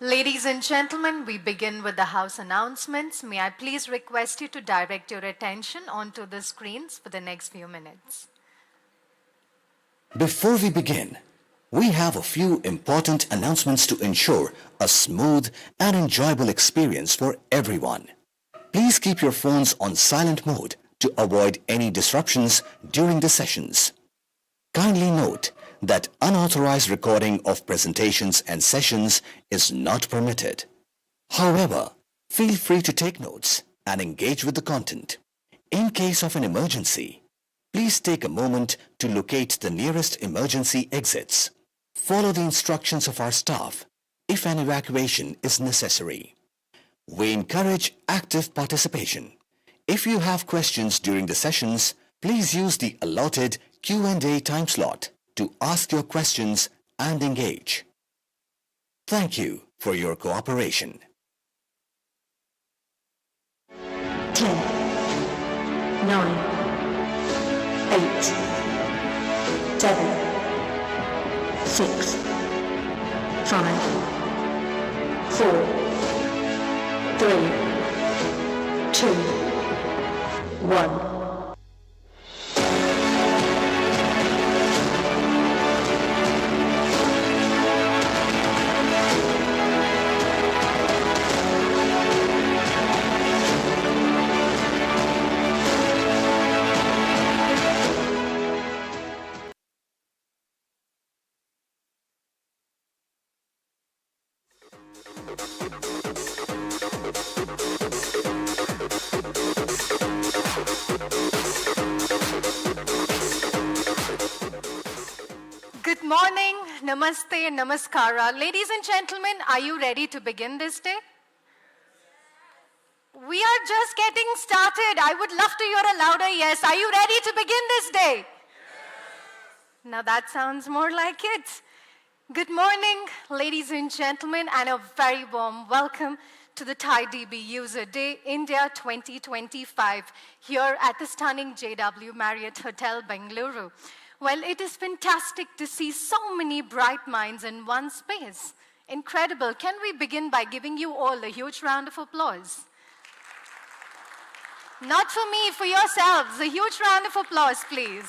Ladies and gentlemen, we begin with the house announcements. May I please request you to direct your attention onto the screens for the next few minutes. Before we begin, we have a few important announcements to ensure a smooth and enjoyable experience for everyone. Please keep your phones on silent mode to avoid any disruptions during the sessions. Kindly note that unauthorized recording of presentations and sessions is not permitted. However, feel free to take notes and engage with the content. In case of an emergency, please take a moment to locate the nearest emergency exits. Follow the instructions of our staff if an evacuation is necessary. We encourage active participation. If you have questions during the sessions, please use the allotted Q&A time slot to ask your questions and engage. Thank you for your cooperation. 10, 9, 8, 7, 6, 5, 4, 3, 2, 1. Good morning, namaste, and namaskara. Ladies and gentlemen, are you ready to begin this day? We are just getting started. I would love to hear a louder yes. Are you ready to begin this day? Yes. Now that sounds more like it. Good morning, ladies and gentlemen, and a very warm welcome to the TiDB User Day India 2025 here at the stunning JW Marriott Hotel, Bengaluru. Well, it is fantastic to see so many bright minds in one space. Incredible. Can we begin by giving you all a huge round of applause? Not for me, for yourselves. A huge round of applause, please.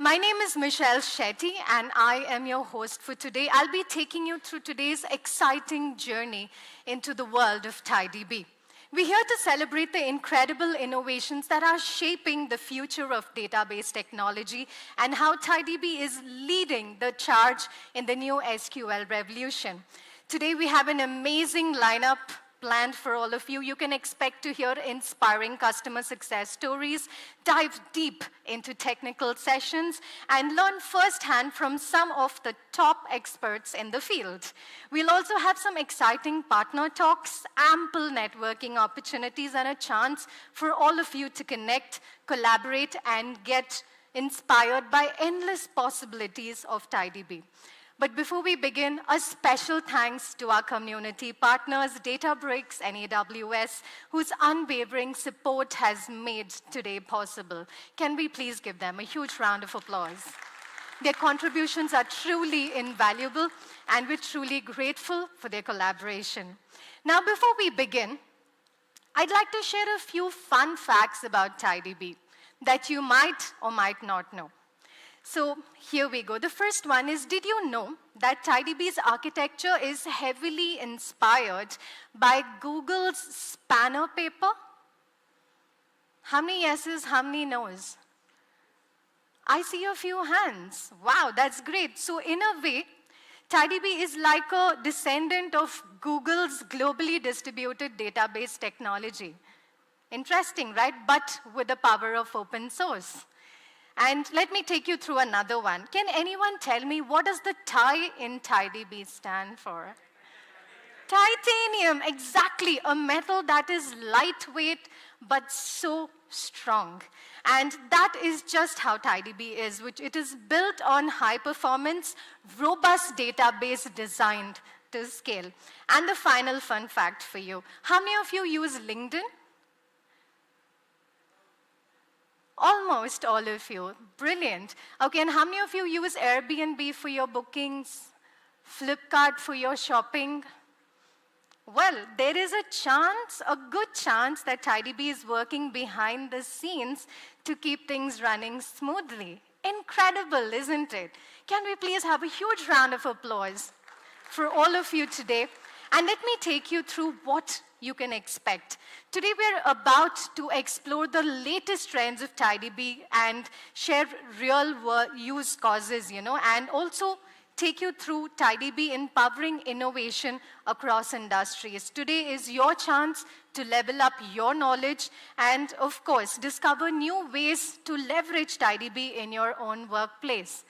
My name is Michelle Shetty, and I am your host for today. I'll be taking you through today's exciting journey into the world of TiDB. We're here to celebrate the incredible innovations that are shaping the future of database technology and how TiDB is leading the charge in the new SQL revolution. Today we have an amazing lineup planned for all of you. You can expect to hear inspiring customer success stories, dive deep into technical sessions, and learn firsthand from some of the top experts in the field. We'll also have some exciting partner talks, ample networking opportunities, and a chance for all of you to connect, collaborate, and get inspired by endless possibilities of TiDB. But before we begin, a special thanks to our community partners, Databricks and AWS, whose unwavering support has made today possible. Can we please give them a huge round of applause? Their contributions are truly invaluable, and we're truly grateful for their collaboration. Now, before we begin, I'd like to share a few fun facts about TiDB that you might or might not know. So here we go. The first one is, did you know that TiDB's architecture is heavily inspired by Google's Spanner paper? How many yeses, how many no's? I see a few hands. Wow, that's great. So in a way, TiDB is like a descendant of Google's globally distributed database technology. Interesting, right? But with the power of open source. And let me take you through another one. Can anyone tell me what does the Ti in TiDB stand for? Titanium, exactly, a metal that is lightweight but so strong. And that is just how TiDB is, which it is built on high-performance, robust database designed to scale. And the final fun fact for you, how many of you use LinkedIn? Almost all of you. Brilliant. Okay, and how many of you use Airbnb for your bookings? Flipkart for your shopping? Well, there is a chance, a good chance, that TiDB is working behind the scenes to keep things running smoothly. Incredible, isn't it? Can we please have a huge round of applause for all of you today? And let me take you through what you can expect. Today we're about to explore the latest trends of TiDB and share real use causes, and also take you through TiDB empowering innovation across industries. Today is your chance to level up your knowledge and, of course, discover new ways to leverage TiDB in your own workplace.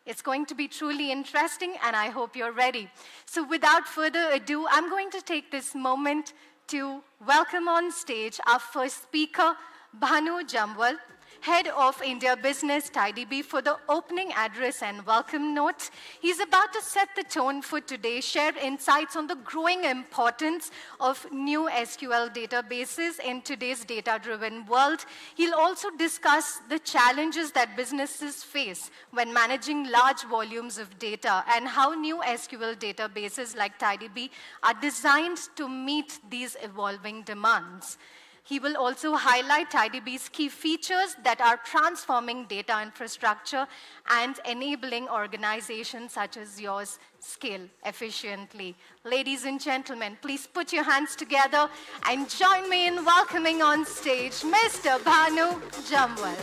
It's going to be truly interesting, and I hope you're ready. So without further ado, I'm going to take this moment to welcome on stage our first speaker, Bhanu Jamwal, Head of India Business, TiDB, for the opening address and welcome note. He's about to set the tone for today, share insights on the growing importance of new SQL databases in today's data-driven world. He'll also discuss the challenges that businesses face when managing large volumes of data and how new SQL databases like TiDB are designed to meet these evolving demands. He will also highlight TiDB's key features that are transforming data infrastructure and enabling organizations such as yours scale efficiently. Ladies and gentlemen, please put your hands together and join me in welcoming on stage Mr. Bhanu Jamwal.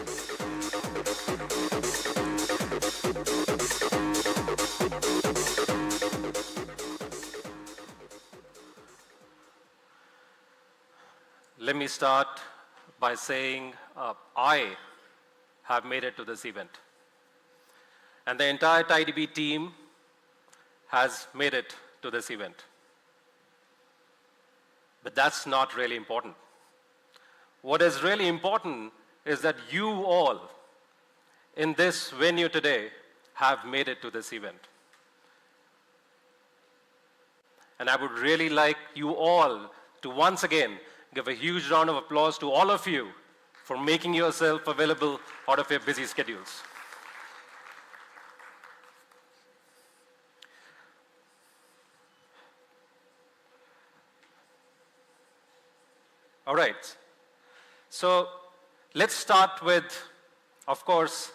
Let me start by saying I have made it to this event. And the entire TiDB team has made it to this event. But that's not really important. What is really important is that you all in this venue today have made it to this event. And I would really like you all to once again give a huge round of applause to all of you for making yourself available out of your busy schedules. All right. So let's start with, of course,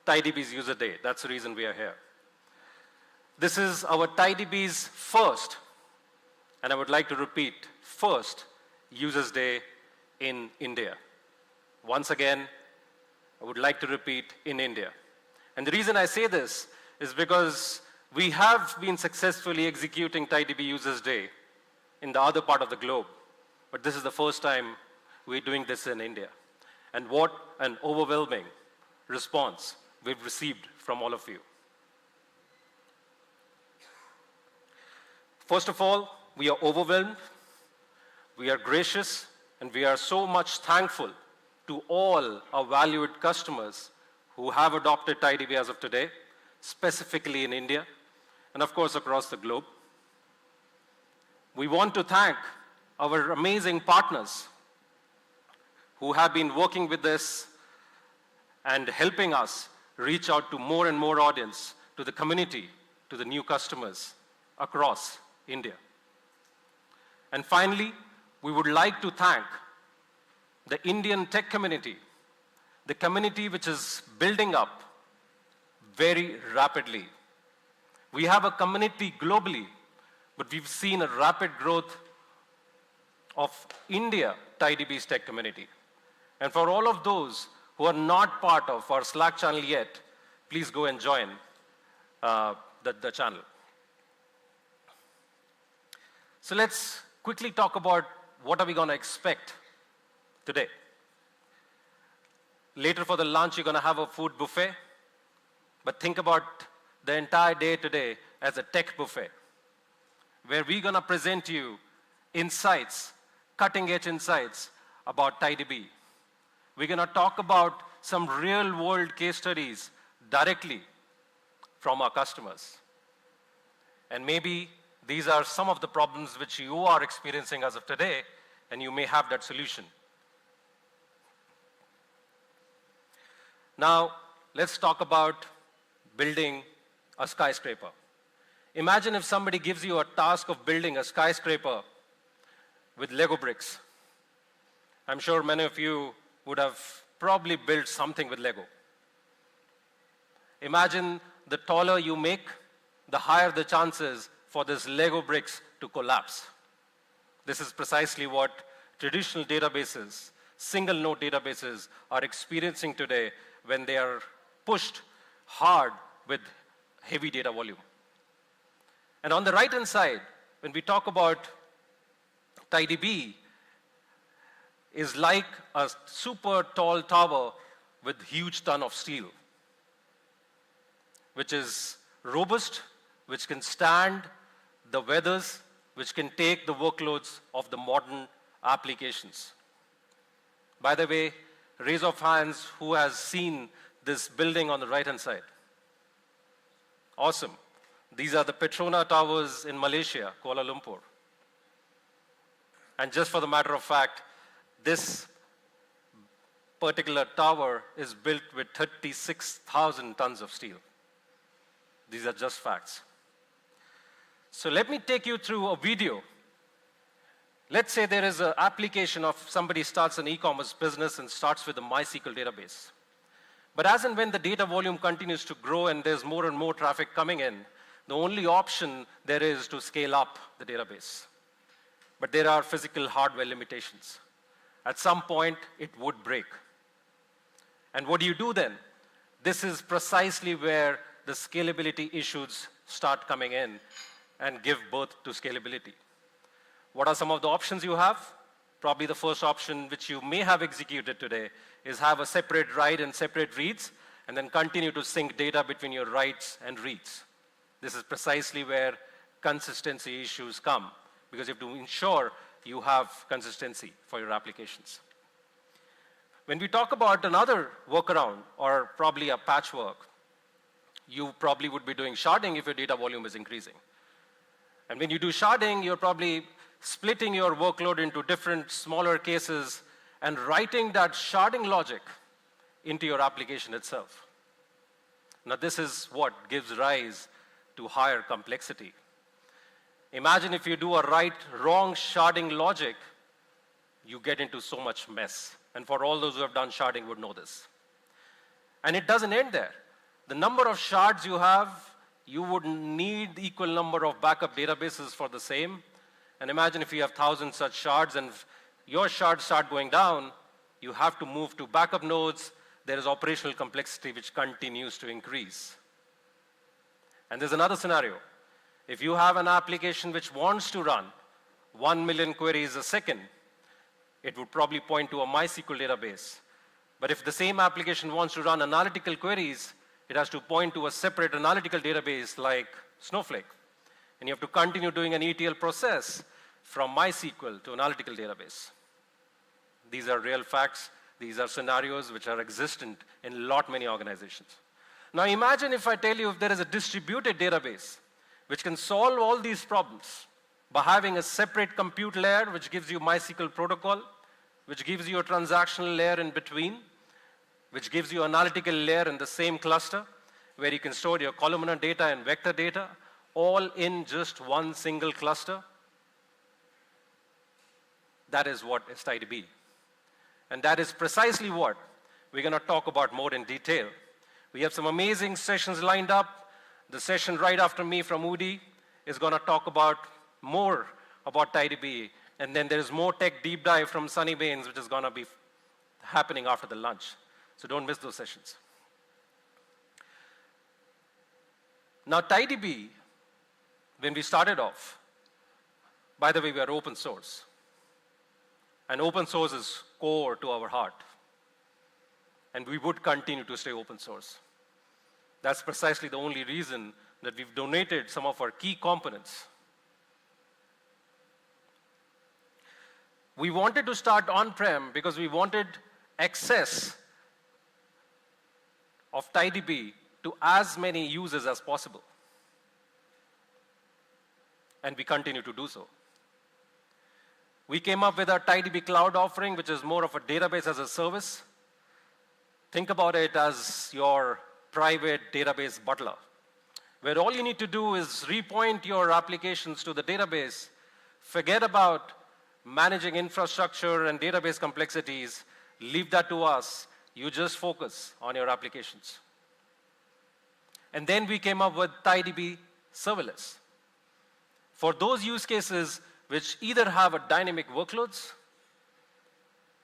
TiDB's user day. That's the reason we are here. This is our TiDB's first, and I would like to repeat, first Users Day in India. Once again, I would like to repeat, in India. And the reason I say this is because we have been successfully executing TiDB Users Day in the other part of the globe, but this is the first time we're doing this in India. And what an overwhelming response we've received from all of you. First of all, we are overwhelmed. We are gracious, and we are so much thankful to all our valued customers who have adopted TiDB as of today, specifically in India, and of course across the globe. We want to thank our amazing partners who have been working with us and helping us reach out to more and more audience, to the community, to the new customers across India. And finally, we would like to thank the Indian tech community, the community which is building up very rapidly. We have a community globally, but we've seen a rapid growth of India TiDB's tech community. And for all of those who are not part of our Slack channel yet, please go and join the channel. So let's quickly talk about what are we going to expect today. Later for the lunch, you're going to have a food buffet, but think about the entire day today as a tech buffet, where we're going to present you insights, cutting-edge insights about TiDB. We're going to talk about some real-world case studies directly from our customers. And maybe these are some of the problems which you are experiencing as of today, and you may have that solution. Now, let's talk about building a skyscraper. Imagine if somebody gives you a task of building a skyscraper with Lego bricks. I'm sure many of you would have probably built something with Lego. Imagine the taller you make, the higher the chances for this Lego bricks to collapse. This is precisely what traditional databases, single node databases, are experiencing today when they are pushed hard with heavy data volume. And on the right-hand side, when we talk about TiDB, is like a super tall tower with huge ton of steel, which is robust, which can stand the weathers, which can take the workloads of the modern applications. By the way, raise of hands who has seen this building on the right-hand side. Awesome. These are the Petrona Towers in Malaysia, Kuala Lumpur. And just for the matter of fact, this particular tower is built with 36,000 tons of steel. These are just facts. So let me take you through a video. Let's say there is an application of somebody starts an e-commerce business and starts with a MySQL database. But as and when the data volume continues to grow and there's more and more traffic coming in, the only option there is to scale up the database. But there are physical hardware limitations. At some point, it would break. And what do you do then? This is precisely where the scalability issues start coming in and give birth to scalability. What are some of the options you have? Probably the first option, which you may have executed today, is have a separate write and separate reads, and then continue to sync data between your writes and reads. This is precisely where consistency issues come, because you have to ensure you have consistency for your applications. When we talk about another workaround, or probably a patchwork, you probably would be doing sharding if your data volume is increasing. And when you do sharding, you're probably splitting your workload into different smaller cases and writing that sharding logic into your application itself. Now, this is what gives rise to higher complexity. Imagine if you do a wrong sharding logic, you get into so much mess. And for all those who have done sharding would know this. And it doesn't end there. The number of shards you have, you would need equal number of backup databases for the same. And imagine if you have 1,000 such shards and your shards start going down, you have to move to backup nodes. There is operational complexity which continues to increase. And there's another scenario. If you have an application which wants to run 1 million queries a second, it would probably point to a MySQL database. But if the same application wants to run analytical queries, it has to point to a separate analytical database like Snowflake. And you have to continue doing an ETL process from MySQL to analytical database. These are real facts. These are scenarios which are existent in many organizations. Now imagine if I tell you if there is a distributed database which can solve all these problems by having a separate compute layer which gives you MySQL protocol, which gives you a transactional layer in between, which gives you analytical layer in the same cluster, where you can store your columnar data and vector data, all in just one single cluster. That is what is TiDB. And that is precisely what we're going to talk about more in detail. We have some amazing sessions lined up. The session right after me from Udi is going to talk about more about TiDB. And then there's more tech deep dive from Sunny Bains, which is going to be happening after the lunch. So don't miss those sessions. Now, TiDB, when we started off, by the way, we are open source. And open source is core to our heart. And we would continue to stay open source. That's precisely the only reason that we've donated some of our key components. We wanted to start on-prem because we wanted access of TiDB to as many users as possible. And we continue to do so. We came up with our TiDB cloud offering, which is more of a database as a service. Think about it as your private database butler. where all you need to do is repoint your applications to the database, forget about managing infrastructure and database complexities, leave that to us. You just focus on your applications. And then we came up with TiDB serverless. For those use cases which either have a dynamic workloads,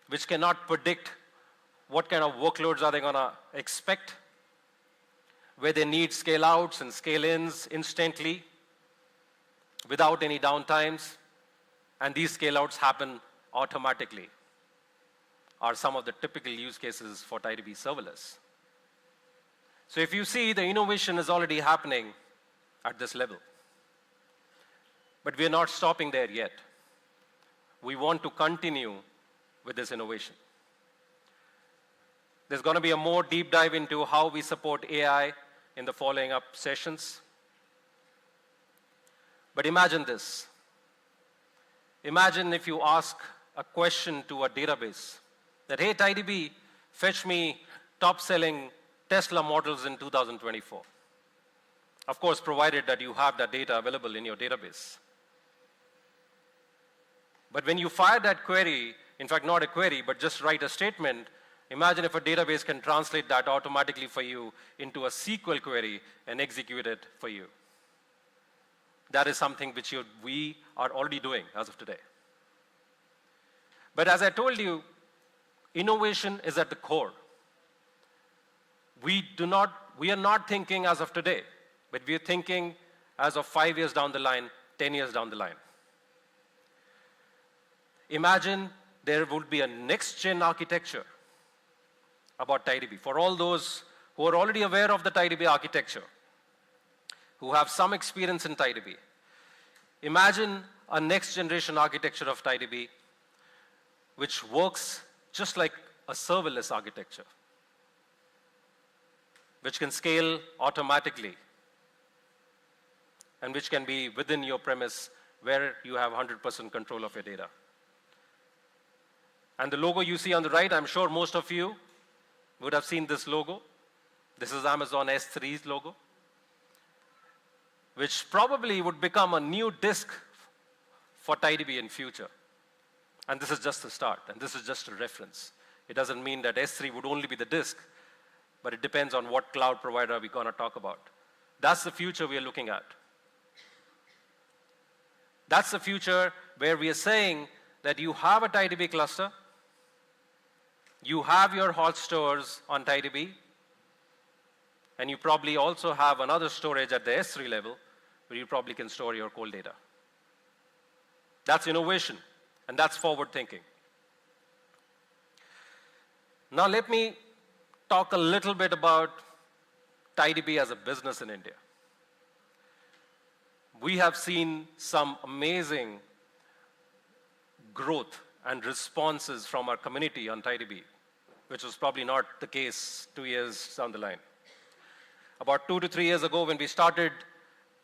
which cannot predict what kind of workloads are they going to expect, where they need scale outs and scale ins instantly without any downtimes, and these scale outs happen automatically, are some of the typical use cases for TiDB serverless. So if you see, the innovation is already happening at this level. But we are not stopping there yet. We want to continue with this innovation. There's going to be a more deep dive into how we support AI in the following up sessions. But imagine this. Imagine if you ask a question to a database that, hey, TiDB, fetch me top-selling Tesla models in 2024. Of course, provided that you have that data available in your database. But when you fire that query, in fact, not a query, but just write a statement, imagine if a database can translate that automatically for you into a SQL query and execute it for you. That is something which we are already doing as of today. But as I told you, innovation is at the core. We are not thinking as of today, but we are thinking as of 5 years down the line, 10 years down the line. Imagine there would be a next-gen architecture about TiDB. For all those who are already aware of the TiDB architecture, who have some experience in TiDB, imagine a next-generation architecture of TiDB which works just like a serverless architecture, which can scale automatically and which can be within your premise where you have 100% control of your data. And the logo you see on the right, I'm sure most of you would have seen this logo. This is Amazon S3's logo, which probably would become a new disk for TiDB in future. And this is just the start, and this is just a reference. It doesn't mean that S3 would only be the disk, but it depends on what cloud provider we're going to talk about. That's the future we are looking at. That's the future where we are saying that you have a TiDB cluster, you have your hot stores on TiDB, and you probably also have another storage at the S3 level where you probably can store your cold data. That's innovation, and that's forward thinking. Now let me talk a little bit about TiDB as a business in India. We have seen some amazing growth and responses from our community on TiDB, which was probably not the case 2 years down the line. About 2 to 3 years ago, when we started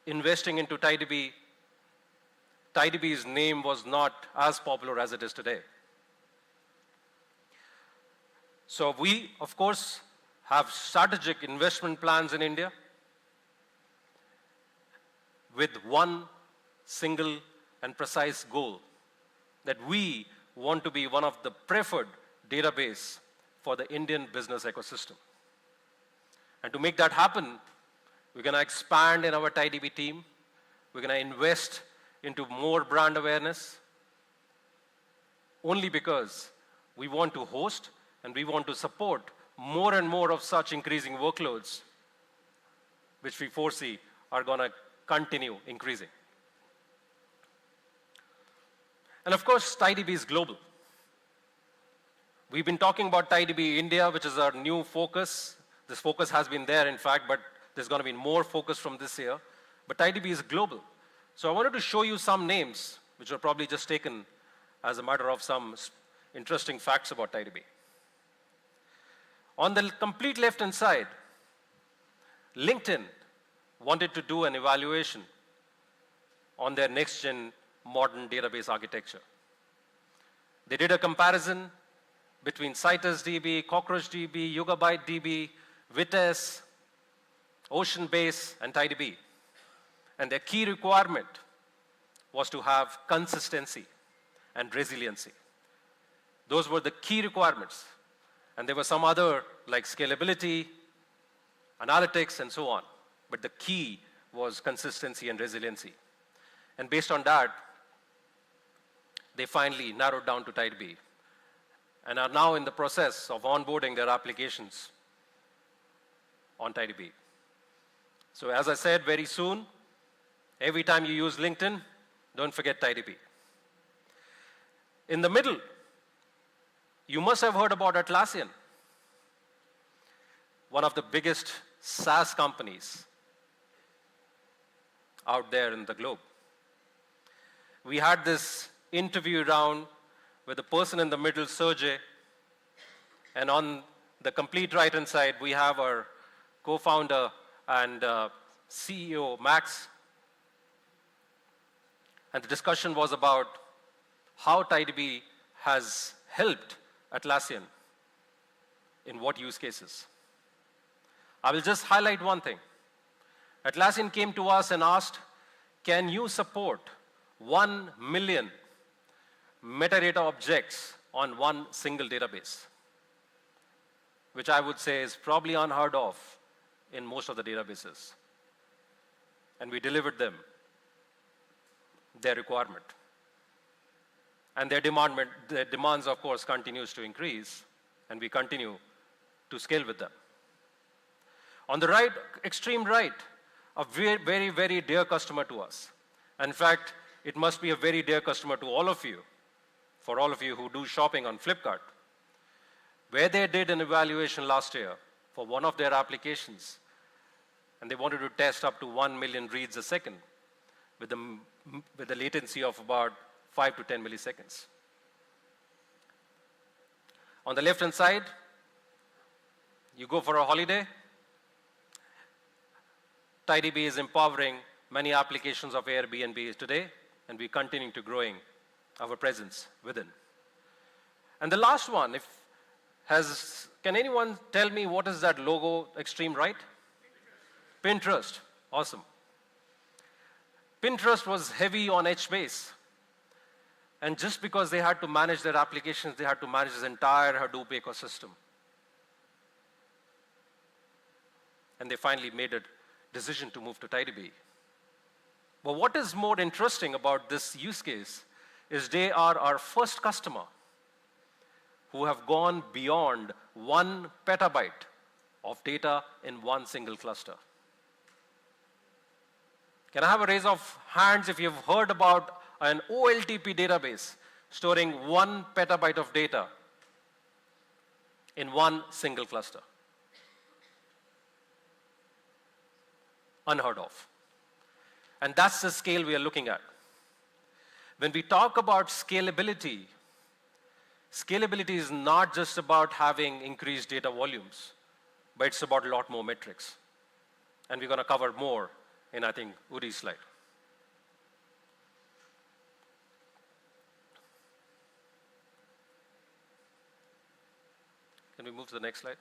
investing into TiDB, TiDB's name was not as popular as it is today. So we, of course, have strategic investment plans in India with one single and precise goal, that we want to be one of the preferred database for the Indian business ecosystem. And to make that happen, we're going to expand in our TiDB team. We're going to invest into more brand awareness, only because we want to host and we want to support more and more of such increasing workloads, which we foresee are going to continue increasing. And of course, TiDB is global. We've been talking about TiDB India, which is our new focus. This focus has been there, in fact, but there's going to be more focus from this year. But TiDB is global. So I wanted to show you some names, which were probably just taken as a matter of some interesting facts about TiDB. On the complete left-hand side, LinkedIn wanted to do an evaluation on their next-gen modern database architecture. They did a comparison between CitusDB, CockroachDB, YugaByteDB, Vitess, Ocean Base, and TiDB. And their key requirement was to have consistency and resiliency. Those were the key requirements. And there were some other, like scalability, analytics, and so on. But the key was consistency and resiliency. And based on that, they finally narrowed down to TiDB and are now in the process of onboarding their applications on TiDB. So as I said, very soon, every time you use LinkedIn, don't forget TiDB. In the middle, you must have heard about Atlassian, one of the biggest SaaS companies out there in the globe. We had this interview round with the person in the middle, Sergey, and on the complete right-hand side, we have our co-founder and CEO, Max. And the discussion was about how TiDB has helped Atlassian in what use cases. I will just highlight one thing. Atlassian came to us and asked, can you support 1 million metadata objects on one single database? Which I would say is probably unheard of in most of the databases. And we delivered them their requirement. And their demands, of course, continues to increase, and we continue to scale with them. On the right, extreme right, a very, very, very dear customer to us. In fact, it must be a very dear customer to all of you, for all of you who do shopping on Flipkart, where they did an evaluation last year for one of their applications, and they wanted to test up to 1 million reads a second with a latency of about 5 to 10 milliseconds. On the left-hand side, you go for a holiday. TiDB is empowering many applications of Airbnb today, and we continue to growing our presence within. And the last one, can anyone tell me what is that logo extreme right? Pinterest. Awesome. Pinterest was heavy on HBase. And just because they had to manage their applications, they had to manage this entire Hadoop ecosystem. And they finally made a decision to move to TiDB. But what is more interesting about this use case is they are our first customer who have gone beyond 1 petabyte of data in one single cluster. Can I have a raise of hands if you've heard about an OLTP database storing 1 petabyte of data in one single cluster? Unheard of. And that's the scale we are looking at. When we talk about scalability, scalability is not just about having increased data volumes, but it's about a lot more metrics. And we're going to cover more in, I think, Uri's slide. Can we move to the next slide?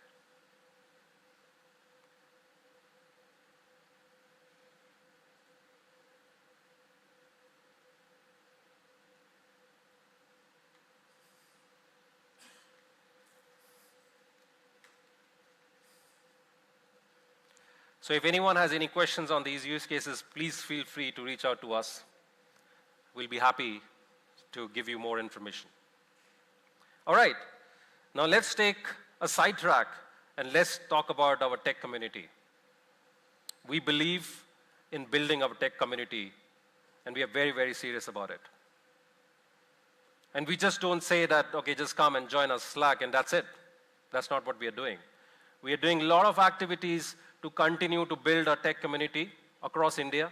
So if anyone has any questions on these use cases, please feel free to reach out to us. We'll be happy to give you more information. All right, now let's take a sidetrack and let's talk about our tech community. We believe in building our tech community, and we are very, very serious about it. And we just don't say that, okay, just come and join us Slack and that's it. That's not what we are doing. We are doing a lot of activities to continue to build our tech community across India.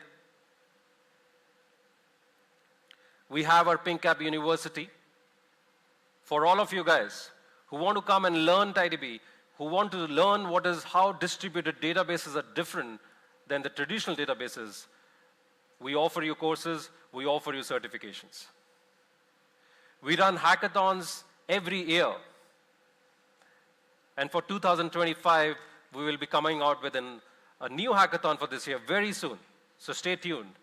We have our PingCAP University. For all of you guys who want to come and learn TiDB, who want to learn how distributed databases are different than the traditional databases, we offer you courses, we offer you certifications. We run hackathons every year. And for 2025, we will be coming out with a new hackathon for this year very soon, so stay tuned.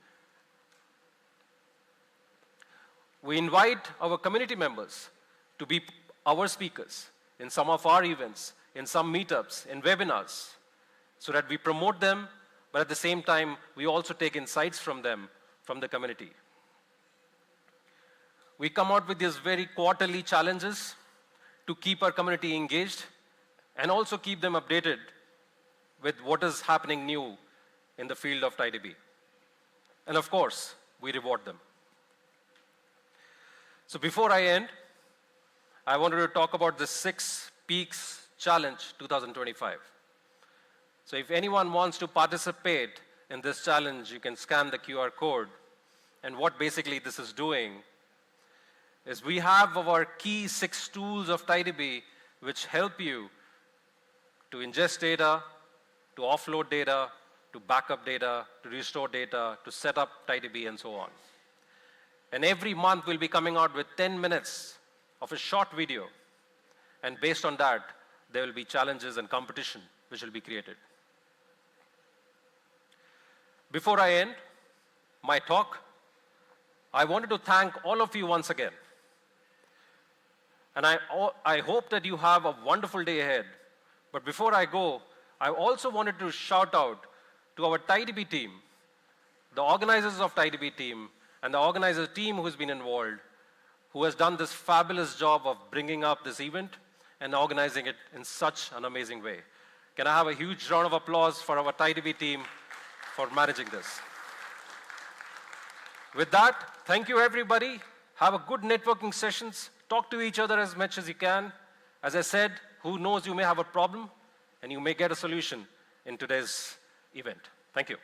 We invite our community members to be our speakers in some of our events, in some meetups, in webinars, so that we promote them, but at the same time, we also take insights from them, from the community. We come out with these very quarterly challenges to keep our community engaged and also keep them updated with what is happening new in the field of TiDB. And of course, we reward them. So before I end, I wanted to talk about the 6 Peaks Challenge 2025. So if anyone wants to participate in this challenge, you can scan the QR code. And what basically this is doing is we have our key 6 tools of TiDB which help you to ingest data, to offload data, to backup data, to restore data, to set up TiDB, and so on. And every month we'll be coming out with 10 minutes of a short video. And based on that, there will be challenges and competition which will be created. Before I end my talk, I wanted to thank all of you once again. And I hope that you have a wonderful day ahead. But before I go, I also wanted to shout out to our TiDB team, the organizers of TiDB team, and the organizer team who's been involved, who has done this fabulous job of bringing up this event and organizing it in such an amazing way. Can I have a huge round of applause for our TiDB team for managing this? With that, thank you everybody. Have a good networking sessions. Talk to each other as much as you can. As I said, who knows, you may have a problem and you may get a solution in today's event. Thank you.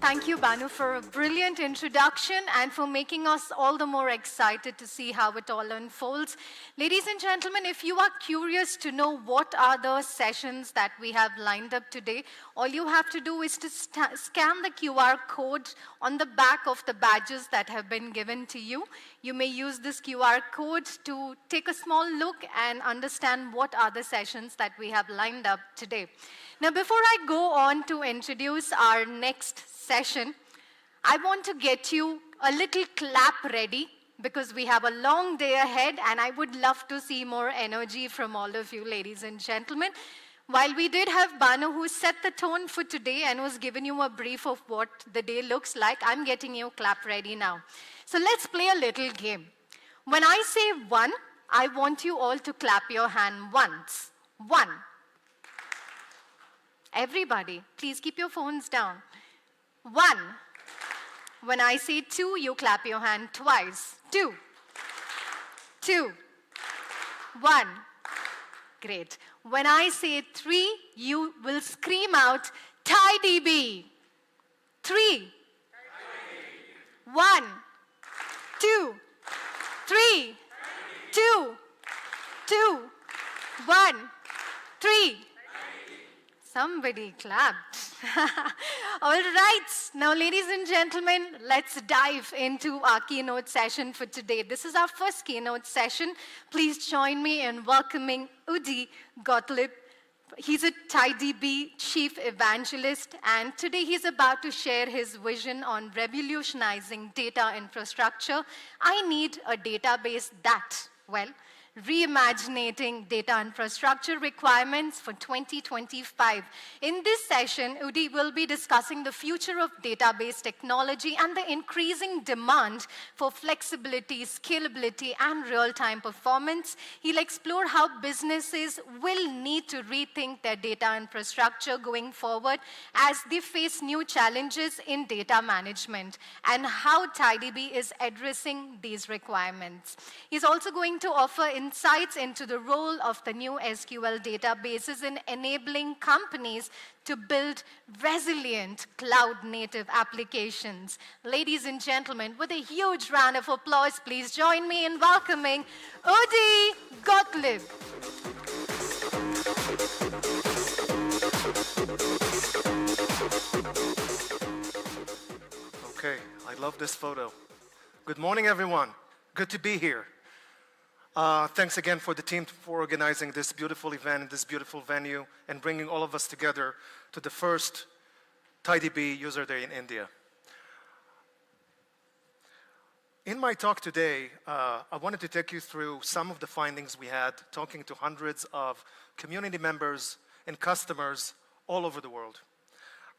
Thank you, Bhanu, for a brilliant introduction and for making us all the more excited to see how it all unfolds. Ladies and gentlemen, if you are curious to know what are the sessions that we have lined up today, all you have to do is to scan the QR code on the back of the badges that have been given to you. You may use this QR code to take a small look and understand what are the sessions that we have lined up today. Now, before I go on to introduce our next session, I want to get you a little clap ready because we have a long day ahead and I would love to see more energy from all of you, ladies and gentlemen. While we did have Bhanu who set the tone for today and was giving you a brief of what the day looks like, I'm getting you clap ready now. So let's play a little game. When I say 1, I want you all to clap your hand once. 1. Everybody, please keep your phones down. 1. When I say 2, you clap your hand twice. 2. 2. 1. Great. When I say 3, you will scream out, TiDB. 3. 1. 2. 3. 2. 2. 1. 3. Somebody clapped. All right. Now, ladies and gentlemen, let's dive into our keynote session for today. This is our first keynote session. Please join me in welcoming Udi Gottlieb. He's a TiDB chief evangelist, and today he's about to share his vision on revolutionizing data infrastructure. I need a database that, well, reimagining data infrastructure requirements for 2025. In this session, Udi will be discussing the future of database technology and the increasing demand for flexibility, scalability, and real-time performance. He'll explore how businesses will need to rethink their data infrastructure going forward as they face new challenges in data management and how TiDB is addressing these requirements. He's also going to offer insights into the role of the new SQL databases in enabling companies to build resilient cloud-native applications. Ladies and gentlemen, with a huge round of applause, please join me in welcoming Udi Gottlieb. Okay, I love this photo. Good morning, everyone. Good to be here. Thanks again for the team for organizing this beautiful event, this beautiful venue, and bringing all of us together to the first TiDB User Day in India. In my talk today, I wanted to take you through some of the findings we had talking to hundreds of community members and customers all over the world.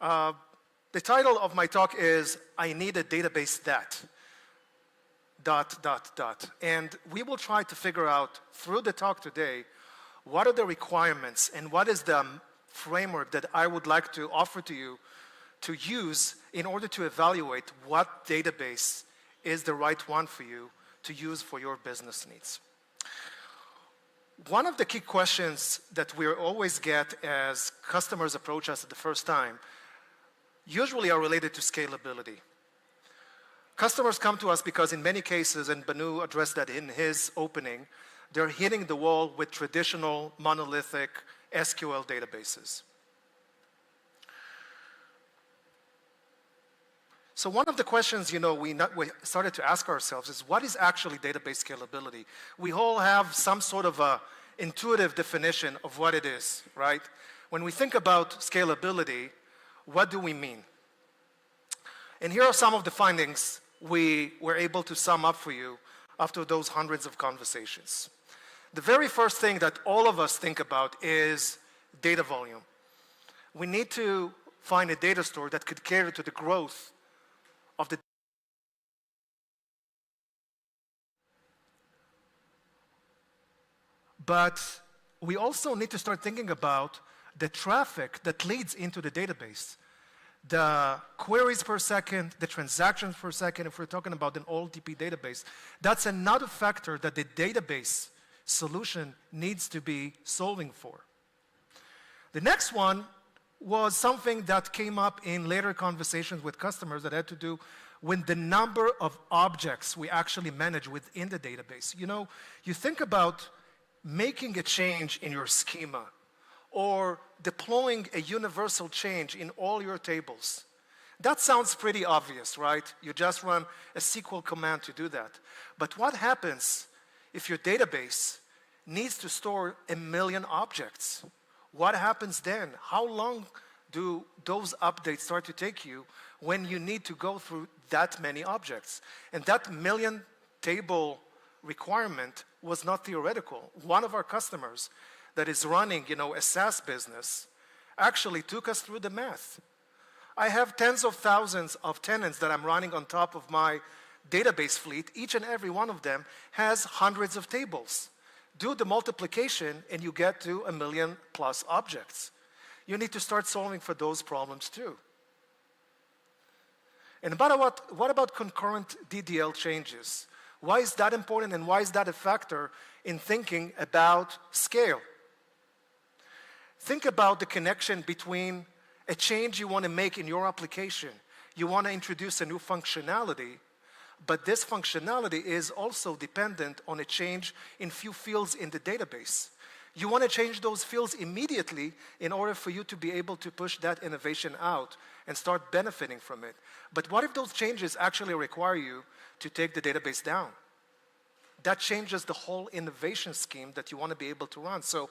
The title of my talk is, I Need a Database That, ... And we will try to figure out through the talk today, what are the requirements and what is the framework that I would like to offer to you to use in order to evaluate what database is the right one for you to use for your business needs. One of the key questions that we always get as customers approach us at the first time usually are related to scalability. Customers come to us because in many cases, and Bhanu addressed that in his opening, they're hitting the wall with traditional monolithic SQL databases. So one of the questions, we started to ask ourselves is, what is actually database scalability? We all have some sort of a intuitive definition of what it is, right? When we think about scalability, what do we mean? And here are some of the findings we were able to sum up for you after those hundreds of conversations. The very first thing that all of us think about is data volume. We need to find a data store that could cater to the growth of the But we also need to start thinking about the traffic that leads into the database. The queries per second, the transactions per second, if we're talking about an OLTP database, that's another factor that the database solution needs to be solving for. The next one was something that came up in later conversations with customers that had to do with the number of objects we actually manage within the database. You think about making a change in your schema or deploying a universal change in all your tables. That sounds pretty obvious, right? You just run a SQL command to do that. But what happens if your database needs to store 1 million objects? What happens then? How long do those updates start to take you when you need to go through that many objects? And that 1 million table requirement was not theoretical. One of our customers that is running, a SaaS business, actually took us through the math. I have tens of thousands of tenants that I'm running on top of my database fleet. Each and every one of them has hundreds of tables. Do the multiplication and you get to 1 million plus objects. You need to start solving for those problems too. And what about concurrent DDL changes? Why is that important and why is that a factor in thinking about scale? Think about the connection between a change you want to make in your application. You want to introduce a new functionality, but this functionality is also dependent on a change in few fields in the database. You want to change those fields immediately in order for you to be able to push that innovation out and start benefiting from it. But what if those changes actually require you to take the database down? That changes the whole innovation scheme that you want to be able to run. So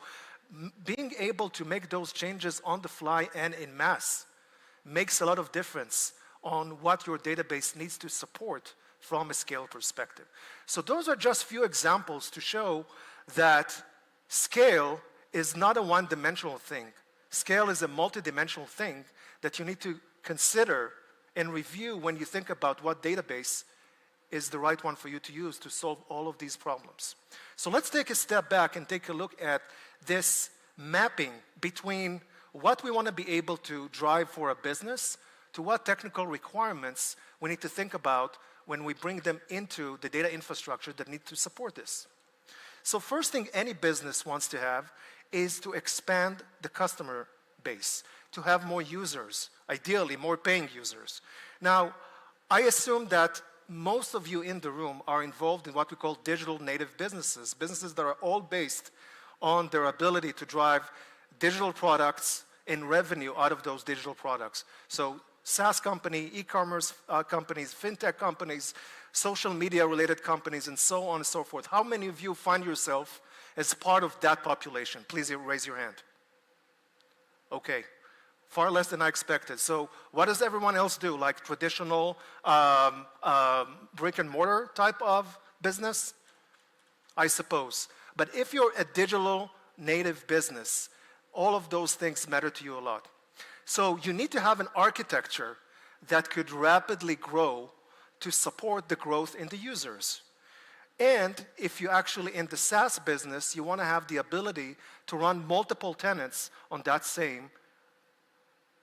being able to make those changes on the fly and in mass makes a lot of difference on what your database needs to support from a scale perspective. So those are just few examples to show that scale is not a one-dimensional thing. Scale is a multi-dimensional thing that you need to consider and review when you think about what database is the right one for you to use to solve all of these problems. So let's take a step back and take a look at this mapping between what we want to be able to drive for a business to what technical requirements we need to think about when we bring them into the data infrastructure that need to support this. So first thing any business wants to have is to expand the customer base, to have more users, ideally more paying users. Now, I assume that most of you in the room are involved in what we call digital native businesses, businesses that are all based on their ability to drive digital products and revenue out of those digital products. So SaaS company, e-commerce companies, fintech companies, social media related companies, and so on and so forth. How many of you find yourself as part of that population? Please raise your hand. Okay, far less than I expected. So what does everyone else do? Like traditional brick and mortar type of business? I suppose. But if you're a digital native business, all of those things matter to you a lot. So you need to have an architecture that could rapidly grow to support the growth in the users. And if you're actually in the SaaS business, you want to have the ability to run multiple tenants on that same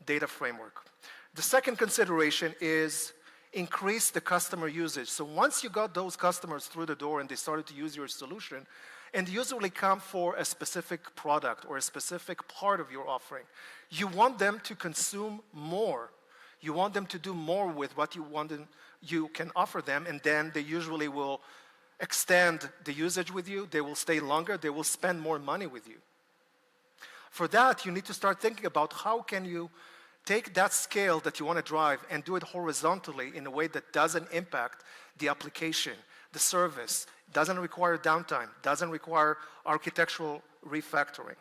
data framework. The second consideration is increase the customer usage. So once you got those customers through the door and they started to use your solution, and they usually come for a specific product or a specific part of your offering, you want them to consume more. You want them to do more with what you can offer them, and then they usually will extend the usage with you. They will stay longer. They will spend more money with you. For that, you need to start thinking about how can you take that scale that you want to drive and do it horizontally in a way that doesn't impact the application, the service, doesn't require downtime, doesn't require architectural refactoring.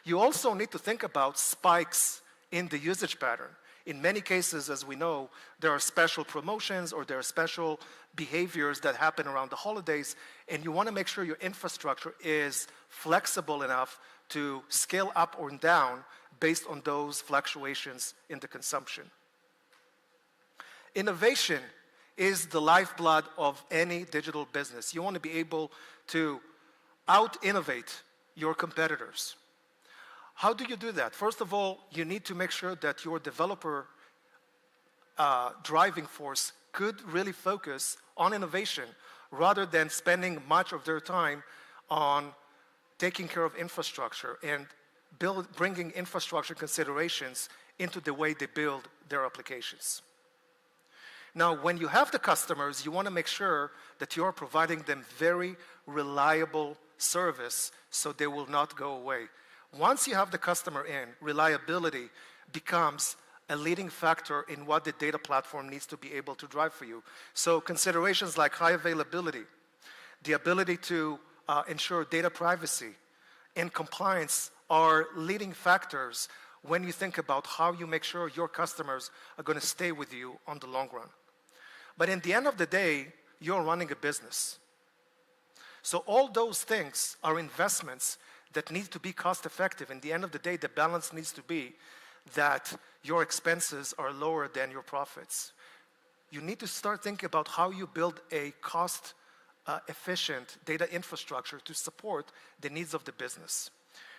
You also need to think about spikes in the usage pattern. In many cases, as we know, there are special promotions or there are special behaviors that happen around the holidays, and you want to make sure your infrastructure is flexible enough to scale up or down based on those fluctuations in the consumption. Innovation is the lifeblood of any digital business. You want to be able to out-innovate your competitors. How do you do that? First of all, you need to make sure that your developer driving force could really focus on innovation rather than spending much of their time on taking care of infrastructure and bringing infrastructure considerations into the way they build their applications. Now, when you have the customers, you want to make sure that you are providing them very reliable service so they will not go away. Once you have the customer in, reliability becomes a leading factor in what the data platform needs to be able to drive for you. So considerations like high availability, the ability to ensure data privacy and compliance are leading factors when you think about how you make sure your customers are going to stay with you on the long run. But in the end of the day, you're running a business. So all those things are investments that need to be cost effective. In the end of the day, the balance needs to be that your expenses are lower than your profits. You need to start thinking about how you build a cost efficient data infrastructure to support the needs of the business.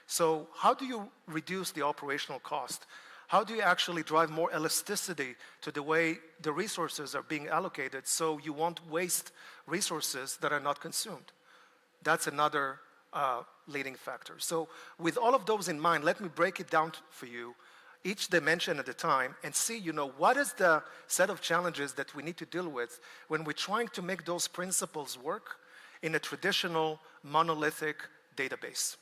So how do you reduce the operational cost? How do you actually drive more elasticity to the way the resources are being allocated so you won't waste resources that are not consumed? That's another leading factor. So with all of those in mind, let me break it down for you, each dimension at a time, and see, what is the set of challenges that we need to deal with when we're trying to make those principles work in a traditional monolithic database.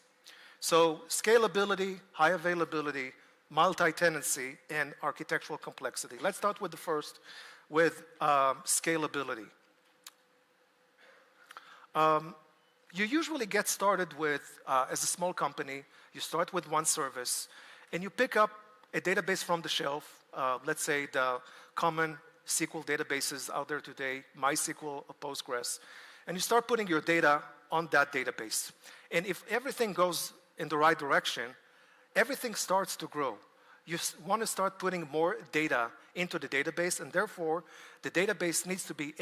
So scalability, high availability, multi-tenancy, and architectural complexity. Let's start with the first, with scalability. You usually get started with, as a small company, you start with one service, and you pick up a database from the shelf, let's say the common SQL databases out there today, MySQL or Postgres, and you start putting your data on that database. And if everything goes in the right direction, everything starts to grow. You want to start putting more data into the database, and therefore, the database needs to be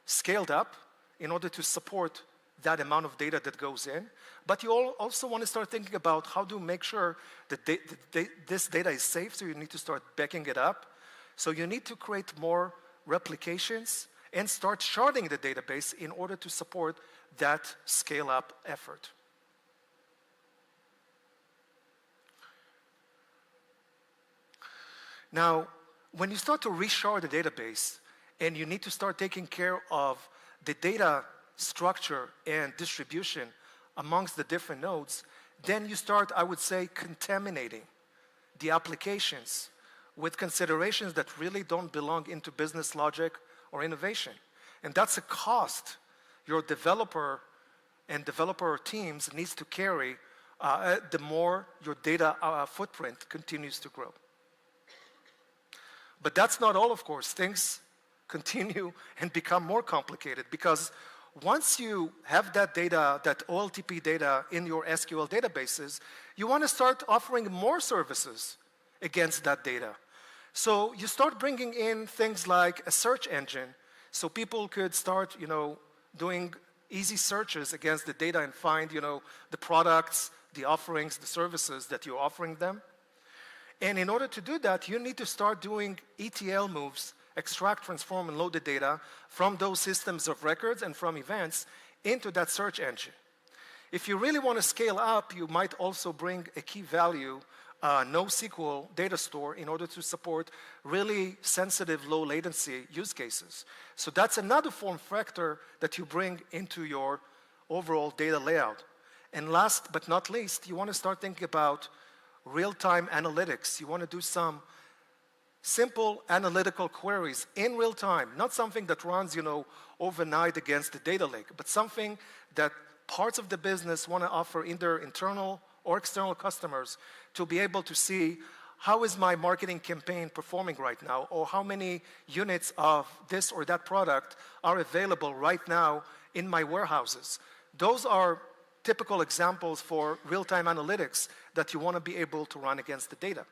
scaled up in order to support that amount of data that goes in. But you also want to start thinking about how to make sure that this data is safe, so you need to start backing it up. So you need to create more replications and start sharding the database in order to support that scale-up effort. Now, when you start to reshard the database and you need to start taking care of the data structure and distribution amongst the different nodes, then you start, I would say, contaminating the applications with considerations that really don't belong into business logic or innovation. And that's a cost your developer and developer teams needs to carry the more your data footprint continues to grow. But that's not all, of course. Things continue and become more complicated because once you have that data, that OLTP data in your SQL databases, you want to start offering more services against that data. So you start bringing in things like a search engine so people could start, doing easy searches against the data and find, the products, the offerings, the services that you're offering them. And in order to do that, you need to start doing ETL moves, extract, transform, and load the data from those systems of records and from events into that search engine. If you really want to scale up, you might also bring a key value NoSQL data store in order to support really sensitive low latency use cases. So that's another form factor that you bring into your overall data layout. And last but not least, you want to start thinking about real-time analytics. You want to do some simple analytical queries in real time, not something that runs, overnight against the data lake, but something that parts of the business want to offer either internal or external customers to be able to see how is my marketing campaign performing right now, or how many units of this or that product are available right now in my warehouses. Those are typical examples for real-time analytics that you want to be able to run against the data.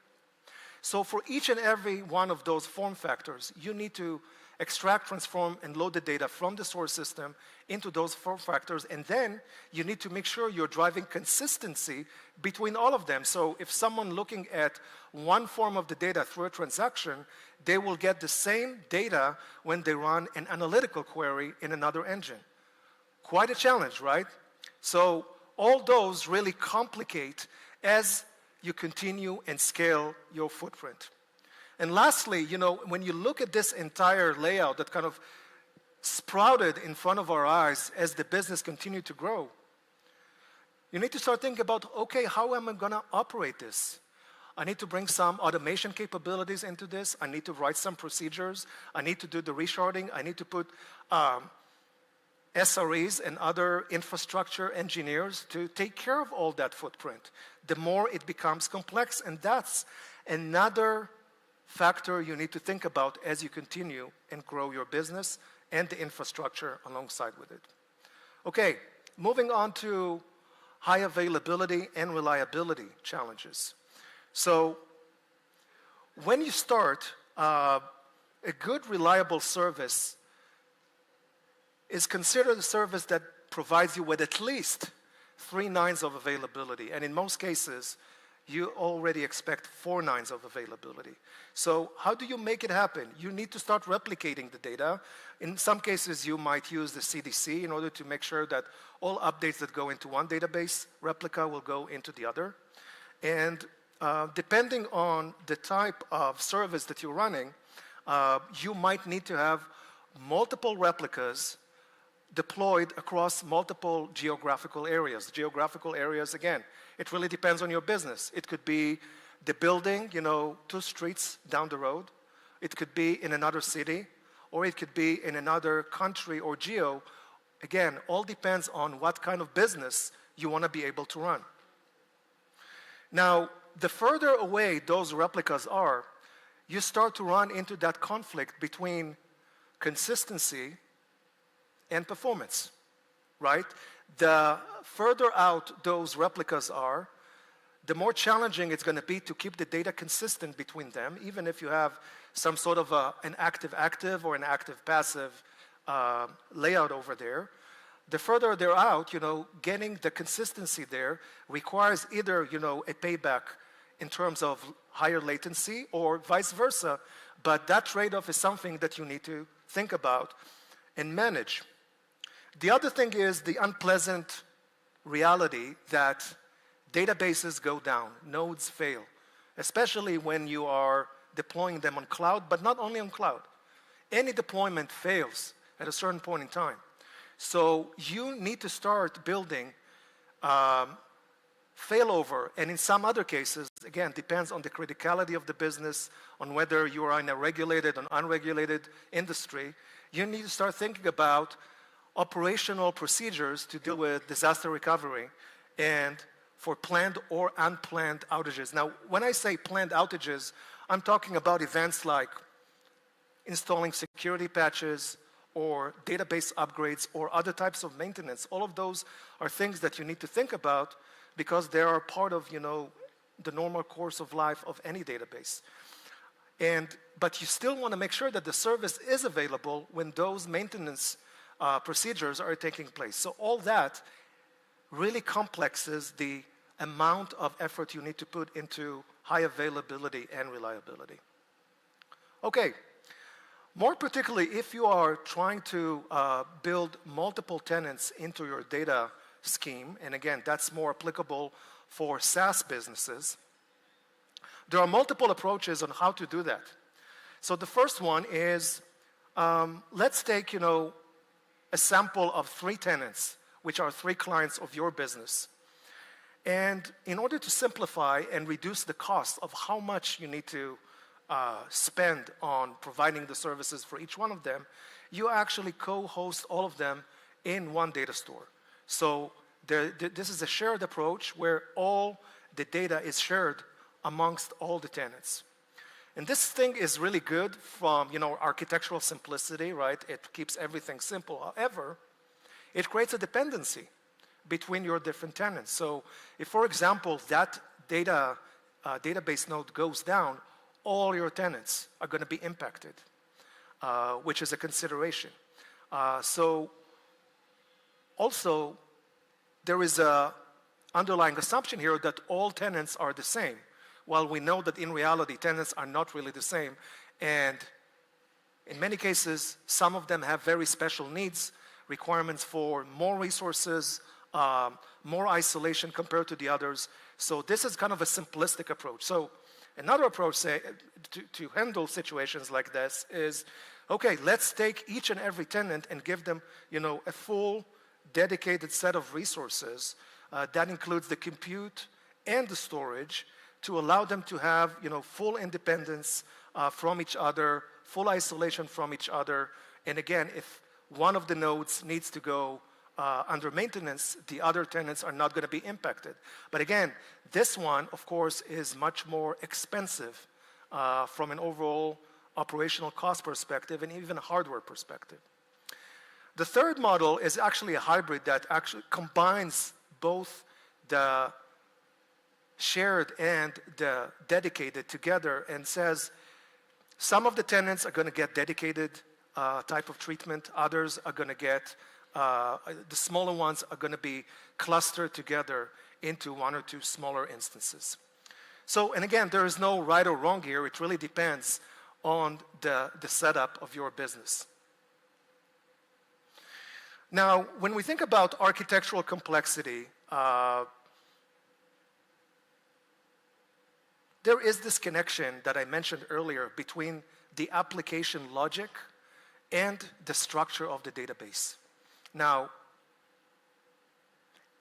So for each and every one of those form factors, you need to extract, transform, and load the data from the source system into those form factors, and then you need to make sure you're driving consistency between all of them. So if someone looking at one form of the data through a transaction, they will get the same data when they run an analytical query in another engine. Quite a challenge, right? So all those really complicate as you continue and scale your footprint. And lastly, when you look at this entire layout that kind of sprouted in front of our eyes as the business continued to grow, you need to start thinking about, okay, how am I going to operate this? I need to bring some automation capabilities into this. I need to write some procedures. I need to do the resharding. I need to put SREs and other infrastructure engineers to take care of all that footprint. The more it becomes complex, and that's another factor you need to think about as you continue and grow your business and the infrastructure alongside with it. Okay, moving on to high availability and reliability challenges. So when you start, a good reliable service is considered a service that provides you with at least 3 nines of availability. And in most cases, you already expect 4 nines of availability. So how do you make it happen? You need to start replicating the data. In some cases, you might use the CDC in order to make sure that all updates that go into one database replica will go into the other. And depending on the type of service that you're running, you might need to have multiple replicas deployed across multiple geographical areas. Geographical areas, again, it really depends on your business. It could be the building, 2 streets down the road. It could be in another city, or it could be in another country or geo. Again, all depends on what kind of business you want to be able to run. Now, the further away those replicas are, you start to run into that conflict between consistency and performance, right? The further out those replicas are, the more challenging it's going to be to keep the data consistent between them, even if you have some sort of an active-active or an active-passive layout over there. The further they're out, getting the consistency there requires either, a payback in terms of higher latency or vice versa, but that trade-off is something that you need to think about and manage. The other thing is the unpleasant reality that databases go down, nodes fail, especially when you are deploying them on cloud, but not only on cloud. Any deployment fails at a certain point in time. So you need to start building failover, and in some other cases, again, depends on the criticality of the business, on whether you are in a regulated or unregulated industry, you need to start thinking about operational procedures to deal with disaster recovery and for planned or unplanned outages. Now, when I say planned outages, I'm talking about events like installing security patches or database upgrades or other types of maintenance. All of those are things that you need to think about because they are part of, the normal course of life of any database. But you still want to make sure that the service is available when those maintenance procedures are taking place. So all that really complexes the amount of effort you need to put into high availability and reliability. Okay, more particularly if you are trying to build multiple tenants into your data scheme, and again, that's more applicable for SaaS businesses, there are multiple approaches on how to do that. So the first one is, let's take, a sample of 3 tenants, which are 3 clients of your business. And in order to simplify and reduce the cost of how much you need to spend on providing the services for each one of them, you actually co-host all of them in one data store. So this is a shared approach where all the data is shared amongst all the tenants. And this thing is really good from, architectural simplicity, right? It keeps everything simple. However, it creates a dependency between your different tenants. So if, for example, that database node goes down, all your tenants are going to be impacted, which is a consideration. So also, there is an underlying assumption here that all tenants are the same. While we know that in reality, tenants are not really the same. And in many cases, some of them have very special needs, requirements for more resources, more isolation compared to the others. So this is kind of a simplistic approach. So another approach to handle situations like this is, okay, let's take each and every tenant and give them, a full dedicated set of resources that includes the compute and the storage to allow them to have, full independence from each other, full isolation from each other. And again, if one of the nodes needs to go under maintenance, the other tenants are not going to be impacted. But again, this one, of course, is much more expensive from an overall operational cost perspective and even hardware perspective. The third model is actually a hybrid that actually combines both the shared and the dedicated together and says some of the tenants are going to get dedicated type of treatment, others are going to get, the smaller ones are going to be clustered together into 1 or 2 smaller instances. So, and again, there is no right or wrong here, it really depends on the setup of your business. Now, when we think about architectural complexity, there is this connection that I mentioned earlier between the application logic and the structure of the database. Now,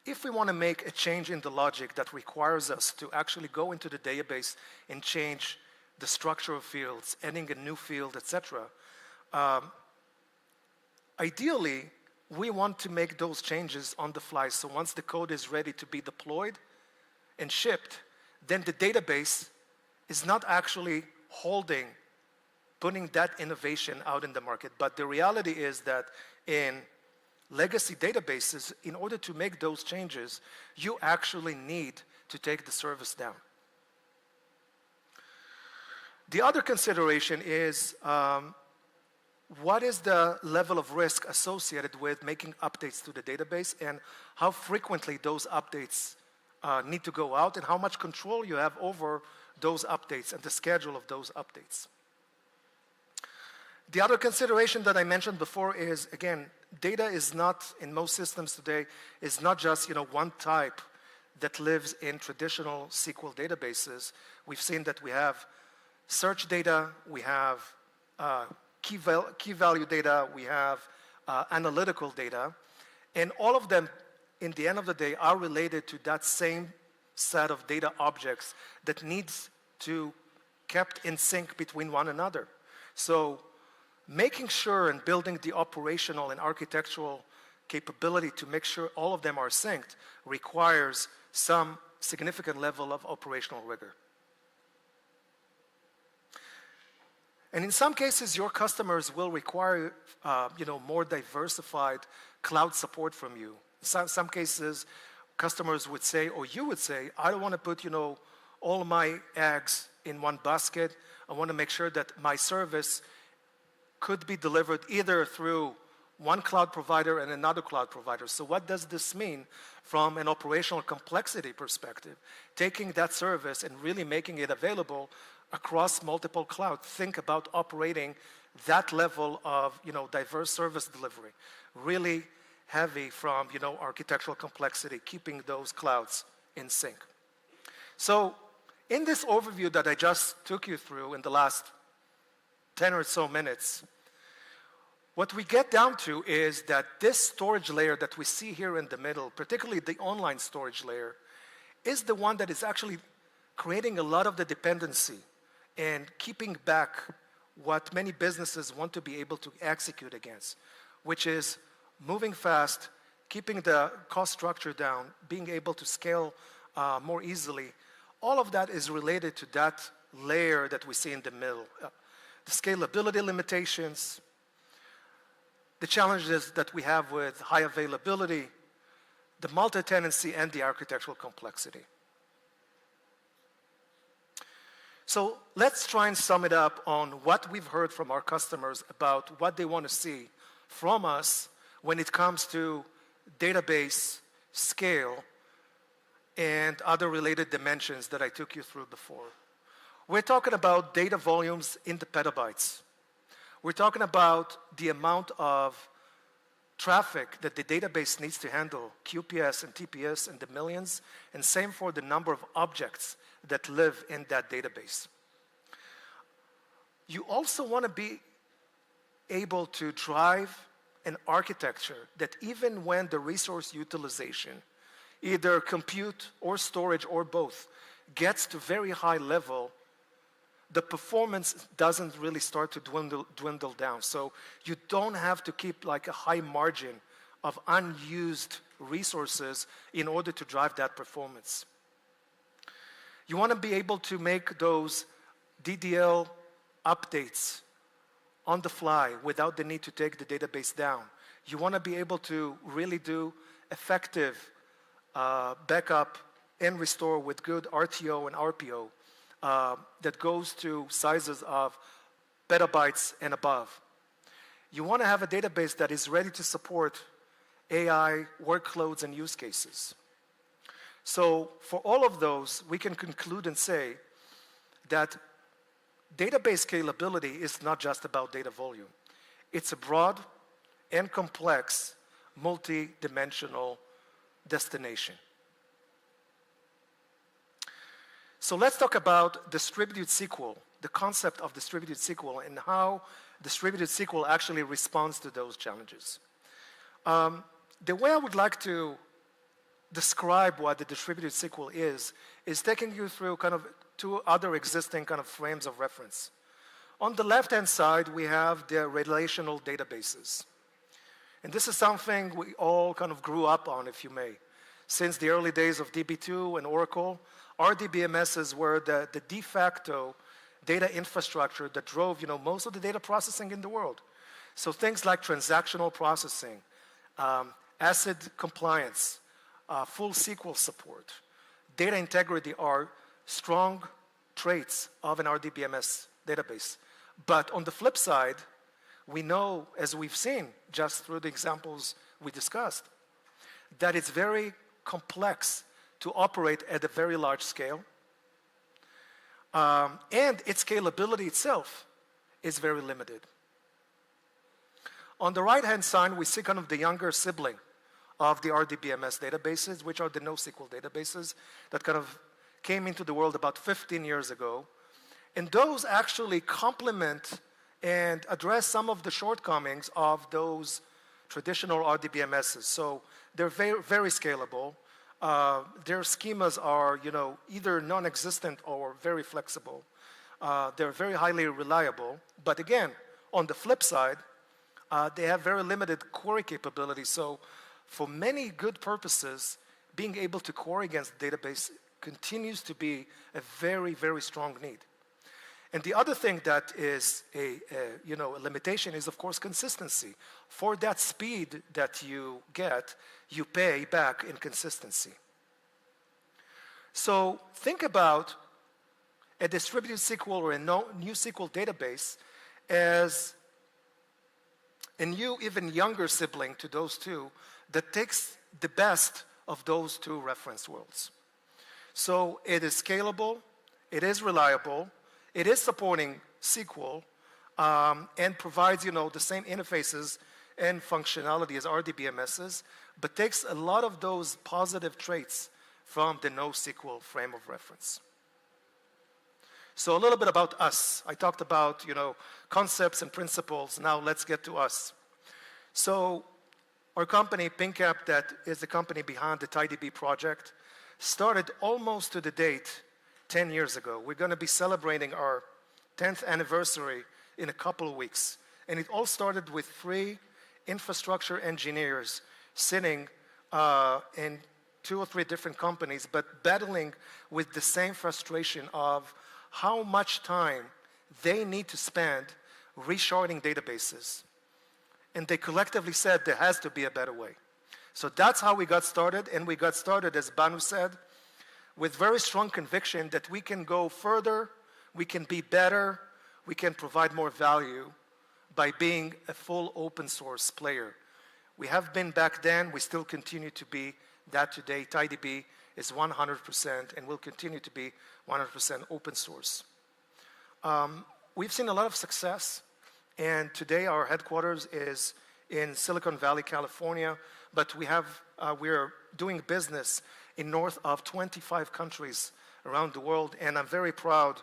if we want to make a change in the logic that requires us to actually go into the database and change the structure of fields, adding a new field, etc., ideally, we want to make those changes on the fly. So once the code is ready to be deployed and shipped, then the database is not actually putting that innovation out in the market. But the reality is that in legacy databases, in order to make those changes, you actually need to take the service down. The other consideration is what is the level of risk associated with making updates to the database and how frequently those updates need to go out and how much control you have over those updates and the schedule of those updates. The other consideration that I mentioned before is, again, data is not, in most systems today, is not just one type that lives in traditional SQL databases. We've seen that we have search data, we have key value data, we have analytical data, and all of them, in the end of the day, are related to that same set of data objects that needs to kept in sync between one another. So making sure and building the operational and architectural capability to make sure all of them are synced requires some significant level of operational rigor. And in some cases, your customers will require more diversified cloud support from you. Some cases, customers would say, or you would say, I don't want to put all my eggs in one basket. I want to make sure that my service could be delivered either through one cloud provider and another cloud provider. So what does this mean from an operational complexity perspective? Taking that service and really making it available across multiple clouds. Think about operating that level of diverse service delivery. Really heavy from architectural complexity, keeping those clouds in sync. So in this overview that I just took you through in the last 10 or so minutes, what we get down to is that this storage layer that we see here in the middle, particularly the online storage layer, is the one that is actually creating a lot of the dependency and keeping back what many businesses want to be able to execute against, which is moving fast, keeping the cost structure down, being able to scale more easily. All of that is related to that layer that we see in the middle. The scalability limitations, the challenges that we have with high availability, the multi-tenancy, and the architectural complexity. So let's try and sum it up on what we've heard from our customers about what they want to see from us when it comes to database, scale, and other related dimensions that I took you through before. We're talking about data volumes in the petabytes. We're talking about the amount of traffic that the database needs to handle, QPS and TPS in the millions, and same for the number of objects that live in that database. You also want to be able to drive an architecture that even when the resource utilization, either compute or storage or both, gets to very high level, the performance doesn't really start to dwindle down. So you don't have to keep like a high margin of unused resources in order to drive that performance. You want to be able to make those DDL updates on the fly without the need to take the database down. You want to be able to really do effective backup and restore with good RTO and RPO that goes to sizes of petabytes and above. You want to have a database that is ready to support AI workloads and use cases. So for all of those, we can conclude and say that database scalability is not just about data volume. It's a broad and complex, multi-dimensional destination. So let's talk about distributed SQL, the concept of distributed SQL, and how distributed SQL actually responds to those challenges. The way I would like to describe what the distributed SQL is taking you through kind of two other existing kind of frames of reference. On the left-hand side, we have the relational databases. And this is something we all kind of grew up on, if you may. Since the early days of DB2 and Oracle, RDBMSs were the de facto data infrastructure that drove most of the data processing in the world. So things like transactional processing, ACID compliance, full SQL support, data integrity are strong traits of an RDBMS database. But on the flip side, we know, as we've seen just through the examples we discussed, that it's very complex to operate at a very large scale. And its scalability itself is very limited. On the right-hand side, we see kind of the younger sibling of the RDBMS databases, which are the NoSQL databases that kind of came into the world about 15 years ago. And those actually complement and address some of the shortcomings of those traditional RDBMSs. So they're very, very scalable. Their schemas are, either non-existent or very flexible. They're very highly reliable. But again, on the flip side, they have very limited query capability. So for many good purposes, being able to query against the database continues to be a very, very strong need. And the other thing that is a limitation is, of course, consistency. For that speed that you get, you pay back in consistency. So think about a distributed SQL or a new SQL database as a new, even younger sibling to those two that takes the best of those two reference worlds. So it is scalable, it is reliable, it is supporting SQL, and provides, the same interfaces and functionality as RDBMSs, but takes a lot of those positive traits from the NoSQL frame of reference. So a little bit about us. I talked about, concepts and principles. Now let's get to us. So our company, PingCAP, that is the company behind the TiDB project, started almost to the date 10 years ago. We're going to be celebrating our 10th anniversary in a couple of weeks. And it all started with 3 infrastructure engineers sitting in 2 or 3 different companies, but battling with the same frustration of how much time they need to spend resharding databases. And they collectively said there has to be a better way. So that's how we got started, and we got started, as Bhanu said, with very strong conviction that we can go further, we can be better, we can provide more value by being a full open source player. We have been back then, we still continue to be that today. TiDB is 100% and will continue to be 100% open source. We've seen a lot of success, and today our headquarters is in Silicon Valley, California, but we're doing business in north of 25 countries around the world, and I'm very proud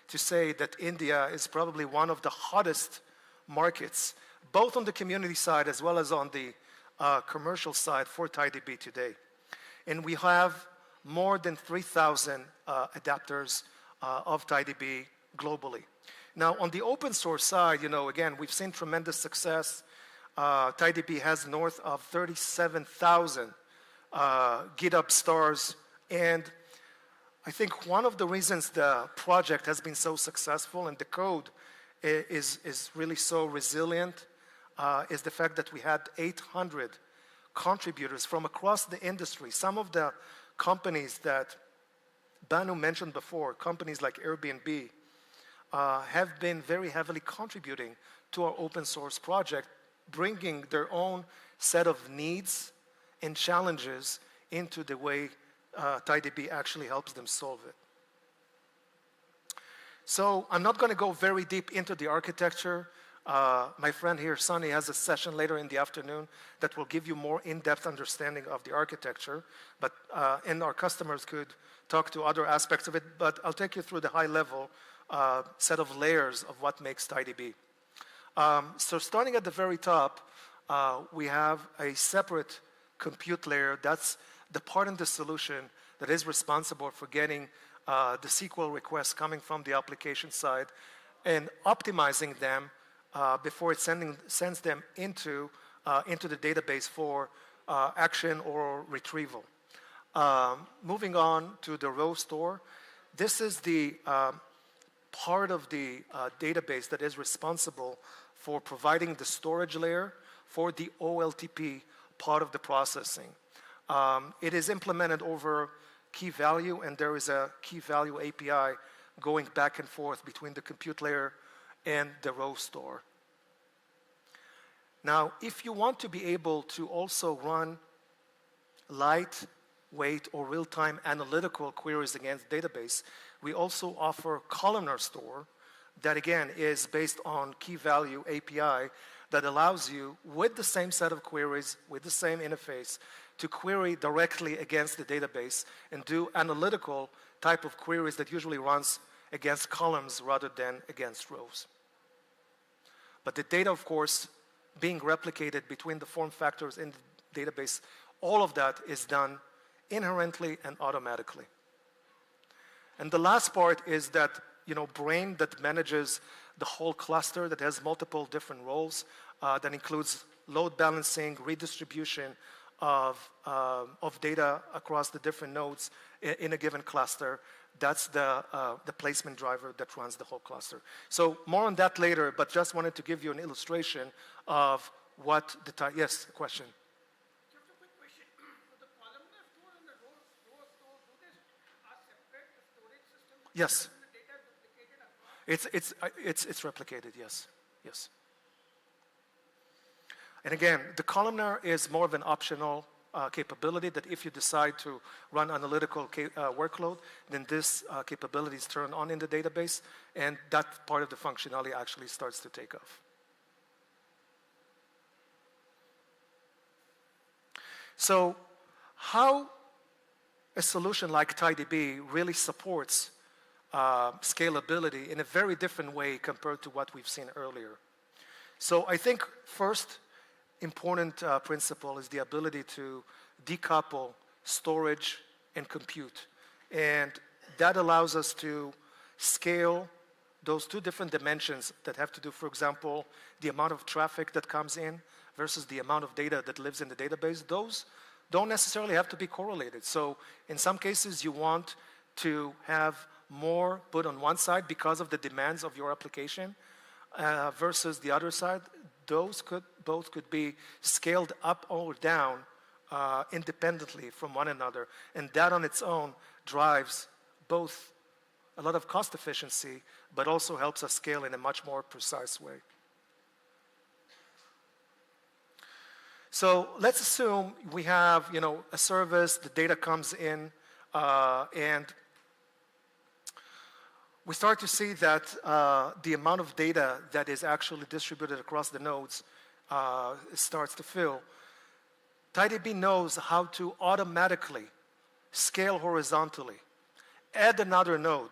to say that India is probably one of the hottest markets, both on the community side as well as on the commercial side for TiDB today. And we have more than 3,000 adapters of TiDB globally. Now, on the open source side, again, we've seen tremendous success. TiDB has north of 37,000 GitHub stars, and I think one of the reasons the project has been so successful and the code is really so resilient is the fact that we had 800 contributors from across the industry. Some of the companies that Bhanu mentioned before, companies like Airbnb, have been very heavily contributing to our open source project, bringing their own set of needs and challenges into the way TiDB actually helps them solve it. So I'm not going to go very deep into the architecture. My friend here, Sunny, has a session later in the afternoon that will give you more in-depth understanding of the architecture, but and our customers could talk to other aspects of it, but I'll take you through the high-level set of layers of what makes TiDB. So starting at the very top, we have a separate compute layer. That's the part in the solution that is responsible for getting the SQL requests coming from the application side and optimizing them before it sends them into the database for action or retrieval. Moving on to the row store, this is the part of the database that is responsible for providing the storage layer for the OLTP part of the processing. It is implemented over key value, and there is a key value API going back and forth between the compute layer and the row store. Now, if you want to be able to also run lightweight or real-time analytical queries against database, we also offer columnar store that, again, is based on key value API that allows you, with the same set of queries, with the same interface, to query directly against the database and do analytical type of queries that usually runs against columns rather than against rows. But the data, of course, being replicated between the form factors in the database, all of that is done inherently and automatically. And the last part is that, brain that manages the whole cluster that has multiple different roles, that includes load balancing, redistribution of data across the different nodes in a given cluster. That's the placement driver that runs the whole cluster. So more on that later, but just wanted to give you an illustration of what the yes, question. Just a quick question. The columnar store and the row store, do they are separate storage systems? Yes. And the data is duplicated across? It's replicated, yes. Yes. And again, the columnar is more of an optional capability that if you decide to run analytical workload, then this capability is turned on in the database, and that part of the functionality actually starts to take off. So how a solution like TiDB really supports scalability in a very different way compared to what we've seen earlier. So I think first important principle is the ability to decouple storage and compute. And that allows us to scale those two different dimensions that have to do, for example, the amount of traffic that comes in versus the amount of data that lives in the database. Those don't necessarily have to be correlated. So in some cases, you want to have more put on one side because of the demands of your application versus the other side. Those both could be scaled up or down independently from one another. And that on its own drives both a lot of cost efficiency, but also helps us scale in a much more precise way. So let's assume we have, a service, the data comes in, and we start to see that the amount of data that is actually distributed across the nodes starts to fill. TiDB knows how to automatically scale horizontally, add another node,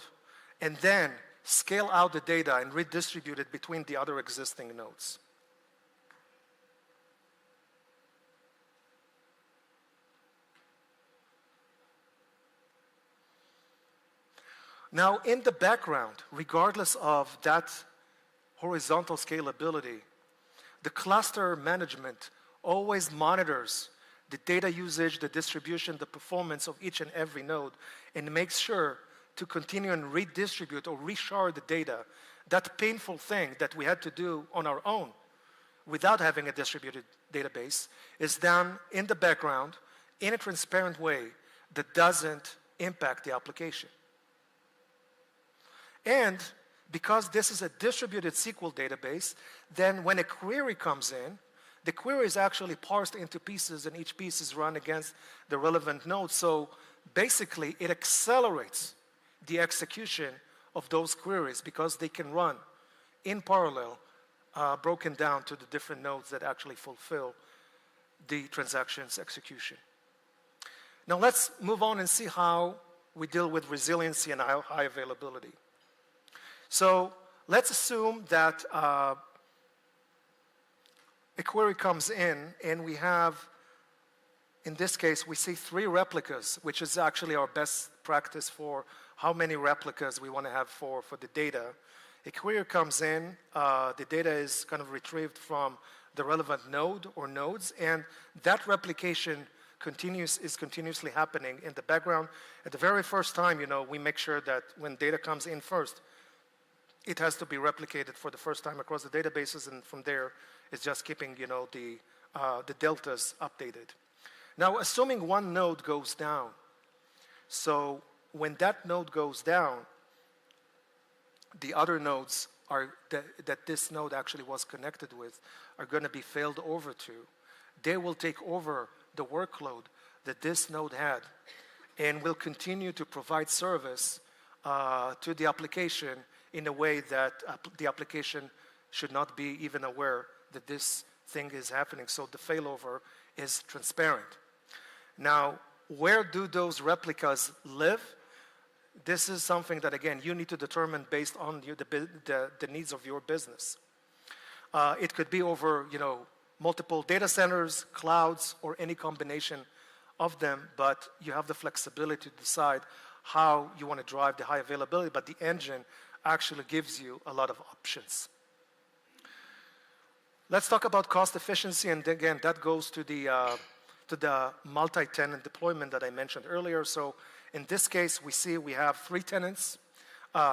and then scale out the data and redistribute it between the other existing nodes. Now, in the background, regardless of that horizontal scalability, the cluster management always monitors the data usage, the distribution, the performance of each and every node, and makes sure to continue and redistribute or reshard the data. That painful thing that we had to do on our own without having a distributed database is done in the background in a transparent way that doesn't impact the application. And because this is a distributed SQL database, then when a query comes in, the query is actually parsed into pieces, and each piece is run against the relevant node. So basically, it accelerates the execution of those queries because they can run in parallel, broken down to the different nodes that actually fulfill the transaction's execution. Now let's move on and see how we deal with resiliency and high availability. So let's assume that a query comes in, and we have, in this case, we see 3 replicas, which is actually our best practice for how many replicas we want to have for the data. A query comes in, the data is kind of retrieved from the relevant node or nodes, and that replication is continuously happening in the background. At the very first time, we make sure that when data comes in first, it has to be replicated for the first time across the databases, and from there, it's just keeping, the deltas updated. Now, assuming one node goes down, so when that node goes down, the other nodes that this node actually was connected with are going to be failed over to. They will take over the workload that this node had and will continue to provide service to the application in a way that the application should not be even aware that this thing is happening. So the failover is transparent. Now, where do those replicas live? This is something that, again, you need to determine based on the needs of your business. It could be over, multiple data centers, clouds, or any combination of them, but you have the flexibility to decide how you want to drive the high availability, but the engine actually gives you a lot of options. Let's talk about cost efficiency, and again, that goes to the multi-tenant deployment that I mentioned earlier. So in this case, we have 3 tenants.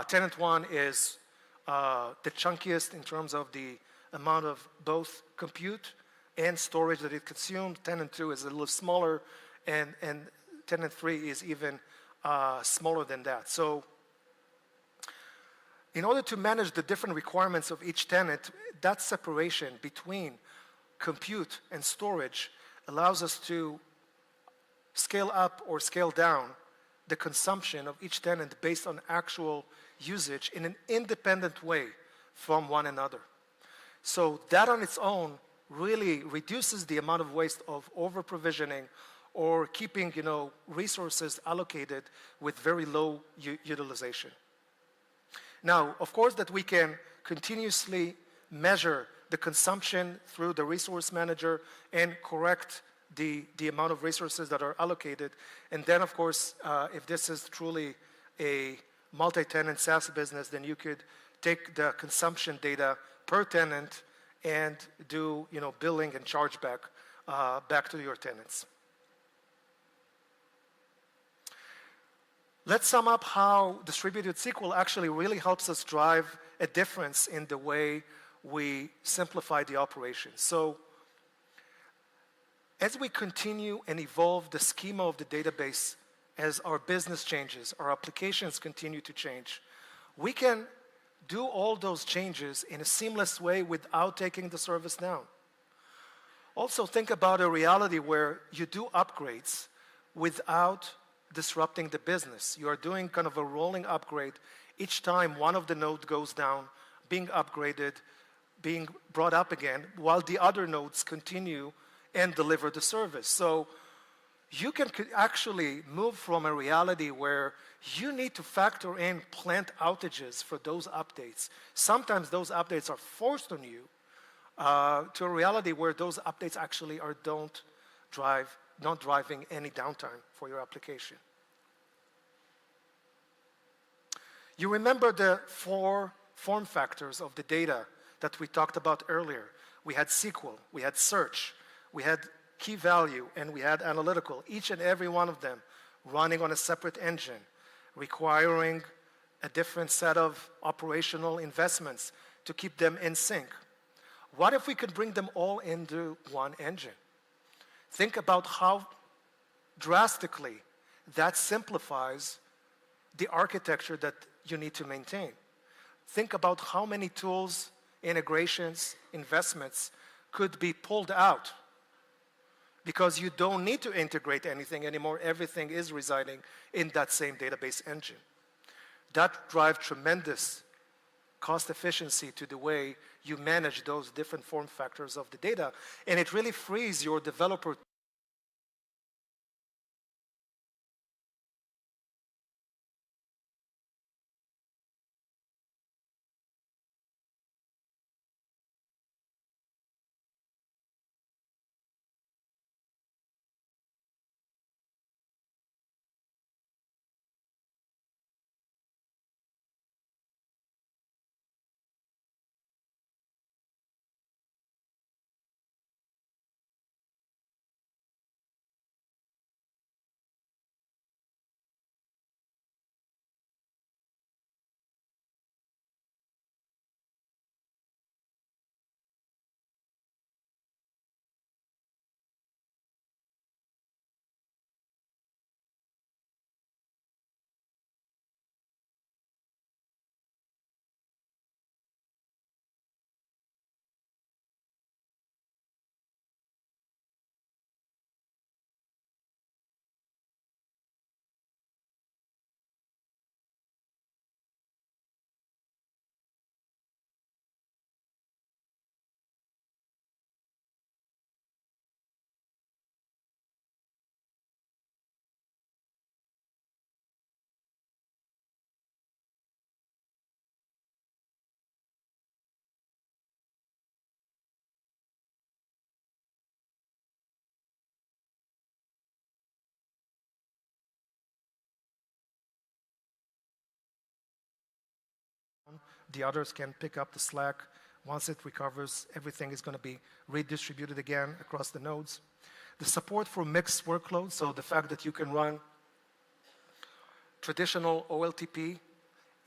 Tenant 1 is the chunkiest in terms of the amount of both compute and storage that it consumes. Tenant 2 is a little smaller, and tenant 3 is even smaller than that. So in order to manage the different requirements of each tenant, that separation between compute and storage allows us to scale up or scale down the consumption of each tenant based on actual usage in an independent way from one another. So that on its own really reduces the amount of waste of over-provisioning or keeping resources allocated with very low utilization. Now, of course, that we can continuously measure the consumption through the resource manager and correct the amount of resources that are allocated. And then, of course, if this is truly a multi-tenant SaaS business, then you could take the consumption data per tenant and do billing and chargeback back to your tenants. Let's sum up how distributed SQL actually really helps us drive a difference in the way we simplify the operation. So as we continue and evolve the schema of the database, as our business changes, our applications continue to change, we can do all those changes in a seamless way without taking the service down. Also think about a reality where you do upgrades without disrupting the business. You are doing kind of a rolling upgrade. Each time one of the nodes goes down, being upgraded, being brought up again, while the other nodes continue and deliver the service. So you can actually move from a reality where you need to factor in plant outages for those updates. Sometimes those updates are forced on you to a reality where those updates actually are not driving any downtime for your application. You remember the 4 form factors of the data that we talked about earlier. We had SQL, we had search, we had key value, and we had analytical. Each and every one of them running on a separate engine, requiring a different set of operational investments to keep them in sync. What if we could bring them all into one engine? Think about how drastically that simplifies the architecture that you need to maintain. Think about how many tools, integrations, investments could be pulled out because you don't need to integrate anything anymore. Everything is residing in that same database engine. That drives tremendous cost efficiency to the way you manage those different form factors of the data, and it really frees your developer The others can pick up the slack. Once it recovers, everything is going to be redistributed again across the nodes. The support for mixed workloads, so the fact that you can run traditional OLTP,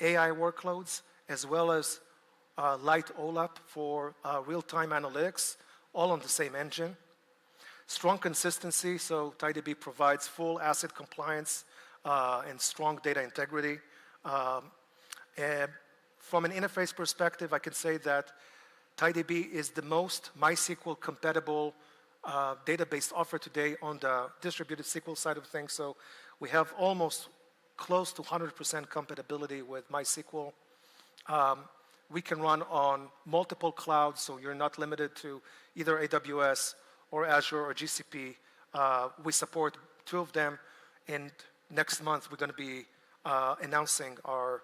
AI workloads, as well as light OLAP for real-time analytics, all on the same engine. Strong consistency, so TiDB provides full asset compliance and strong data integrity. And from an interface perspective, I can say that TiDB is the most MySQL compatible database offered today on the distributed SQL side of things. So we have almost close to 100% compatibility with MySQL. We can run on multiple clouds, so you're not limited to either AWS or Azure or GCP. We support 2 of them, and next month we're going to be announcing our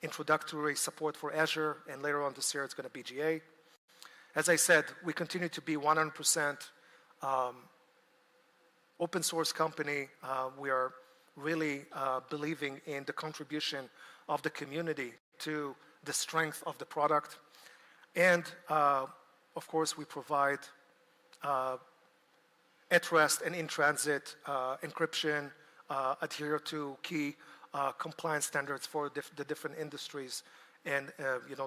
introductory support for Azure, and later on this year it's going to be GA. As I said, we continue to be 100% open source company. We are really believing in the contribution of the community to the strength of the product. And of course, we provide at rest and in transit encryption, adhere to key compliance standards for the different industries, and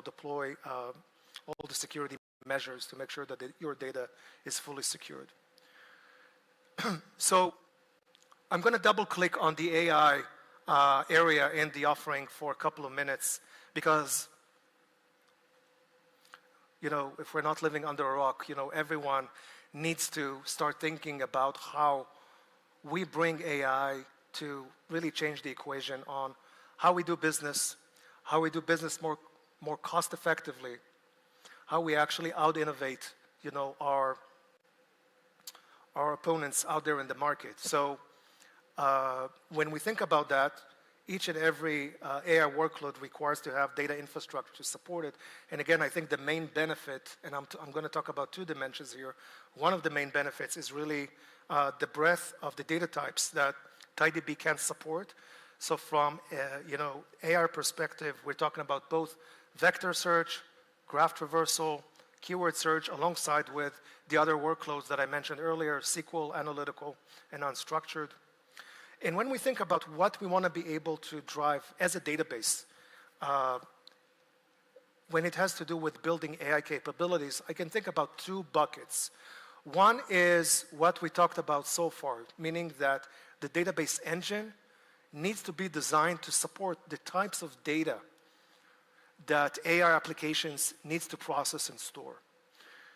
deploy all the security measures to make sure that your data is fully secured. So I'm going to double click on the AI area in the offering for a couple of minutes, because if we're not living under a rock, everyone needs to start thinking about how we bring AI to really change the equation on how we do business more cost effectively, how we actually out-innovate, our opponents out there in the market. So when we think about that, each and every AI workload requires to have data infrastructure to support it. And again, I think the main benefit, and I'm going to talk about 2 dimensions here. One of the main benefits is really the breadth of the data types that TiDB can support. So from AI perspective, we're talking about both vector search, graph traversal, keyword search, alongside with the other workloads that I mentioned earlier, SQL, analytical, and unstructured. And when we think about what we want to be able to drive as a database, when it has to do with building AI capabilities, I can think about 2 buckets. One is what we talked about so far, meaning that the database engine needs to be designed to support the types of data that AI applications needs to process and store.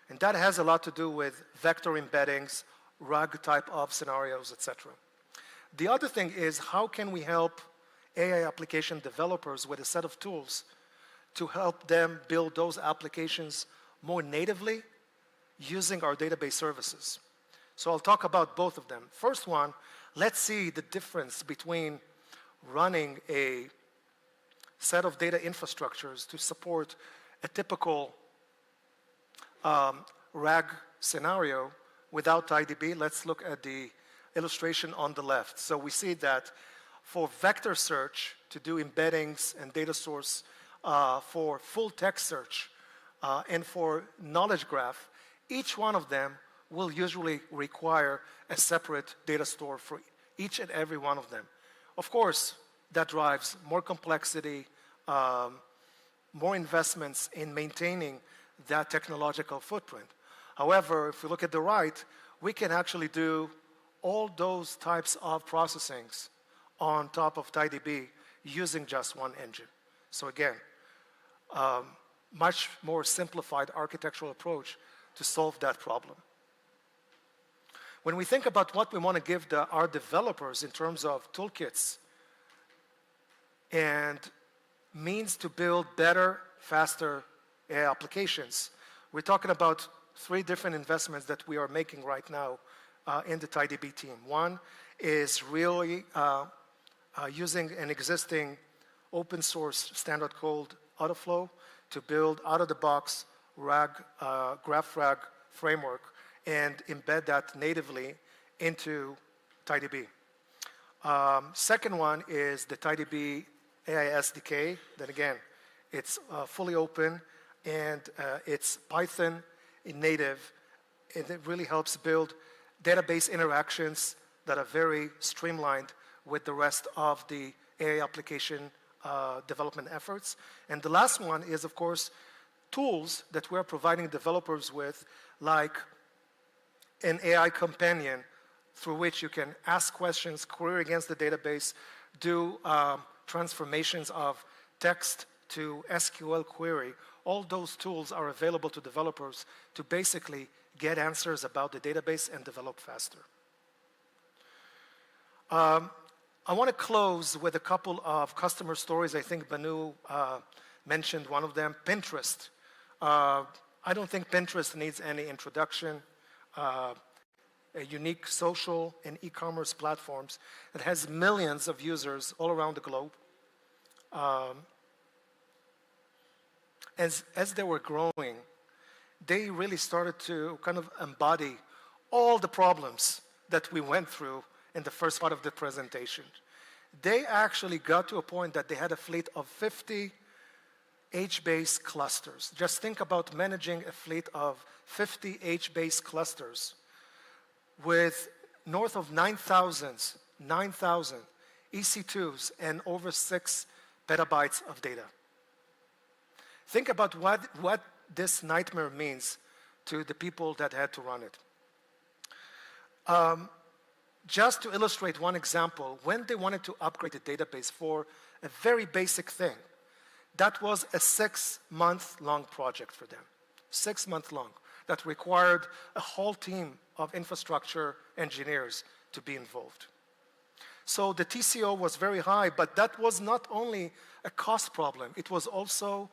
And that has a lot to do with vector embeddings, RAG type of scenarios, etc. The other thing is, how can we help AI application developers with a set of tools to help them build those applications more natively using our database services? So I'll talk about both of them. First one, let's see the difference between running a set of data infrastructures to support a typical RAG scenario without TiDB. Let's look at the illustration on the left. So we see that for vector search, to do embeddings and data source, for full text search, and for knowledge graph, each one of them will usually require a separate data store for each and every one of them. Of course, that drives more complexity, more investments in maintaining that technological footprint. However, if we look at the right, we can actually do all those types of processings on top of TiDB using just one engine. So again, much more simplified architectural approach to solve that problem. When we think about what we want to give our developers in terms of toolkits and means to build better, faster AI applications, we're talking about 3 different investments that we are making right now in the TiDB team. One is really using an existing open source standard called Autoflow to build out-of-the-box RAG, graph RAG framework and embed that natively into TiDB. Second one is the TiDB AI SDK. Then again, it's fully open and it's Python native. And it really helps build database interactions that are very streamlined with the rest of the AI application development efforts. And the last one is, of course, tools that we're providing developers with, like an AI companion through which you can ask questions, query against the database, do transformations of text to SQL query. All those tools are available to developers to basically get answers about the database and develop faster. I want to close with a couple of customer stories. I think Bhanu mentioned one of them, Pinterest. I don't think Pinterest needs any introduction. A unique social and e-commerce platforms that has millions of users all around the globe. As they were growing, they really started to kind of embody all the problems that we went through in the first part of the presentation. They actually got to a point that they had a fleet of 50 HBase clusters. Just think about managing a fleet of 50 HBase clusters with north of 9,000 EC2s and over 6 petabytes of data. Think about what this nightmare means to the people that had to run it. Just to illustrate one example, when they wanted to upgrade the database for a very basic thing, that was a 6-month-long project for them. 6 months long. That required a whole team of infrastructure engineers to be involved. So the TCO was very high, but that was not only a cost problem, it was also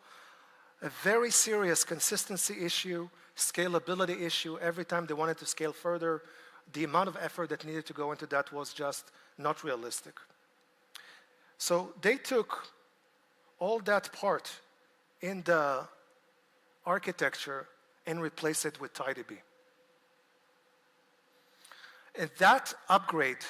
a very serious consistency issue, scalability issue. Every time they wanted to scale further, the amount of effort that needed to go into that was just not realistic. So they took all that part in the architecture and replaced it with TiDB. And that upgrade,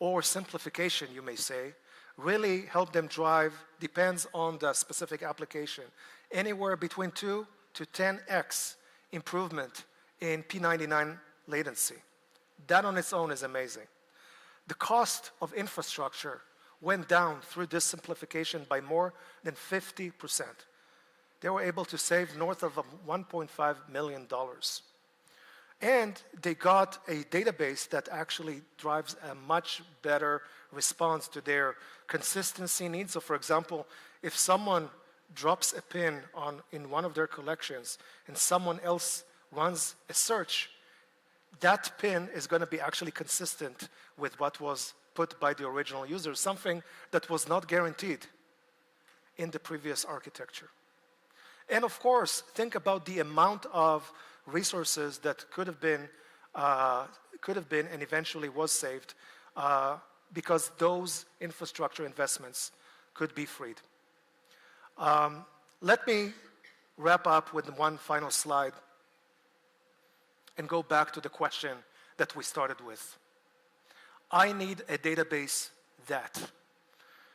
or simplification, you may say, really helped them drive, depends on the specific application, anywhere between 2 to 10x improvement in P99 latency. That on its own is amazing. The cost of infrastructure went down through this simplification by more than 50%. They were able to save north of $1.5 million. And they got a database that actually drives a much better response to their consistency needs. So for example, if someone drops a pin in one of their collections and someone else runs a search, that pin is going to be actually consistent with what was put by the original user, something that was not guaranteed in the previous architecture. And of course, think about the amount of resources that could have been and eventually was saved because those infrastructure investments could be freed. Let me wrap up with one final slide and go back to the question that we started with. I need a database that.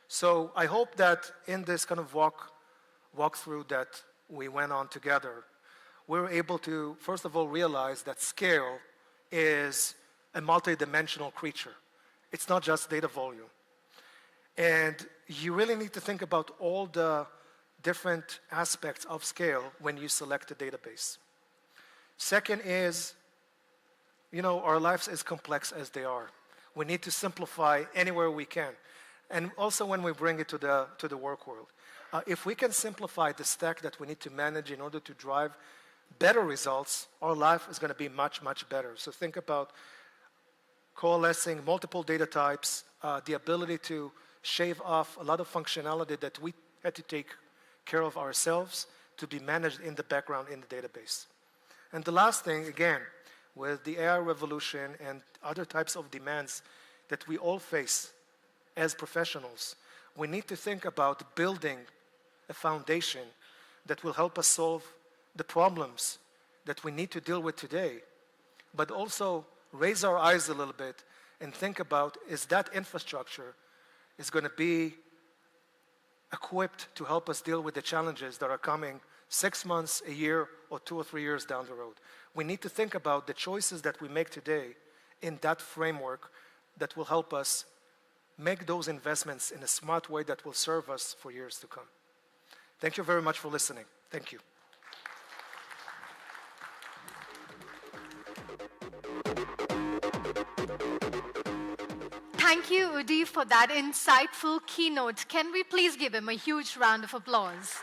So I hope that in this kind of walkthrough that we went on together, we were able to, first of all, realize that scale is a multidimensional creature. It's not just data volume. And you really need to think about all the different aspects of scale when you select a database. Second is, our lives as complex as they are. We need to simplify anywhere we can. And also when we bring it to the work world. If we can simplify the stack that we need to manage in order to drive better results, our life is going to be much, much better. So think about coalescing multiple data types, the ability to shave off a lot of functionality that we had to take care of ourselves to be managed in the background in the database. And the last thing, again, with the AI revolution and other types of demands that we all face as professionals, we need to think about building a foundation that will help us solve the problems that we need to deal with today, but also raise our eyes a little bit and think about, is that infrastructure is going to be equipped to help us deal with the challenges that are coming 6 months, a year, or 2 or 3 years down the road. We need to think about the choices that we make today in that framework that will help us make those investments in a smart way that will serve us for years to come. Thank you very much for listening. Thank you. Thank you, Udi, for that insightful keynote. Can we please give him a huge round of applause?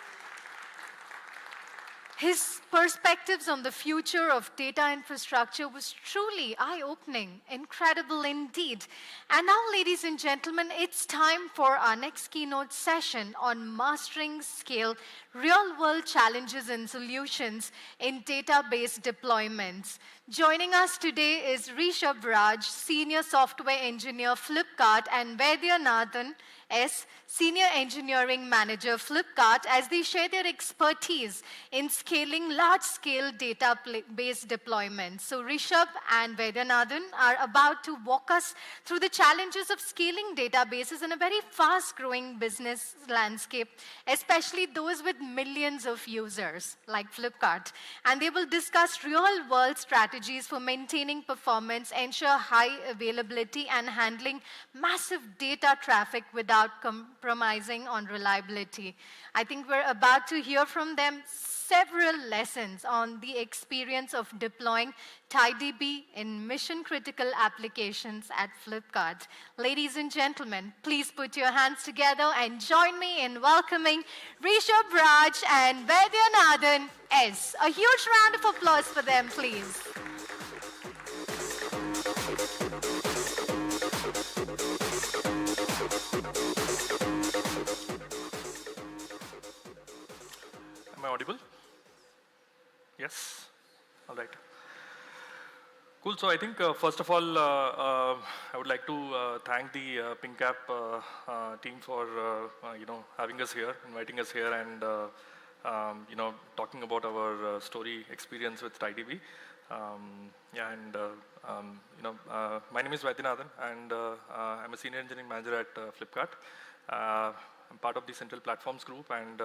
His perspectives on the future of data infrastructure was truly eye-opening, incredible indeed. And now, ladies and gentlemen, it's time for our next keynote session on mastering scale, real-world challenges and solutions in database deployments. Joining us today is Rishabh Raj, Senior Software Engineer, Flipkart, and Vaidyanathan S., Senior Engineering Manager, Flipkart, as they share their expertise in scaling large-scale database deployments. So Rishabh and Vaidyanathan are about to walk us through the challenges of scaling databases in a very fast-growing business landscape, especially those with millions of users, like Flipkart. And they will discuss real-world strategies for maintaining performance, ensure high availability, and handling massive data traffic without compromising on reliability. I think we're about to hear from them several lessons on the experience of deploying TiDB in mission-critical applications at Flipkart. Ladies and gentlemen, please put your hands together and join me in welcoming Rishabh Raj and Vaidyanathan S. A huge round of applause for them, please. Am I audible? Yes? All right. Cool. So I think, first of all, I would like to thank the PingCAP team for, having us here, inviting us here, and, talking about our story experience with TiDB. My name is Vaidyanathan, and I'm a Senior Engineering Manager at Flipkart. I'm part of the Central Platforms Group, and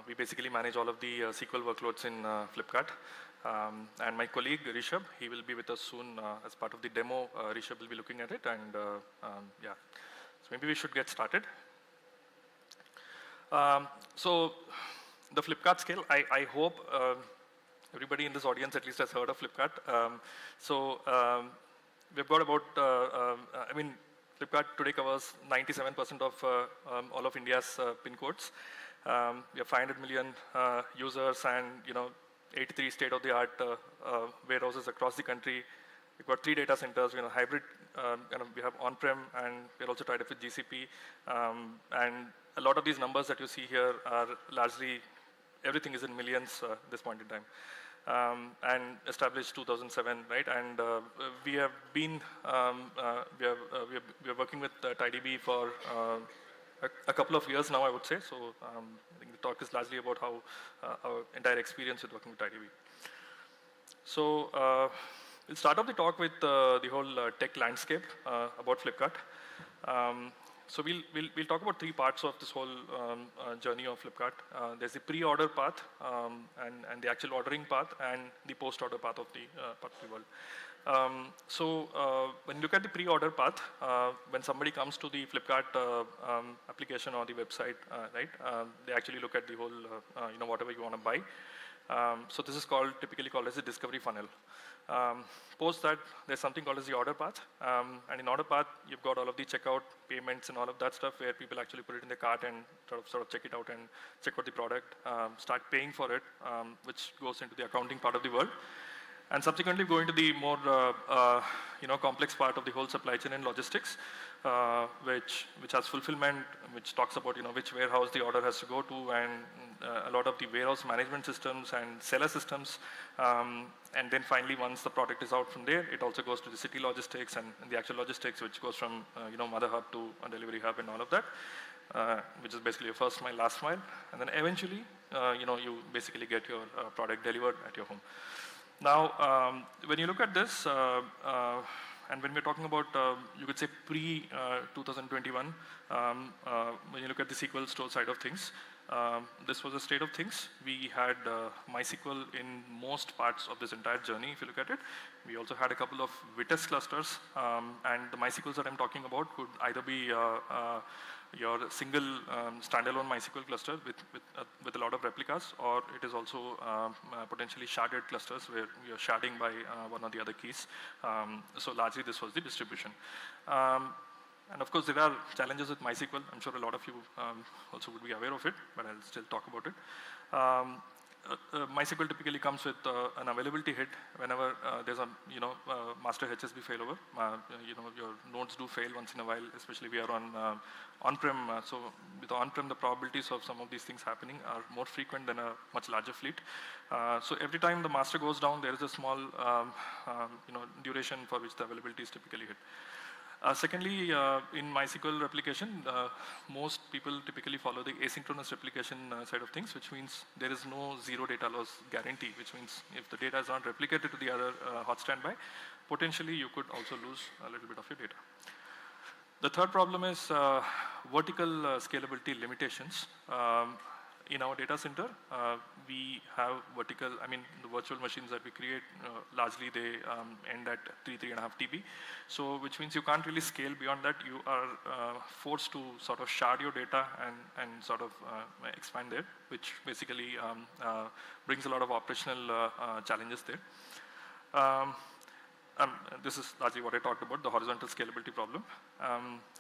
we basically manage all of the SQL workloads in Flipkart. And my colleague, Rishabh, he will be with us soon as part of the demo. Rishabh will be looking at it, and so maybe we should get started. So the Flipkart scale, I hope everybody in this audience at least has heard of Flipkart. We've got about, Flipkart today covers 97% of all of India's pin codes. We have 500 million users and 83 state-of-the-art warehouses across the country. We've got 3 data centers, hybrid, we have on-prem, and we're also tied up with GCP. And a lot of these numbers that you see here are largely, everything is in millions at this point in time. And established 2007, right? And we have been, we are working with TiDB for a couple of years now, I would say. So I think the talk is largely about how our entire experience with working with TiDB. So we'll start off the talk with the whole tech landscape about Flipkart. So we'll talk about 3 parts of this whole journey of Flipkart. There's the pre-order path, and the actual ordering path, and the post-order path of the world. When you look at the pre-order path, when somebody comes to the Flipkart application or the website, right, they actually look at the whole, whatever you want to buy. So this is typically called as the discovery funnel. Post that, there's something called as the order path. And in order path, you've got all of the checkout, payments, and all of that stuff where people actually put it in their cart and sort of check it out and check out the product, start paying for it, which goes into the accounting part of the world. And subsequently go into the more complex part of the whole supply chain and logistics, which has fulfillment, which talks about which warehouse the order has to go to, and a lot of the warehouse management systems and seller systems. And then finally, once the product is out from there, it also goes to the city logistics and the actual logistics, which goes from mother hub to a delivery hub and all of that, which is basically your first mile, last mile. And then eventually, you basically get your product delivered at your home. Now, when you look at this, And when we're talking about, you could say pre-2021, when you look at the SQL store side of things, this was a state of things. We had MySQL in most parts of this entire journey, if you look at it. We also had a couple of Vitess clusters, and the MySQLs that I'm talking about could either be your single standalone MySQL cluster with a lot of replicas, or it is also potentially sharded clusters where you're sharding by one or the other keys. So largely this was the distribution. And of course, there are challenges with MySQL. I'm sure a lot of you also would be aware of it, but I'll still talk about it. MySQL typically comes with an availability hit whenever there's a master HSB failover. Your nodes do fail once in a while, especially we are on on-prem. So with on-prem, the probabilities of some of these things happening are more frequent than a much larger fleet. So every time the master goes down, there is a small duration for which the availability is typically hit. Secondly, in MySQL replication, most people typically follow the asynchronous replication side of things, which means there is no zero data loss guarantee, which means if the data is not replicated to the other hot standby, potentially you could also lose a little bit of your data. The third problem is vertical scalability limitations. In our data center, we have vertical, the virtual machines that we create, largely they end at 3.5 TB. So which means you can't really scale beyond that. You are forced to sort of shard your data and sort of expand there, which basically brings a lot of operational challenges there. This is largely what I talked about, the horizontal scalability problem.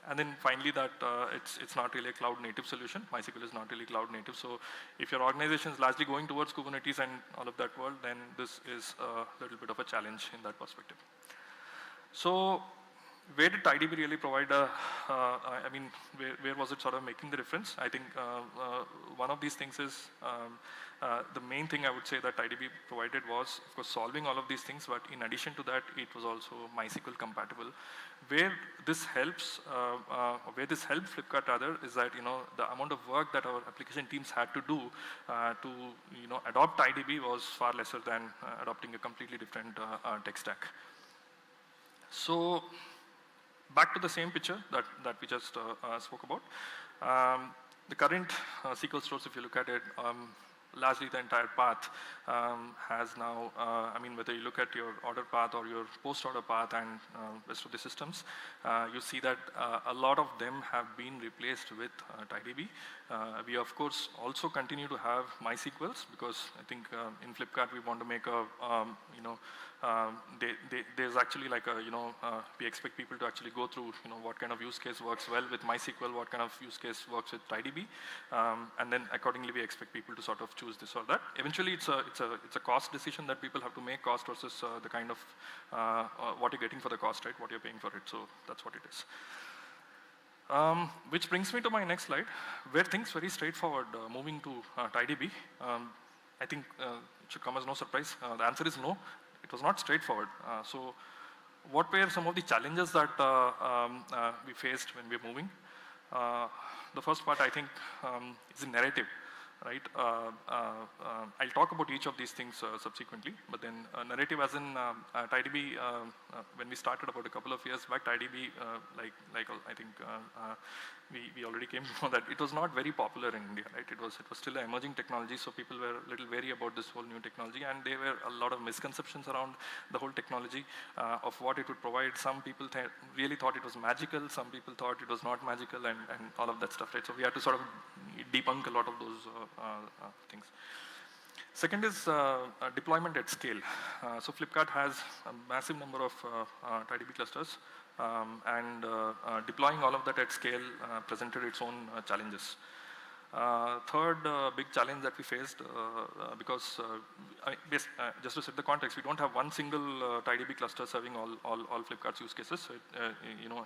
And then finally that it's not really a cloud native solution. MySQL is not really cloud native. So if your organization is largely going towards Kubernetes and all of that world, then this is a little bit of a challenge in that perspective. So where did TiDB really provide where was it sort of making the difference? I think one of these things is the main thing I would say that TiDB provided was, of course, solving all of these things, but in addition to that, it was also MySQL compatible. Where this helps, where this helped Flipkart rather, is that the amount of work that our application teams had to do to adopt TiDB was far lesser than adopting a completely different tech stack. So back to the same picture that we just spoke about. The current SQL stores, if you look at it, largely the entire path has now, whether you look at your order path or your post-order path and rest of the systems, you see that a lot of them have been replaced with TiDB. We, of course, also continue to have MySQLs because I think in Flipkart we want to make a, there's actually like a, we expect people to actually go through, what kind of use case works well with MySQL, what kind of use case works with TiDB, and then accordingly we expect people to sort of choose this or that. Eventually, it's a cost decision that people have to make, cost versus the kind of what you're getting for the cost, right? What you're paying for it. So that's what it is. Which brings me to my next slide, where things very straightforward. Moving to TiDB, I think it should come as no surprise. The answer is no. It was not straightforward. So what were some of the challenges that we faced when we were moving? The first part, I think, is the narrative, right? I'll talk about each of these things subsequently, but then narrative as in TiDB, when we started about a couple of years back, TiDB, I think we already came to know that it was not very popular in India, right? It was still an emerging technology, so people were a little wary about this whole new technology, and there were a lot of misconceptions around the whole technology of what it would provide. Some people really thought it was magical, some people thought it was not magical, and all of that stuff, right? So we had to sort of debunk a lot of those things. Second is deployment at scale. So Flipkart has a massive number of TiDB clusters, and deploying all of that at scale presented its own challenges. Third big challenge that we faced, because just to set the context, we don't have one single TiDB cluster serving all Flipkart's use cases. So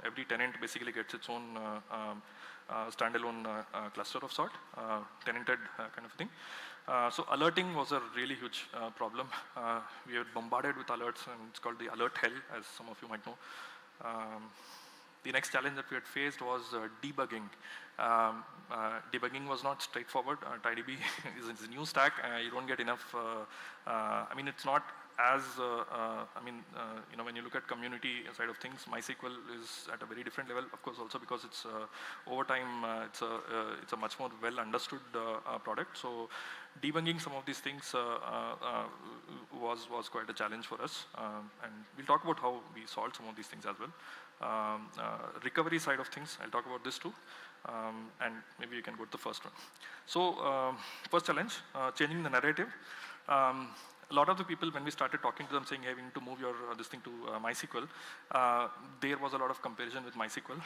every tenant basically gets its own standalone cluster of sort, tenanted kind of thing. So alerting was a really huge problem. We were bombarded with alerts, and it's called the alert hell, as some of you might know. The next challenge that we had faced was debugging. Debugging was not straightforward. TiDB is a new stack. You don't get enough, it's not as, when when you look at community side of things, MySQL is at a very different level. Of course, also because it's over time, it's a much more well understood product. So debugging some of these things was quite a challenge for us. And we'll talk about how we solved some of these things as well. Recovery side of things, I'll talk about this too. And maybe you can go to the first one. So first challenge, changing the narrative. A lot of the people, when we started talking to them saying, hey, we need to move your this thing to MySQL, there was a lot of comparison with MySQL.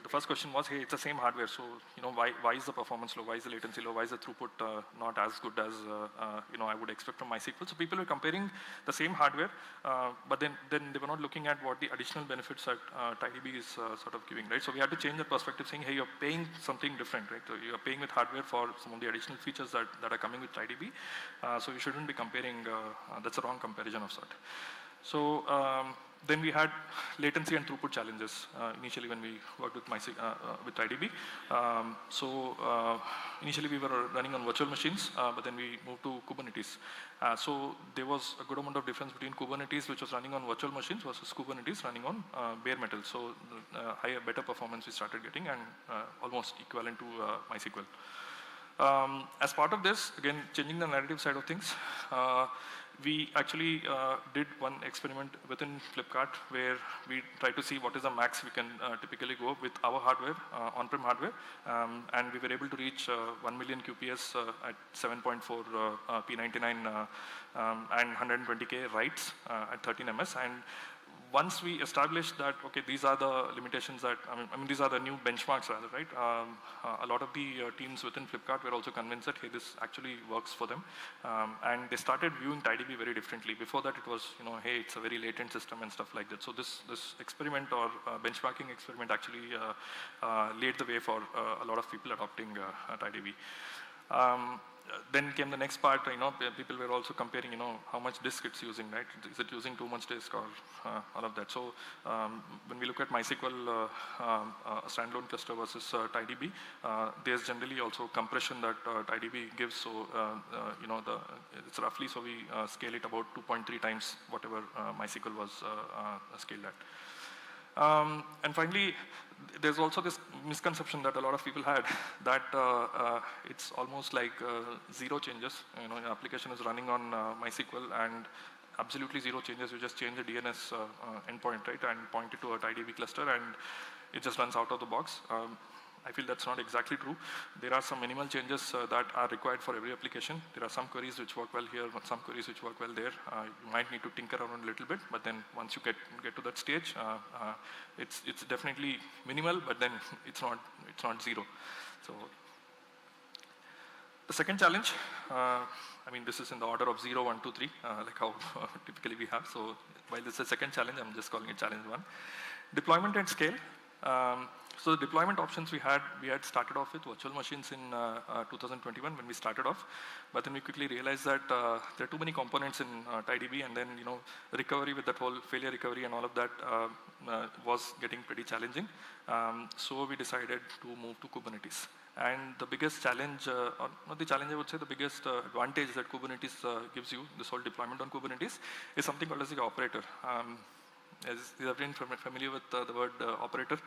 The first question was, hey, it's the same hardware, so why is the performance low? Why is the latency low? Why is the throughput not as good as I would expect from MySQL? So people were comparing the same hardware, but then they were not looking at what the additional benefits that TiDB is sort of giving, right? So we had to change the perspective, saying, hey, you're paying something different, right? So you're paying with hardware for some of the additional features that are coming with TiDB. So you shouldn't be comparing. That's a wrong comparison of sort. So then we had latency and throughput challenges initially when we worked with TiDB. Initially we were running on virtual machines, but then we moved to Kubernetes. So there was a good amount of difference between Kubernetes, which was running on virtual machines, versus Kubernetes running on bare metal. So better performance we started getting, and almost equivalent to MySQL. As part of this, again, changing the narrative side of things, we actually did one experiment within Flipkart where we tried to see what is the max we can typically go with our hardware, on-prem hardware, and we were able to reach 1 million QPS at 7.4 P99 and 120K writes at 13 MS. And once we established that, okay, these are the limitations that, I mean these are the new benchmarks rather, right? A lot of the teams within Flipkart were also convinced that, hey, this actually works for them. And they started viewing TiDB very differently. Before that it was, hey, it's a very latent system and stuff like that. So this experiment or benchmarking experiment actually laid the way for a lot of people adopting TiDB. Then came the next part, people were also comparing, how much disk it's using, right? Is it using too much disk or all of that? So when we look at MySQL standalone cluster versus TiDB, there's generally also compression that TiDB gives. So, it's roughly, so we scale it about 2.3 times whatever MySQL was scaled at. And finally, there's also this misconception that a lot of people had that it's almost like zero changes. Your application is running on MySQL and absolutely zero changes. You just change the DNS endpoint, right, and point it to a TiDB cluster, and it just runs out of the box. I feel that's not exactly true. There are some minimal changes that are required for every application. There are some queries which work well here, some queries which work well there. You might need to tinker around a little bit, but then once you get to that stage, it's definitely minimal, but then it's not zero. So the second challenge, this is in the order of 0, 1, 2, 3, like how typically we have. So while this is the second challenge, I'm just calling it challenge 1. Deployment and scale. So the deployment options we had started off with virtual machines in 2021 when we started off, but then we quickly realized that there are too many components in TiDB, and then recovery with that whole failure recovery and all of that was getting pretty challenging. So we decided to move to Kubernetes. And the biggest challenge, or not the challenge, I would say the biggest advantage that Kubernetes gives you, this whole deployment on Kubernetes, is something called as the operator. Is everyone familiar with the word operator?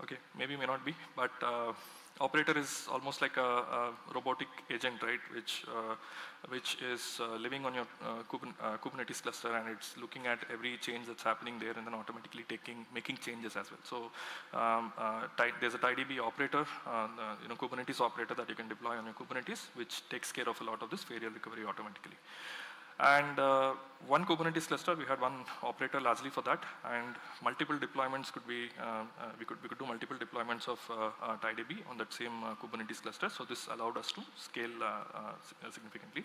Okay, maybe may not be, but operator is almost like a robotic agent, right? Which is living on your Kubernetes cluster, and it's looking at every change that's happening there, and then automatically making changes as well. So there's a TiDB operator, Kubernetes operator that you can deploy on your Kubernetes, which takes care of a lot of this failure recovery automatically. And one Kubernetes cluster, we had one operator largely for that, and multiple deployments could be, we could do multiple deployments of TiDB on that same Kubernetes cluster. So this allowed us to scale significantly.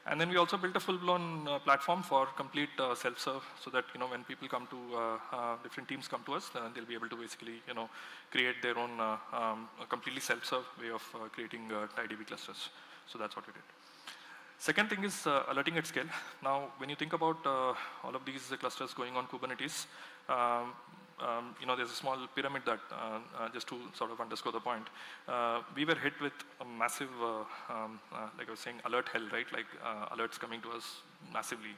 And then we also built a full-blown platform for complete self-serve, so that when people come to different teams come to us, they'll be able to basically create their own completely self-serve way of creating TiDB clusters. So that's what we did. Second thing is alerting at scale. Now, when you think about all of these clusters going on Kubernetes, there's a small pyramid that, just to sort of underscore the point, we were hit with a massive, like I was saying, alert hell, right? Like alerts coming to us massively.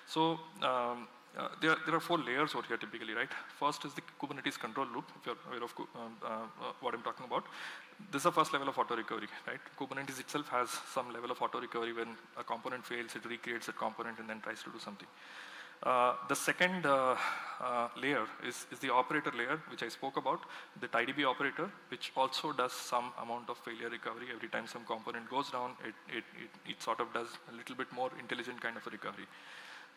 So there are 4 layers out here typically, right? First is the Kubernetes control loop, if you're aware of what I'm talking about. This is the first level of auto recovery, right? Kubernetes itself has some level of auto recovery. When a component fails, it recreates that component and then tries to do something. The second layer is the operator layer, which I spoke about, the TiDB operator, which also does some amount of failure recovery. Every time some component goes down, it sort of does a little bit more intelligent kind of a recovery.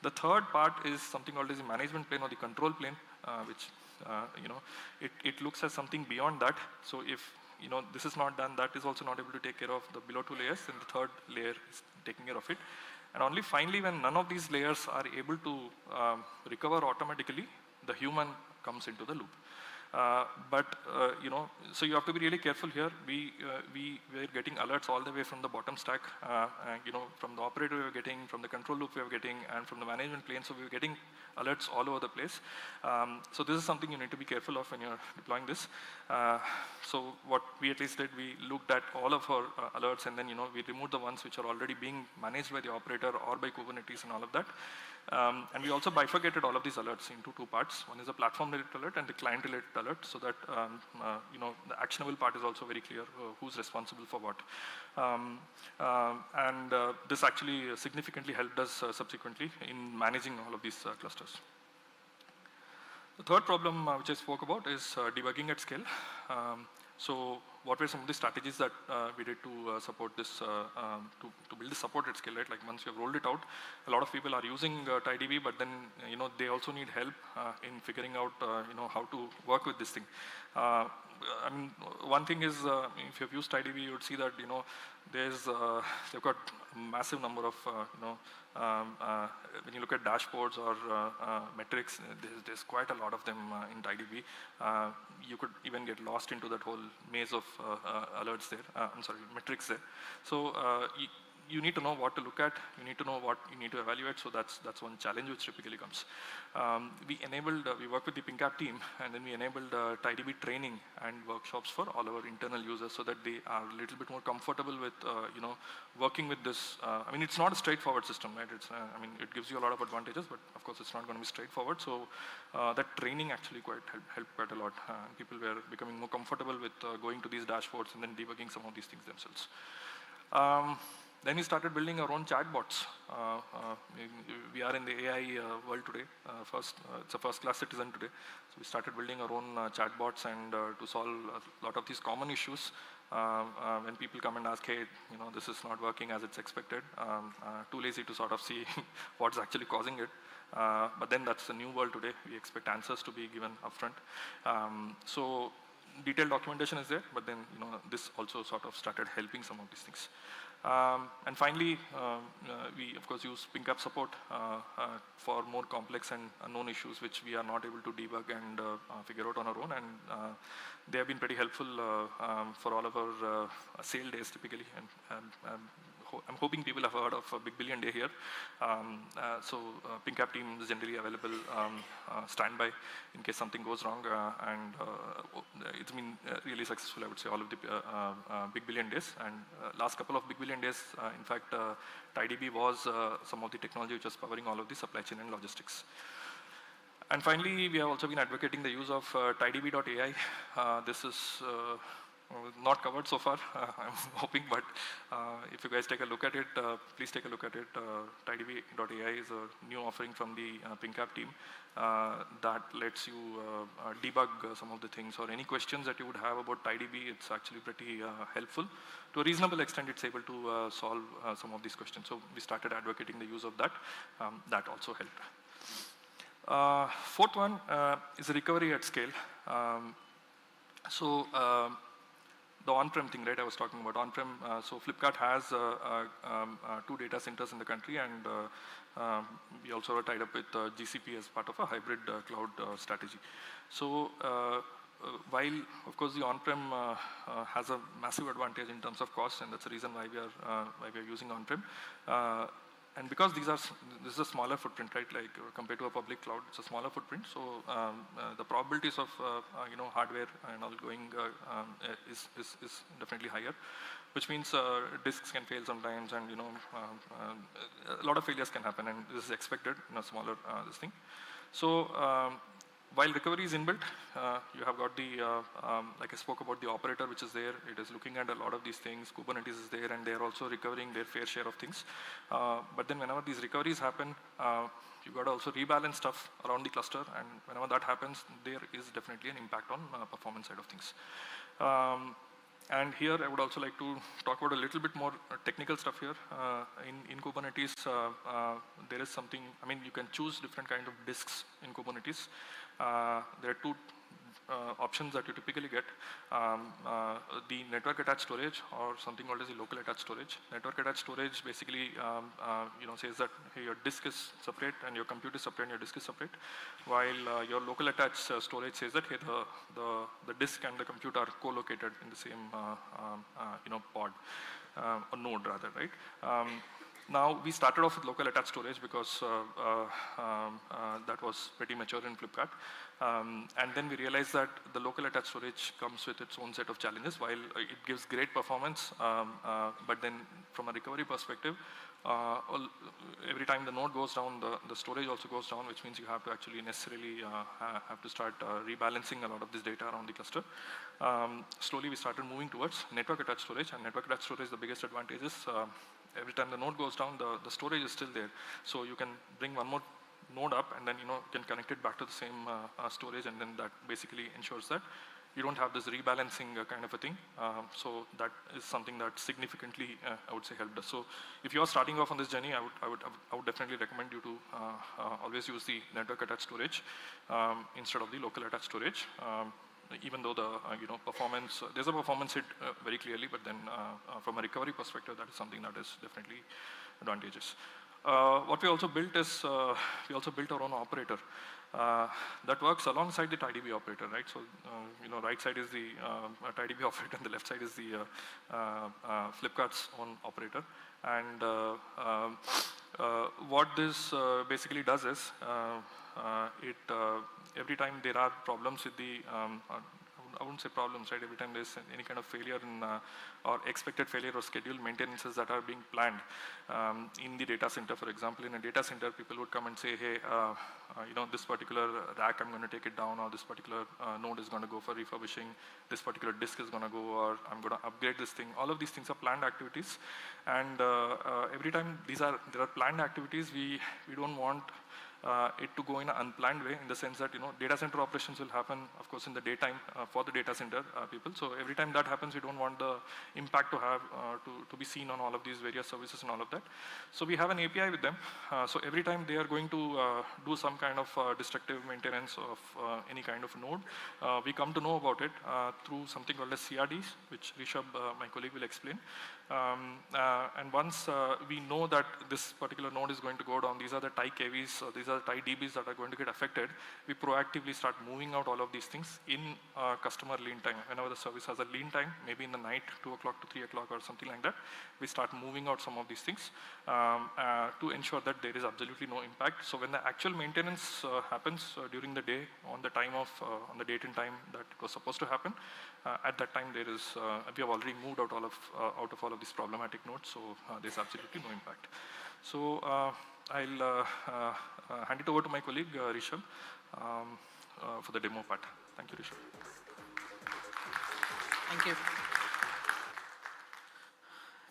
The third part is something called as the management plane or the control plane, which it looks at something beyond that. So if this is not done, that is also not able to take care of the below 2 layers, then the third layer is taking care of it. And only finally, when none of these layers are able to recover automatically, the human comes into the loop. So you have to be really careful here. We were getting alerts all the way from the bottom stack, from the operator we were getting, from the control loop we were getting, and from the management plane. So we were getting alerts all over the place. So this is something you need to be careful of when you're deploying this. So what we at least did, we looked at all of our alerts, and then we removed the ones which are already being managed by the operator or by Kubernetes and all of that. And we also bifurcated all of these alerts into 2 parts. One is a platform-related alert and the client-related alert, so that the actionable part is also very clear who's responsible for what. This actually significantly helped us subsequently in managing all of these clusters. The third problem which I spoke about is debugging at scale. So what were some of the strategies that we did to support this, to build the support at scale, right? Like once we have rolled it out, a lot of people are using TiDB, but then they also need help in figuring out how to work with this thing. I mean, one thing is if you've used TiDB, you would see that they've got a massive number of when you look at dashboards or metrics, there's quite a lot of them in TiDB. You could even get lost into that whole maze of alerts there. Metrics there. So you need to know what to look at. You need to know what you need to evaluate. So that's one challenge which typically comes. We worked with the PingCAP team, and then we enabled TiDB training and workshops for all our internal users, so that they are a little bit more comfortable with working with this. I mean, it's not a straightforward system, right? I mean, it gives you a lot of advantages, but of course, it's not going to be straightforward. So that training actually helped quite a lot. People were becoming more comfortable with going to these dashboards and then debugging some of these things themselves. Then we started building our own chatbots. We are in the AI world today. It's a first-class citizen today. So we started building our own chatbots and to solve a lot of these common issues. When people come and ask, hey, this is not working as it's expected, too lazy to sort of see what's actually causing it. But then that's the new world today. We expect answers to be given upfront. So detailed documentation is there, but then this also sort of started helping some of these things. And finally, we of course use PingCAP support for more complex and unknown issues which we are not able to debug and figure out on our own. And they have been pretty helpful for all of our sale days typically. And I'm hoping people have heard of Big Billion Day here. So PingCAP team is generally available standby in case something goes wrong, and it's been really successful, I would say, all of the Big Billion Days. And last couple of Big Billion Days, in fact, TiDB was some of the technology which was powering all of the supply chain and logistics. And finally, we have also been advocating the use of TiDB.ai. This is not covered so far, I'm hoping, but if you guys take a look at it, please take a look at it. TiDB.ai is a new offering from the PingCAP team that lets you debug some of the things, or any questions that you would have about TiDB. It's actually pretty helpful. To a reasonable extent, it's able to solve some of these questions. So we started advocating the use of that. That also helped. Fourth one is recovery at scale. The on-prem thing, right, I was talking about on-prem. So Flipkart has 2 data centers in the country, and we also are tied up with GCP as part of a hybrid cloud strategy. So while, of course, the on-prem has a massive advantage in terms of cost, and that's the reason why we are using on-prem, and because this is a smaller footprint, right? Like compared to a public cloud, it's a smaller footprint. So the probabilities of hardware and all going is definitely higher, which means disks can fail sometimes, and a lot of failures can happen, and this is expected in a smaller this thing. So while recovery is inbuilt, you have got the, like I spoke about the operator which is there. It is looking at a lot of these things. Kubernetes is there, and they are also recovering their fair share of things. But then whenever these recoveries happen, you got to also rebalance stuff around the cluster, and whenever that happens, there is definitely an impact on performance side of things. And here I would also like to talk about a little bit more technical stuff here. In Kubernetes, there is something, I mean, you can choose different kind of disks in Kubernetes. There are two options that you typically get. The network attached storage, or something called as the local attached storage. Network attached storage basically says that, hey, your disk is separate and your compute is separate and your disk is separate, while your local attached storage says that, hey, the disk and the compute are co-located in the same pod, or node rather, right? Now, we started off with local attached storage because that was pretty mature in Flipkart. And then we realized that the local attached storage comes with its own set of challenges. While it gives great performance, but then from a recovery perspective, every time the node goes down, the storage also goes down, which means you have to actually necessarily have to start rebalancing a lot of this data around the cluster. Slowly, we started moving towards network attached storage, and network attached storage, the biggest advantage is every time the node goes down, the storage is still there. So you can bring one more node up, and then can connect it back to the same storage, and then that basically ensures that you don't have this rebalancing kind of a thing. So that is something that significantly, I would say, helped us. So if you are starting off on this journey, I would definitely recommend you to always use the network attached storage instead of the local attached storage. Even though the performance, there's a performance hit very clearly, but then from a recovery perspective, that is something that is definitely advantageous. What we also built is, we also built our own operator that works alongside the TiDB operator, right? So, right side is the TiDB operator, and the left side is the Flipkart's own operator. And what this basically does is, every time there are problems with the, I wouldn't say problems, right? Every time there's any kind of failure or expected failure or scheduled maintenances that are being planned in the data center. For example, in a data center, people would come and say, hey, this particular rack, I'm going to take it down, or this particular node is going to go for refurbishing, this particular disk is going to go, or I'm going to upgrade this thing. All of these things are planned activities. And every time there are planned activities, we don't want it to go in an unplanned way, in the sense that data center operations will happen, of course, in the daytime for the data center people. So every time that happens, we don't want the impact to have to be seen on all of these various services and all of that. So we have an API with them. So every time they are going to do some kind of destructive maintenance of any kind of node, we come to know about it through something called as CRDs, which Rishabh, my colleague, will explain. And once we know that this particular node is going to go down, these are the TiKVs, these are the TiDBs that are going to get affected, we proactively start moving out all of these things in customer lean time. Whenever the service has a lean time, maybe in the night, 2 o'clock to 3 o'clock or something like that, we start moving out some of these things to ensure that there is absolutely no impact. So when the actual maintenance happens during the day, on the date and time that it was supposed to happen, at that time there is, we have already moved out of all of these problematic nodes, so there's absolutely no impact. So I'll hand it over to my colleague Rishabh for the demo part. Thank you, Rishabh. Thank you.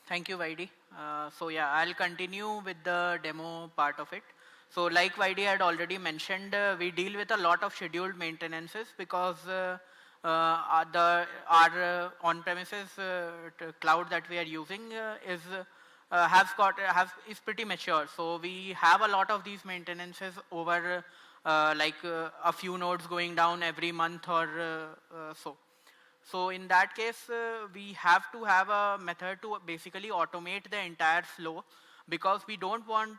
Thank you, Vaidi. So yeah, I'll continue with the demo part of it. So like Vaidi had already mentioned, we deal with a lot of scheduled maintenances because our on-premises cloud that we are using is pretty mature. So we have a lot of these maintenances over a few nodes going down every month or so. So in that case, we have to have a method to basically automate the entire flow, because we don't want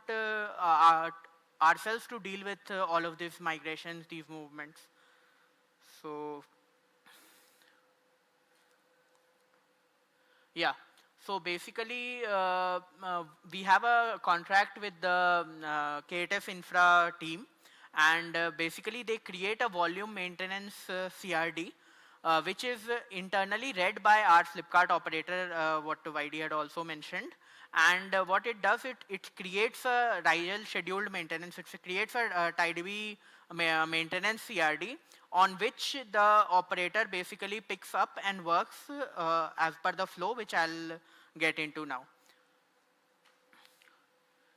ourselves to deal with all of these migrations, these movements. So yeah, So basically, we have a contract with the KTF infra team, and basically they create a volume maintenance CRD, which is internally read by our Flipkart operator, what YD had also mentioned. And what it does, it creates a RIL scheduled maintenance. It creates a TiDB maintenance CRD on which the operator basically picks up and works as per the flow, which I'll get into now.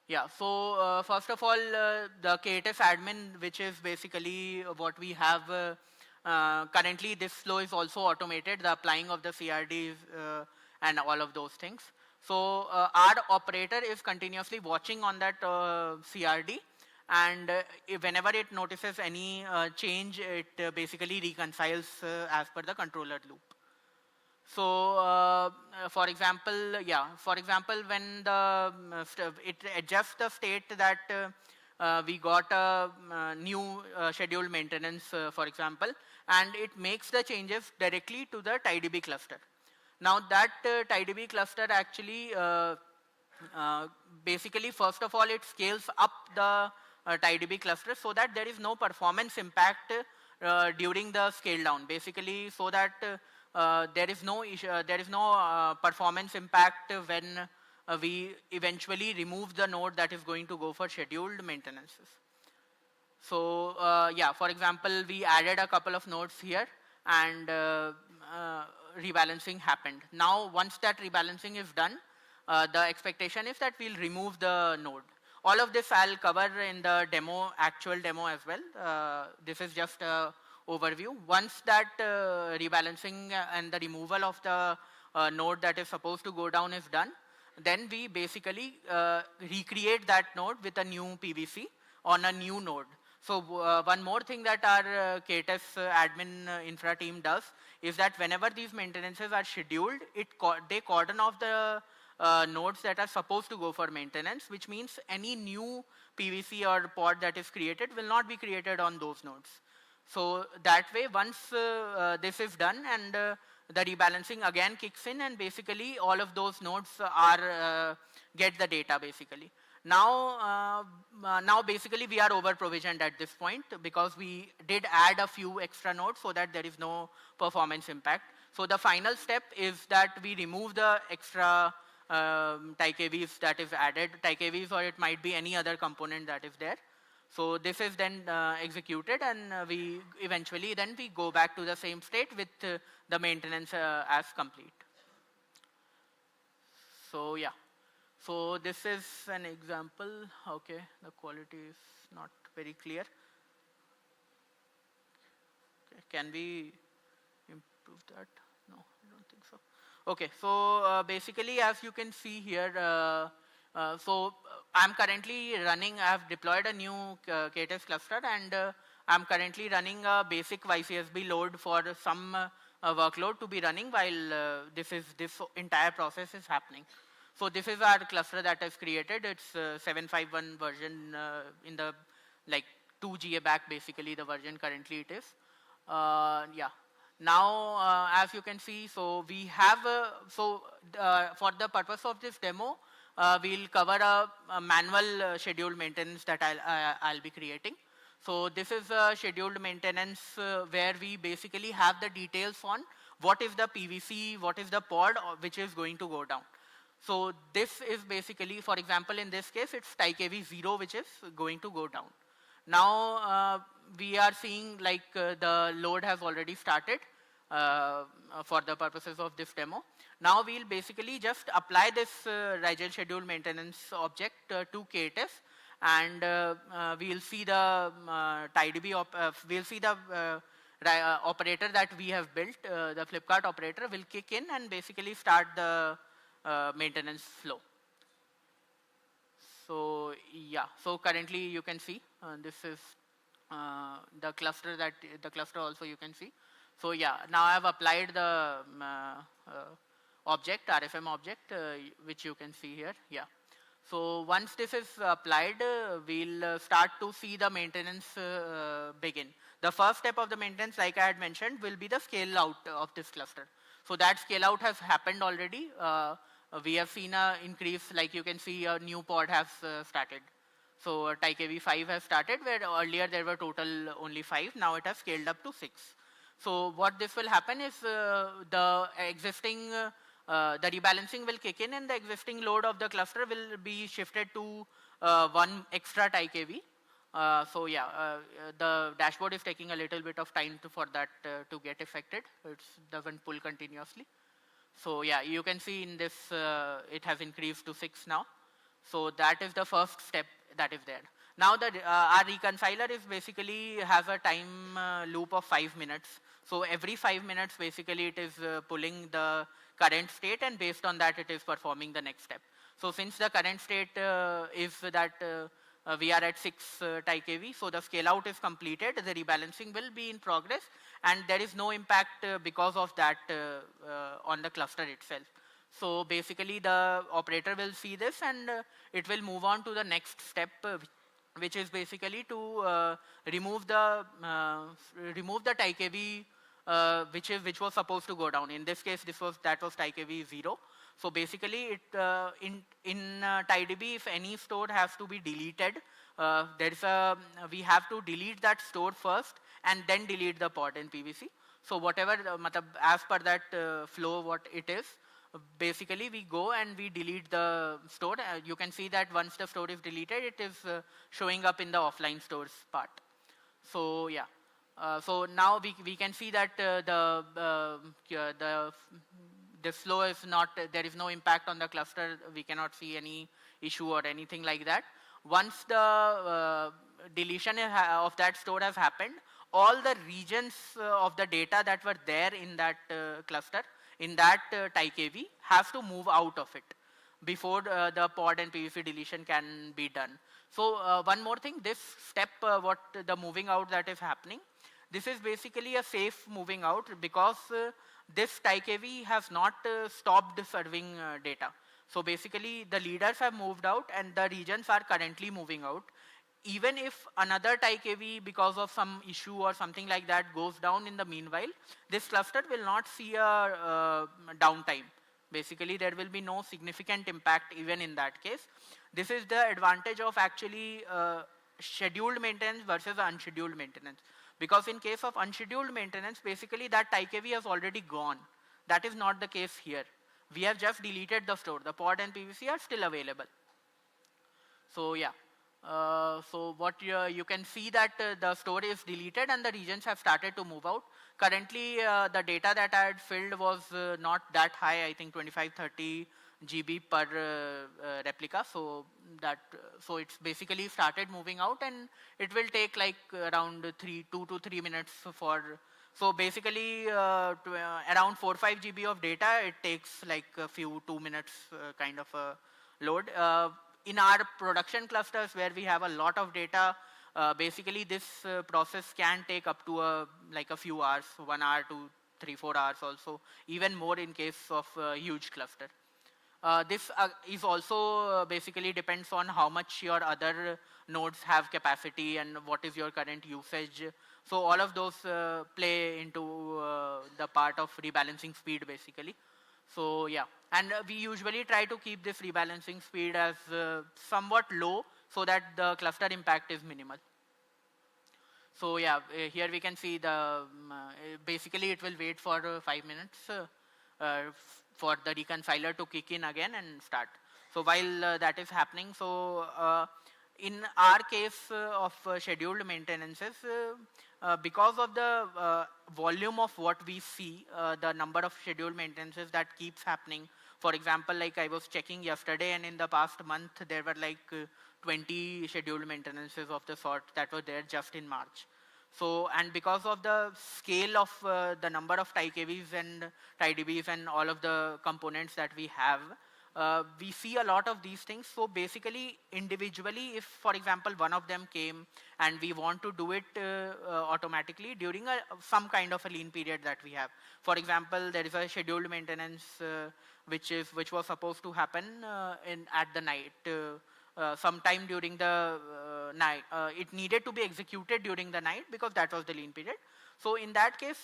Yeah, so first of all, the KTF admin, which is basically what we have currently, this flow is also automated, the applying of the CRDs and all of those things. So our operator is continuously watching on that CRD, and whenever it notices any change, it basically reconciles as per the controller loop. So for example, when the it adjusts the state that we got a new scheduled maintenance, for example, and it makes the changes directly to the TiDB cluster. Now that TiDB cluster actually, basically, first of all, it scales up the TiDB cluster so that there is no performance impact during the scale down. Basically, so that there is no performance impact when we eventually remove the node that is going to go for scheduled maintenances. So yeah, for example, we added a couple of nodes here, and rebalancing happened. Now, once that rebalancing is done, the expectation is that we'll remove the node. All of this I'll cover in the demo, actual demo as well. This is just an overview. Once that rebalancing and the removal of the node that is supposed to go down is done, then we basically recreate that node with a new PVC on a new node. So one more thing that our KTF admin infra team does is that whenever these maintenances are scheduled, they cordon off the nodes that are supposed to go for maintenance, which means any new PVC or pod that is created will not be created on those nodes. So that way, once this is done and the rebalancing again kicks in, and basically all of those nodes are get the data basically. Now basically we are over provisioned at this point because we did add a few extra nodes so that there is no performance impact. So the final step is that we remove the extra TiKVs that is added, TiKVs, or it might be any other component that is there. So this is then executed, and we eventually then we go back to the same state with the maintenance as complete. So yeah. So this is an example. Okay, the quality is not very clear. Okay, can we improve that? No, I don't think so. Okay, so basically, as you can see here, so I'm currently running, I have deployed a new KTF cluster, and I'm currently running a basic YCSB load for some workload to be running while this entire process is happening. So this is our cluster that I've created. It's 751 version in the 2 GA back, basically the version currently it is. Yeah. Now, as you can see, so we have, for the purpose of this demo, we'll cover a manual scheduled maintenance that I'll be creating. So this is a scheduled maintenance where we basically have the details on what is the PVC, what is the pod which is going to go down. So this is basically, for example, in this case, it's TiKV 0 which is going to go down. Now we are seeing the load has already started for the purposes of this demo. Now we'll basically just apply this RIGEL schedule maintenance object to KTF, and we'll see the TiDB, we'll see the operator that we have built, the Flipkart operator will kick in and basically start the maintenance flow. So yeah, so currently you can see this is the cluster also you can see. So yeah, now I have applied the object, RFM object, which you can see here. Yeah. So once this is applied, we'll start to see the maintenance begin. The first step of the maintenance, like I had mentioned, will be the scale out of this cluster. So that scale out has happened already. we have seen an increase, like you can see a new pod has started. So TiDB 5 has started, where earlier there were total only 5, now it has scaled up to 6. So what this will happen is the existing, the rebalancing will kick in and the existing load of the cluster will be shifted to one extra TiDB. So yeah, the dashboard is taking a little bit of time for that to get affected. It doesn't pull continuously. So yeah, you can see in this, it has increased to 6 now. So that is the first step that is there. Now our reconciler is basically has a time loop of 5 minutes. So every 5 minutes, basically it is pulling the current state, and based on that it is performing the next step. So since the current state is that we are at 6 TiDB, so the scale out is completed, the rebalancing will be in progress, and there is no impact because of that on the cluster itself. So basically the operator will see this, and it will move on to the next step, which is basically to remove the TiDB which was supposed to go down. In this case, that was TiDB 0. So basically, in TiDB, if any store has to be deleted, we have to delete that store first and then delete the pod in PVC. So whatever, as per that flow, what it is, basically we go and we delete the store. You can see that once the store is deleted, it is showing up in the offline stores part. So yeah. So now we can see that the flow is not, there is no impact on the cluster. We cannot see any issue or anything like that. Once the deletion of that store has happened, all the regions of the data that were there in that cluster, in that TiDB, have to move out of it before the pod and PVC deletion can be done. So one more thing, this step, what the moving out that is happening, this is basically a safe moving out, because this TiDB has not stopped serving data. So basically the leaders have moved out and the regions are currently moving out. Even if another TiDB, because of some issue or something like that, goes down in the meanwhile, this cluster will not see a downtime. Basically there will be no significant impact even in that case. This is the advantage of actually scheduled maintenance versus unscheduled maintenance. Because in case of unscheduled maintenance, basically that TiDB has already gone. That is not the case here. We have just deleted the store. The pod and PVC are still available. So yeah. So what you can see that the store is deleted and the regions have started to move out. Currently, the data that I had filled was not that high. I think 25-30 GB per replica. So it's basically started moving out, and it will take like around 2 to 3 minutes for. So basically, around 4-5 GB of data, it takes like a few 2 minutes kind of a load. In our production clusters where we have a lot of data, basically this process can take up to like a few hours, 1 hour to 3-4 hours also, even more in case of a huge cluster. This is also basically depends on how much your other nodes have capacity and what is your current usage. So all of those play into the part of rebalancing speed basically. So yeah, and we usually try to keep this rebalancing speed as somewhat low so that the cluster impact is minimal. So yeah, here we can see the, basically it will wait for 5 minutes for the reconciler to kick in again and start. So while that is happening, so in our case of scheduled maintenances, because of the volume of what we see, the number of scheduled maintenances that keeps happening. For example, like I was checking yesterday, and in the past month, there were like 20 scheduled maintenances of the sort that were there just in March. So, and because of the scale of the number of TiDBs and TiDBs and all of the components that we have, we see a lot of these things. So basically, individually, if, for example, one of them came and we want to do it automatically during some kind of a lean period that we have. For example, there is a scheduled maintenance which was supposed to happen at the night. Sometime during the night. It needed to be executed during the night because that was the lean period. So in that case,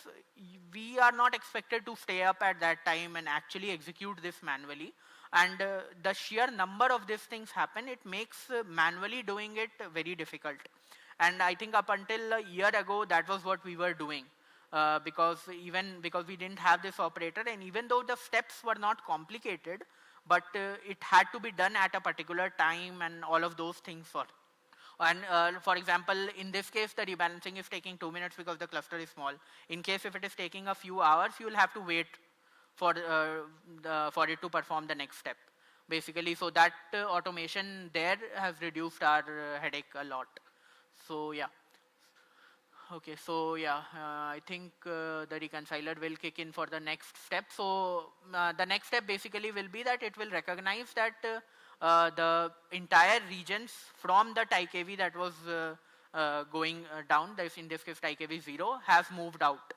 we are not expected to stay up at that time and actually execute this manually. And the sheer number of these things happen, it makes manually doing it very difficult. And I think up until a year ago, that was what we were doing. Because we didn't have this operator, and even though the steps were not complicated, but it had to be done at a particular time and all of those things for. And for example, in this case, the rebalancing is taking 2 minutes because the cluster is small. In case if it is taking a few hours, you will have to wait for it to perform the next step, basically. So that automation there has reduced our headache a lot. So yeah. Okay, so yeah, I think the reconciler will kick in for the next step. So the next step basically will be that it will recognize that the entire regions from the TiKV that was going down, in this case TiKV 0, has moved out.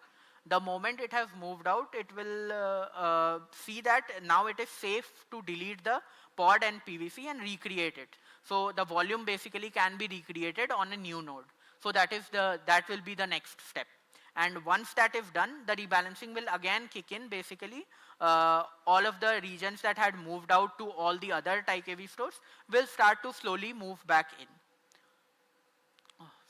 The moment it has moved out, it will see that now it is safe to delete the pod and PVC and recreate it. So the volume basically can be recreated on a new node. So that will be the next step. And once that is done, the rebalancing will again kick in. Basically, all of the regions that had moved out to all the other TiKV stores will start to slowly move back in.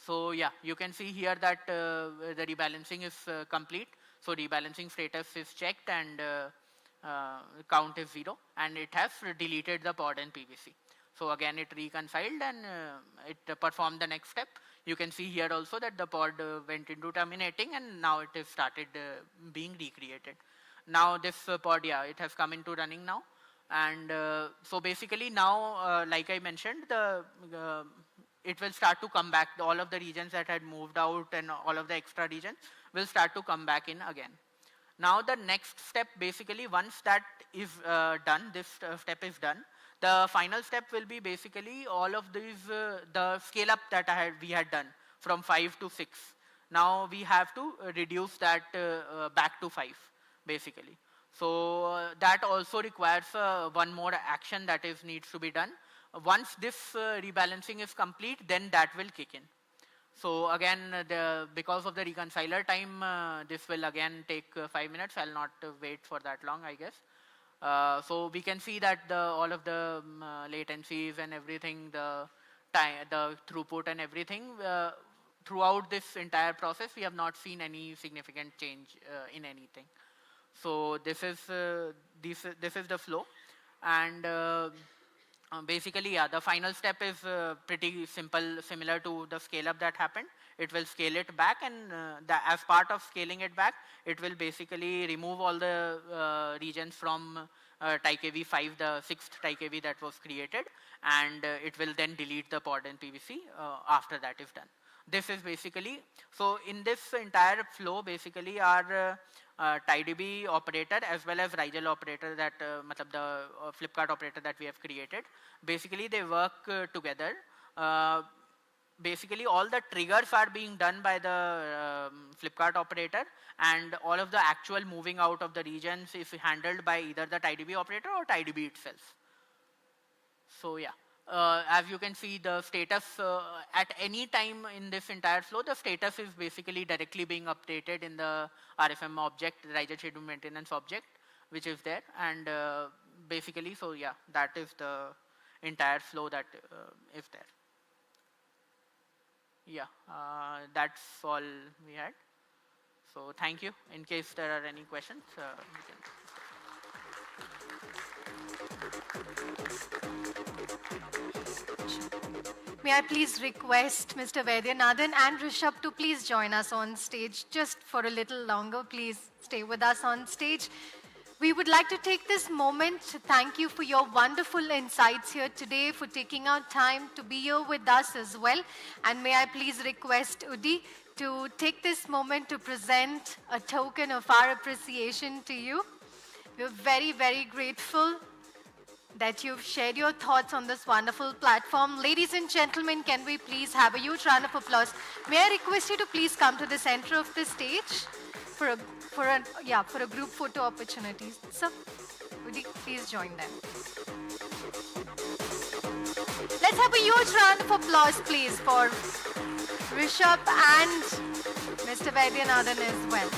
So yeah, you can see here that the rebalancing is complete. So rebalancing status is checked and count is 0, and it has deleted the pod and PVC. So again, it reconciled and it performed the next step. You can see here also that the pod went into terminating, and now it has started being recreated. Now this pod, yeah, it has come into running now. And so basically now, like I mentioned, it will start to come back. All of the regions that had moved out and all of the extra regions will start to come back in again. Now the next step, basically once that is done, this step is done, the final step will be basically all of these, the scale up that we had done from 5 to 6. Now we have to reduce that back to 5, basically. So that also requires one more action that needs to be done. Once this rebalancing is complete, then that will kick in. So again, because of the reconciler time, this will again take 5 minutes. I'll not wait for that long, I guess. So we can see that all of the latencies and everything, the throughput and everything, throughout this entire process, we have not seen any significant change in anything. So this is the flow, and basically, yeah, the final step is pretty simple, similar to the scale up that happened. It will scale it back, and as part of scaling it back, it will basically remove all the regions from TiKV 5, the 6th TiKV that was created, and it will then delete the pod and PVC after that is done. This is basically, so in this entire flow, basically our TiDB operator as well as Rigel operator, that the Flipkart operator that we have created, basically they work together. Basically all the triggers are being done by the Flipkart operator, and all of the actual moving out of the regions is handled by either the TiDB operator or TiDB itself. So yeah. As you can see, the status at any time in this entire flow, the status is basically directly being updated in the RFM object, the Rigel Schedule Maintenance object, which is there. And basically, so yeah, that is the entire flow that is there. Yeah, that's all we had. So thank you. In case there are any questions, we can. May I please request Mr. Vaidyanathan and Rishabh to please join us on stage just for a little longer. Please stay with us on stage. We would like to take this moment to thank you for your wonderful insights here today, for taking out time to be here with us as well. And may I please request Udi to take this moment to present a token of our appreciation to you. We're very, very grateful that you've shared your thoughts on this wonderful platform. Ladies and gentlemen, can we please have a huge round of applause? May I request you to please come to the center of the stage for a group photo opportunity. So, would you please join them? Let's have a huge round of applause, please, for Rishabh and Mr. Vaidyanathan as well.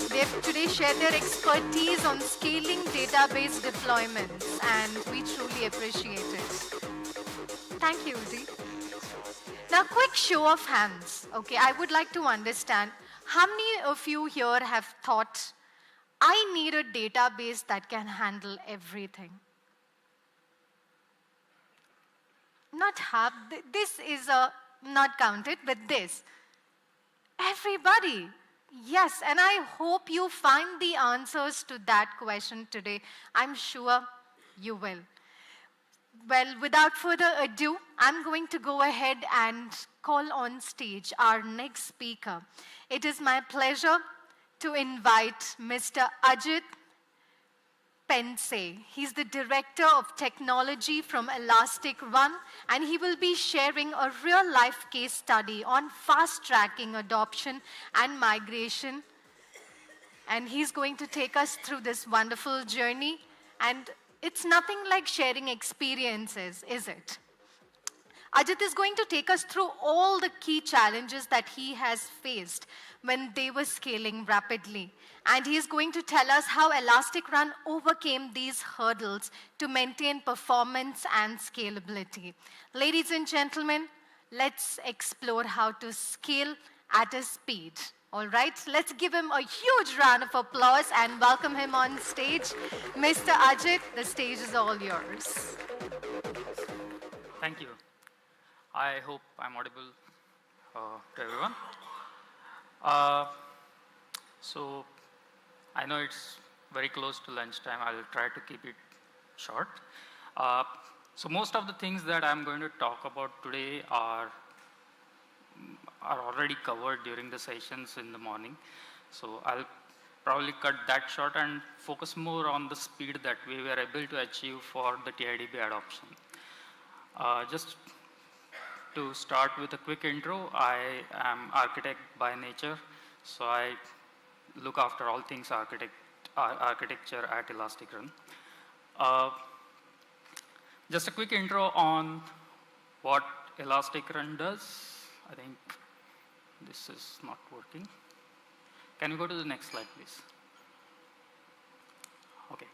They today share their expertise on scaling database deployments, and we truly appreciate it. Thank you, Udi. Now, quick show of hands. Okay, I would like to understand how many of you here have thought, I need a database that can handle everything? Not half. This is not counted, but this. Everybody. Yes, and I hope you find the answers to that question today. I'm sure you will. Well, without further ado, I'm going to go ahead and call on stage our next speaker. It is my pleasure to invite Mr. Ajit Pense. He's the Director of Technology from Elastic Run, and he will be sharing a real-life case study on fast-tracking adoption and migration. And he's going to take us through this wonderful journey. And it's nothing like sharing experiences, is it? Ajit is going to take us through all the key challenges that he has faced when they were scaling rapidly. And he is going to tell us how Elastic Run overcame these hurdles to maintain performance and scalability. Ladies and gentlemen, let's explore how to scale at a speed. All right, let's give him a huge round of applause and welcome him on stage. Mr. Ajit, the stage is all yours. Thank you. I hope I'm audible to everyone. So I know it's very close to lunchtime. I'll try to keep it short. So most of the things that I'm going to talk about today are already covered during the sessions in the morning. So I'll probably cut that short and focus more on the speed that we were able to achieve for the TiDB adoption. Just to start with a quick intro, I am architect by nature, so I look after all things architecture at Elastic Run. Just a quick intro on what Elastic Run does. I think this is not working. Can you go to the next slide, please? Okay.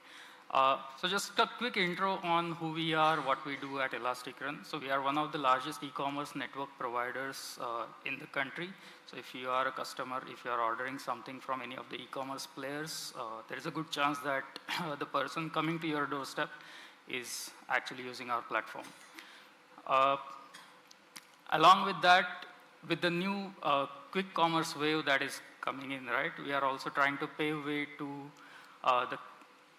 So just a quick intro on who we are, what we do at Elastic Run. So we are one of the largest e-commerce network providers in the country. So if you are a customer, if you are ordering something from any of the e-commerce players, there is a good chance that the person coming to your doorstep is actually using our platform. Along with that, with the new quick commerce wave that is coming in, right, we are also trying to pave way to the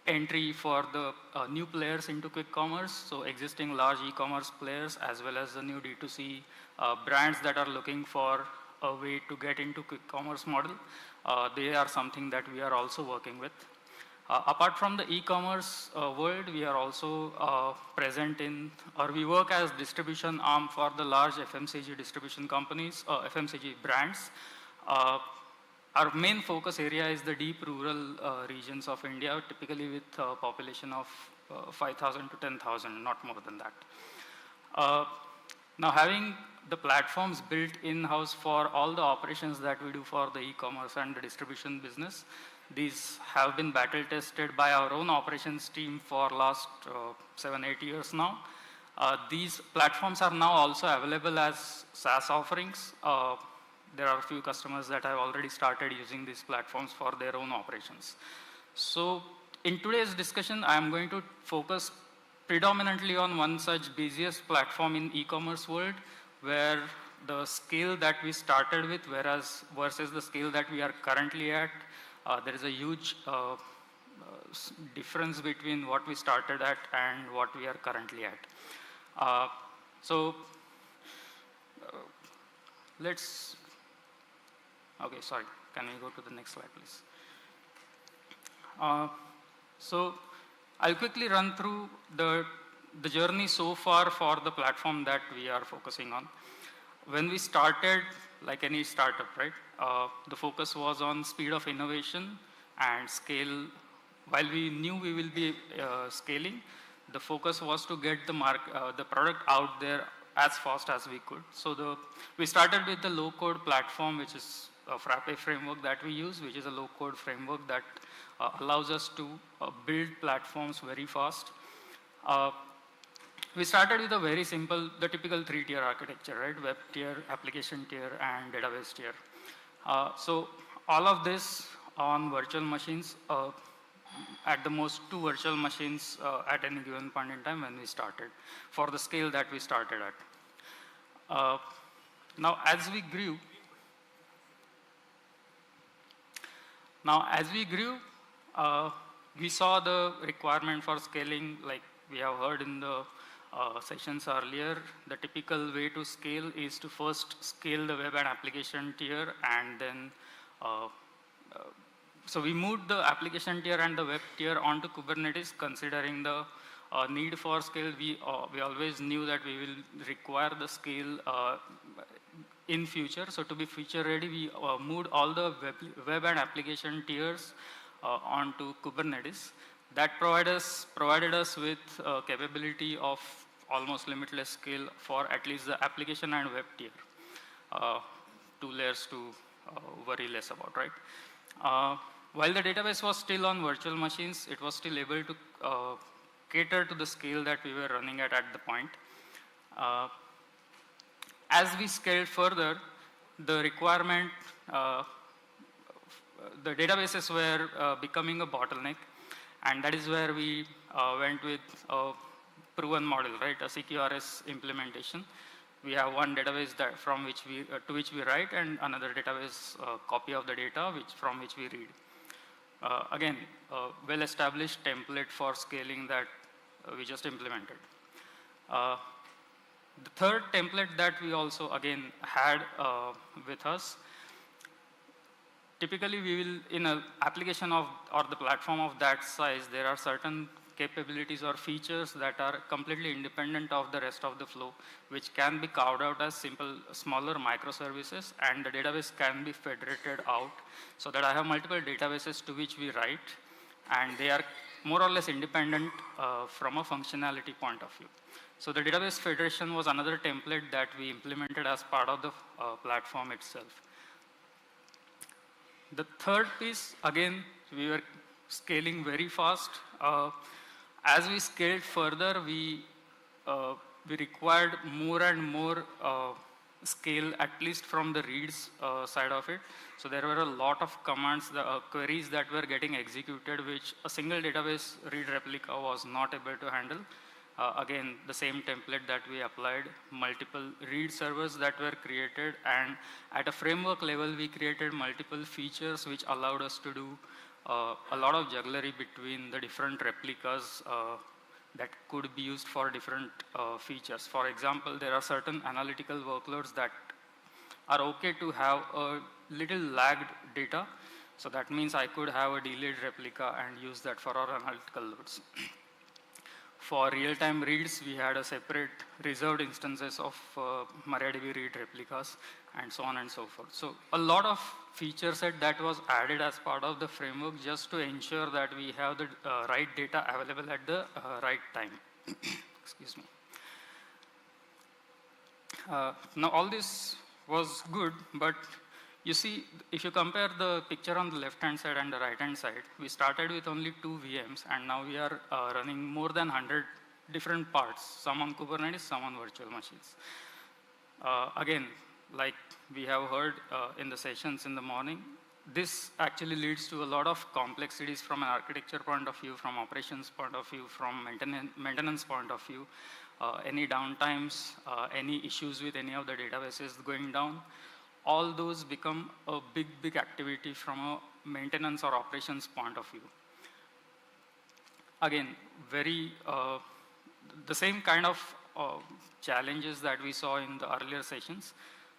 entry for the new players into quick commerce, so existing large e-commerce players as well as the new D2C brands that are looking for a way to get into quick commerce model. They are something that we are also working with. Apart from the e-commerce world, we are also present in, or we work as distribution arm for the large FMCG distribution companies, FMCG brands. Our main focus area is the deep rural regions of India, typically with a population of 5,000 to 10,000, not more than that. Now, having the platforms built in-house for all the operations that we do for the e-commerce and the distribution business, these have been battle tested by our own operations team for last 7-8 years now. These platforms are now also available as SaaS offerings. There are a few customers that have already started using these platforms for their own operations. So in today's discussion, I am going to focus predominantly on one such busiest platform in e-commerce world, where the scale that we started with, versus the scale that we are currently at, there is a huge difference between what we started at and what we are currently at. Let's, okay, sorry, can we go to the next slide, please? So I'll quickly run through the journey so far for the platform that we are focusing on. When we started, like any startup, right, the focus was on speed of innovation and scale. While we knew we will be scaling, the focus was to get the product out there as fast as we could. So we started with the low-code platform, which is Frappe framework that we use, which is a low-code framework that allows us to build platforms very fast. We started with a very simple, the typical three-tier architecture, right? Web tier, application tier, and database tier. So all of this on virtual machines, at the most 2 virtual machines at any given point in time when we started, for the scale that we started at. Now as we grew, we saw the requirement for scaling, like we have heard in the sessions earlier. The typical way to scale is to first scale the web and application tier, and then so we moved the application tier and the web tier onto Kubernetes, considering the need for scale. We always knew that we will require the scale in future. So to be future ready, we moved all the web and application tiers onto Kubernetes. That provided us with capability of almost limitless scale for at least the application and web tier. 2 layers to worry less about, right? While the database was still on virtual machines, it was still able to cater to the scale that we were running at the point. As we scaled further, the requirement, the databases were becoming a bottleneck, and that is where we went with a proven model, right? A CQRS implementation. We have one database that from which we to which we write, and another database copy of the data from which we read. Again, a well-established template for scaling that we just implemented. The third template that we also again had with us, typically we will, in an application of or the platform of that size, there are certain capabilities or features that are completely independent of the rest of the flow, which can be carved out as simple, smaller microservices, and the database can be federated out so that I have multiple databases to which we write, and they are more or less independent from a functionality point of view. So the database federation was another template that we implemented as part of the platform itself. The third piece, again, we were scaling very fast. As we scaled further, we required more and more scale, at least from the reads side of it. So there were a lot of commands, queries that were getting executed, which a single database read replica was not able to handle. Again, the same template that we applied, multiple read servers that were created, and at a framework level, we created multiple features which allowed us to do a lot of jugglery between the different replicas that could be used for different features. For example, there are certain analytical workloads that are okay to have a little lagged data. So that means I could have a delayed replica and use that for our analytical loads. For real-time reads, we had a separate reserved instances of MariaDB read replicas, and so on and so forth. So a lot of feature set that was added as part of the framework just to ensure that we have the right data available at the right time. Excuse me. Now all this was good, but you see, if you compare the picture on the left-hand side and the right-hand side, we started with only 2 VMs, and now we are running more than 100 different parts, some on Kubernetes, some on virtual machines. Again, like we have heard in the sessions in the morning, this actually leads to a lot of complexities from an architecture point of view, from operations point of view, from maintenance point of view. Any downtimes, any issues with any of the databases going down, all those become a big activity from a maintenance or operations point of view. Again, the same kind of challenges that we saw in the earlier sessions,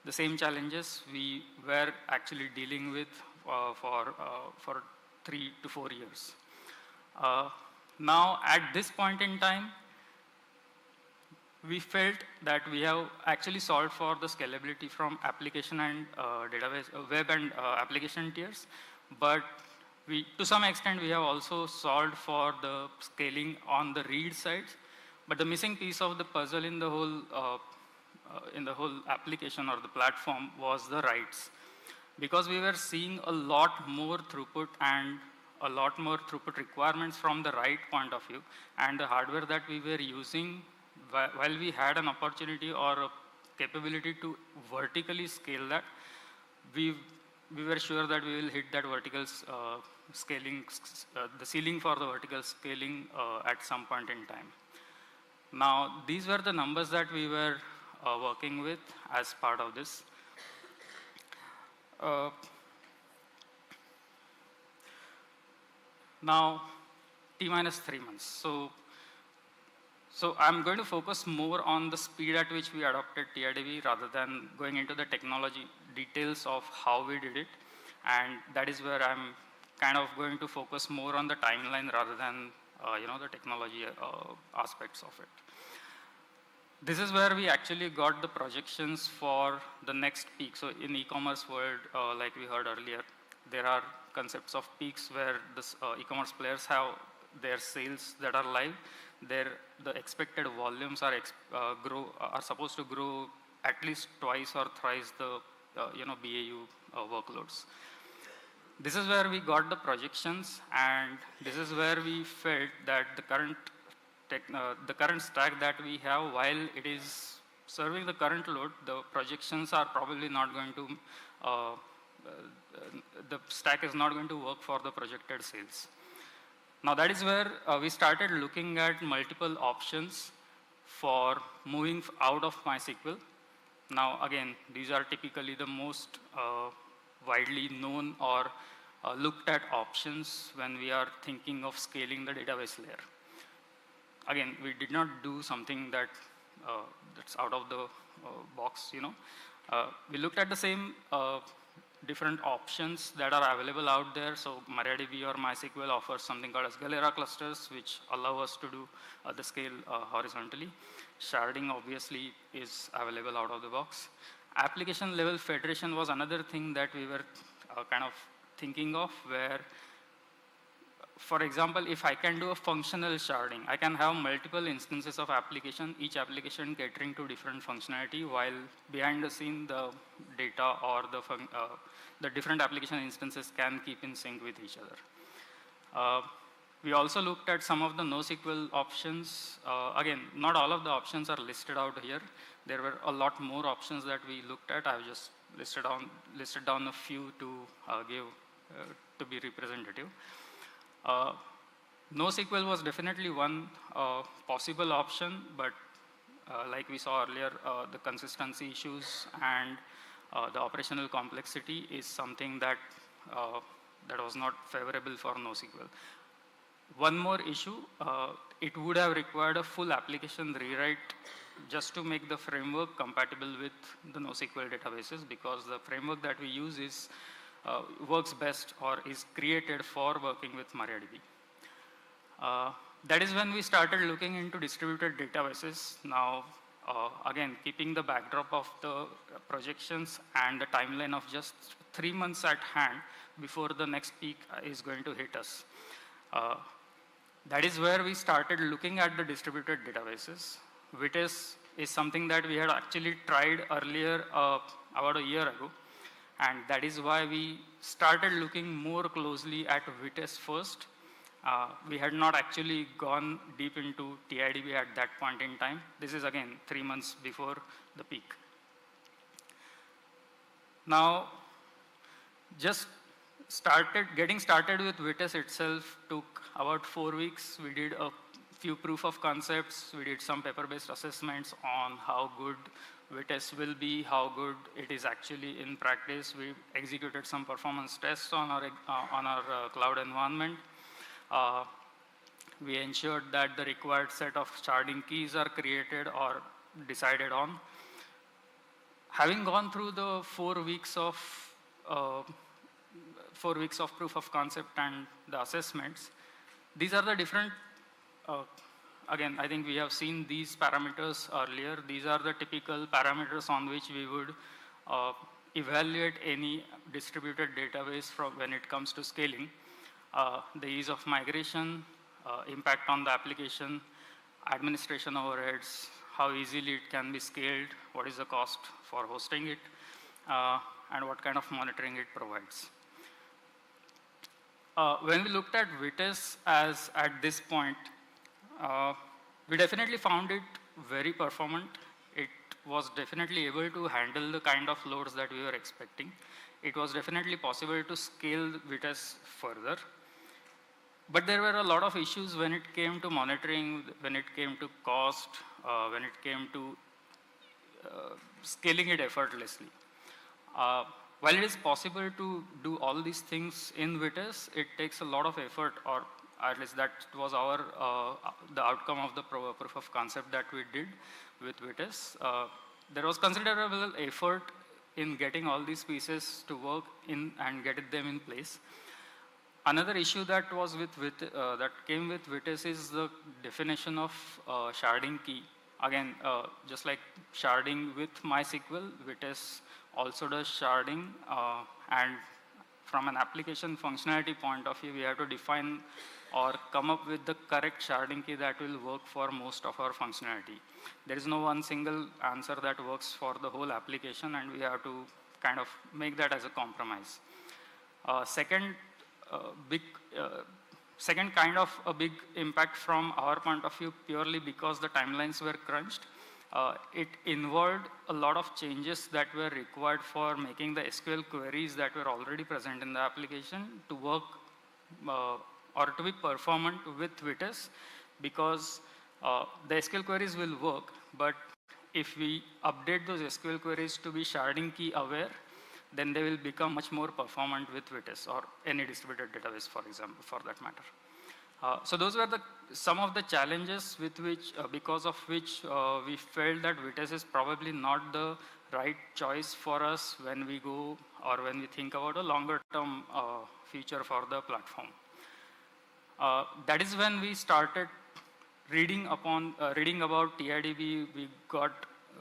the same challenges we were actually dealing with for 3 to 4 years. Now, at this point in time, we felt that we have actually solved for the scalability from application and database, web and application tiers, but to some extent, we have also solved for the scaling on the read side. But the missing piece of the puzzle in the whole application or the platform was the writes. because we were seeing a lot more throughput and a lot more throughput requirements from the right point of view, and the hardware that we were using, while we had an opportunity or a capability to vertically scale that, we were sure that we will hit that vertical scaling, the ceiling for the vertical scaling at some point in time. Now, these were the numbers that we were working with as part of this. Now, T-minus 3 months. So I'm going to focus more on the speed at which we adopted TiDB rather than going into the technology details of how we did it. And that is where I'm kind of going to focus more on the timeline rather than the technology aspects of it. This is where we actually got the projections for the next peak. So in e-commerce world, like we heard earlier, there are concepts of peaks where the e-commerce players have their sales that are live. The expected volumes are supposed to grow at least twice or thrice the BAU workloads. This is where we got the projections, and this is where we felt that the current stack that we have, while it is serving the current load, the projections are probably not going to, the stack is not going to work for the projected sales. Now that is where we started looking at multiple options for moving out of MySQL. Now again, these are typically the most widely known or looked at options when we are thinking of scaling the database layer. Again, we did not do something that's out of the box, we looked at the same different options that are available out there. So MariaDB or MySQL offers something called as Galera clusters, which allow us to do the scale horizontally. Sharding obviously is available out of the box. Application level federation was another thing that we were kind of thinking of, where, for example, if I can do a functional sharding, I can have multiple instances of application, each application catering to different functionality, while behind the scene, the data or the different application instances can keep in sync with each other. We also looked at some of the NoSQL options. Again, not all of the options are listed out here. There were a lot more options that we looked at. I've just listed down a few to be representative. NoSQL was definitely one possible option, but like we saw earlier, the consistency issues and the operational complexity is something that was not favorable for NoSQL. One more issue, it would have required a full application rewrite just to make the framework compatible with the NoSQL databases, because the framework that we use works best or is created for working with MariaDB. That is when we started looking into distributed databases. Now, again, keeping the backdrop of the projections and the timeline of just 3 months at hand before the next peak is going to hit us. That is where we started looking at the distributed databases. Vitess is something that we had actually tried earlier, about a year ago. And that is why we started looking more closely at Vitess first. We had not actually gone deep into TiDB at that point in time. This is again 3 months before the peak. Now, just getting started with Vitess itself took about 4 weeks. We did a few proof of concepts. We did some paper-based assessments on how good Vitess will be, how good it is actually in practice. We executed some performance tests on our cloud environment. We ensured that the required set of sharding keys are created or decided on. Having gone through the 4 weeks of proof of concept and the assessments, these are the different, again, I think we have seen these parameters earlier. These are the typical parameters on which we would evaluate any distributed database when it comes to scaling. The ease of migration, impact on the application, administration overheads, how easily it can be scaled, what is the cost for hosting it, and what kind of monitoring it provides. When we looked at Vitess as at this point, we definitely found it very performant. It was definitely able to handle the kind of loads that we were expecting. It was definitely possible to scale Vitess further. But there were a lot of issues when it came to monitoring, when it came to cost, when it came to scaling it effortlessly. While it is possible to do all these things in Vitess, it takes a lot of effort, or at least that was our the outcome of the proof of concept that we did with Vitess. There was considerable effort in getting all these pieces to work in and get them in place. Another issue that was that came with Vitess is the definition of sharding key. Again, just like sharding with MySQL, Vitess also does sharding, and from an application functionality point of view, we have to define or come up with the correct sharding key that will work for most of our functionality. There is no one single answer that works for the whole application, and we have to kind of make that as a compromise. Second kind of a big impact from our point of view, purely because the timelines were crunched. It involved a lot of changes that were required for making the SQL queries that were already present in the application to work or to be performant with Vitess, because the SQL queries will work, but if we update those SQL queries to be sharding key aware, then they will become much more performant with Vitess or any distributed database, for example, for that matter. So those were some of the challenges with which, because of which we felt that Vitess is probably not the right choice for us when we go or when we think about a longer term future for the platform. That is when we started reading about TiDB. We got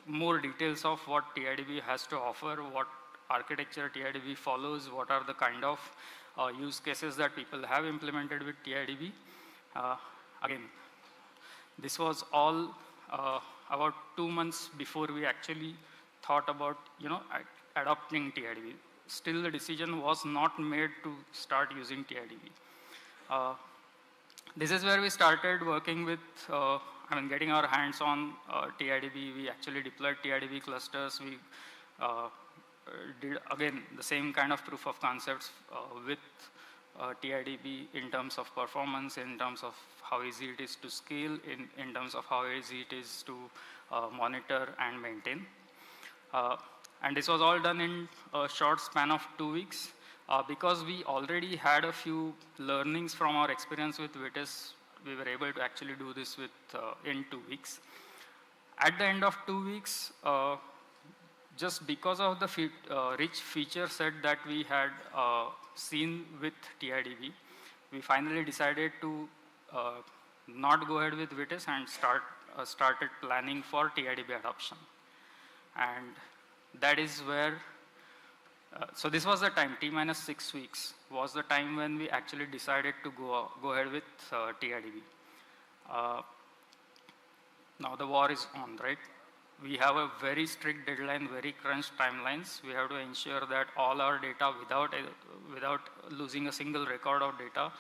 more details of what TiDB has to offer, what architecture TiDB follows, what are the kind of use cases that people have implemented with TiDB. Again, this was all about 2 months before we actually thought about adopting TiDB. Still, the decision was not made to start using TiDB. This is where we started working with, getting our hands on TiDB. We actually deployed TiDB clusters. We did, again, the same kind of proof of concepts with TiDB in terms of performance, in terms of how easy it is to scale, in terms of how easy it is to monitor and maintain. And this was all done in a short span of 2 weeks. Because we already had a few learnings from our experience with Vitess, we were able to actually do this in 2 weeks. At the end of 2 weeks, just because of the rich feature set that we had seen with TiDB, we finally decided to not go ahead with Vitess and started planning for TiDB adoption. And that is where, so this was the time, T-6 weeks, was the time when we actually decided to go ahead with TiDB. Now the war is on, right? We have a very strict deadline, very crunched timelines. We have to ensure that all our data, without losing a single record of data,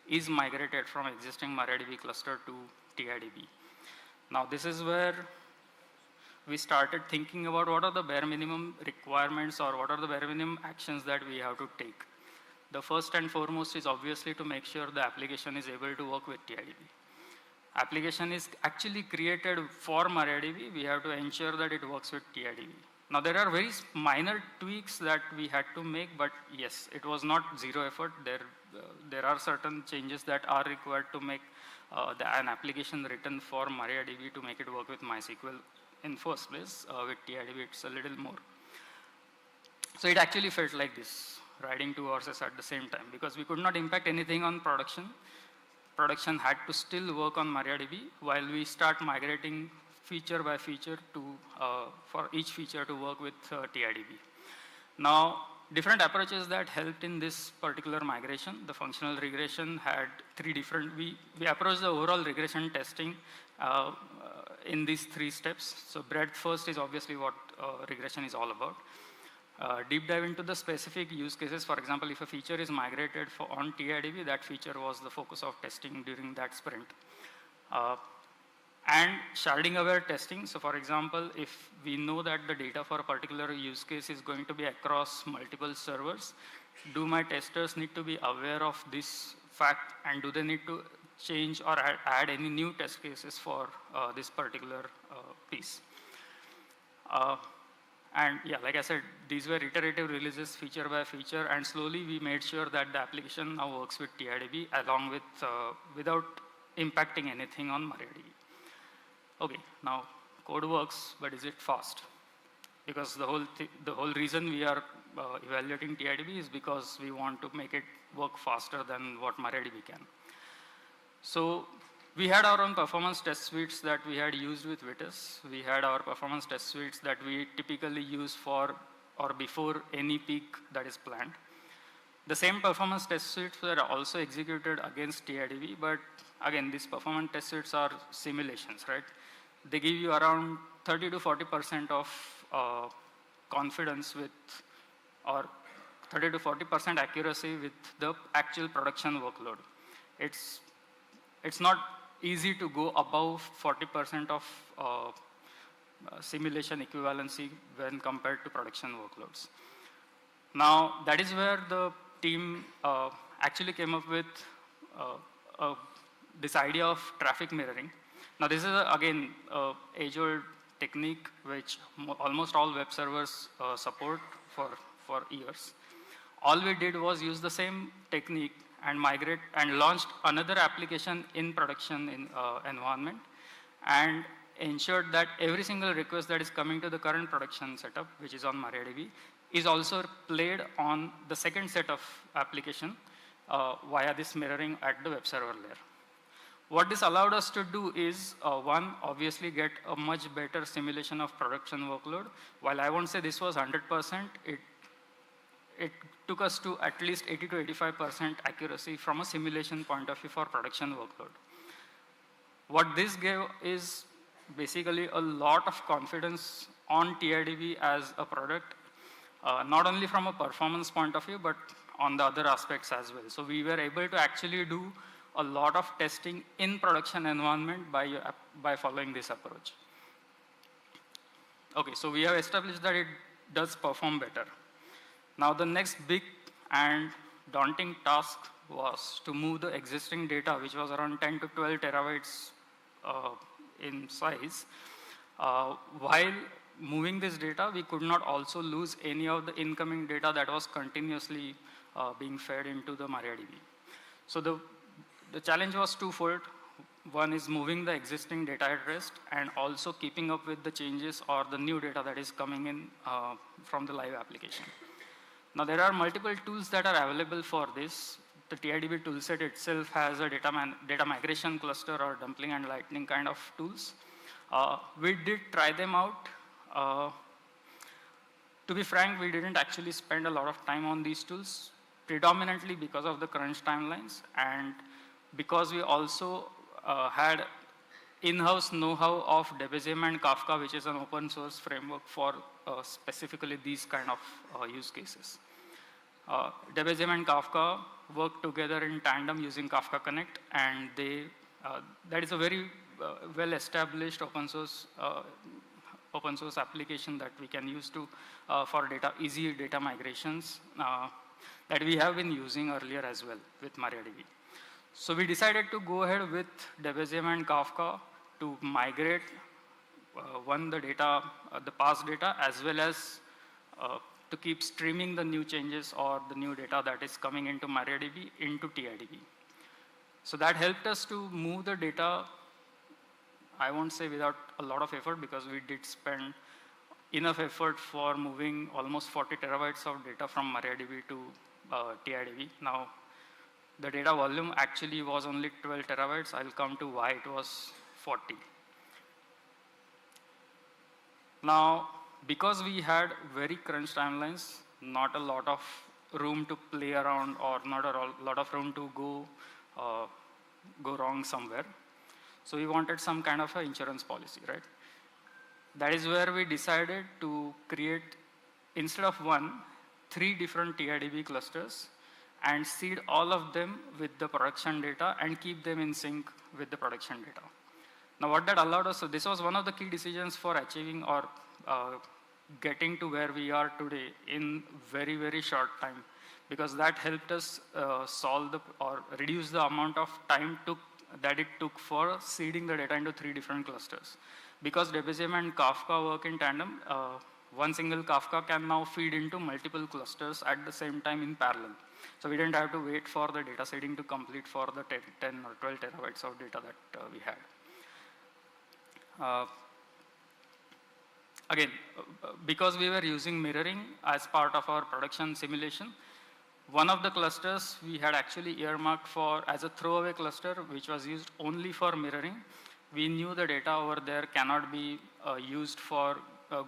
is migrated from existing MariaDB cluster to TiDB. Now this is where we started thinking about what are the bare minimum requirements or what are the bare minimum actions that we have to take. The first and foremost is obviously to make sure the application is able to work with TiDB. Application is actually created for MariaDB. We have to ensure that it works with TiDB. Now there are very minor tweaks that we had to make, but yes, it was not zero effort. There are certain changes that are required to make an application written for MariaDB to make it work with MySQL in first place. With TiDB, it's a little more. So it actually felt like this, riding two horses at the same time, because we could not impact anything on production. Production had to still work on MariaDB while we start migrating feature by feature to for each feature to work with TiDB. Now, different approaches that helped in this particular migration. The functional regression had three different. We approached the overall regression testing in these 3 steps. So breadth first is obviously what regression is all about. deep dive into the specific use cases. For example, if a feature is migrated on TiDB, that feature was the focus of testing during that sprint. And sharding aware testing. So for example, if we know that the data for a particular use case is going to be across multiple servers, do my testers need to be aware of this fact, and do they need to change or add any new test cases for this particular piece? And yeah, like I said, these were iterative releases feature by feature, and slowly we made sure that the application now works with TiDB along with, without impacting anything on MariaDB. Okay, now code works, but is it fast? Because the whole reason we are evaluating TiDB is because we want to make it work faster than what MariaDB can. So we had our own performance test suites that we had used with Vitis. We had our performance test suites that we typically use for or before any peak that is planned. The same performance test suites were also executed against TiDB, but again, these performance test suites are simulations, right? They give you around 30 to 40% of confidence with, or 30 to 40% accuracy with the actual production workload. It's not easy to go above 40% of simulation equivalency when compared to production workloads. Now, that is where the team actually came up with this idea of traffic mirroring. Now, this is, again, age-old technique which almost all web servers support for years. All we did was use the same technique and migrate and launched another application in production environment, and ensured that every single request that is coming to the current production setup, which is on MariaDB, is also played on the second set of application via this mirroring at the web server layer. What this allowed us to do is, one, obviously get a much better simulation of production workload. While I won't say this was 100%, it took us to at least 80 to 85% accuracy from a simulation point of view for production workload. What this gave is basically a lot of confidence on TiDB as a product, not only from a performance point of view, but on the other aspects as well. So we were able to actually do a lot of testing in production environment by following this approach. Okay, so we have established that it does perform better. Now the next big and daunting task was to move the existing data, which was around 10 to 12 terabytes in size. While moving this data, we could not also lose any of the incoming data that was continuously being fed into the MariaDB. So the challenge was twofold. One is moving the existing data at rest, and also keeping up with the changes or the new data that is coming in from the live application. Now, there are multiple tools that are available for this. The TiDB toolset itself has a data migration cluster or dumpling and lightning kind of tools. We did try them out. To be frank, we didn't actually spend a lot of time on these tools, predominantly because of the crunch timelines, and because we also had in-house know-how of Debezium and Kafka, which is an open source framework for specifically these kind of use cases. Debezium and Kafka work together in tandem using Kafka Connect, and that is a very well-established open source application that we can use for easy data migrations that we have been using earlier as well with MariaDB. So we decided to go ahead with Debezium and Kafka to migrate the past data, as well as to keep streaming the new changes or the new data that is coming into MariaDB into TiDB. So that helped us to move the data, I won't say without a lot of effort, because we did spend enough effort for moving almost 40 terabytes of data from MariaDB to TiDB. Now, the data volume actually was only 12 terabytes. I'll come to why it was 40. Now, because we had very crunch timelines, not a lot of room to play around, or not a lot of room to go wrong somewhere. So we wanted some kind of an insurance policy, right? That is where we decided to create instead of one, 3 different TiDB clusters and seed all of them with the production data and keep them in sync with the production data. Now what that allowed us, so this was one of the key decisions for achieving or getting to where we are today in very, very short time, because that helped us solve or reduce the amount of time that it took for seeding the data into 3 different clusters. Because WebAssembly and Kafka work in tandem, one single Kafka can now feed into multiple clusters at the same time in parallel. So we didn't have to wait for the data seeding to complete for the 10 or 12 terabytes of data that we had. Again, because we were using mirroring as part of our production simulation, one of the clusters we had actually earmarked for as a throwaway cluster, which was used only for mirroring. We knew the data over there cannot be used for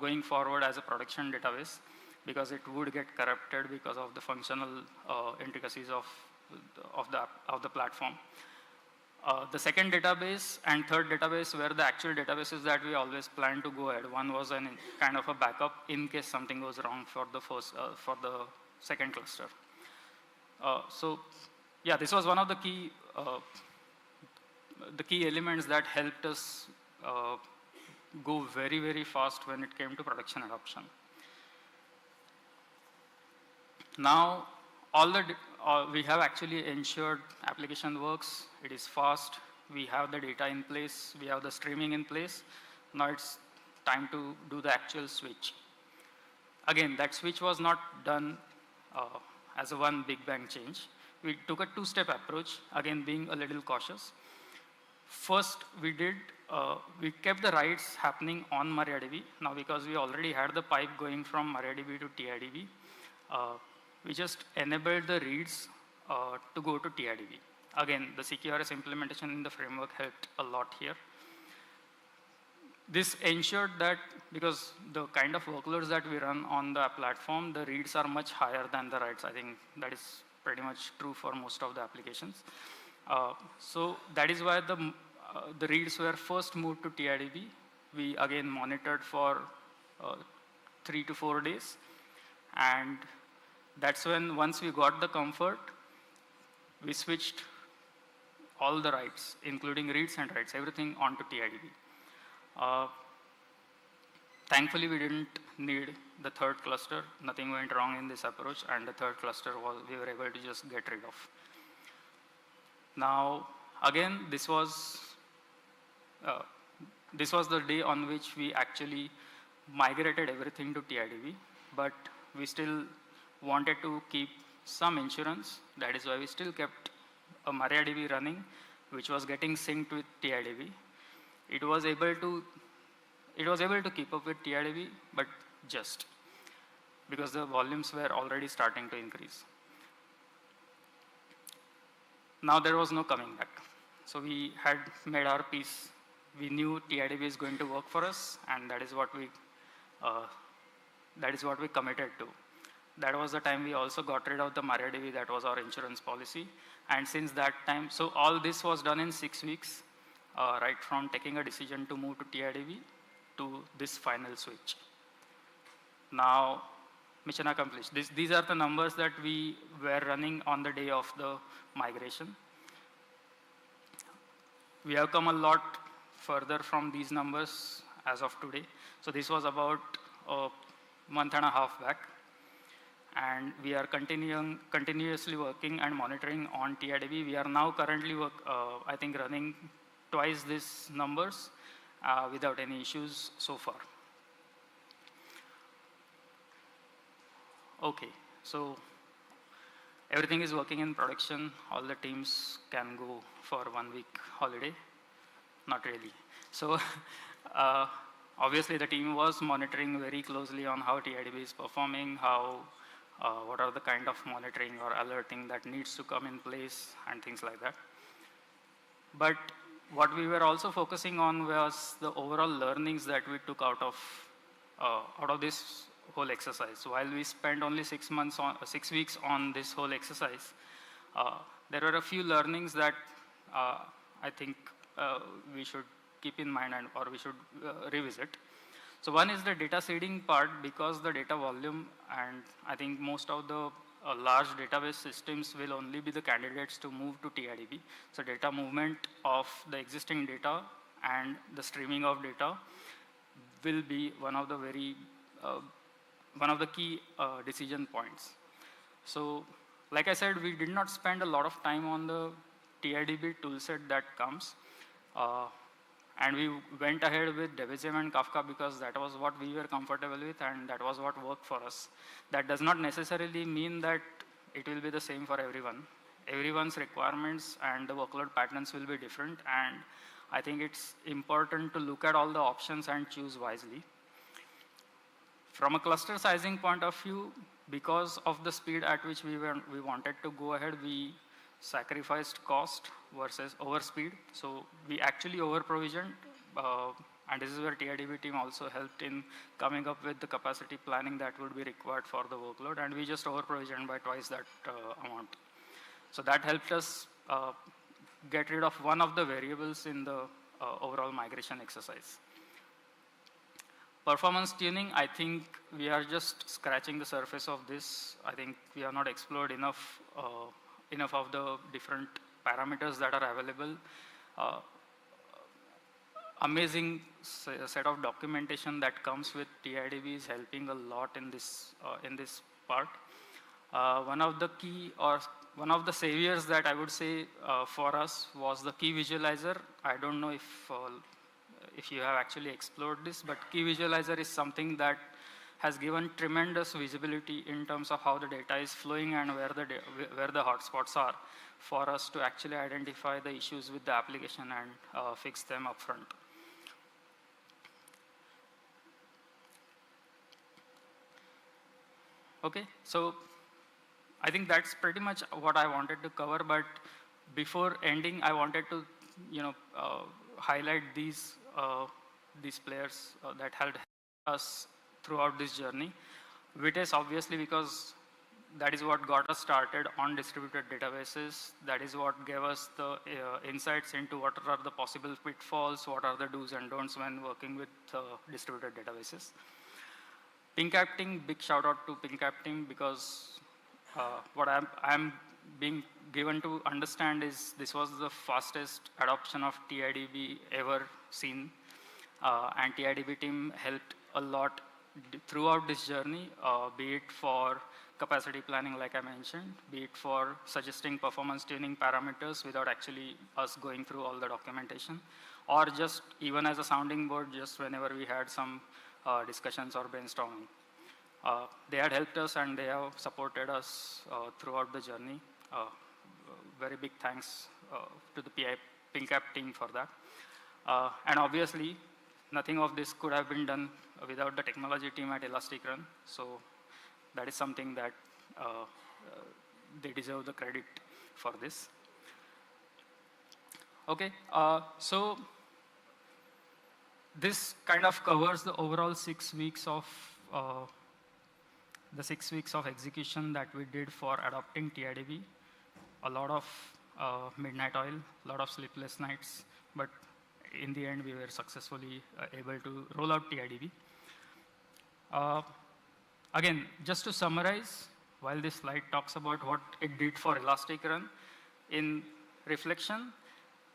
going forward as a production database, because it would get corrupted because of the functional intricacies of the platform. The second database and third database were the actual databases that we always planned to go ahead. One was kind of a backup in case something goes wrong for the second cluster. So yeah, this was one of the key elements that helped us go very, very fast when it came to production adoption. Now, we have actually ensured application works, it is fast, we have the data in place, we have the streaming in place. Now it's time to do the actual switch. Again, that switch was not done as a one big bang change. We took a 2-step approach, again being a little cautious. First, we kept the writes happening on MariaDB. Now, because we already had the pipe going from MariaDB to TiDB, we just enabled the reads to go to TiDB. Again, the CQRS implementation in the framework helped a lot here. This ensured that, because the kind of workloads that we run on the platform, the reads are much higher than the writes. I think that is pretty much true for most of the applications. So that is why the reads were first moved to TiDB. We again monitored for 3 to 4 days. And that's when, once we got the comfort, we switched all the writes, including reads and writes, everything onto TiDB. Thankfully, we didn't need the third cluster. Nothing went wrong in this approach, and the third cluster we were able to just get rid of. Now, again, this was the day on which we actually migrated everything to TiDB, but we still wanted to keep some insurance. That is why we still kept a MariaDB running, which was getting synced with TiDB. It was able to keep up with TiDB, but just because the volumes were already starting to increase. Now there was no coming back. So we had made our peace. We knew TiDB is going to work for us, and that is what we committed to. That was the time we also got rid of the MariaDB. That was our insurance policy. And since that time, so all this was done in 6 weeks, right from taking a decision to move to TiDB to this final switch. Now, mission accomplished. These are the numbers that we were running on the day of the migration. We have come a lot further from these numbers as of today. So this was about a month and a half back. And we are continuously working and monitoring on TiDB. We are now currently I think running twice these numbers without any issues so far. Okay, so everything is working in production. All the teams can go for 1 week holiday. Not really. So obviously the team was monitoring very closely on how TiDB is performing, what are the kind of monitoring or alerting that needs to come in place and things like that. But what we were also focusing on was the overall learnings that we took out of this whole exercise. So while we spent only 6 weeks on this whole exercise, there were a few learnings that I think we should keep in mind or we should revisit. So one is the data seeding part, because the data volume, and I think most of the large database systems will only be the candidates to move to TiDB. So data movement of the existing data and the streaming of data will be one of the key decision points. So like I said, we did not spend a lot of time on the TiDB toolset that comes. And we went ahead with Debian and Kafka because that was what we were comfortable with and that was what worked for us. That does not necessarily mean that it will be the same for everyone. Everyone's requirements and the workload patterns will be different, and I think it's important to look at all the options and choose wisely. From a cluster sizing point of view, because of the speed at which we wanted to go ahead, we sacrificed cost versus overspeed. So we actually over-provisioned, and this is where TiDB team also helped in coming up with the capacity planning that would be required for the workload, and we just over-provisioned by twice that amount. So that helped us get rid of one of the variables in the overall migration exercise. Performance tuning, I think we are just scratching the surface of this. I think we have not explored enough of the different parameters that are available. Amazing set of documentation that comes with TiDB is helping a lot in this part. One of the saviors that I would say for us was the key visualizer. I don't know if you have actually explored this, but key visualizer is something that has given tremendous visibility in terms of how the data is flowing and where the hotspots are for us to actually identify the issues with the application and fix them upfront. Okay, so I think that's pretty much what I wanted to cover, but before ending, I wanted to highlight these players that helped us throughout this journey. Vitess, obviously, because that is what got us started on distributed databases. That is what gave us the insights into what are the possible pitfalls, what are the do's and don'ts when working with distributed databases. PingCAP team, big shout out to PingCAP team, because what I'm being given to understand is this was the fastest adoption of TiDB ever seen, and TiDB team helped a lot throughout this journey, be it for capacity planning like I mentioned, be it for suggesting performance tuning parameters without actually us going through all the documentation, or just even as a sounding board just whenever we had some discussions or brainstorming. They had helped us and they have supported us throughout the journey. Very big thanks to the PingCAP team for that. And obviously, nothing of this could have been done without the technology team at Elastic Run. So that is something that they deserve the credit for this. Okay, so this kind of covers the overall 6 weeks of execution that we did for adopting TiDB. A lot of midnight oil, a lot of sleepless nights, but in the end we were successfully able to roll out TiDB. Again, just to summarize, while this slide talks about what it did for Elastic Run, in reflection,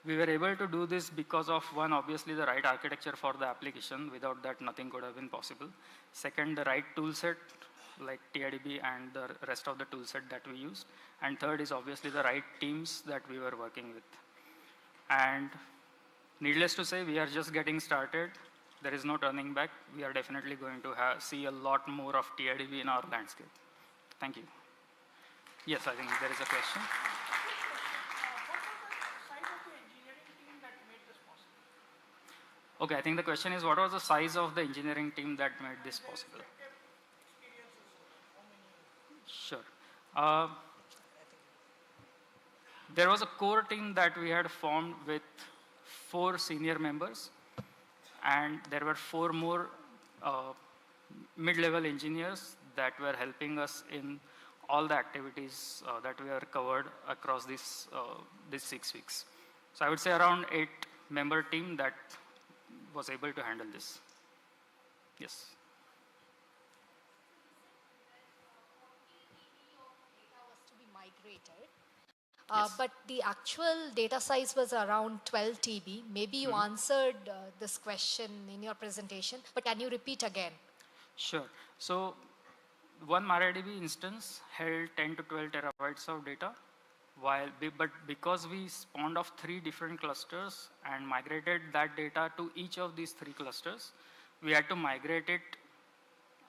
we were able to do this because of, one, obviously the right architecture for the application. Without that, nothing could have been possible. Second, the right tool set, like TiDB and the rest of the tool set that we used. And third is obviously the right teams that we were working with. And needless to say, we are just getting started. There is no turning back. We are definitely going to see a lot more of TiDB in our landscape. Thank you. Yes, I think there is a question. Okay, I think the question is, what was the size of the engineering team that made this possible? Sure. There was a core team that we had formed with 4 senior members, and there were 4 more mid-level engineers that were helping us in all the activities that we are covered across these 6 weeks. So I would say around 8-member team that was able to handle this. Yes. To be migrated. But the actual data size was around 12 TB. Maybe you answered this question in your presentation, but can you repeat again? Sure. So one MariaDB instance held 10 to 12 terabytes of data, but because we spawned off 3 different clusters and migrated that data to each of these 3 clusters, we had to migrate it.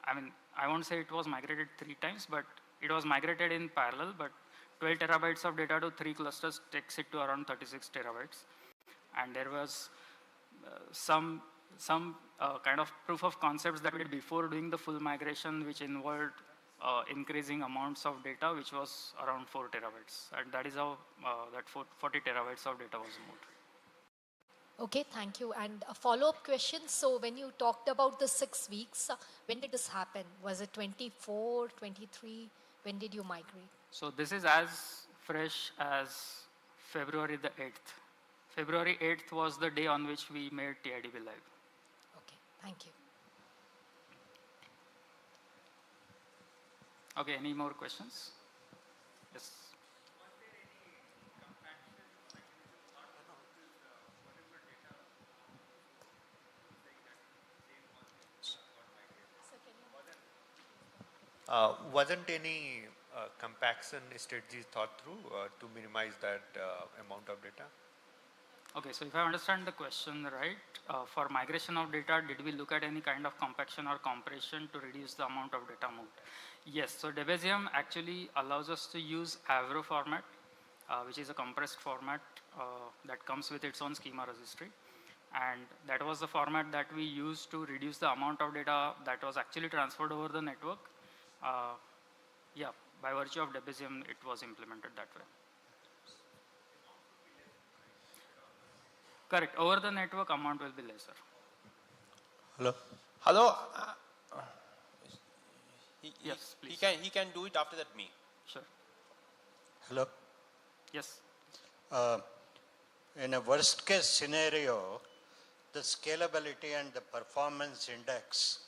I mean, I won't say it was migrated 3 times, but it was migrated in parallel, but 12 terabytes of data to 3 clusters takes it to around 36 terabytes. And there was some kind of proof of concepts that we did before doing the full migration, which involved increasing amounts of data, which was around 4 terabytes. And that is how that 40 terabytes of data was moved. Okay, thank you. And a follow-up question. So when you talked about the 6 weeks, when did this happen? Was it 24, 23? When did you migrate? So this is as fresh as February the 8th. February 8th was the day on which we made TiDB live. Okay, thank you. Okay, any more questions? Yes. Wasn't any compaction strategy thought through to minimize that amount of data? Okay, so if I understand the question right, for migration of data, did we look at any kind of compaction or compression to reduce the amount of data moved? Yes, so Debezium actually allows us to use Avro format, which is a compressed format that comes with its own schema registry. And that was the format that we used to reduce the amount of data that was actually transferred over the network. Yeah, by virtue of Debezium, it was implemented that way. Correct. Over the network, amount will be lesser. Hello. Hello. Yes, please. He can do it after that me. Sure. Hello. Yes. In a worst case scenario, the scalability and the performance index,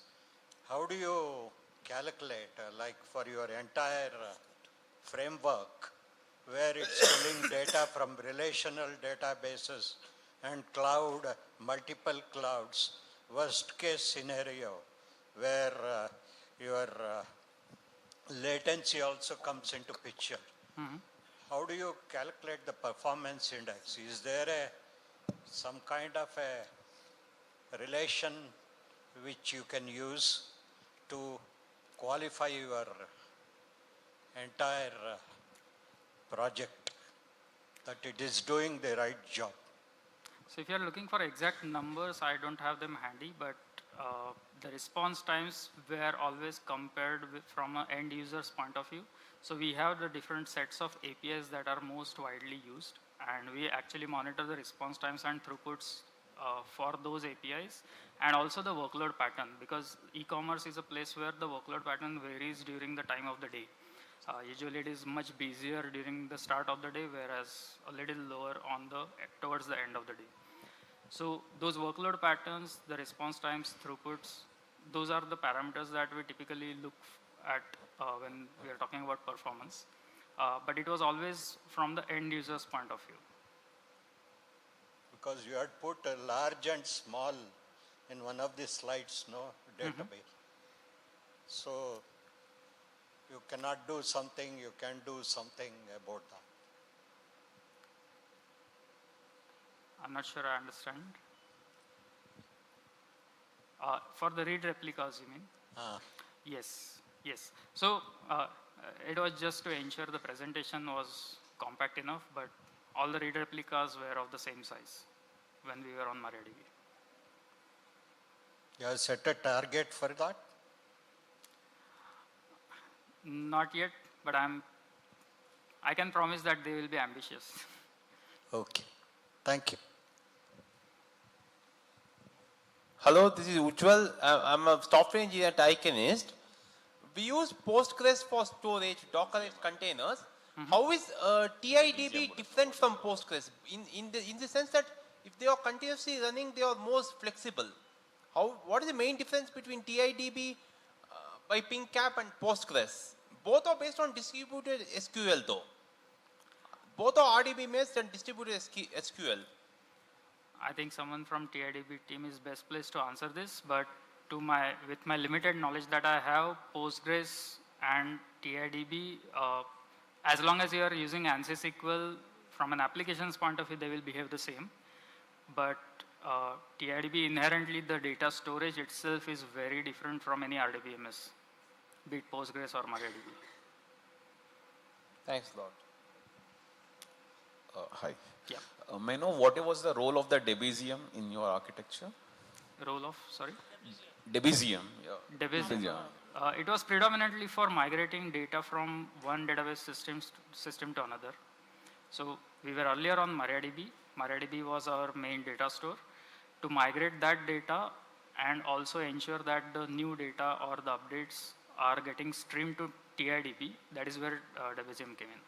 how do you calculate, like for your entire framework, where it's pulling data from relational databases and cloud, multiple clouds, worst case scenario, where your latency also comes into picture. How do you calculate the performance index? Is there some kind of a relation which you can use to qualify your entire project that it is doing the right job? So if you are looking for exact numbers, I don't have them handy, but the response times were always compared with from an end user's point of view. So we have the different sets of APIs that are most widely used, and we actually monitor the response times and throughputs for those APIs, and also the workload pattern, because e-commerce is a place where the workload pattern varies during the time of the day. Usually it is much busier during the start of the day, whereas a little lower on towards the end of the day. So those workload patterns, the response times, throughputs, those are the parameters that we typically look at when we are talking about performance. But it was always from the end user's point of view. Because you had put a large and small in one of the slides, no, database. So you cannot do something, you can do something about that. I'm not sure I understand. For the read replicas, you mean? Yes, yes. So it was just to ensure the presentation was compact enough, but all the read replicas were of the same size when we were on MariaDB. You have set a target for that? Not yet, but I can promise that they will be ambitious. Okay, thank you. Hello, this is Ujjwal. I'm a software engineer at Iconist. We use Postgres for storage, Docker containers. How is TiDB different from Postgres? In the sense that if they are continuously running, they are most flexible. What is the main difference between TiDB by PingCAP and Postgres? Both are based on distributed SQL though. Both are RDB based and distributed SQL. I think someone from TiDB team is best placed to answer this, but with my limited knowledge that I have, Postgres and TiDB, as long as you are using ANSI SQL, from an applications point of view, they will behave the same. But TiDB inherently, the data storage itself is very different from any RDBMS, be it Postgres or MariaDB. Thanks a lot. Hi. Yeah. May I know what was the role of the Debezium in your architecture? Role of, sorry? Debezium. Yeah. Debezium. It was predominantly for migrating data from one database system to another. So we were earlier on MariaDB. MariaDB was our main data store. To migrate that data and also ensure that the new data or the updates are getting streamed to TiDB, that is where Debezium came in.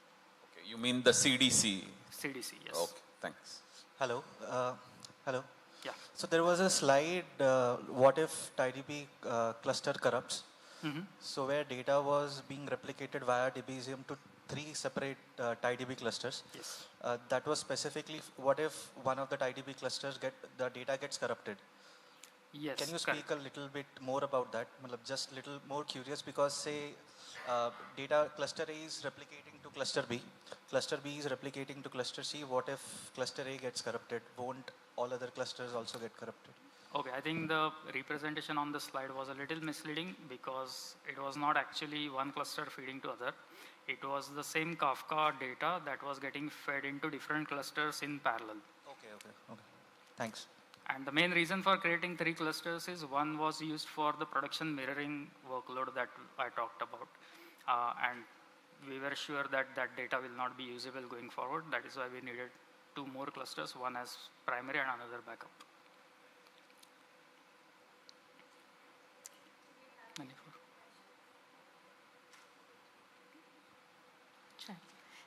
Okay, you mean the CDC? CDC, yes. Okay, thanks. Hello. Hello. Yeah. So there was a slide, what if TiDB cluster corrupts? So where data was being replicated via Debezium to 3 separate TiDB clusters. Yes. That was specifically, what if one of the TiDB clusters the data gets corrupted? Yes. Can you speak a little bit more about that? Just a little more curious because say data cluster A is replicating to cluster B is replicating to cluster C. What if cluster A gets corrupted? Won't all other clusters also get corrupted? Okay, I think the representation on the slide was a little misleading because it was not actually one cluster feeding to other. It was the same Kafka data that was getting fed into different clusters in parallel. Okay. Thanks. And the main reason for creating 3 clusters is one was used for the production mirroring workload that I talked about. And we were sure that that data will not be usable going forward. That is why we needed 2 more clusters, one as primary and another backup.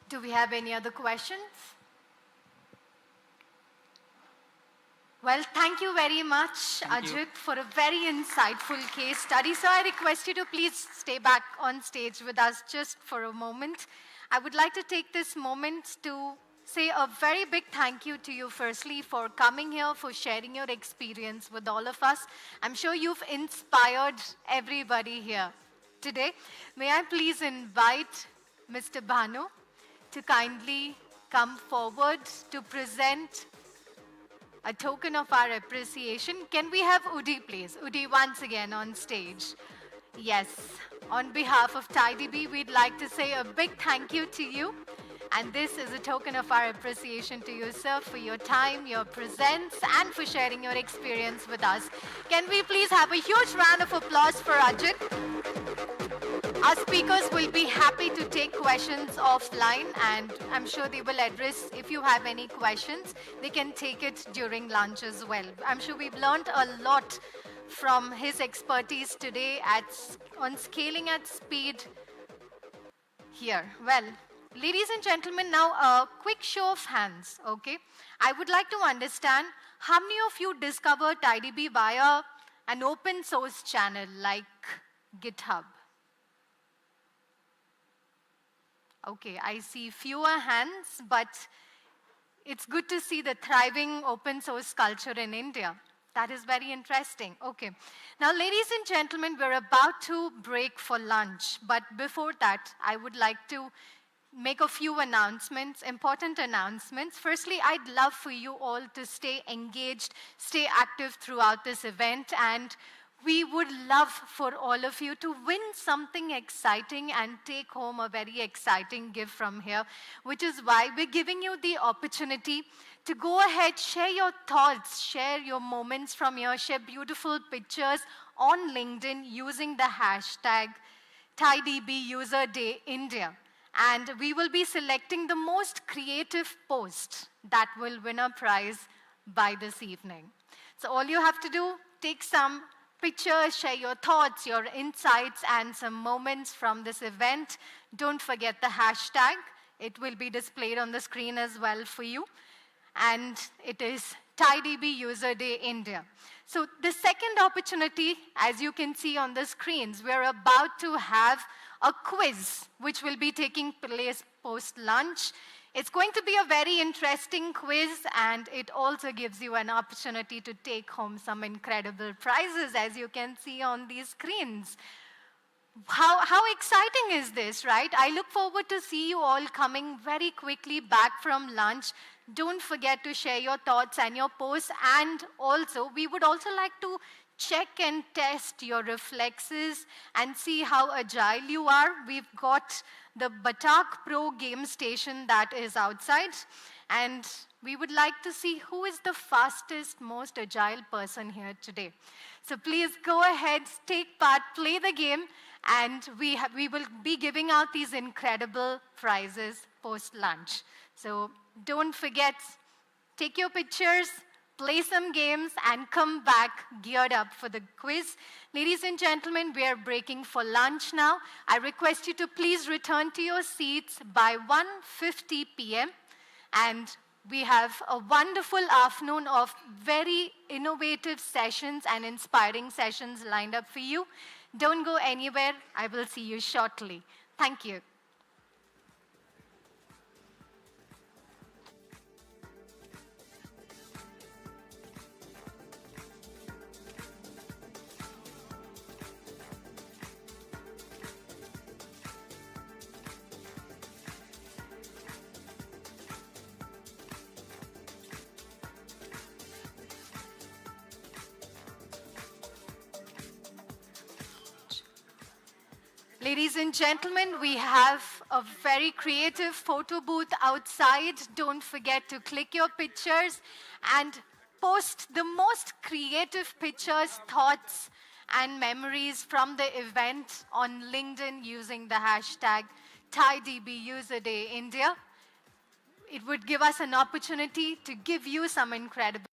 Do we have any other questions? Well, thank you very much, Ajit, for a very insightful case study. So I request you to please stay back on stage with us just for a moment. I would like to take this moment to say a very big thank you to you, firstly, for coming here, for sharing your experience with all of us. I'm sure you've inspired everybody here today. May I please invite Mr. Bhanu to kindly come forward to present a token of our appreciation. Can we have Udi, please? Udi, once again on stage. Yes, on behalf of TiDB, we'd like to say a big thank you to you. And this is a token of our appreciation to you, sir, for your time, your presence, and for sharing your experience with us. Can we please have a huge round of applause for Ajit? Our speakers will be happy to take questions offline, and I'm sure they will address, if you have any questions, they can take it during lunch as well. I'm sure we've learned a lot from his expertise today on scaling at speed here. Well, ladies and gentlemen, now a quick show of hands, okay? I would like to understand how many of you discovered TiDB via an open source channel like GitHub? Okay, I see fewer hands, but it's good to see the thriving open source culture in India. That is very interesting. Okay. Now, ladies and gentlemen, we're about to break for lunch. But before that, I would like to make a few announcements, important announcements. Firstly, I'd love for you all to stay engaged, stay active throughout this event, and we would love for all of you to win something exciting and take home a very exciting gift from here, which is why we're giving you the opportunity to go ahead, share your thoughts, share your moments from here, share beautiful pictures on LinkedIn using the hashtag TiDBUserDayIndia. And we will be selecting the most creative post that will win a prize by this evening. So all you have to do, take some pictures, share your thoughts, your insights, and some moments from this event. Don't forget the hashtag. It will be displayed on the screen as well for you. and it is TiDB User Day India. So the second opportunity, as you can see on the screens, we're about to have a quiz which will be taking place post-lunch. It's going to be a very interesting quiz, and it also gives you an opportunity to take home some incredible prizes, as you can see on these screens. How exciting is this, right? I look forward to see you all coming very quickly back from lunch. Don't forget to share your thoughts and your posts. And also, we would also like to check and test your reflexes and see how agile you are. We've got the Batak Pro game station that is outside. And we would like to see who is the fastest, most agile person here today. So please go ahead, take part, play the game, and we will be giving out these incredible prizes post-lunch. So don't forget, take your pictures, play some games, and come back geared up for the quiz. Ladies and gentlemen, we are breaking for lunch now. I request you to please return to your seats by 1:50 p.m. And we have a wonderful afternoon of very innovative sessions and inspiring sessions lined up for you. Don't go anywhere. I will see you shortly. Thank you. Ladies and gentlemen, we have a very creative photo booth outside. Don't forget to click your pictures and post the most creative pictures, thoughts, and memories from the event on LinkedIn using the hashtag TiDB User Day India. It would give us an opportunity to give you some incredible.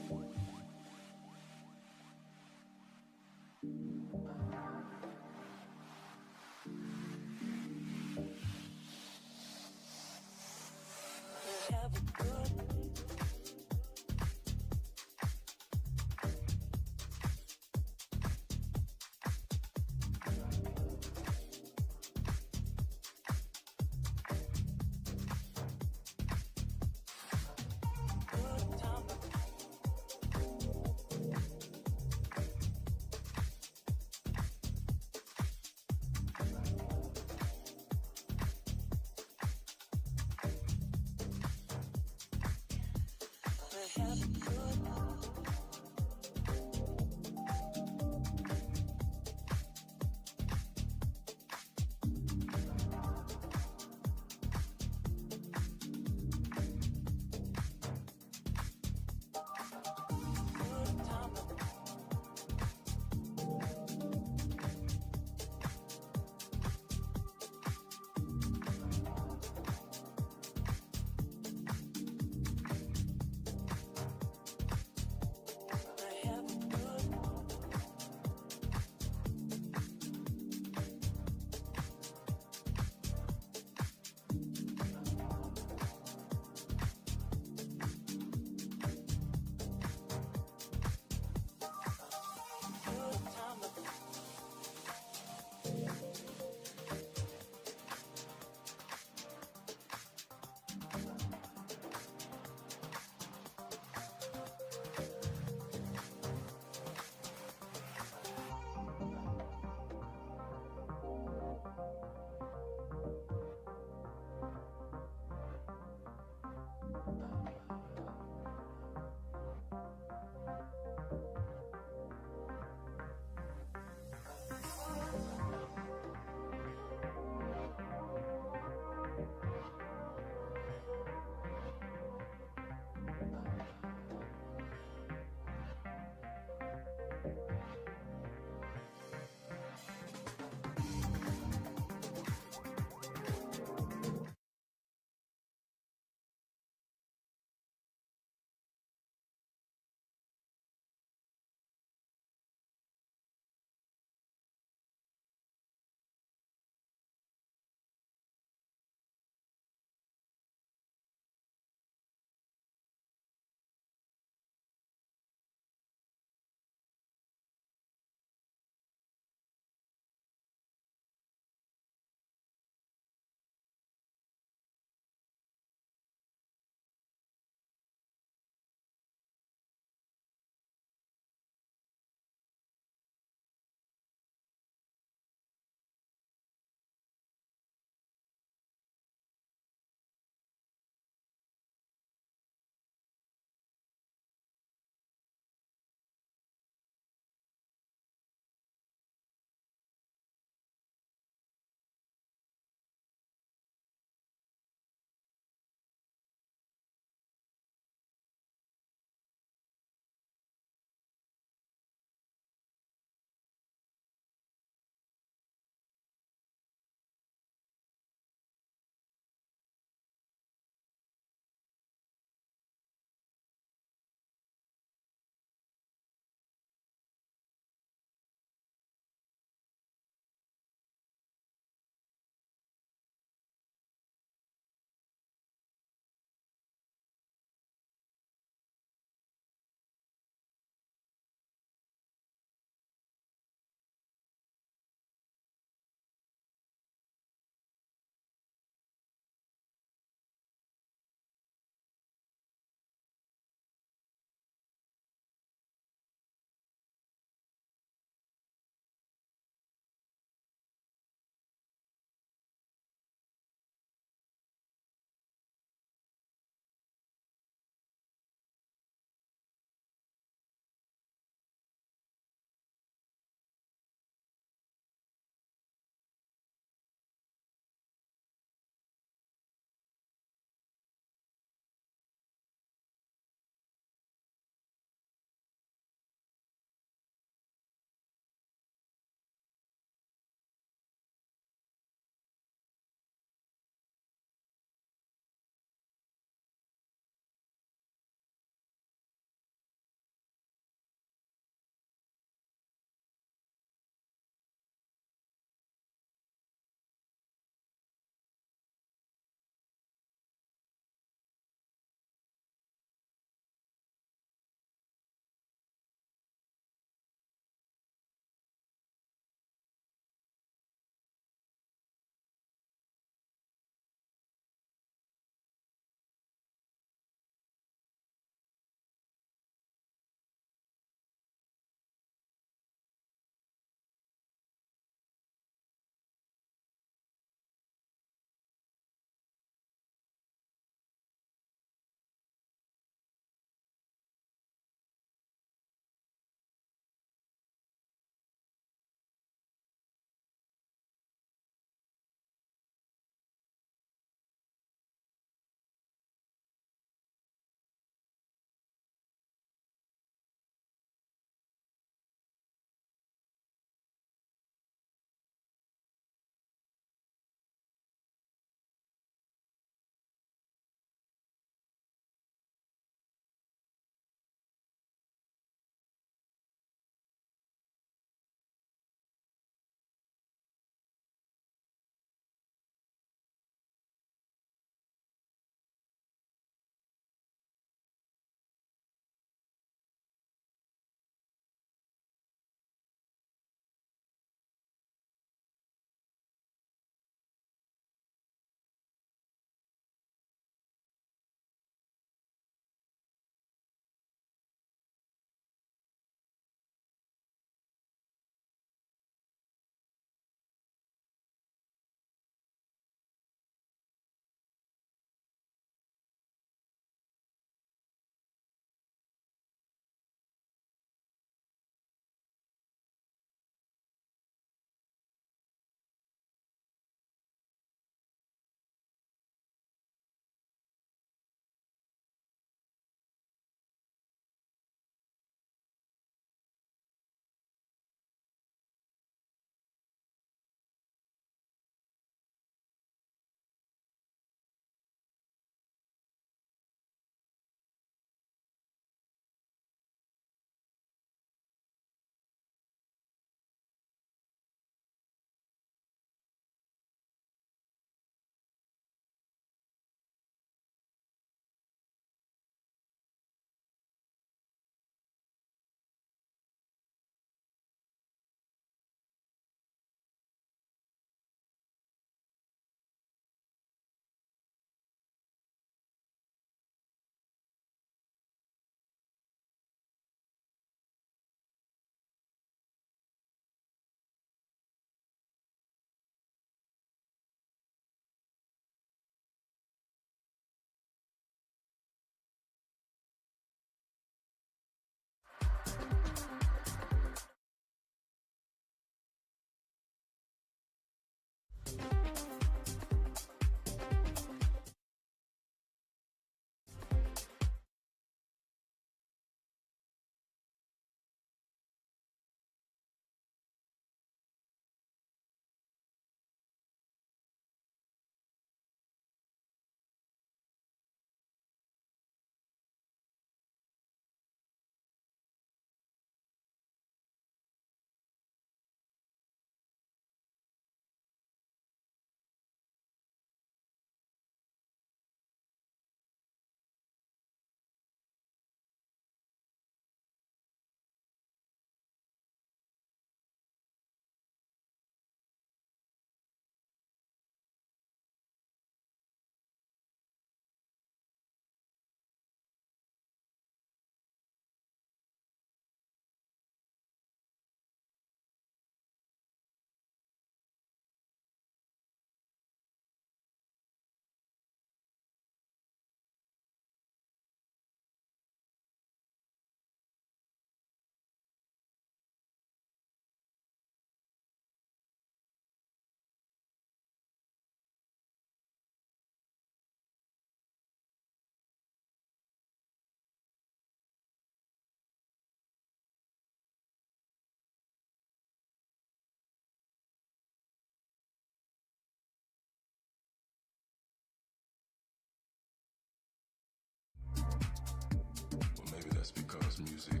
music,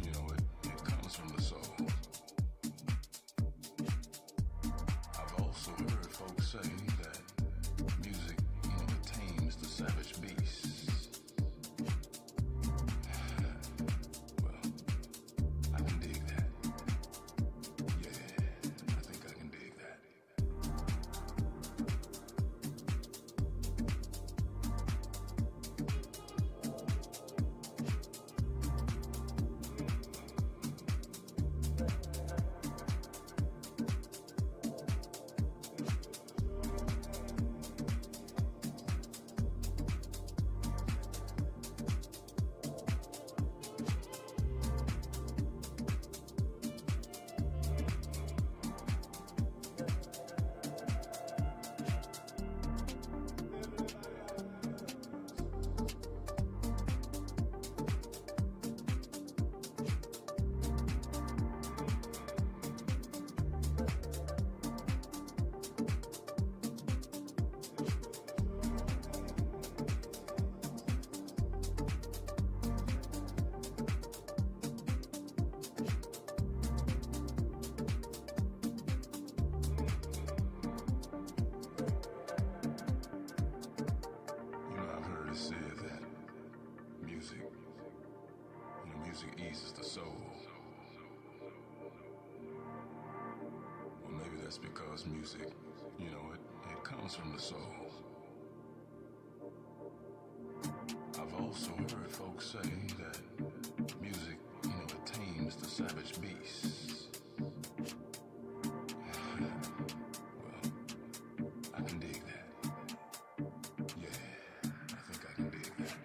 you know, it comes from the soul. I've also heard folks say that music, you know, it tames the savage beast. Well, I can dig that. Yeah, I think I can dig that. Music eases the soul. Well, maybe that's because music, you know, it comes from the soul. I've also heard folks say that music, you know, it tames the savage beast. Well, I can dig that. Yeah, I think I can dig that.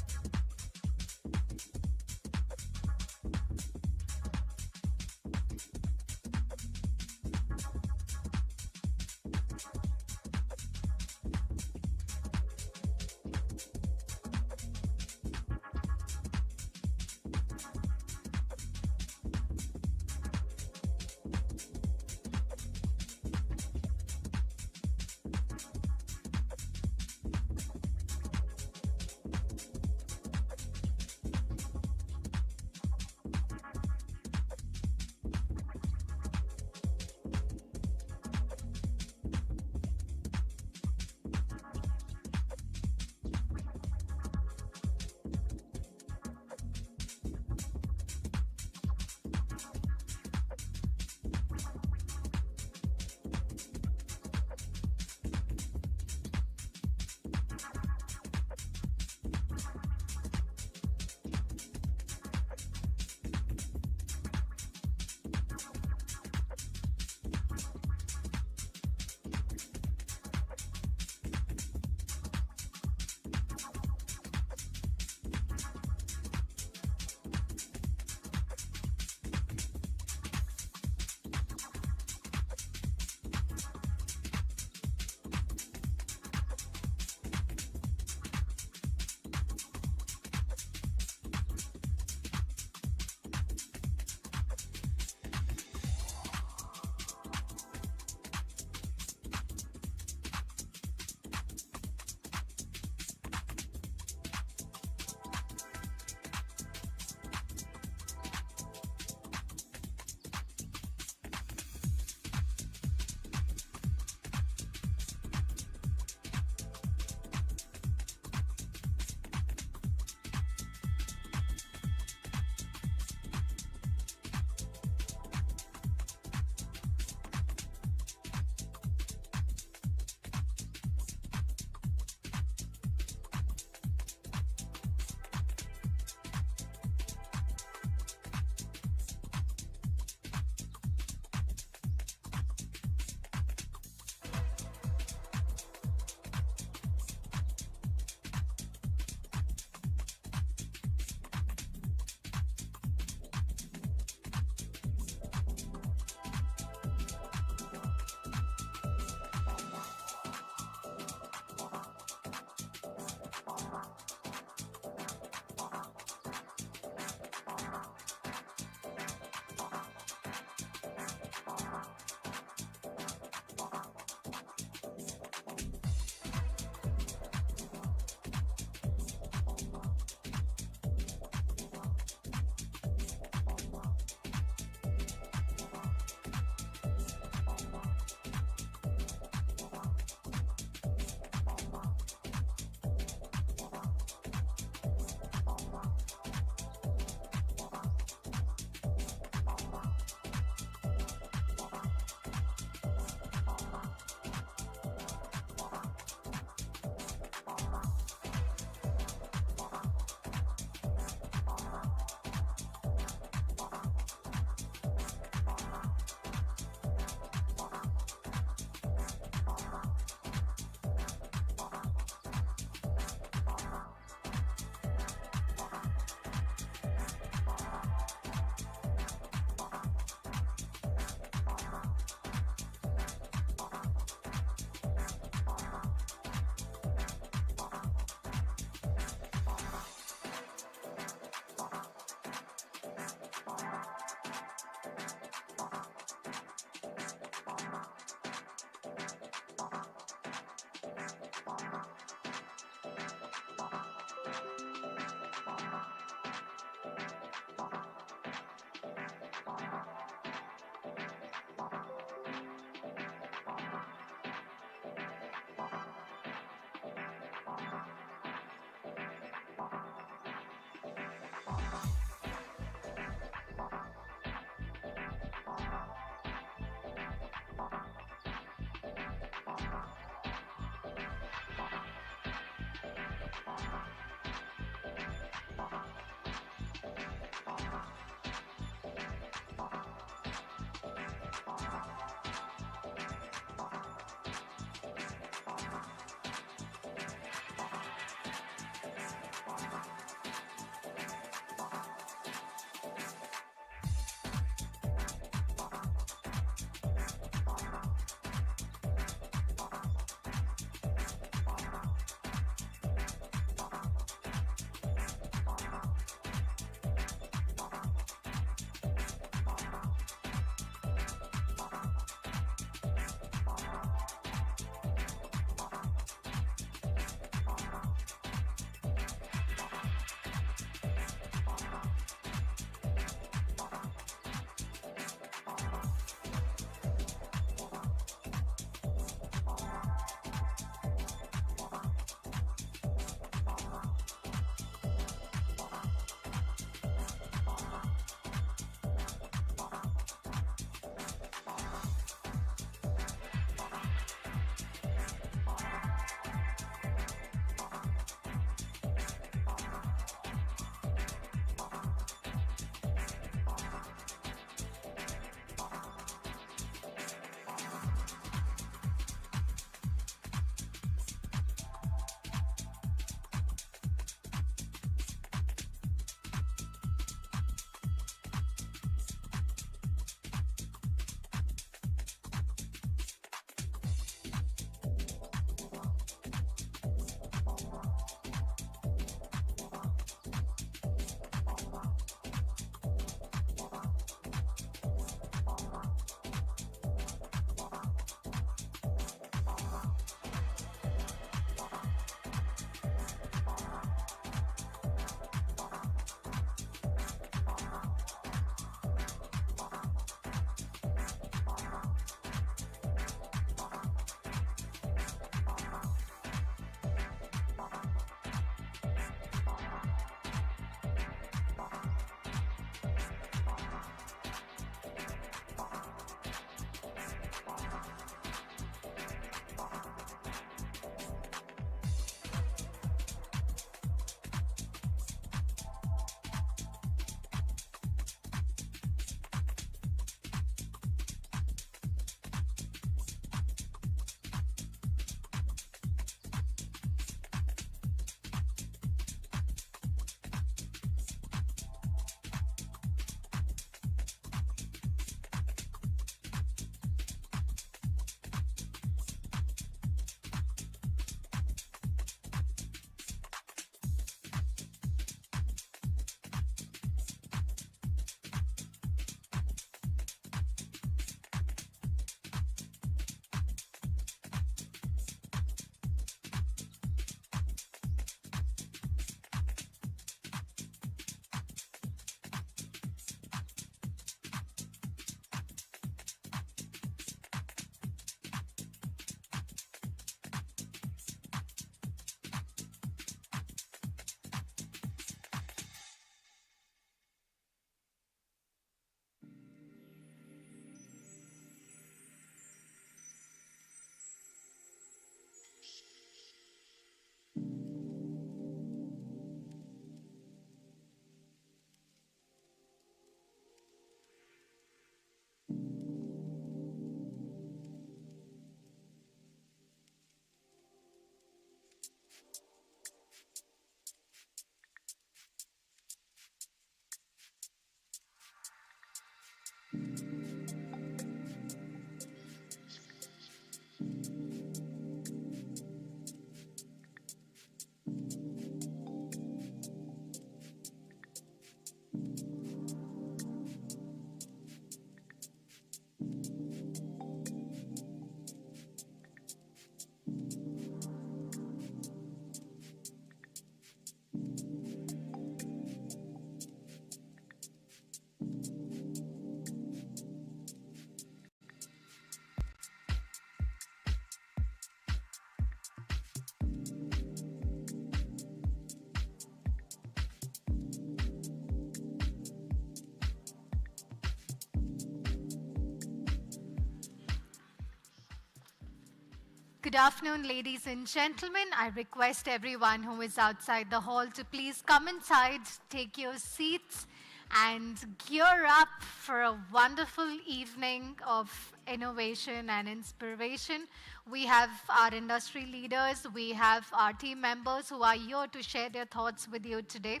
Good afternoon, ladies and gentlemen. I request everyone who is outside the hall to please come inside, take your seats, and gear up for a wonderful evening of innovation and inspiration. We have our industry leaders, we have our team members who are here to share their thoughts with you today.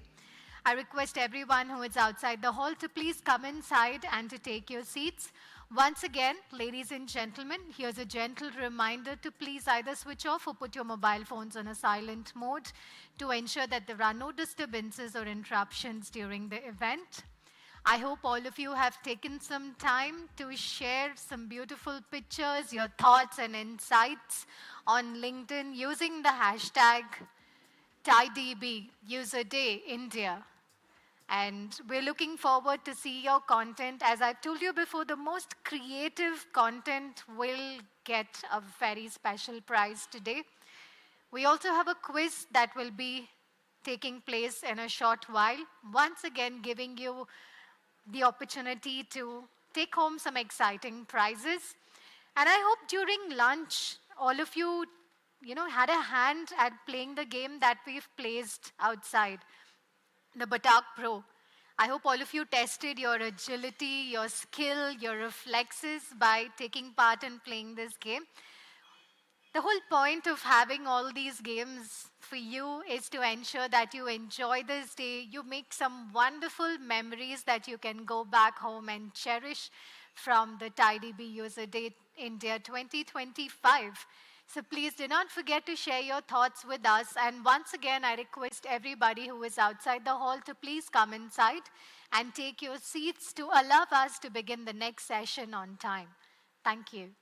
I request everyone who is outside the hall to please come inside and to take your seats. Once again, ladies and gentlemen, here's a gentle reminder to please either switch off or put your mobile phones on a silent mode to ensure that there are no disturbances or interruptions during the event. I hope all of you have taken some time to share some beautiful pictures, your thoughts and insights on LinkedIn using the hashtag TiDB User Day India. And we're looking forward to see your content. As I've told you before, the most creative content will get a very special prize today. We also have a quiz that will be taking place in a short while, once again giving you the opportunity to take home some exciting prizes. And I hope during lunch, all of you, had a hand at playing the game that we've placed outside, the Batak Pro. I hope all of you tested your agility, your skill, your reflexes by taking part in playing this game. The whole point of having all these games for you is to ensure that you enjoy this day, you make some wonderful memories that you can go back home and cherish from the TiDB User Day India 2025. So please do not forget to share your thoughts with us. And once again, I request everybody who is outside the hall to please come inside and take your seats to allow us to begin the next session on time. Thank you.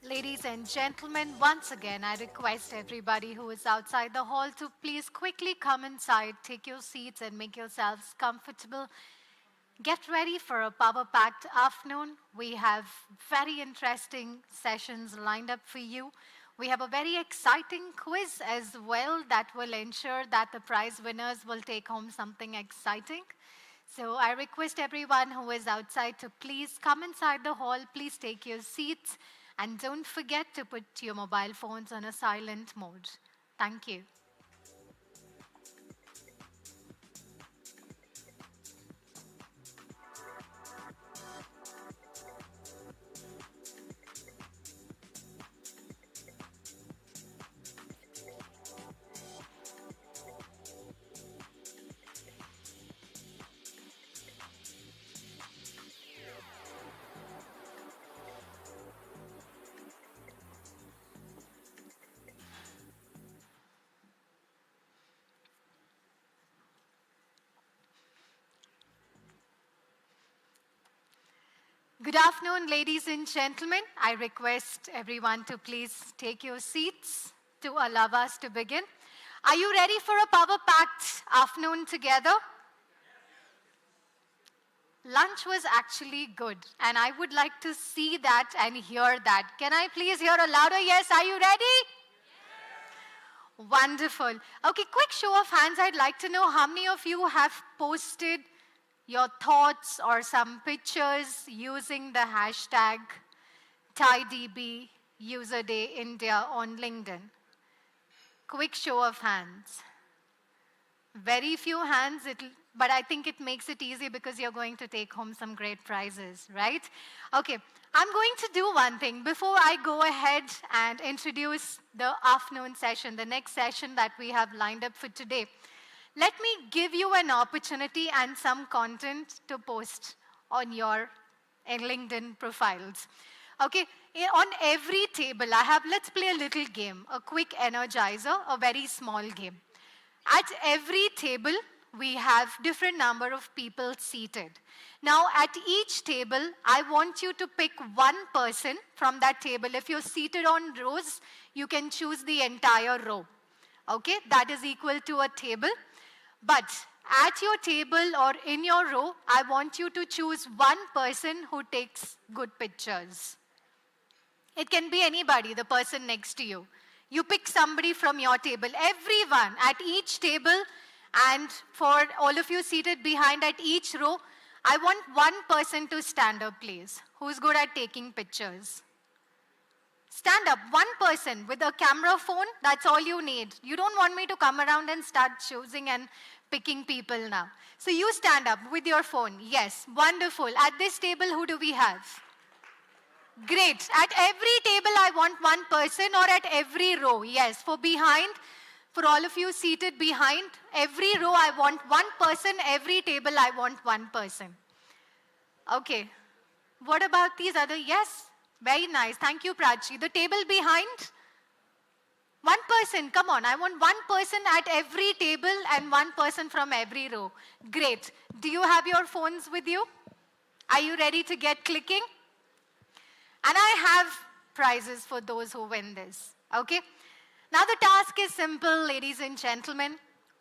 Ladies and gentlemen, once again, I request everybody who is outside the hall to please quickly come inside, take your seats and make yourselves comfortable. Get ready for a power-packed afternoon. We have very interesting sessions lined up for you. We have a very exciting quiz as well that will ensure that the prize winners will take home something exciting. So I request everyone who is outside to please come inside the hall, please take your seats, and don't forget to put your mobile phones on a silent mode. Thank you. Good afternoon, ladies and gentlemen. I request everyone to please take your seats to allow us to begin. Are you ready for a power-packed afternoon together? Lunch was actually good, and I would like to see that and hear that. Can I please hear a louder yes? Are you ready? Yes. Wonderful. Okay, quick show of hands. I'd like to know how many of you have posted your thoughts or some pictures using the hashtag TiDB User Day India on LinkedIn. Quick show of hands. Very few hands, but I think it makes it easy because you're going to take home some great prizes, right? Okay, I'm going to do one thing. Before I go ahead and introduce the afternoon session, the next session that we have lined up for today, let me give you an opportunity and some content to post on your LinkedIn profiles. Okay, on every table I have, let's play a little game, a quick energizer, a very small game. At every table, we have different number of people seated. Now, at each table, I want you to pick one person from that table. If you're seated on rows, you can choose the entire row. Okay, that is equal to a table. But at your table or in your row, I want you to choose one person who takes good pictures. It can be anybody, the person next to you. You pick somebody from your table, everyone at each table, and for all of you seated behind at each row, I want one person to stand up, please. Who's good at taking pictures? Stand up, one person with a camera phone, that's all you need. You don't want me to come around and start choosing and picking people now. So you stand up with your phone. Yes, wonderful. At this table, who do we have? Great. At every table, I want one person, or at every row. Yes, for behind, for all of you seated behind, every row I want one person, every table I want one person. Okay. What about these other? Yes. Very nice. Thank you, Prachi. The table behind? One person. Come on. I want one person at every table and one person from every row. Great. Do you have your phones with you? Are you ready to get clicking? And I have prizes for those who win this. Okay? Now the task is simple, ladies and gentlemen.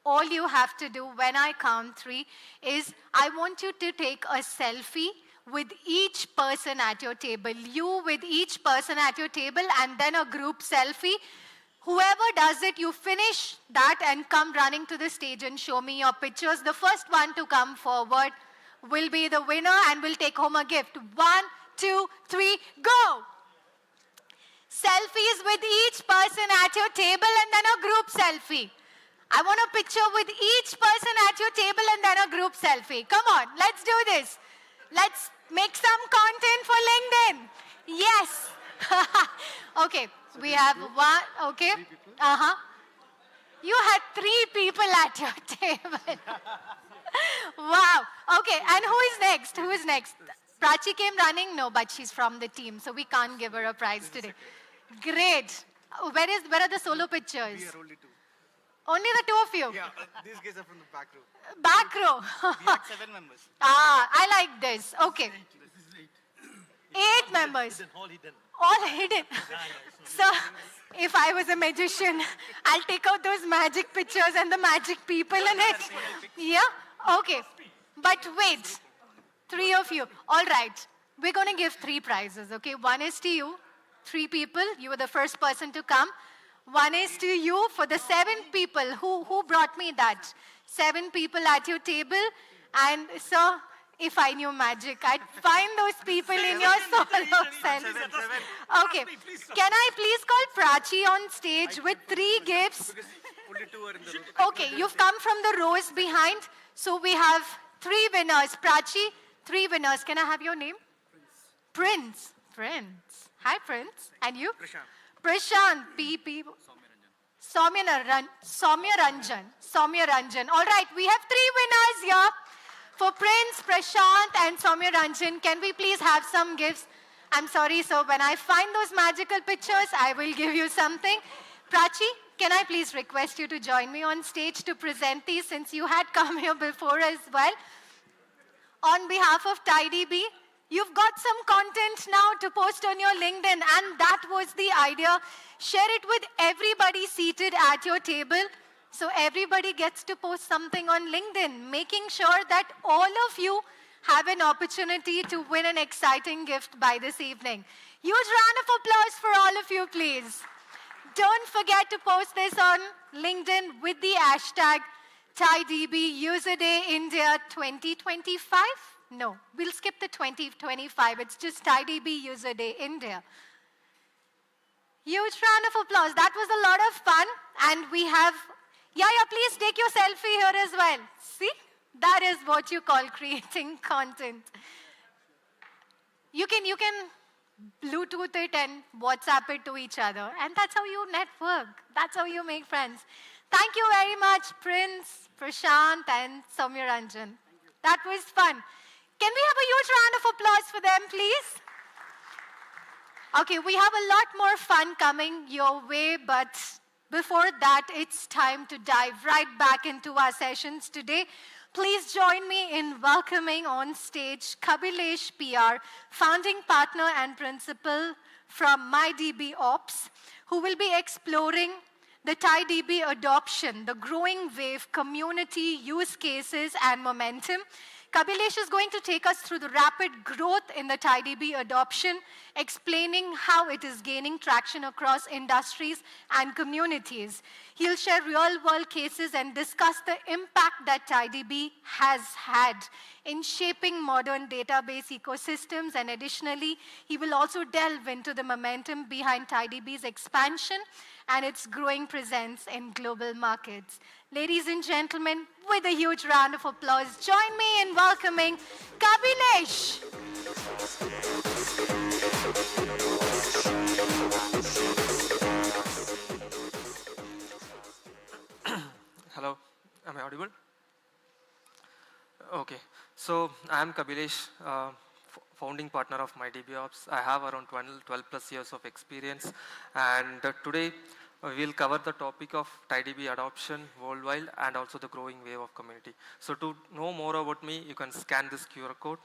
All you have to do when I count 3 is I want you to take a selfie with each person at your table. You with each person at your table, and then a group selfie. Whoever does it, you finish that and come running to the stage and show me your pictures. The first one to come forward will be the winner and will take home a gift. 1, 2, 3, go! Selfies with each person at your table and then a group selfie. I want a picture with each person at your table and then a group selfie. Come on, let's do this. Let's make some content for LinkedIn. Yes. Okay, we have one. Okay. You had 3 people at your table. Wow. Okay, and who is next? Who is next? Prachi came running? No, but she's from the team, so we can't give her a prize today. Great. Where are the solo pictures? We are only 2. Only the 2 of you? Yeah, these guys are from the back row. Back row. We had 7 members. I like this. Okay. 8 members. All hidden. All hidden. So, if I was a magician, I'll take out those magic pictures and the magic people in it. Yeah? Okay. But wait. 3 of you. All right. We're going to give 3 prizes, okay? 1 is to you. 3 people. You were the first person to come. 1 is to you for the 7 people. Who brought me that? 7 people at your table. And so, if I knew magic, I'd find those people in your solo sense. Okay. Can I please call Prachi on stage with 3 gifts? Only 2 are in the room. Okay, you've come from the rows behind. So we have 3 winners. Prachi, 3 winners. Can I have your name? Prince. Prince. Hi, Prince. And you? Prashant. P. Soumya Ranjan. All right, we have 3 winners here. For Prince, Prashant, and Soumya Ranjan, can we please have some gifts? I'm sorry, so when I find those magical pictures, I will give you something. Prachi, can I please request you to join me on stage to present these, since you had come here before as well? On behalf of TiDB, You've got some content now to post on your LinkedIn, and that was the idea. Share it with everybody seated at your table, so everybody gets to post something on LinkedIn, making sure that all of you have an opportunity to win an exciting gift by this evening. Huge round of applause for all of you, please. Don't forget to post this on LinkedIn with the hashtag TiDB User Day India 2025. No, we'll skip the 2025. It's just TiDB User Day India. Huge round of applause. That was a lot of fun. And we have, yeah, please take your selfie here as well. See? That is what you call creating content. You can Bluetooth it and WhatsApp it to each other. And that's how you network. That's how you make friends. Thank you very much, Prince, Prashant, and Soumyaranjan. That was fun. Can we have a huge round of applause for them, please? Okay, we have a lot more fun coming your way, but before that, it's time to dive right back into our sessions today. Please join me in welcoming on stage Kabilesh PR, founding partner and principal from MyDB Ops, who will be exploring the TiDB adoption, the growing wave, community, use cases, and momentum. Kabilesh is going to take us through the rapid growth in the TiDB adoption, explaining how it is gaining traction across industries and communities. He'll share real-world cases and discuss the impact that TiDB has had in shaping modern database ecosystems, and additionally, he will also delve into the momentum behind TiDB's expansion and its growing presence in global markets. Ladies and gentlemen, with a huge round of applause, join me in welcoming Kabilesh. Hello, am I audible? Okay, so I'm Kabilesh, founding partner of MyDB Ops. I have around 12 plus years of experience, and today we'll cover the topic of TiDB adoption worldwide and also the growing wave of community. So to know more about me, you can scan this QR code.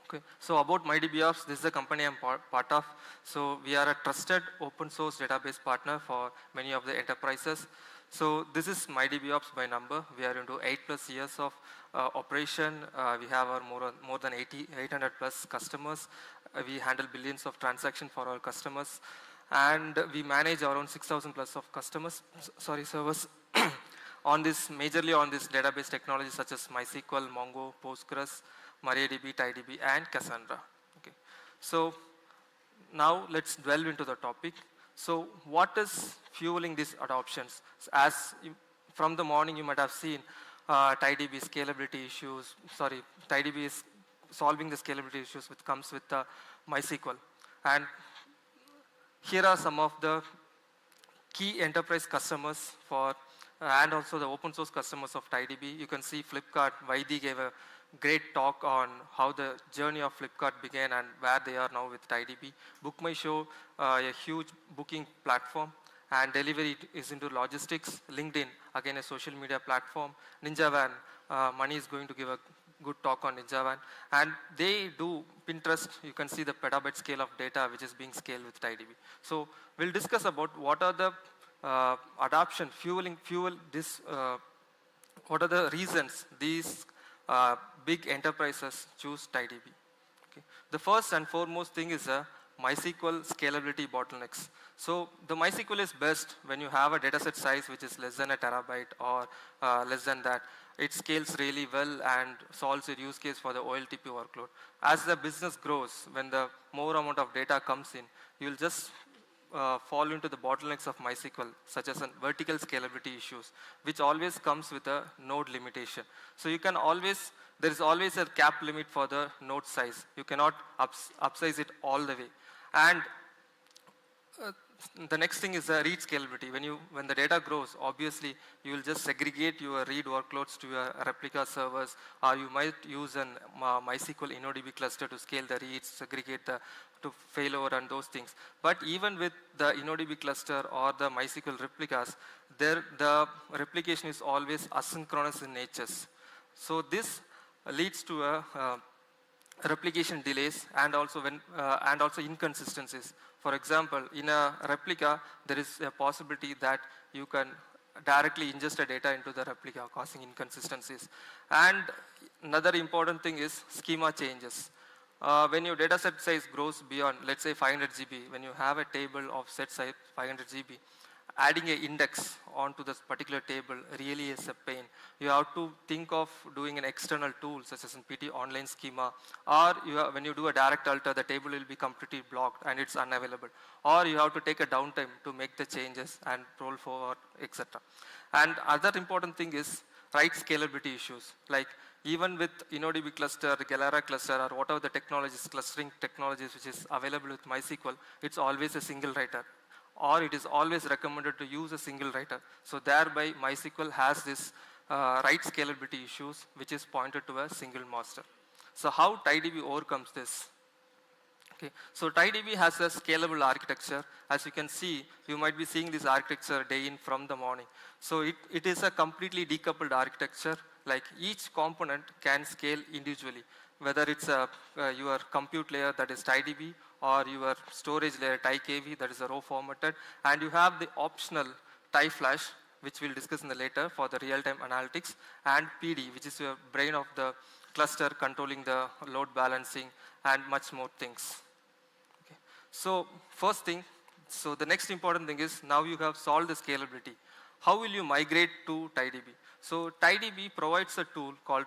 Okay. So about MyDB Ops, this is the company I'm part of. So we are a trusted open source database partner for many of the enterprises. So this is MyDB Ops by number. We are into 8 plus years of operation. We have our more than 800 plus customers. We handle billions of transactions for our customers. And we manage around 6,000 plus of customers, servers, majorly on this database technology such as MySQL, Mongo, Postgres, MariaDB, TiDB, and Cassandra. Okay. So now let's delve into the topic. So what is fueling these adoptions? As from the morning you might have seen TiDB scalability issues, TiDB is solving the scalability issues which comes with MySQL. And here are some of the key enterprise customers and also the open source customers of TiDB. You can see Flipkart. Vaidi gave a great talk on how the journey of Flipkart began and where they are now with TiDB. Book My Show, a huge booking platform, and delivery is into logistics. LinkedIn, again a social media platform. NinjaVan, Mani is going to give a good talk on NinjaVan. And they do Pinterest. You can see the petabyte scale of data which is being scaled with TiDB. So we'll discuss about what are the adoption, what are the reasons these big enterprises choose TiDB. Okay. The first and foremost thing is MySQL scalability bottlenecks. So the MySQL is best when you have a dataset size which is less than a terabyte or less than that. It scales really well and solves a use case for the OLTP workload. As the business grows, when the more amount of data comes in, you'll just fall into the bottlenecks of MySQL, such as vertical scalability issues, which always comes with a node limitation. So you can always, there is always a cap limit for the node size. You cannot upsize it all the way. And the next thing is read scalability. When the data grows, obviously you will just segregate your read workloads to your replica servers, or you might use an MySQL InnoDB cluster to scale the reads, segregate to failover and those things. But even with the InnoDB cluster or the MySQL replicas, the replication is always asynchronous in nature. So this leads to a replication delays and also and also inconsistencies. For example, in a replica, there is a possibility that you can directly ingest a data into the replica, causing inconsistencies. And another important thing is schema changes. When your data set size grows beyond, let's say 500 GB, when you have a table of set size 500 GB, adding an index onto this particular table really is a pain. You have to think of doing an external tool such as in PT online schema, or when you do a direct alter, the table will be completely blocked and it's unavailable. Or you have to take a downtime to make the changes and roll forward, etc. And other important thing is right scalability issues. Like even with InnoDB cluster, Galera cluster, or whatever the technologies, clustering technologies which is available with MySQL, it's always a single writer, or it is always recommended to use a single writer. So thereby MySQL has this write scalability issues which is pointed to a single master. So how TiDB overcomes this? Okay. So TiDB has a scalable architecture. As you can see, you might be seeing this architecture day in from the morning. So it is a completely decoupled architecture. Like each component can scale individually, whether it's your compute layer, that is TiDB, or your storage layer, TiKV, that is a row formatted, and you have the optional TiFlash, which we'll discuss in the later for the real-time analytics, and PD, which is your brain of the cluster controlling the load balancing and much more things. Okay. So first thing, so the next important thing is now you have solved the scalability. How will you migrate to TiDB? So TiDB provides a tool called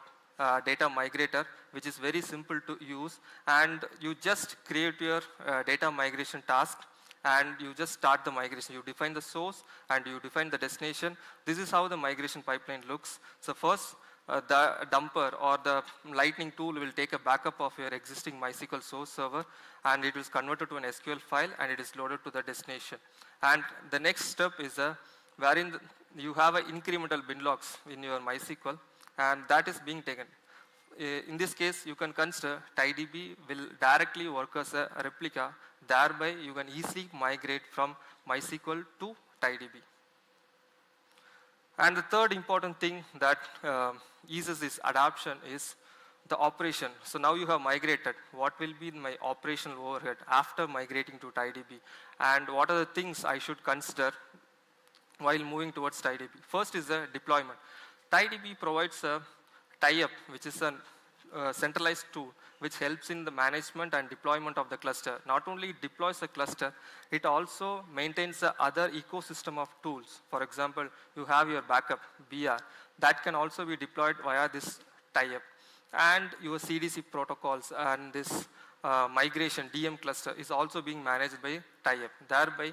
data migrator, which is very simple to use, and you just create your data migration task and you just start the migration. You define the source and you define the destination. This is how the migration pipeline looks. So first, the dumper or the lightning tool will take a backup of your existing MySQL source server, and it is converted to an SQL file and it is loaded to the destination. And the next step is wherein you have an incremental bin logs in your MySQL, and that is being taken. In this case, you can consider TiDB will directly work as a replica. Thereby, you can easily migrate from MySQL to TiDB. And the third important thing that eases this adoption is the operation. So now you have migrated. What will be my operational overhead after migrating to TiDB? And what are the things I should consider while moving towards TiDB? First is the deployment. TiDB provides a tie-up, which is a centralized tool which helps in the management and deployment of the cluster. Not only it deploys the cluster, it also maintains the other ecosystem of tools. For example, you have your backup, BR, that can also be deployed via this tie-up. And your CDC protocols and this migration DM cluster is also being managed by tie-up. Thereby,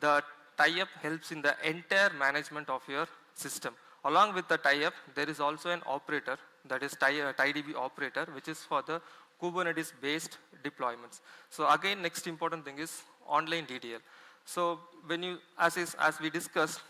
the tie-up helps in the entire management of your system. Along with the tie-up, there is also an operator, that is TiDB operator, which is for the Kubernetes-based deployments. So again, next important thing is online DDL. So when you, as we discussed,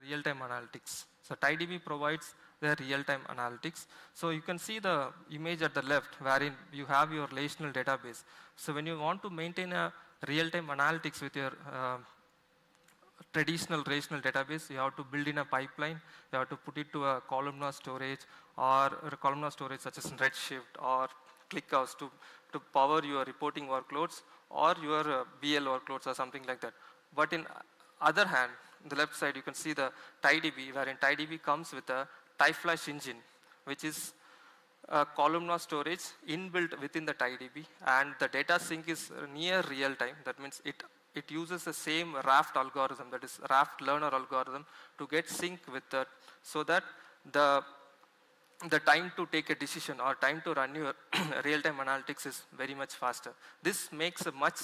real-time analytics. So TiDB provides the real-time analytics. So you can see the image at the left wherein you have your relational database. So when you want to maintain a real-time analytics with your traditional relational database, you have to build in a pipeline, you have to put it to a columnar storage or a columnar storage such as Redshift or ClickHouse to power your reporting workloads or your BL workloads or something like that. But in other hand, the left side, you can see the TiDB, wherein TiDB comes with a TiFlash engine, which is a columnar storage inbuilt within the TiDB, and the data sync is near real time. That means it uses the same raft algorithm, that is raft learner algorithm, to get sync with that, so that the time to take a decision or time to run your real-time analytics is very much faster. This makes a much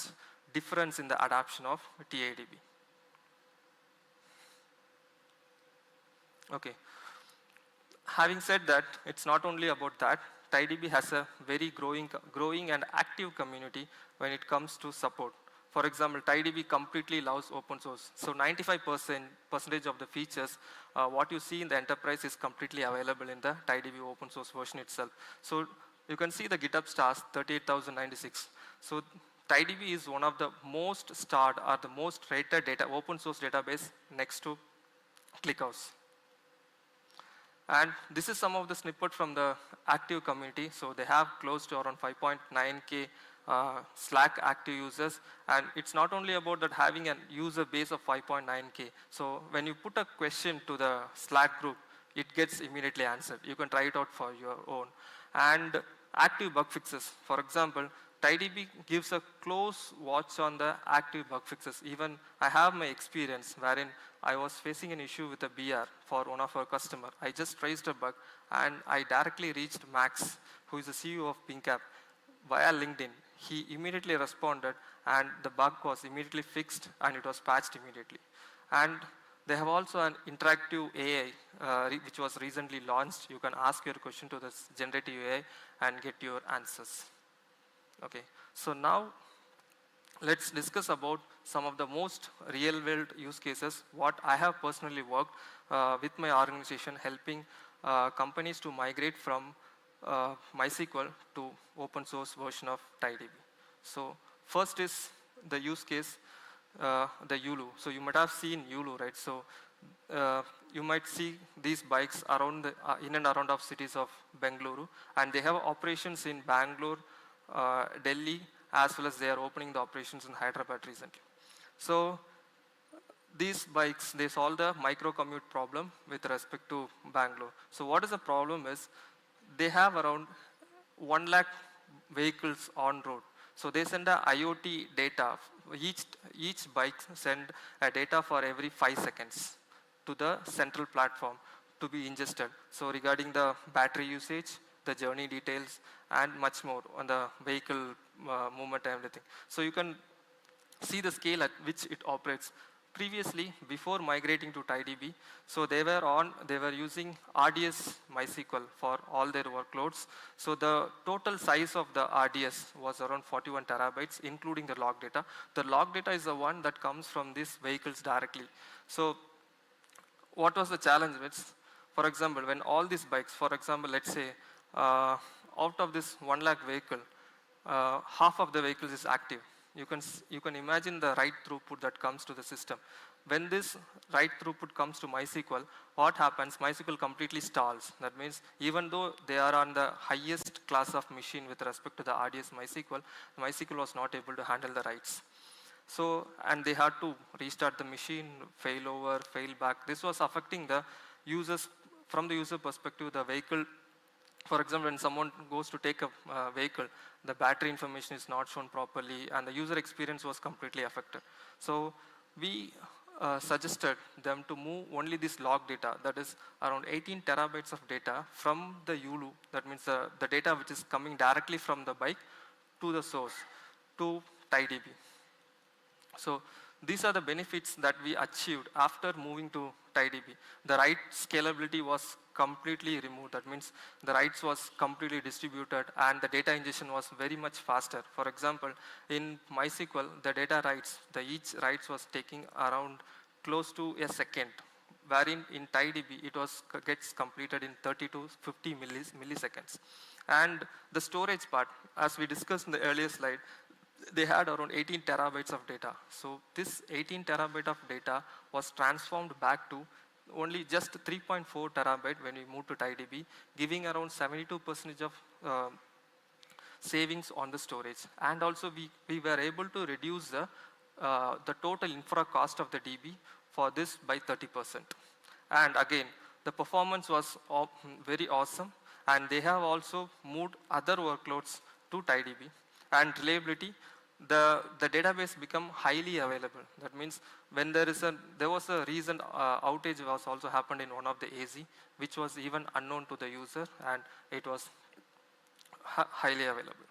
difference in the adoption of TiDB. Okay. Having said that, it's not only about that. TiDB has a very growing and active community when it comes to support. For example, TiDB completely loves open source. So 95% of the features, what you see in the enterprise is completely available in the TiDB open source version itself. So you can see the GitHub stars, 38,096. So TiDB is one of the most starred or the most rated open source database next to ClickHouse. And this is some of the snippet from the active community. So they have close to around 5.9K Slack active users, and it's not only about that having a user base of 5.9K. So when you put a question to the Slack group, it gets immediately answered. You can try it out for your own. And active bug fixes. For example, TiDB gives a close watch on the active bug fixes. Even I have my experience wherein I was facing an issue with a BR for one of our customer. I just raised a bug and I directly reached Max, who is the CEO of PingCAP, via LinkedIn. He immediately responded and the bug was immediately fixed and it was patched immediately. And they have also an interactive AI which was recently launched. You can ask your question to this generative AI and get your answers. Okay, so now let's discuss about some of the most real-world use cases, what I have personally worked with my organization, helping companies to migrate from MySQL to open source version of TiDB. So first is the use case, the Yulu. So you might have seen Yulu, right? So you might see these bikes around in and around of cities of Bengaluru, and they have operations in Bangalore, Delhi, as well as they are opening the operations in Hyderabad recently. So these bikes, they solve the micro commute problem with respect to Bangalore. So what is the problem is, they have around 1 lakh vehicles on road. So they send a IoT data. Each bike send a data for every 5 seconds to the central platform to be ingested. So regarding the battery usage, the journey details, and much more on the vehicle movement and everything. So you can see the scale at which it operates. Previously, before migrating to TiDB, so they were using RDS MySQL for all their workloads. So the total size of the RDS was around 41 terabytes, including the log data. The log data is the one that comes from these vehicles directly. So what was the challenge with, for example, when all these bikes, for example, let's say, out of this 1 lakh vehicle, half of the vehicles is active. You can imagine the write throughput that comes to the system. When this write throughput comes to MySQL, what happens? MySQL completely stalls. That means even though they are on the highest class of machine with respect to the RDS MySQL was not able to handle the writes. So, and they had to restart the machine, fail over, fail back. This was affecting the users, from the user perspective, the vehicle. For example, when someone goes to take a vehicle, the battery information is not shown properly and the user experience was completely affected. So we suggested them to move only this log data, that is around 18 terabytes of data from the Yulu, that means the data which is coming directly from the bike to the source, to TiDB. So these are the benefits that we achieved after moving to TiDB. The write scalability was completely removed. That means the writes was completely distributed and the data ingestion was very much faster. For example, in MySQL, the data writes, each writes was taking around close to a second, wherein in TiDB it gets completed in 30 to 50 milliseconds. And the storage part, as we discussed in the earlier slide, they had around 18 terabytes of data. So this 18 terabyte of data was transformed back to only just 3.4 terabyte when we moved to TiDB, giving around 72% of savings on the storage. And also we were able to reduce the total infra cost of the DB for this by 30%. And again, the performance was very awesome, and they have also moved other workloads to TiDB. And reliability, the database become highly available. That means when there was a recent outage was also happened in one of the AZ, which was even unknown to the user, and it was highly available.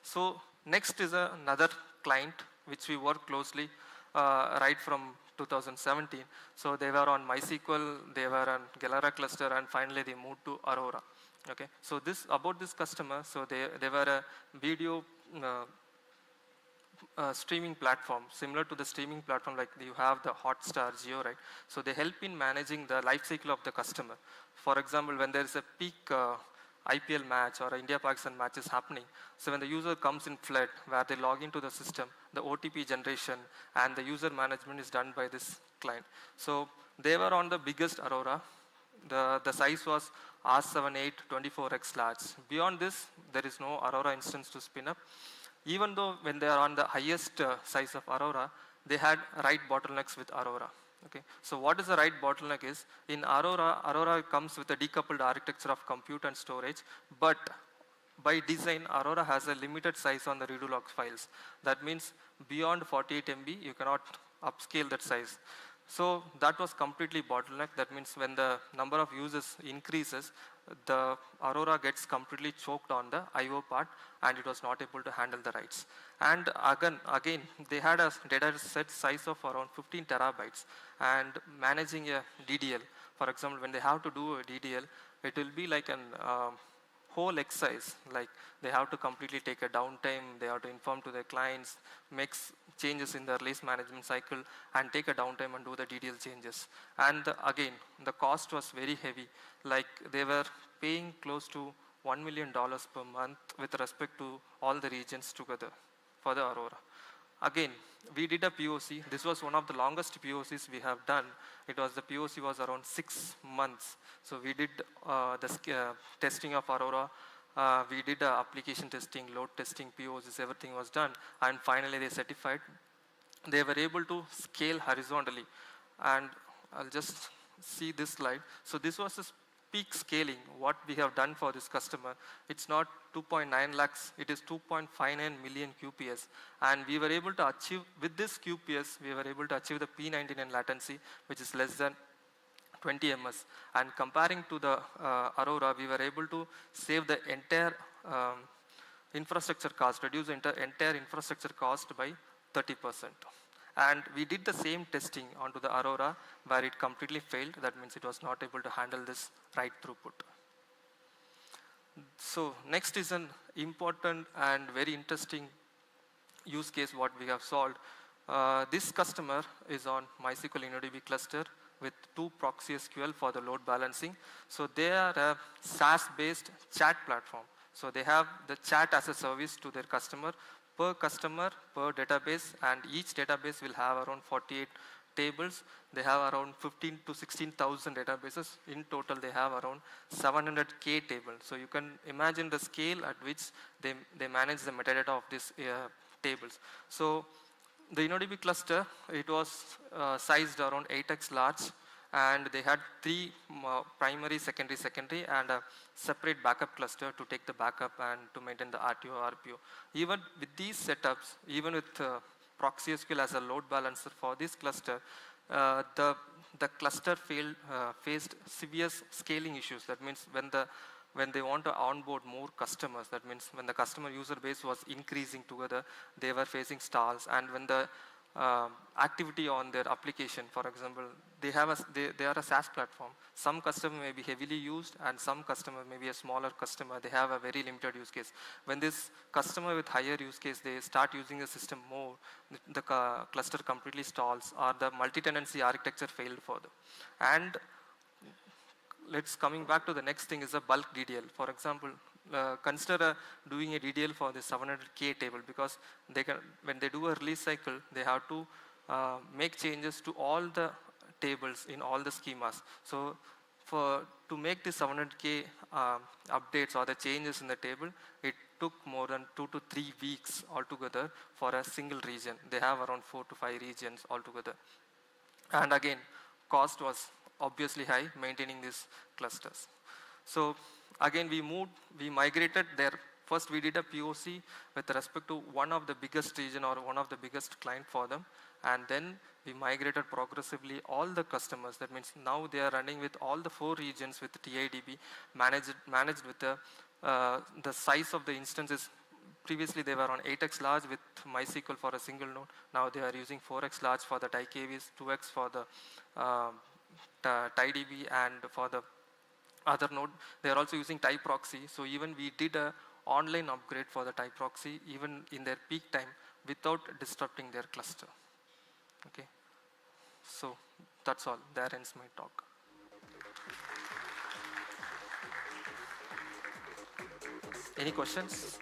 So next is another client which we work closely right from 2017. So they were on MySQL, they were on Galera cluster, and finally they moved to Aurora. Okay, so about this customer, so they were a video streaming platform, similar to the streaming platform like you have the Hotstar, Jio, right? So they help in managing the life cycle of the customer. For example, when there is a peak IPL match or India-Pakistan match is happening, so when the user comes in flood, where they log into the system, the OTP generation and the user management is done by this client. So they were on the biggest Aurora. The size was R78 24x large. Beyond this, there is no Aurora instance to spin up. Even though when they are on the highest size of Aurora, they had write bottlenecks with Aurora. Okay, so what is the write bottleneck is, in Aurora comes with a decoupled architecture of compute and storage, but by design, Aurora has a limited size on the redo log files. That means beyond 48 MB, you cannot upscale that size. So that was completely bottleneck. That means when the number of users increases, the Aurora gets completely choked on the IO part, and it was not able to handle the writes. And again, they had a data set size of around 15 terabytes, and managing a DDL. For example, when they have to do a DDL, it will be like an whole exercise. Like they have to completely take a downtime, they have to inform to their clients, make changes in the release management cycle, and take a downtime and do the DDL changes. And again, the cost was very heavy. Like they were paying close to $1 million per month with respect to all the regions together for the Aurora. Again, we did a POC. This was one of the longest POCs we have done. The POC was around 6 months. So we did the testing of Aurora. We did application testing, load testing, POCs, everything was done. And finally they certified. They were able to scale horizontally. And I'll just see this slide. So this was a peak scaling, what we have done for this customer. It's not 2.9 lakhs, it is 2.59 million QPS. And we were able to achieve, with this QPS, we were able to achieve the P99 latency, which is less than 20 ms. And comparing to the Aurora, we were able to save the entire infrastructure cost, reduce the entire infrastructure cost by 30%. And we did the same testing onto the Aurora where it completely failed. That means it was not able to handle this write throughput. So next is an important and very interesting use case what we have solved. This customer is on MySQL InnoDB cluster with 2 proxy SQL for the load balancing. So they are a SaaS-based chat platform. So they have the chat as a service to their customer, per database, and each database will have around 48 tables. They have around 15 to 16,000 databases. In total, they have around 700K tables. So you can imagine the scale at which they manage the metadata of these tables. So the InnoDB cluster, it was sized around 8x large, and they had 3 primary, secondary, and a separate backup cluster to take the backup and to maintain the RTO, RPO. Even with these setups, even with proxy SQL as a load balancer for this cluster, the cluster faced severe scaling issues. That means when they want to onboard more customers, that means when the customer user base was increasing together, they were facing stalls. And when the activity on their application. For example, they are a SaaS platform. Some customer may be heavily used and some customer may be a smaller customer. They have a very limited use case. When this customer with higher use case, they start using the system more, the cluster completely stalls or the multi-tenancy architecture failed for them. And let's coming back to the next thing is a bulk DDL. For example, consider doing a DDL for the 700K table, because they can, when they do a release cycle, they have to make changes to all the tables in all the schemas. So to make the 700K updates or the changes in the table, it took more than 2 to 3 weeks altogether for a single region. They have around 4 to 5 regions altogether. And again, cost was obviously high maintaining these clusters. So again, we migrated there. First we did a POC with respect to one of the biggest region or one of the biggest client for them. And then we migrated progressively all the customers. That means now they are running with all the 4 regions with TiDB, managed with the size of the instances. Previously they were on 8x large with MySQL for a single node. Now they are using 4x large for the TiKVs, 2x for the TiDB, and for the other node, they are also using TiProxy. So even we did a online upgrade for the TiProxy even in their peak time without disrupting their cluster. Okay, so that's all. There ends my talk. Any questions?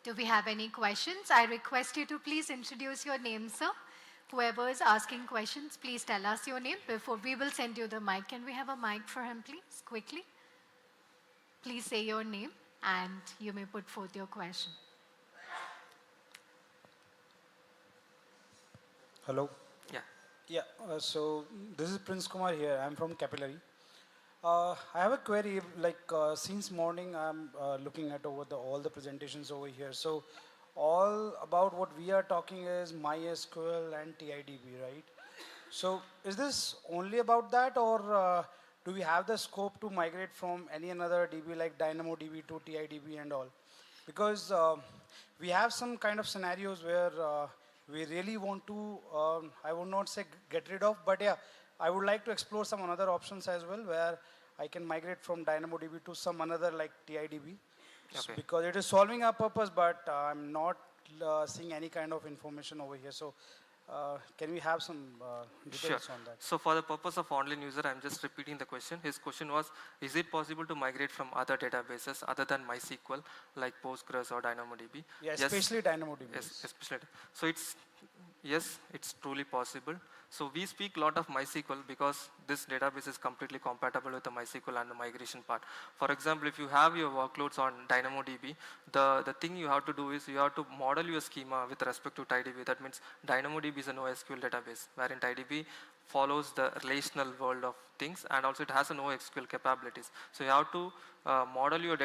Do we have any questions? I request you to please introduce your name, sir. Whoever is asking questions, please tell us your name before we will send you the mic. Can we have a mic for him, please, quickly? Please say your name and you may put forth your question. Hello. Yeah. Yeah. So this is Prince Kumar here. I'm from Capillary. I have a query. Like since morning, I'm looking at all the presentations over here. So all about what we are talking is MySQL and TiDB, right? So is this only about that, or do we have the scope to migrate from any another DB like DynamoDB to TiDB and all? Because we have some kind of scenarios where we really want to, I would not say get rid of, but yeah, I would like to explore some other options as well where I can migrate from DynamoDB to some another like TiDB. Okay. Because it is solving our purpose, but I'm not seeing any kind of information over here. So can we have some details on that? So for the purpose of online user, I'm just repeating the question. His question was, is it possible to migrate from other databases other than MySQL, like Postgres or DynamoDB? Yeah, especially DynamoDB. Yes, especially. So yes, it's truly possible. So we speak a lot of MySQL because this database is completely compatible with the MySQL and the migration part. For example, if you have your workloads on DynamoDB, the thing you have to do is you have to model your schema with respect to TiDB. That means DynamoDB is a NoSQL database, wherein TiDB follows the relational world of things, and also it has a NoSQL capabilities. So you have to model your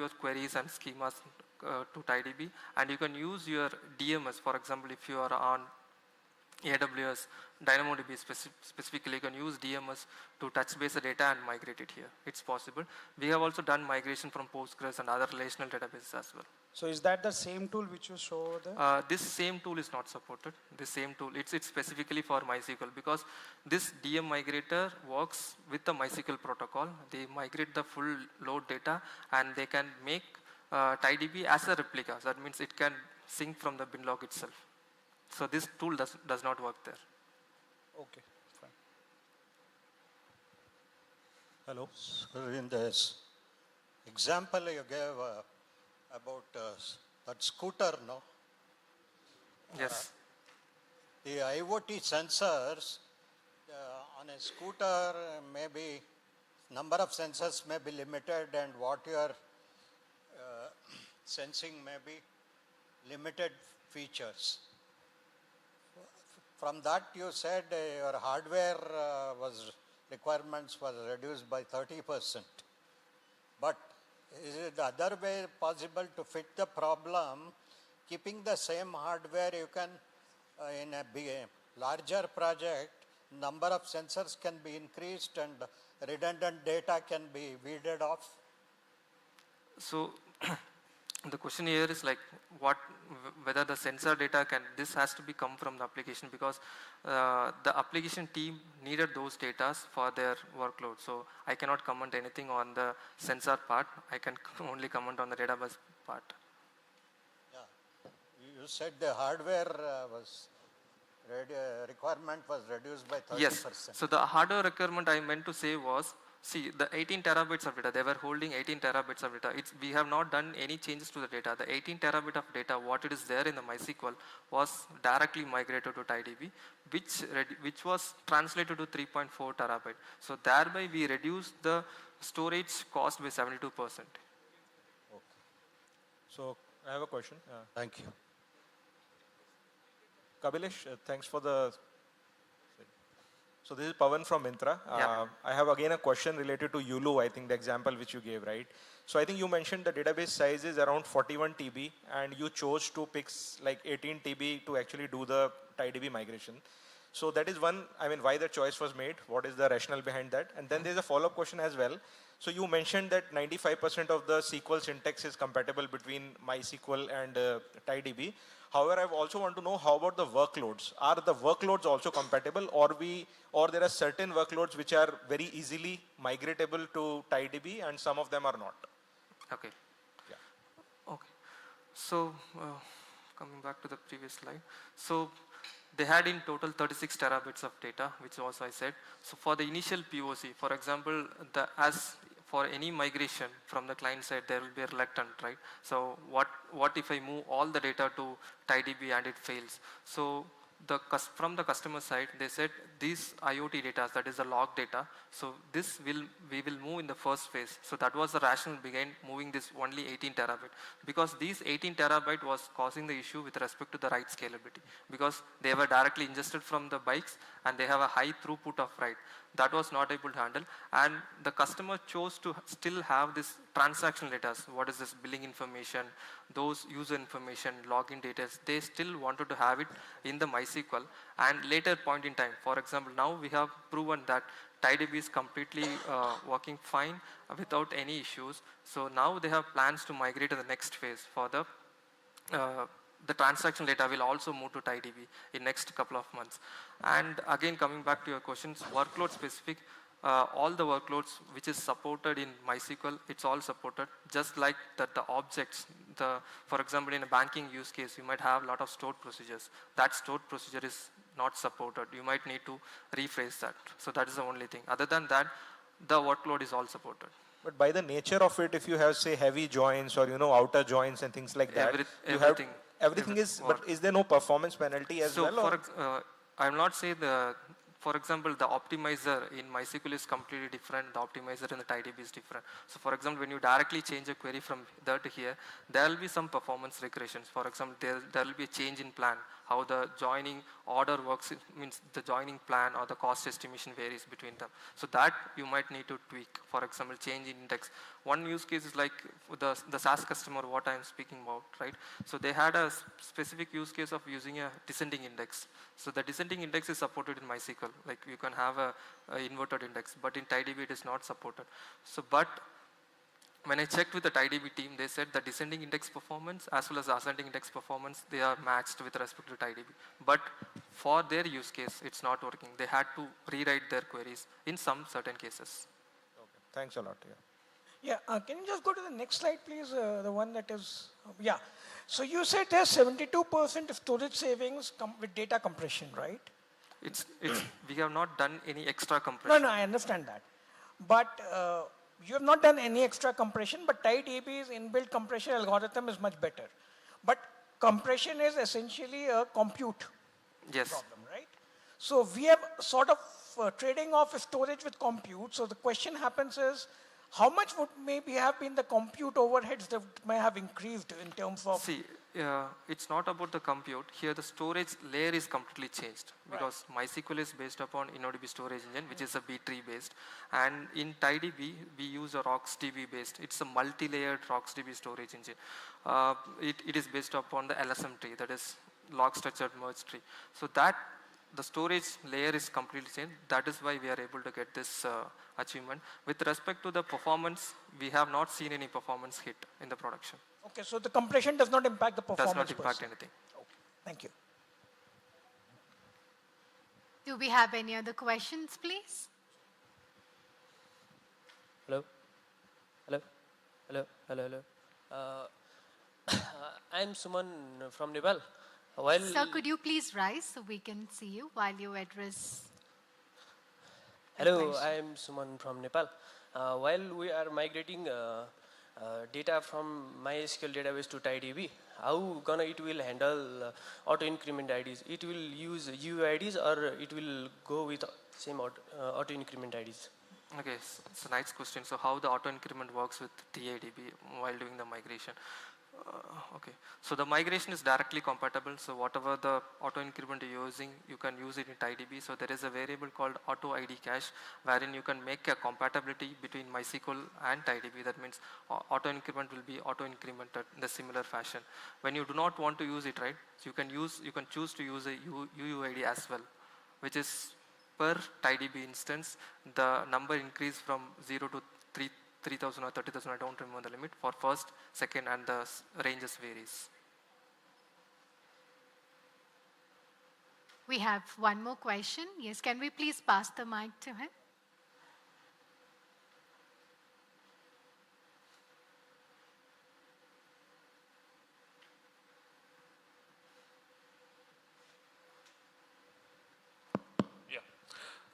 queries and schemas to TiDB, and you can use your DMS. For example, if you are on AWS, DynamoDB specifically, you can use DMS to touch base the data and migrate it here. It's possible. We have also done migration from Postgres and other relational databases as well. So is that the same tool which you show over there? This same tool is not supported. This same tool, it's specifically for MySQL, because this DM migrator works with the MySQL protocol. They migrate the full load data and they can make TiDB as a replica. So that means it can sync from the bin log itself. So this tool does not work there. Okay, fine. Hello. So in this example you gave about that scooter, no? Yes. The IoT sensors on a scooter, maybe number of sensors may be limited, and what you are sensing may be limited features. From that you said your hardware requirements was reduced by 30%. But is it the other way possible to fit the problem? Keeping the same hardware, you can, in a larger project, number of sensors can be increased and redundant data can be weeded off? So the question here is like whether the sensor data this has to be come from the application, because the application team needed those data for their workload. So I cannot comment anything on the sensor part. I can only comment on the database part. You said the hardware requirement was reduced by 30%. Yes. So the hardware requirement I meant to say was, see, the 18 terabytes of data, they were holding 18 terabytes of data. We have not done any changes to the data. The 18 terabyte of data, what it is there in the MySQL, was directly migrated to TiDB, which was translated to 3.4 terabyte. So thereby we reduced the storage cost by 72%. So I have a question. Thank you. Kabilesh, thanks for the... So this is Pawan from Mintra. Yeah. I have again a question related to Yulu, I think the example which you gave, right? So I think you mentioned the database size is around 41 TB and you chose to pick like 18 TB to actually do the TiDB migration. So that is one, I mean, why the choice was made, what is the rationale behind that? And then there's a follow-up question as well. So you mentioned that 95% of the SQL syntax is compatible between MySQL and TiDB. However, I also want to know how about the workloads? Are the workloads also compatible, or there are certain workloads which are very easily migratable to TiDB and some of them are not? Okay. Yeah. Okay. So coming back to the previous slide. So they had in total 36 terabytes of data, which also I said. So for the initial POC, for example, as for any migration from the client side, there will be a reluctant, right? So what if I move all the data to TiDB and it fails? So from the customer side, they said these IoT data, that is the log data, so we will move in the first phase. So that was the rationale behind moving this only 18 terabyte, because these 18 terabyte was causing the issue with respect to the write scalability, because they were directly ingested from the bikes and they have a high throughput of write. That was not able to handle, and the customer chose to still have this transactional data. So what is this billing information, those user information, login data, they still wanted to have it in the MySQL. And later point in time, for example, now we have proven that TiDB is completely working fine without any issues. So now they have plans to migrate to the next phase for the transaction data will also move to TiDB in next couple of months. And again, coming back to your questions, workload specific, all the workloads which is supported in MySQL, it's all supported. Just like that the objects, for example, in a banking use case, you might have a lot of stored procedures. That stored procedure is not supported. You might need to rephrase that. So that is the only thing. Other than that, the workload is all supported. But by the nature of it, if you have, say, heavy joins or, outer joins and things like that, everything is, but is there no performance penalty as well? So I'm not saying for example, the optimizer in MySQL is completely different. The optimizer in the TiDB is different. So for example, when you directly change a query from there to here, there will be some performance regressions. For example, there will be a change in plan. How the joining order works, means the joining plan or the cost estimation varies between them. So that you might need to tweak. For example, change in index. One use case is like the SaaS customer, what I'm speaking about, right? So they had a specific use case of using a descending index. So the descending index is supported in MySQL. Like you can have a inverted index, but in TiDB it is not supported. So, but when I checked with the TiDB team, they said the descending index performance as well as the ascending index performance, they are matched with respect to TiDB. But for their use case, it's not working. They had to rewrite their queries in some certain cases. Okay. Thanks a lot. Yeah, can you just go to the next slide, please? The one that is, yeah. So you said there's 72% storage savings with data compression, right? We have not done any extra compression. No, I understand that. But you have not done any extra compression, but TiDB's inbuilt compression algorithm is much better. But compression is essentially a compute problem, right? So we have sort of trading off storage with compute. So the question happens is, how much would maybe have been the compute overheads that may have increased in terms of... See, it's not about the compute. Here the storage layer is completely changed because MySQL is based upon InnoDB storage engine, which is a B-tree based. And in TiDB, we use a RocksDB based. It's a multi-layered RocksDB storage engine. It is based upon the LSM tree, that is log structured merge tree. So that the storage layer is completely changed. That is why we are able to get this achievement. With respect to the performance, we have not seen any performance hit in the production. Okay, so the compression does not impact the performance. Does not impact per se. anything. Okay, thank you. Do we have any other questions, please? Hello? Hello? Hello? Hello? Hello? I'm Suman from Nepal. While Sir, could you please rise so we can see you while you address? Hello, I am Suman from Nepal. While we are migrating data from MySQL database to TiDB, how it will handle auto increment IDs? It will use UIDs or it will go with same auto increment IDs? Okay, it's a nice question. So how the auto increment works with TiDB while doing the migration? Okay, so the migration is directly compatible. So whatever the auto increment you're using, you can use it in TiDB. So there is a variable called auto ID cache, wherein you can make a compatibility between MySQL and TiDB. That means auto increment will be auto incremented in the similar fashion. When you do not want to use it, right, you can choose to use a UUID as well, which is per TiDB instance, the number increase from 0 to 3,000 or 30,000, I don't remember the limit, for first, second, and the ranges varies. We have one more question. Yes, can we please pass the mic to him?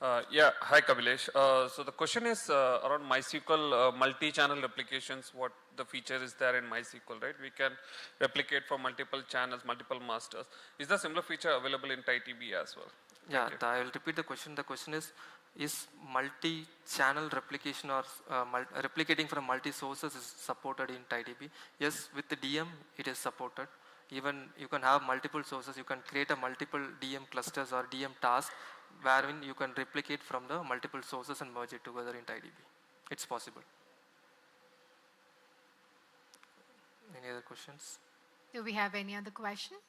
Hi Kabilesh. So the question is around MySQL multi-channel replications, what the feature is there in MySQL, right? We can replicate from multiple channels, multiple masters. Is the similar feature available in TiDB as well? Yeah, I will repeat the question. The question is multi-channel replication or replicating from multi-sources is supported in TiDB? Yes, with the DM, it is supported. Even you can have multiple sources, you can create a multiple DM clusters or DM tasks wherein you can replicate from the multiple sources and merge it together in TiDB. It's possible. Any other questions? Do we have any other questions?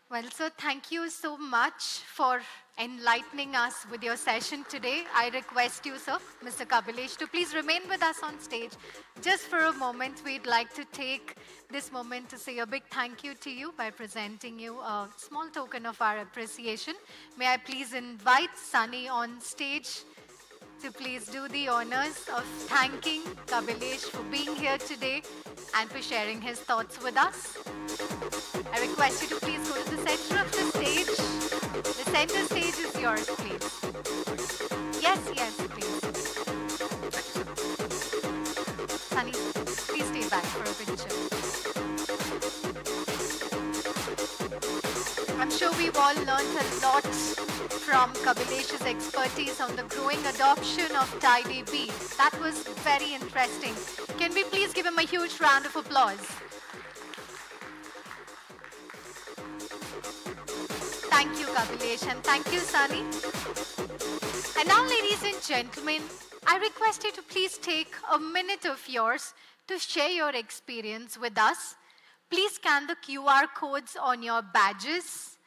Well, sir, thank you so much for enlightening us with your session today. I request you, sir, Mr. Kabilesh, to please remain with us on stage. Just for a moment, we'd like to take this moment to say a big thank you to you by presenting you a small token of our appreciation. May I please invite Sunny on stage to please do the honors of thanking Kabilesh for being here today and for sharing his thoughts with us. I request you to please go to the center of the stage. The center stage is yours, please. Yes, please. Sunny, please stay back for a picture. I'm sure we've all learned a lot from Kabilesh's expertise on the growing adoption of TiDB. That was very interesting. Can we please give him a huge round of applause? Thank you, Kabilesh, and thank you, Sunny. And now, ladies and gentlemen, I request you to please take a minute of yours to share your experience with us. Please scan the QR codes on your badges.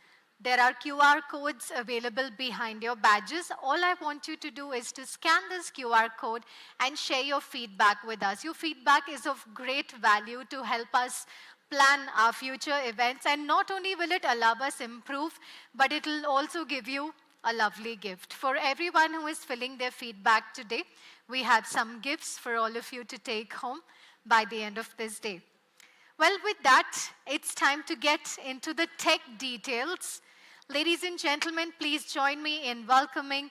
There are QR codes available behind your badges. All I want you to do is to scan this QR code and share your feedback with us. Your feedback is of great value to help us plan our future events. And not only will it allow us improve, but it will also give you a lovely gift. For everyone who is filling their feedback today, we have some gifts for all of you to take home by the end of this day. Well, with that, it's time to get into the tech details. Ladies and gentlemen, please join me in welcoming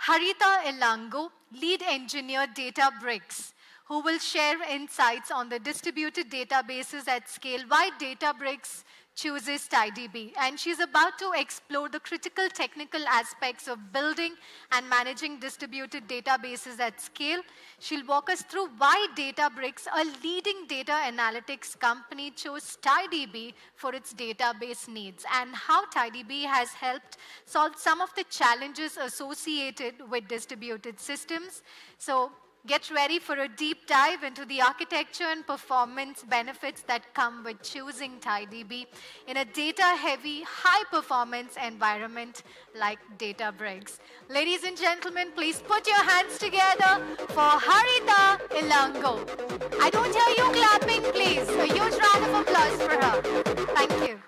Harita Elango, Lead Engineer Databricks, who will share insights on the distributed databases at scale, why Databricks chooses TiDB. And she's about to explore the critical technical aspects of building and managing distributed databases at scale. She'll walk us through why Databricks, a leading data analytics company, chose TiDB for its database needs, and how TiDB has helped solve some of the challenges associated with distributed systems. So Get ready for a deep dive into the architecture and performance benefits that come with choosing TiDB in a data-heavy, high-performance environment like Databricks. Ladies and gentlemen, please put your hands together for Harita Ilango. I don't hear you clapping, please. A huge round of applause for her. Thank you.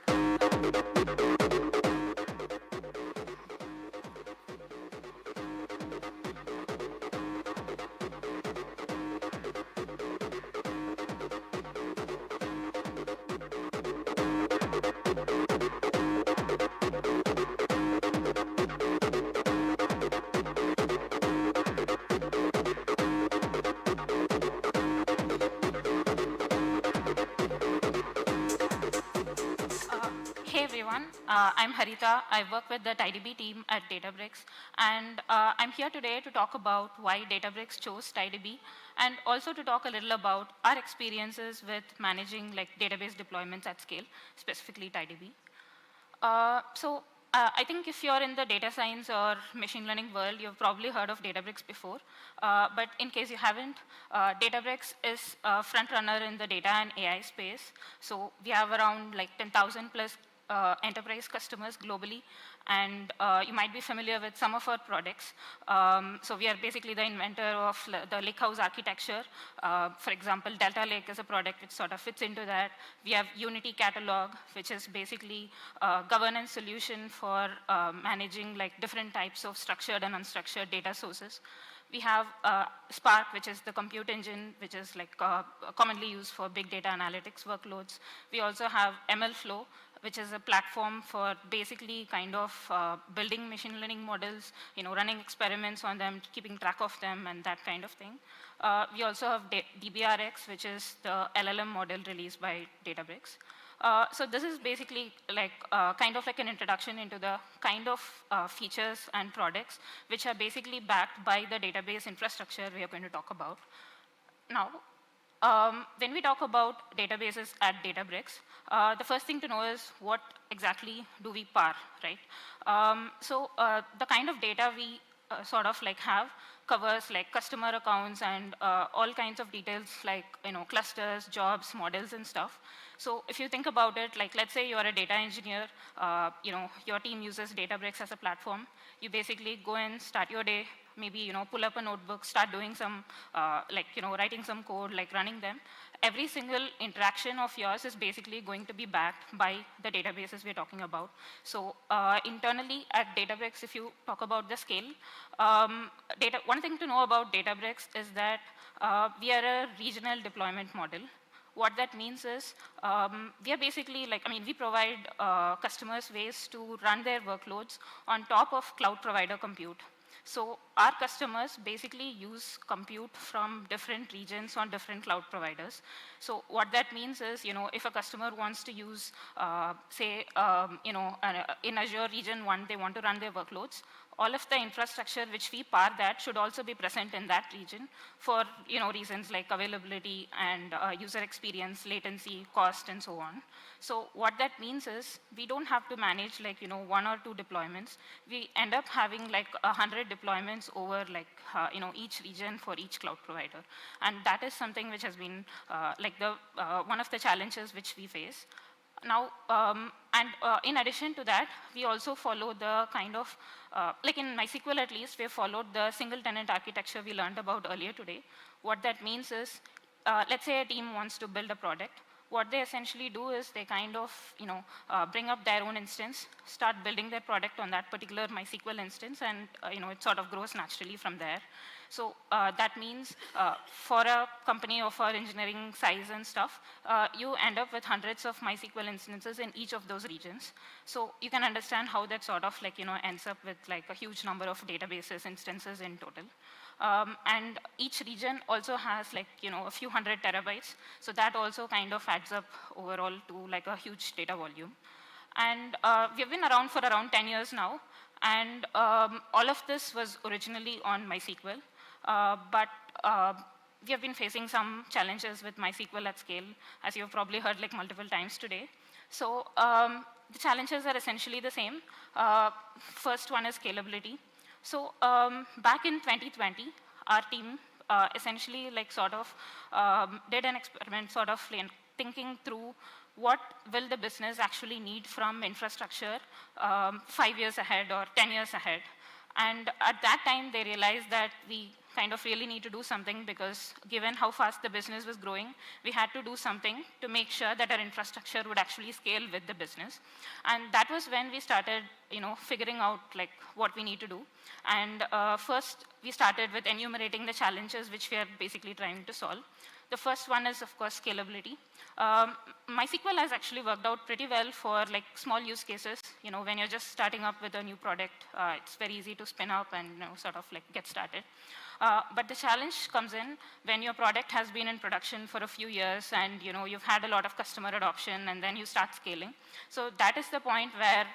Hey everyone, I'm Harita. I work with the TiDB team at Databricks, and I'm here today to talk about why Databricks chose TiDB, and also to talk a little about our experiences with managing like database deployments at scale, specifically TiDB. I think if you're in the data science or machine learning world, you've probably heard of Databricks before. But in case you haven't, Databricks is a front runner in the data and AI space. So we have around like 10,000 plus enterprise customers globally. And you might be familiar with some of our products. So we are basically the inventor of the Lakehouse architecture. For example, Delta Lake is a product which sort of fits into that. We have Unity Catalog, which is basically a governance solution for managing like different types of structured and unstructured data sources. We have Spark, which is the compute engine, which is like commonly used for big data analytics workloads. We also have MLflow, which is a platform for basically kind of building machine learning models, running experiments on them, keeping track of them, and that kind of thing. We also have DBRX, which is the LLM model released by Databricks. So this is basically like kind of like an introduction into the kind of features and products which are basically backed by the database infrastructure we are going to talk about. Now, when we talk about databases at Databricks, the first thing to know is what exactly do we par, right? The kind of data we sort of like have covers like customer accounts and all kinds of details like clusters, jobs, models, and stuff. So if you think about it, like let's say you're a data engineer, your team uses Databricks as a platform. You basically go in, start your day, maybe pull up a notebook, start doing some writing some code, like running them. Every single interaction of yours is basically going to be backed by the databases we're talking about. So internally at Databricks, if you talk about the scale, one thing to know about Databricks is that we are a regional deployment model. What that means is we are basically we provide customers ways to run their workloads on top of cloud provider compute. So our customers basically use compute from different regions on different cloud providers. So what that means is, if a customer wants to use, in Azure region 1, they want to run their workloads, all of the infrastructure which we power that should also be present in that region for reasons like availability and user experience, latency, cost, and so on. So what that means is we don't have to manage one or two deployments. We end up having 100 deployments over each region for each cloud provider. And that is something which has been one of the challenges which we face. Now, in addition to that, we also follow the kind of, in MySQL at least, we have followed the single tenant architecture we learned about earlier today. What that means is, let's say a team wants to build a product. What they essentially do is they kind of, bring up their own instance, start building their product on that particular MySQL instance, and it sort of grows naturally from there. So that means for a company of our engineering size and stuff, you end up with hundreds of MySQL instances in each of those regions. So you can understand how that sort of ends up with a huge number of databases instances in total. And each region also has a few hundred terabytes. So that also kind of adds up overall to a huge data volume. And we've been around for around 10 years now. And all of this was originally on MySQL. But we have been facing some challenges with MySQL at scale, as you've probably heard multiple times today. So the challenges are essentially the same. First one is scalability. So back in 2020, our team essentially like sort of did an experiment sort of thinking through what will the business actually need from infrastructure 5 years ahead or 10 years ahead. And at that time, they realized that we kind of really need to do something because given how fast the business was growing, we had to do something to make sure that our infrastructure would actually scale with the business. And that was when we started, figuring out like what we need to do. And first, we started with enumerating the challenges which we are basically trying to solve. The first one is, of course, scalability. MySQL has actually worked out pretty well for like small use cases. When you're just starting up with a new product, it's very easy to spin up and sort of like get started. But the challenge comes in when your product has been in production for a few years and you've had a lot of customer adoption and then you start scaling. So that is the point where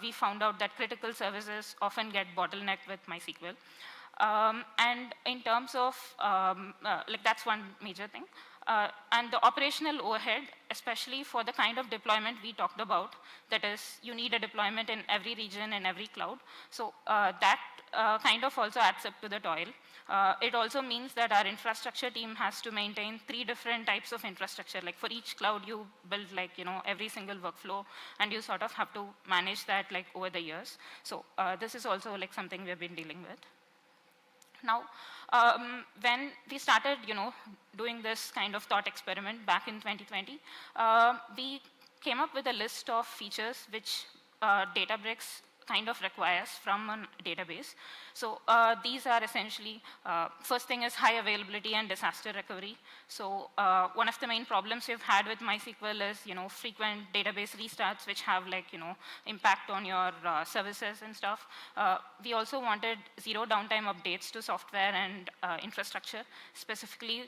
we found out that critical services often get bottlenecked with MySQL. And in terms of, that's one major thing. And the operational overhead, especially for the kind of deployment we talked about, that is, you need a deployment in every region and every cloud. So that kind of also adds up to the toil. It also means that our infrastructure team has to maintain 3 different types of infrastructure. Like for each cloud, you build every single workflow, and you sort of have to manage that over the years. So this is also something we've been dealing with. Now, when we started, doing this kind of thought experiment back in 2020, we came up with a list of features which Databricks kind of requires from a database. So these are essentially, first thing is high availability and disaster recovery. So one of the main problems we've had with MySQL is, frequent database restarts which have impact on your services and stuff. We also wanted 0 downtime updates to software and infrastructure. Specifically,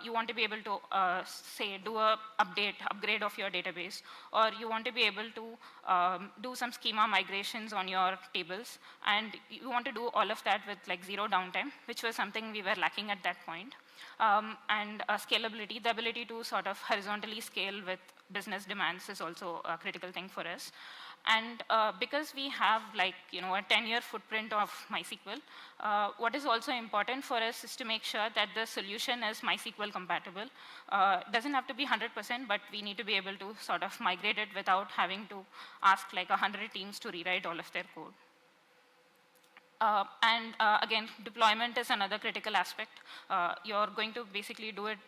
you want to be able to, say, do a upgrade of your database, or you want to be able to do some schema migrations on your tables, and you want to do all of that with 0 downtime, which was something we were lacking at that point. And scalability, the ability to sort of horizontally scale with business demands is also a critical thing for us. And because we have a 10-year footprint of MySQL, what is also important for us is to make sure that the solution is MySQL compatible. It doesn't have to be 100%, but we need to be able to sort of migrate it without having to ask 100 teams to rewrite all of their code. And again, deployment is another critical aspect. You're going to basically do it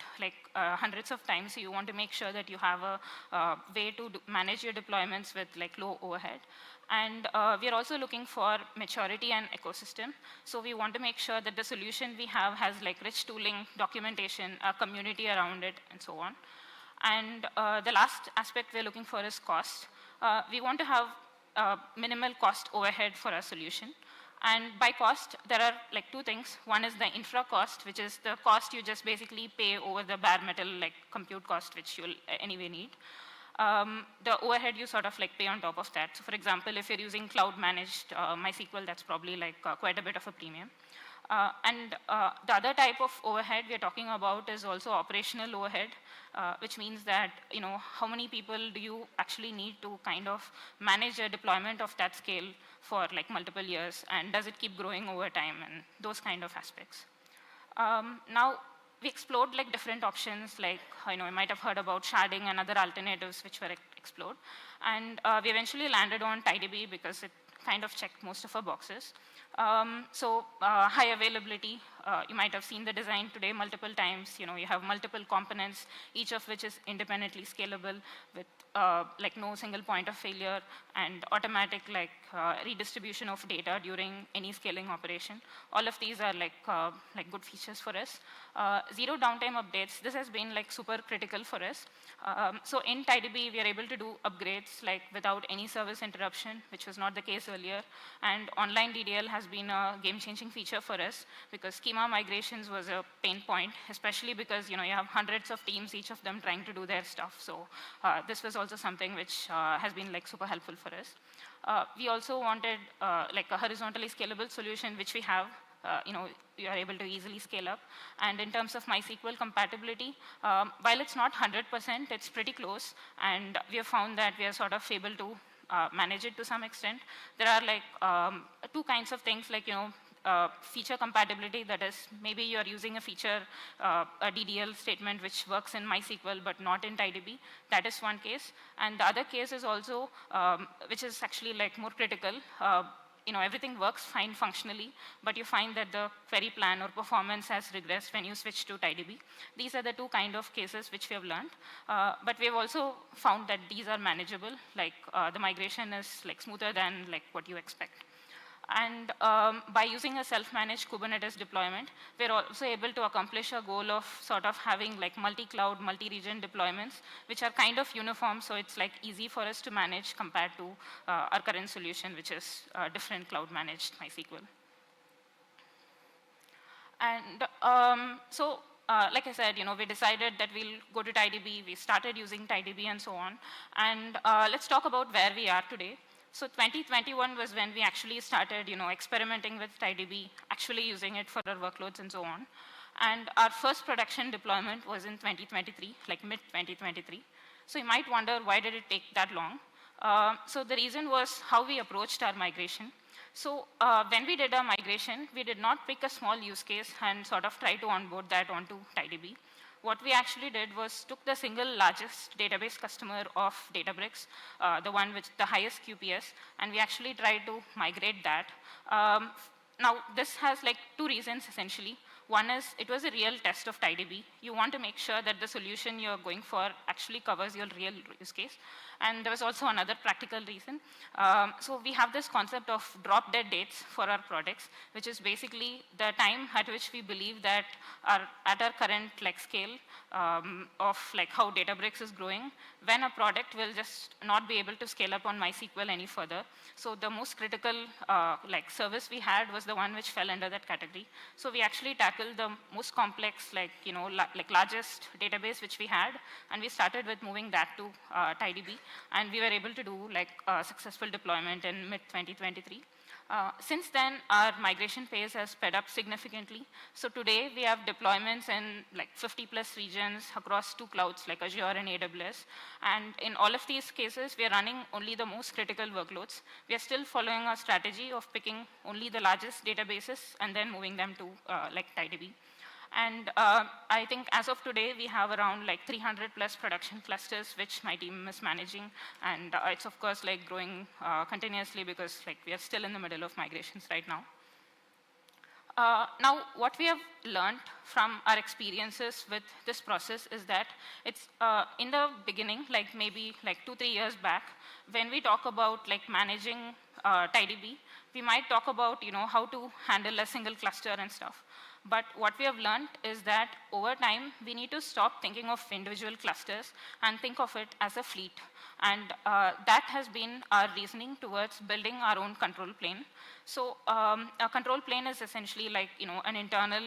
hundreds of times. So you want to make sure that you have a way to manage your deployments with low overhead. And we're also looking for maturity and ecosystem. So we want to make sure that the solution we have has rich tooling, documentation, a community around it, and so on. And the last aspect we're looking for is cost. We want to have minimal cost overhead for our solution. And by cost, there are 2 things. One is the infra cost, which is the cost you just basically pay over the bare metal compute cost, which you'll anyway need. The overhead you sort of pay on top of that. So for example, if you're using cloud managed MySQL, that's probably quite a bit of a premium. And the other type of overhead we're talking about is also operational overhead, which means that how many people do you actually need to kind of manage a deployment of that scale for multiple years, and does it keep growing over time, and those kind of aspects. Now, we explored different options, you might have heard about sharding and other alternatives which were explored. And we eventually landed on TiDB because it kind of checked most of our boxes. So high availability, you might have seen the design today multiple times. You have multiple components, each of which is independently scalable with no single point of failure and automatic redistribution of data during any scaling operation. All of these are good features for us. 0 downtime updates, this has been super critical for us. So in TiDB, we are able to do upgrades without any service interruption, which was not the case earlier. And online DDL has been a game-changing feature for us because schema migrations was a pain point, especially because you have hundreds of teams, each of them trying to do their stuff. So this was also something which has been super helpful for us. We also wanted a horizontally scalable solution, which we have. You are able to easily scale up. And in terms of MySQL compatibility, while it's not 100%, it's pretty close. And we have found that we are sort of able to manage it to some extent. There are 2 kinds of things, feature compatibility, that is, maybe you're using a feature, a DDL statement which works in MySQL but not in TiDB. That is one case. And the other case is also, which is actually like more critical. Everything works fine functionally, but you find that the query plan or performance has regressed when you switch to TiDB. These are the two kind of cases which we have learned. But we have also found that these are manageable, like the migration is like smoother than like what you expect. And by using a self-managed Kubernetes deployment, we're also able to accomplish a goal of sort of having like multi-cloud, multi-region deployments, which are kind of uniform, so it's like easy for us to manage compared to our current solution, which is different cloud-managed MySQL. And like I said, we decided that we'll go to TiDB. We started using TiDB and so on. And let's talk about where we are today. So 2021 was when we actually started, experimenting with TiDB, actually using it for our workloads and so on. And our first production deployment was in 2023, like mid-2023. So you might wonder, why did it take that long? So the reason was how we approached our migration. So when we did our migration, we did not pick a small use case and sort of try to onboard that onto TiDB. What we actually did was took the single largest database customer of Databricks, the one with the highest QPS, and we actually tried to migrate that. Now, this has like two reasons, essentially. One is it was a real test of TiDB. You want to make sure that the solution you're going for actually covers your real use case. And there was also another practical reason. So we have this concept of drop-dead dates for our products, which is basically the time at which we believe that at our current scale of how Databricks is growing, when a product will just not be able to scale up on MySQL any further. So the most critical service we had was the one which fell under that category. So we actually tackled the most complex, largest database which we had, and we started with moving that to TiDB. And we were able to do a successful deployment in mid-2023. Since then, our migration pace has sped up significantly. So today, we have deployments in 50+ regions across two clouds, like Azure and AWS. And in all of these cases, we are running only the most critical workloads. We are still following our strategy of picking only the largest databases and then moving them to TiDB. And I think as of today, we have around 300+ production clusters, which my team is managing. And it's, of course, growing continuously because we are still in the middle of migrations right now. Now, what we have learned from our experiences with this process is that it's in the beginning, maybe 2-3 years back, when we talk about managing TiDB, we might talk about how to handle a single cluster and stuff. But what we have learned is that over time, we need to stop thinking of individual clusters and think of it as a fleet. And that has been our reasoning towards building our own control plane. So a control plane is essentially an internal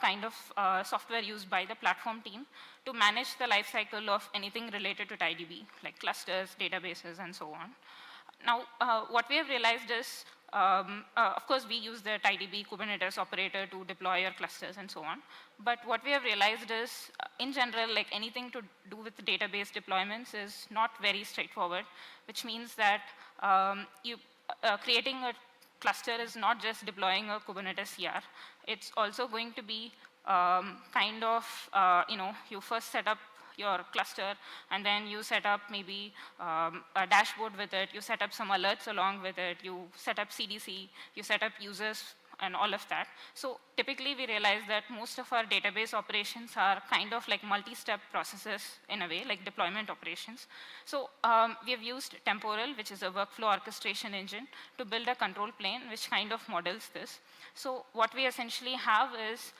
kind of software used by the platform team to manage the lifecycle of anything related to TiDB, like clusters, databases, and so on. Now, what we have realized is, of course, we use the TiDB Kubernetes operator to deploy our clusters and so on. But what we have realized is, in general, anything to do with database deployments is not very straightforward, which means that creating a cluster is not just deploying a Kubernetes CR. It's also going to be you first set up your cluster, and then you set up maybe a dashboard with it, you set up some alerts along with it, you set up CDC, you set up users, and all of that. So typically, we realize that most of our database operations are kind of multi-step processes in a way, like deployment operations. So we have used Temporal, which is a workflow orchestration engine, to build a control plane, which kind of models this. So what we essentially have is,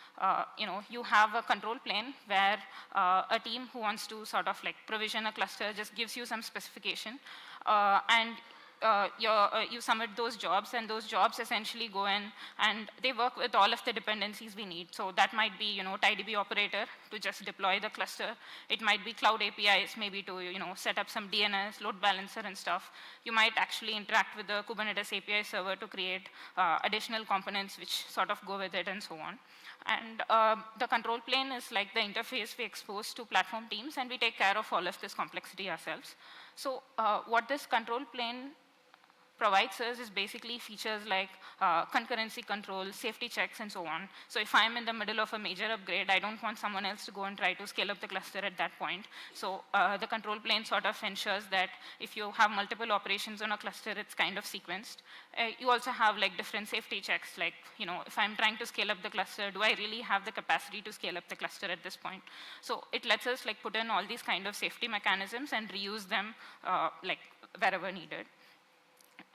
you have a control plane where a team who wants to sort of provision a cluster just gives you some specification, and you submit those jobs, and those jobs essentially go in and they work with all of the dependencies we need. So that might be, TiDB operator to just deploy the cluster. It might be cloud APIs, maybe to, set up some DNS, load balancer and stuff. You might actually interact with the Kubernetes API server to create additional components which sort of go with it and so on. And the control plane is like the interface we expose to platform teams, and we take care of all of this complexity ourselves. So what this control plane provides us is basically features like concurrency control, safety checks, and so on. So if I'm in the middle of a major upgrade, I don't want someone else to go and try to scale up the cluster at that point. So the control plane sort of ensures that if you have multiple operations on a cluster, it's kind of sequenced. You also have like different safety checks, like, if I'm trying to scale up the cluster, do I really have the capacity to scale up the cluster at this point? So it lets us like put in all these kind of safety mechanisms and reuse them like wherever needed.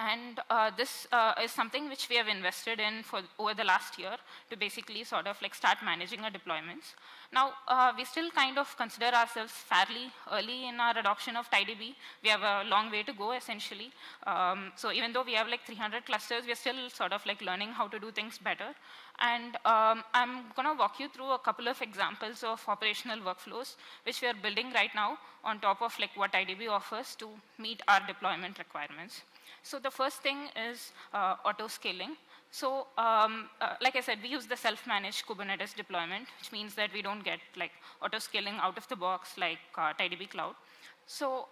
And this is something which we have invested in for over the last year to basically sort of like start managing our deployments. Now, we still kind of consider ourselves fairly early in our adoption of TiDB. We have a long way to go, essentially. So even though we have like 300 clusters, we're still sort of like learning how to do things better. And I'm going to walk you through a couple of examples of operational workflows, which we are building right now on top of like what TiDB offers to meet our deployment requirements. So the first thing is auto-scaling. So like I said, we use the self-managed Kubernetes deployment, which means that we don't get like auto-scaling out of the box like TiDB Cloud. So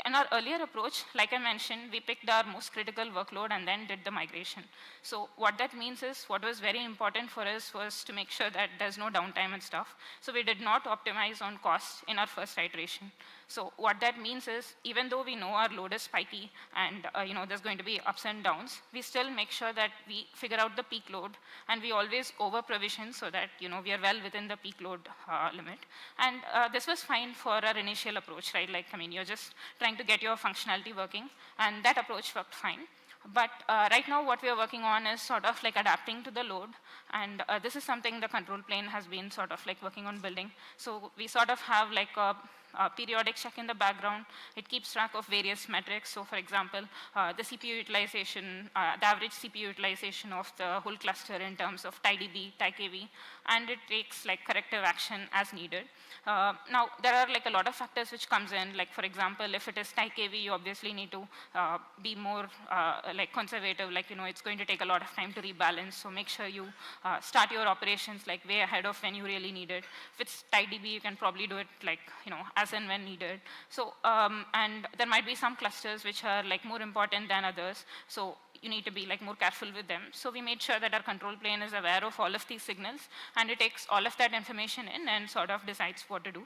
in our earlier approach, like I mentioned, we picked our most critical workload and then did the migration. So what that means is what was very important for us was to make sure that there's no downtime and stuff. So we did not optimize on costs in our first iteration. So what that means is even though we know our load is spiky and there's going to be ups and downs, we still make sure that we figure out the peak load, and we always over provision so that we are well within the peak load limit. And this was fine for our initial approach, right? Like, you're just trying to get your functionality working, and that approach worked fine. But right now what we are working on is sort of like adapting to the load, and this is something the control plane has been sort of like working on building. So we sort of have like a periodic check in the background. It keeps track of various metrics. So for example, the CPU utilization, the average CPU utilization of the whole cluster in terms of TiDB, TiKV, and it takes like corrective action as needed. Now, there are like a lot of factors which comes in. Like for example, if it is TiKV, you obviously need to be more like conservative. Like, it's going to take a lot of time to rebalance. So make sure you start your operations like way ahead of when you really need it. If it's TiDB, you can probably do it like, as and when needed. So, and there might be some clusters which are like more important than others. So you need to be like more careful with them. So we made sure that our control plane is aware of all of these signals, and it takes all of that information in and sort of decides what to do.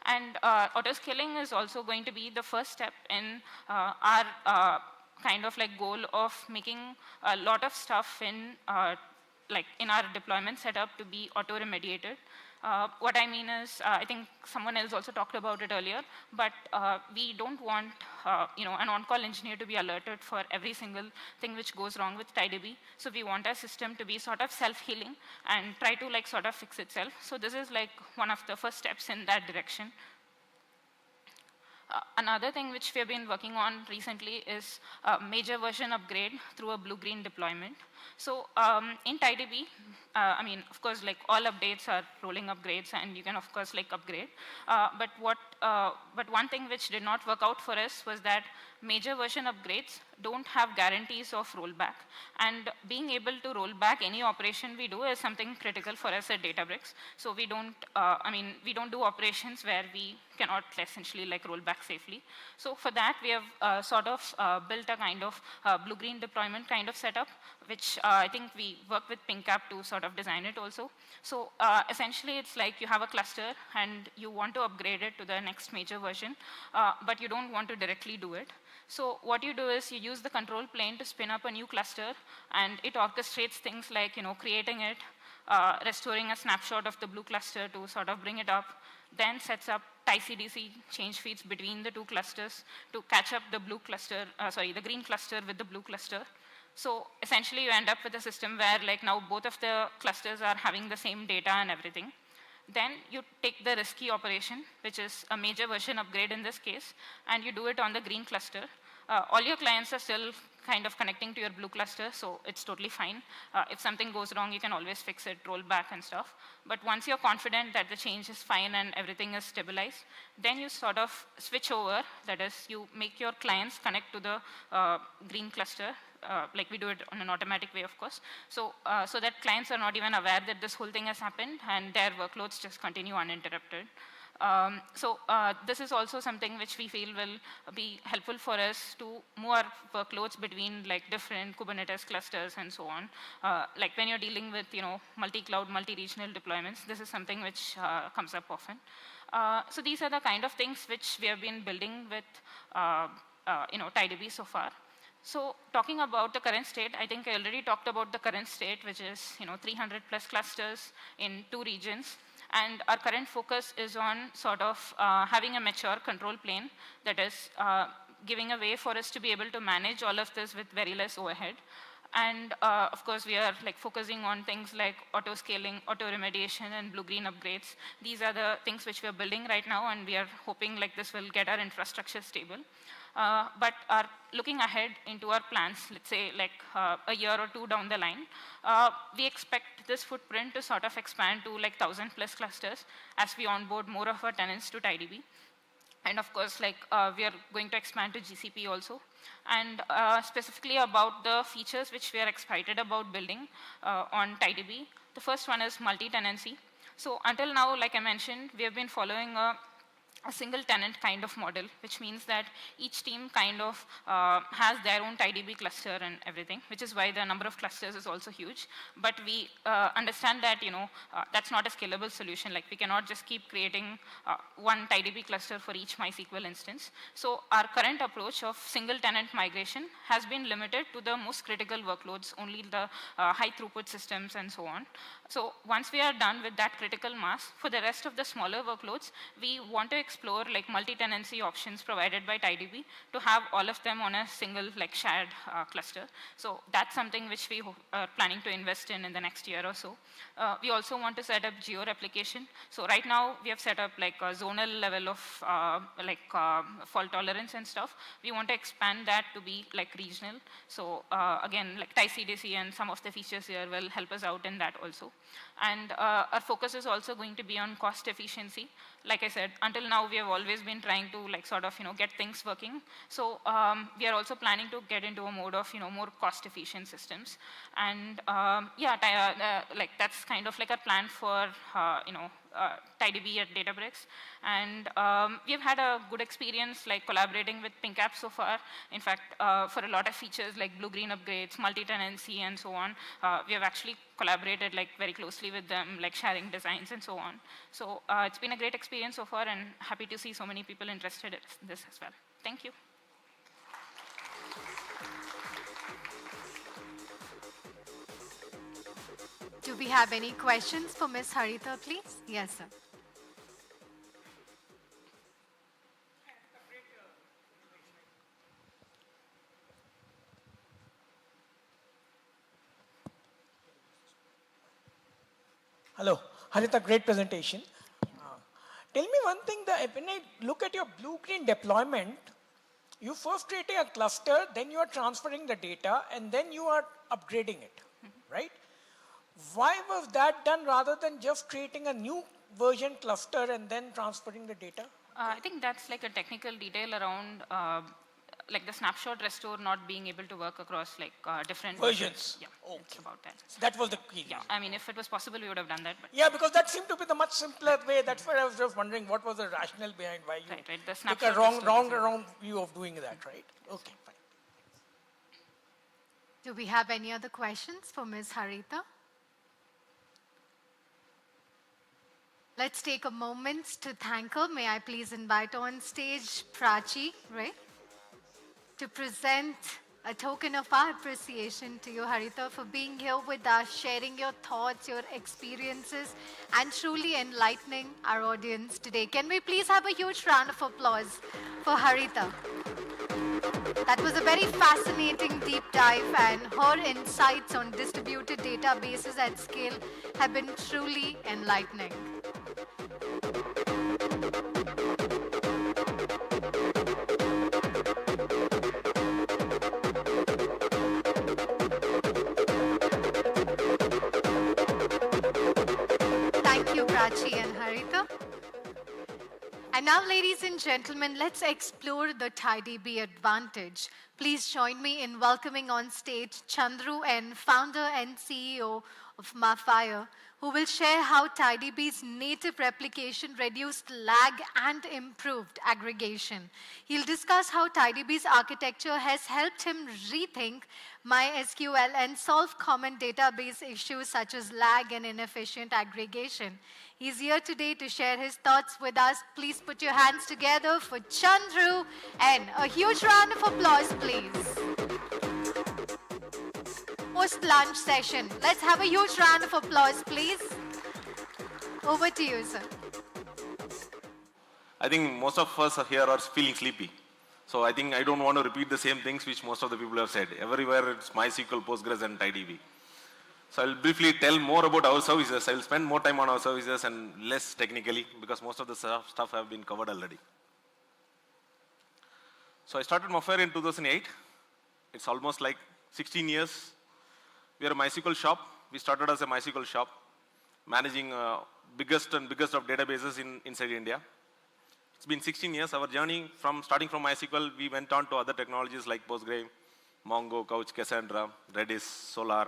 And auto-scaling is also going to be the first step in our kind of like goal of making a lot of stuff in like in our deployment setup to be auto-remediated. What I mean is, I think someone else also talked about it earlier, but we don't want an on-call engineer to be alerted for every single thing which goes wrong with TiDB. So we want our system to be sort of self-healing and try to like sort of fix itself. So this is like one of the first steps in that direction. Another thing which we have been working on recently is a major version upgrade through a blue-green deployment. So in TiDB, of course, like all updates are rolling upgrades, and you can, of course, like upgrade. But one thing which did not work out for us was that major version upgrades don't have guarantees of rollback. And being able to roll back any operation we do is something critical for us at Databricks. So we don't, we don't do operations where we cannot essentially like roll back safely. So for that, we have sort of built a kind of blue-green deployment kind of setup, which I think we work with PingCAP to sort of design it also. So essentially, it's like you have a cluster and you want to upgrade it to the next major version, but you don't want to directly do it. So what you do is you use the control plane to spin up a new cluster, and it orchestrates things like creating it, restoring a snapshot of the blue cluster to sort of bring it up, then sets up TiCDC change feeds between the two clusters to catch up the blue cluster, the green cluster with the blue cluster. So essentially, you end up with a system where like now both of the clusters are having the same data and everything. Then you take the risky operation, which is a major version upgrade in this case, and you do it on the green cluster. All your clients are still kind of connecting to your blue cluster, so it's totally fine. If something goes wrong, you can always fix it, roll back and stuff. But once you're confident that the change is fine and everything is stabilized, then you sort of switch over. That is, you make your clients connect to the green cluster, like we do it on an automatic way, of course. So, so that clients are not even aware that this whole thing has happened, and their workloads just continue uninterrupted. This is also something which we feel will be helpful for us to move our workloads between like different Kubernetes clusters and so on. Like when you're dealing with multi-cloud, multi-regional deployments, this is something which comes up often. So these are the kind of things which we have been building with TiDB so far. So talking about the current state, I think I already talked about the current state, which is 300 plus clusters in 2 regions. And our current focus is on sort of having a mature control plane that is giving a way for us to be able to manage all of this with very less overhead. And of course, we are like focusing on things like auto scaling, auto remediation, and blue-green upgrades. These are the things which we are building right now, and we are hoping like this will get our infrastructure stable. But looking ahead into our plans, let's say like a year or 2 down the line, we expect this footprint to sort of expand to like 1,000 plus clusters as we onboard more of our tenants to TiDB. And of course, like we are going to expand to GCP also. And specifically about the features which we are excited about building on TiDB, the first one is multi-tenancy. So until now, like I mentioned, we have been following a single tenant kind of model, which means that each team kind of has their own TiDB cluster and everything, which is why the number of clusters is also huge. But we understand that that's not a scalable solution. Like we cannot just keep creating one TiDB cluster for each MySQL instance. So our current approach of single tenant migration has been limited to the most critical workloads, only the high throughput systems and so on. So once we are done with that critical mass, for the rest of the smaller workloads, we want to explore like multi-tenancy options provided by TiDB to have all of them on a single like shared cluster. So that's something which we are planning to invest in the next year or so. We also want to set up geo-replication. So right now we have set up like a zonal level of fault tolerance and stuff. We want to expand that to be like regional. So again, like TiCDC and some of the features here will help us out in that also. And our focus is also going to be on cost efficiency. Like I said, until now we have always been trying to like sort of get things working. So we are also planning to get into a mode of more cost efficient systems. And like that's kind of like a plan for TiDB at Databricks. And we have had a good experience like collaborating with PingCAP so far. In fact, for a lot of features like blue-green upgrades, multi-tenancy, and so on, we have actually collaborated like very closely with them, like sharing designs and so on. So it's been a great experience so far, and happy to see so many people interested in this as well. Thank you. Do we have any questions for Ms. Haritha, please? Yes, sir. Hello, Haritha, great presentation. Tell me one thing, when I look at your blue-green deployment, you first creating a cluster, then you are transferring the data, and then you are upgrading it, right? Why was that done rather than just creating a new version cluster and then transferring the data? I think that's like a technical detail around like the snapshot restore not being able to work across like different versions. Yeah, okay. It's about that. So that was the key. Yeah, I mean, if it was possible, we would have done that. But yeah, because that seemed to be the much simpler way. That's why I was just wondering what was the rationale behind why you took a wrong view of doing that, right? Okay, fine. Do we have any other questions for Ms. Haritha? Let's take a moment to thank her. May I please invite on stage Prachi, right, to present a token of our appreciation to you, Haritha, for being here with us, sharing your thoughts, your experiences, and truly enlightening our audience today. Can we please have a huge round of applause for Haritha? That was a very fascinating deep dive, and her insights on distributed databases at scale have been truly enlightening. Thank you, Prachi and Haritha. And now, ladies and gentlemen, let's explore the TiDB advantage. Please join me in welcoming on stage Chandru N, founder and CEO of Mafire, who will share how TiDB's native replication reduced lag and improved aggregation. He'll discuss how TiDB's architecture has helped him rethink MySQL and solve common database issues such as lag and inefficient aggregation. He's here today to share his thoughts with us. Please put your hands together for Chandru, and a huge round of applause, please. Post-lunch session. Let's have a huge round of applause, please. Over to you, sir. I think most of us here are feeling sleepy. So I think I don't want to repeat the same things which most of the people have said. Everywhere it's MySQL, Postgres and TiDB. So I'll briefly tell more about our services. I'll spend more time on our services and less technically because most of the stuff have been covered already. So I started Mafire in 2008. It's almost like 16 years. We are a MySQL shop. We started as a MySQL shop, managing biggest of databases inside India. It's been 16 years. Our journey starting from MySQL, we went on to other technologies like Postgre, Mongo, Couch, Cassandra, Redis, Solar,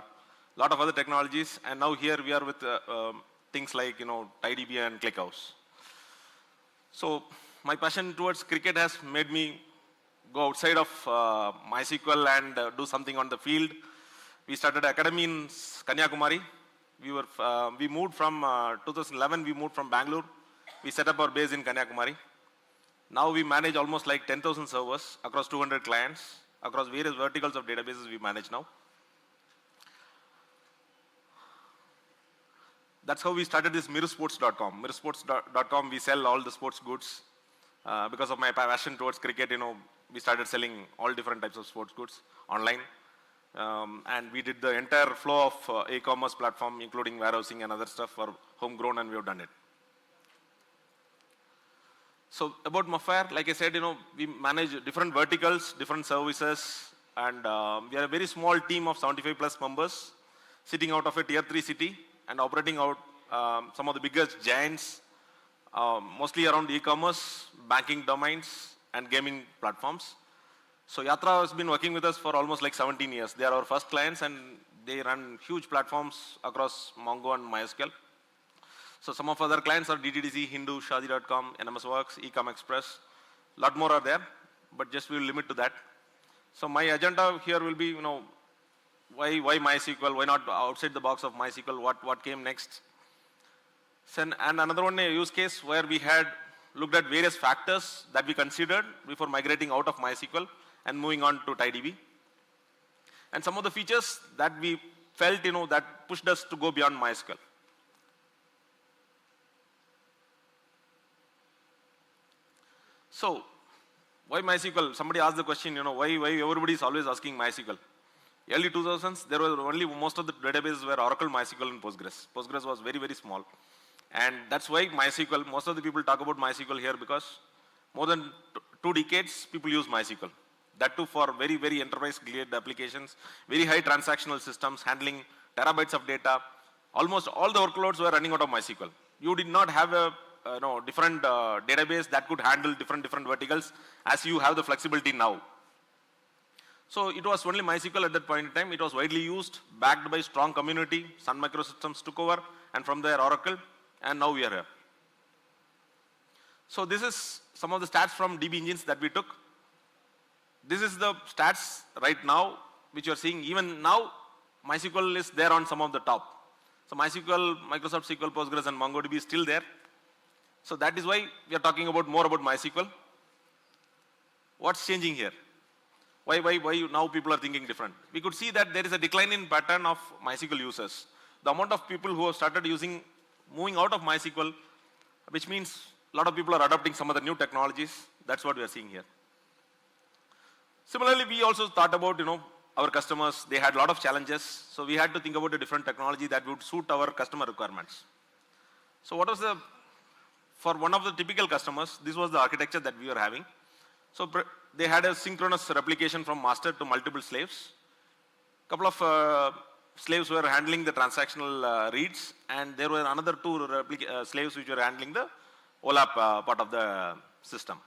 a lot of other technologies. And now here we are with things like TiDB and ClickHouse. So my passion towards cricket has made me go outside of MySQL and do something on the field. We started academy in Kanyakumari. We moved from 2011. We moved from Bangalore. We set up our base in Kanyakumari. Now we manage almost like 10,000 servers across 200 clients, across various verticals of databases we manage now. That's how we started this mirrorsports.com. Mirrorsports.com, we sell all the sports goods. Because of my passion towards cricket, we started selling all different types of sports goods online. And we did the entire flow of e-commerce platform, including warehousing and other stuff for homegrown, and we have done it. So about Mafire, like I said, we manage different verticals, different services, and we are a very small team of 75 plus members, sitting out of a tier 3 city and operating out some of the biggest giants, mostly around e-commerce, banking domains, and gaming platforms. So Yatra has been working with us for almost like 17 years. They are our first clients and they run huge platforms across Mongo and MySQL. So some of other clients are DTDC, Hindu, Shadi.com, NMS Works, Ecom Express. A lot more are there, but just we will limit to that. So my agenda here will be, why MySQL? Why not outside the box of MySQL? What came next? And another one, a use case where we had looked at various factors that we considered before migrating out of MySQL and moving on to TiDB. And some of the features that we felt, that pushed us to go beyond MySQL. So, why MySQL? Somebody asked the question, why everybody is always asking MySQL. Early 2000s, there were only most of the databases were Oracle, MySQL, and Postgres. Postgres was very, very small. And that's why MySQL, most of the people talk about MySQL here because more than 2 decades, people use MySQL. That too for very, very enterprise-grade applications, very high transactional systems, handling terabytes of data. Almost all the workloads were running out of MySQL. You did not have a different database that could handle different verticals as you have the flexibility now. So it was only MySQL at that point in time. It was widely used, backed by strong community. Sun Microsystems took over, and from there Oracle, and now we are here. So this is some of the stats from DB engines that we took. This is the stats right now, which you are seeing. Even now, MySQL is there on some of the top. So MySQL, Microsoft SQL, Postgres, and MongoDB is still there. So that is why we are talking more about MySQL. What's changing here? Why now people are thinking different? We could see that there is a decline in pattern of MySQL users. The amount of people who have started moving out of MySQL, which means a lot of people are adopting some of the new technologies. That's what we are seeing here. Similarly, we also thought about, our customers. They had a lot of challenges. So we had to think about a different technology that would suit our customer requirements. So what was for one of the typical customers, this was the architecture that we were having. So they had a synchronous replication from master to multiple slaves. A couple of slaves were handling the transactional reads, and there were another 2 slaves which were handling the OLAP part of the system.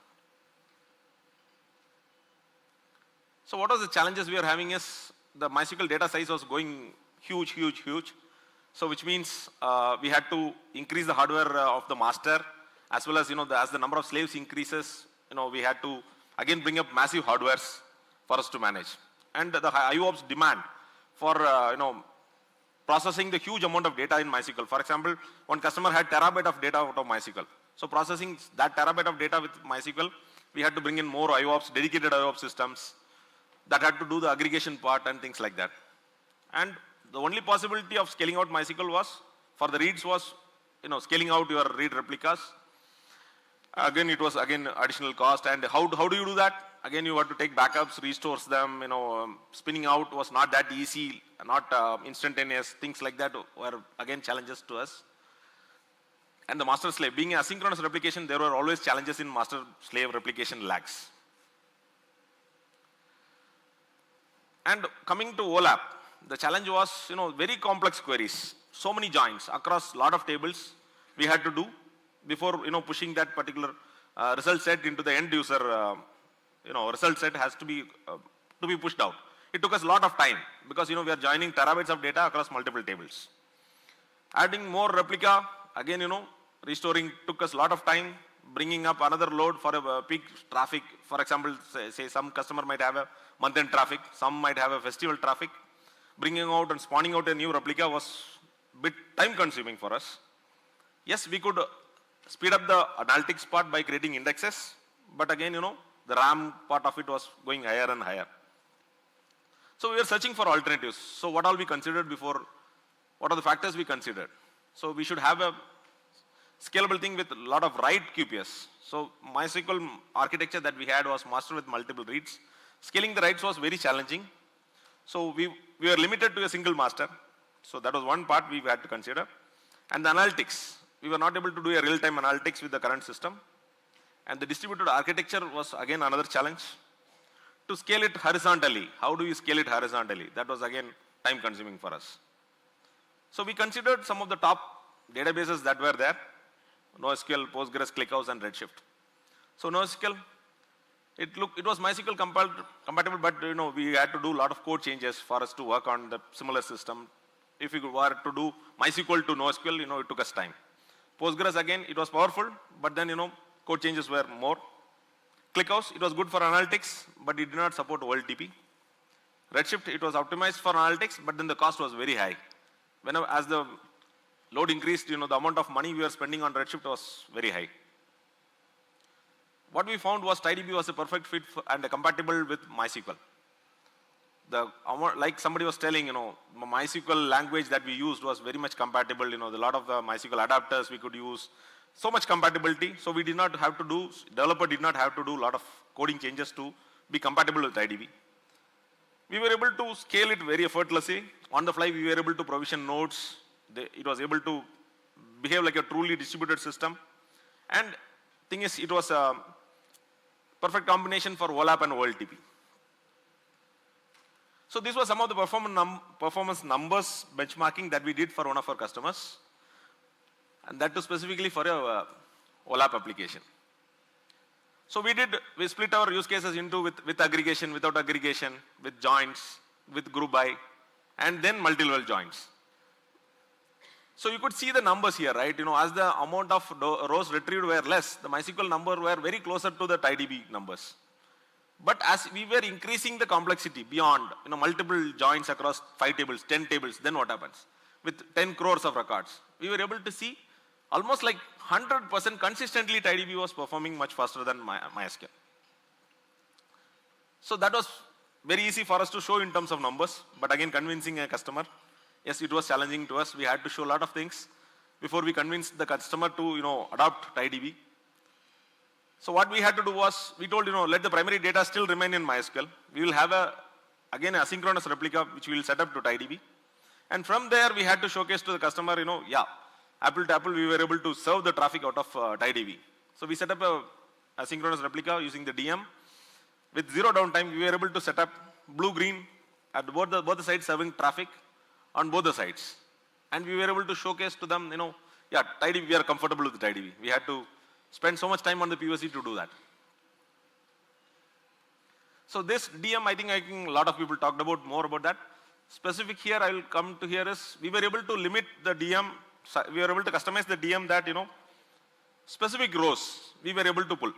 So what was the challenges we were having is the MySQL data size was going huge. So which means we had to increase the hardware of the master, as well as, as the number of slaves increases, we had to again bring up massive hardwares for us to manage. And the IOPS demand for, processing the huge amount of data in MySQL. For example, one customer had terabyte of data out of MySQL. So processing that terabyte of data with MySQL, we had to bring in more IOPS, dedicated IOPS systems that had to do the aggregation part and things like that. And the only possibility of scaling out MySQL was, for the reads was, scaling out your read replicas. Again, it was additional cost. And how do you do that? Again, you had to take backups, restores them, spinning out was not that easy, not instantaneous, things like that were again challenges to us. And the master slave, being an asynchronous replication, there were always challenges in master slave replication lags. And coming to OLAP, the challenge was, very complex queries, so many joins across a lot of tables we had to do before, pushing that particular result set into the end user, result set has to be pushed out. It took us a lot of time because, we are joining terabytes of data across multiple tables. Adding more replica, again, restoring took us a lot of time, bringing up another load for a peak traffic. For example, say some customer might have a month-end traffic, some might have a festival traffic. Bringing out and spawning out a new replica was a bit time-consuming for us. Yes, we could speed up the analytics part by creating indexes, but again, the RAM part of it was going higher and higher. So we were searching for alternatives. So what all we considered before, what are the factors we considered? So we should have a scalable thing with a lot of write QPS. So MySQL architecture that we had was master with multiple reads. Scaling the writes was very challenging. So we were limited to a single master. So that was one part we had to consider. And the analytics, we were not able to do a real-time analytics with the current system. And the distributed architecture was again another challenge. To scale it horizontally, how do you scale it horizontally? That was again time-consuming for us. So we considered some of the top databases that were there: NoSQL, Postgres, ClickHouse, and Redshift. So NoSQL, it was MySQL compatible, but we had to do a lot of code changes for us to work on the similar system. If we were to do MySQL to NoSQL, it took us time. Postgres, again, it was powerful, but then, code changes were more. ClickHouse, it was good for analytics, but it did not support OLTP. Redshift, it was optimized for analytics, but then the cost was very high. As the load increased, the amount of money we were spending on Redshift was very high. What we found was TiDB was a perfect fit and compatible with MySQL. Like somebody was telling, MySQL language that we used was very much compatible. A lot of the MySQL adapters we could use. So much compatibility. So we did not have to do, developer did not have to do a lot of coding changes to be compatible with TiDB. We were able to scale it very effortlessly. On the fly, we were able to provision nodes. It was able to behave like a truly distributed system. And thing is, it was a perfect combination for OLAP and OLTP. So these were some of the performance numbers benchmarking that we did for one of our customers, and that too specifically for a OLAP application. So we split our use cases into with aggregation, without aggregation, with joins, with group by, and then multi-level joins. So you could see the numbers here, right? As the amount of rows retrieved were less, the MySQL number were very closer to the TiDB numbers. But as we were increasing the complexity beyond, multiple joins across 5 tables, 10 tables, then what happens? With 10 crores of records, we were able to see almost like 100% consistently TiDB was performing much faster than MySQL. So that was very easy for us to show in terms of numbers, but again, convincing a customer, yes, it was challenging to us. We had to show a lot of things before we convinced the customer to, adopt TiDB. So what we had to do was, we told, let the primary data still remain in MySQL. We will have again, a asynchronous replica, which we will set up to TiDB. And from there, we had to showcase to the customer, apple to apple, we were able to serve the traffic out of TiDB. So we set up a asynchronous replica using the DM. With zero downtime, we were able to set up blue-green at both the sides serving traffic on both the sides. And we were able to showcase to them, TiDB, we are comfortable with TiDB. We had to spend so much time on the POC to do that. So this DM, I think a lot of people talked more about that. Specific here, I will come to here is, we were able to limit the DM, we were able to customize the DM that, specific rows we were able to pull.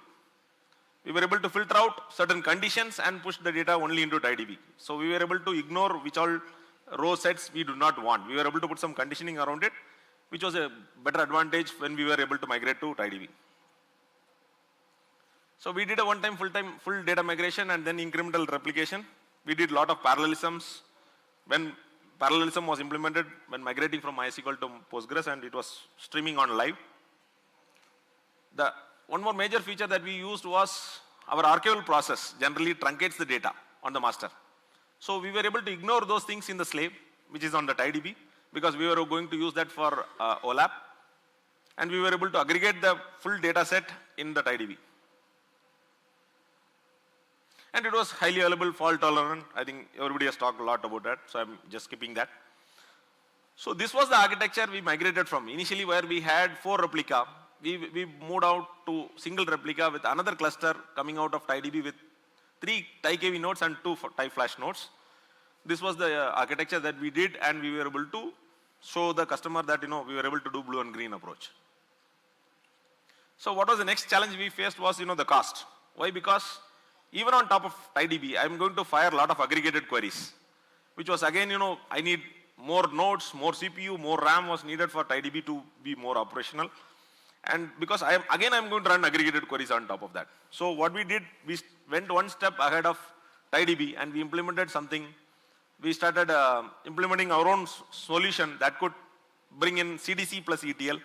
We were able to filter out certain conditions and push the data only into TiDB. So we were able to ignore which all row sets we do not want. We were able to put some conditioning around it, which was a better advantage when we were able to migrate to TiDB. So we did a one-time, full data migration and then incremental replication. We did a lot of parallelisms. When parallelism was implemented, when migrating from MySQL to Postgres, and it was streaming on live. One more major feature that we used was our archival process generally truncates the data on the master. So we were able to ignore those things in the slave, which is on the TiDB, because we were going to use that for OLAP. And we were able to aggregate the full data set in the TiDB. And it was highly available, fault tolerant. I think everybody has talked a lot about that, so I'm just skipping that. So this was the architecture we migrated from. Initially, where we had 4 replica, we moved out to single replica with another cluster coming out of TiDB with 3 TiKV nodes and 2 TiFlash nodes. This was the architecture that we did, and we were able to show the customer that we were able to do blue and green approach. So what was the next challenge we faced was the cost. Why? Because even on top of TiDB, I'm going to fire a lot of aggregated queries, which was again, I need more nodes, more CPU, more RAM was needed for TiDB to be more operational. And because I'm going to run aggregated queries on top of that. So what we did, we went one step ahead of TiDB and we implemented something. We started implementing our own solution that could bring in CDC plus ETL.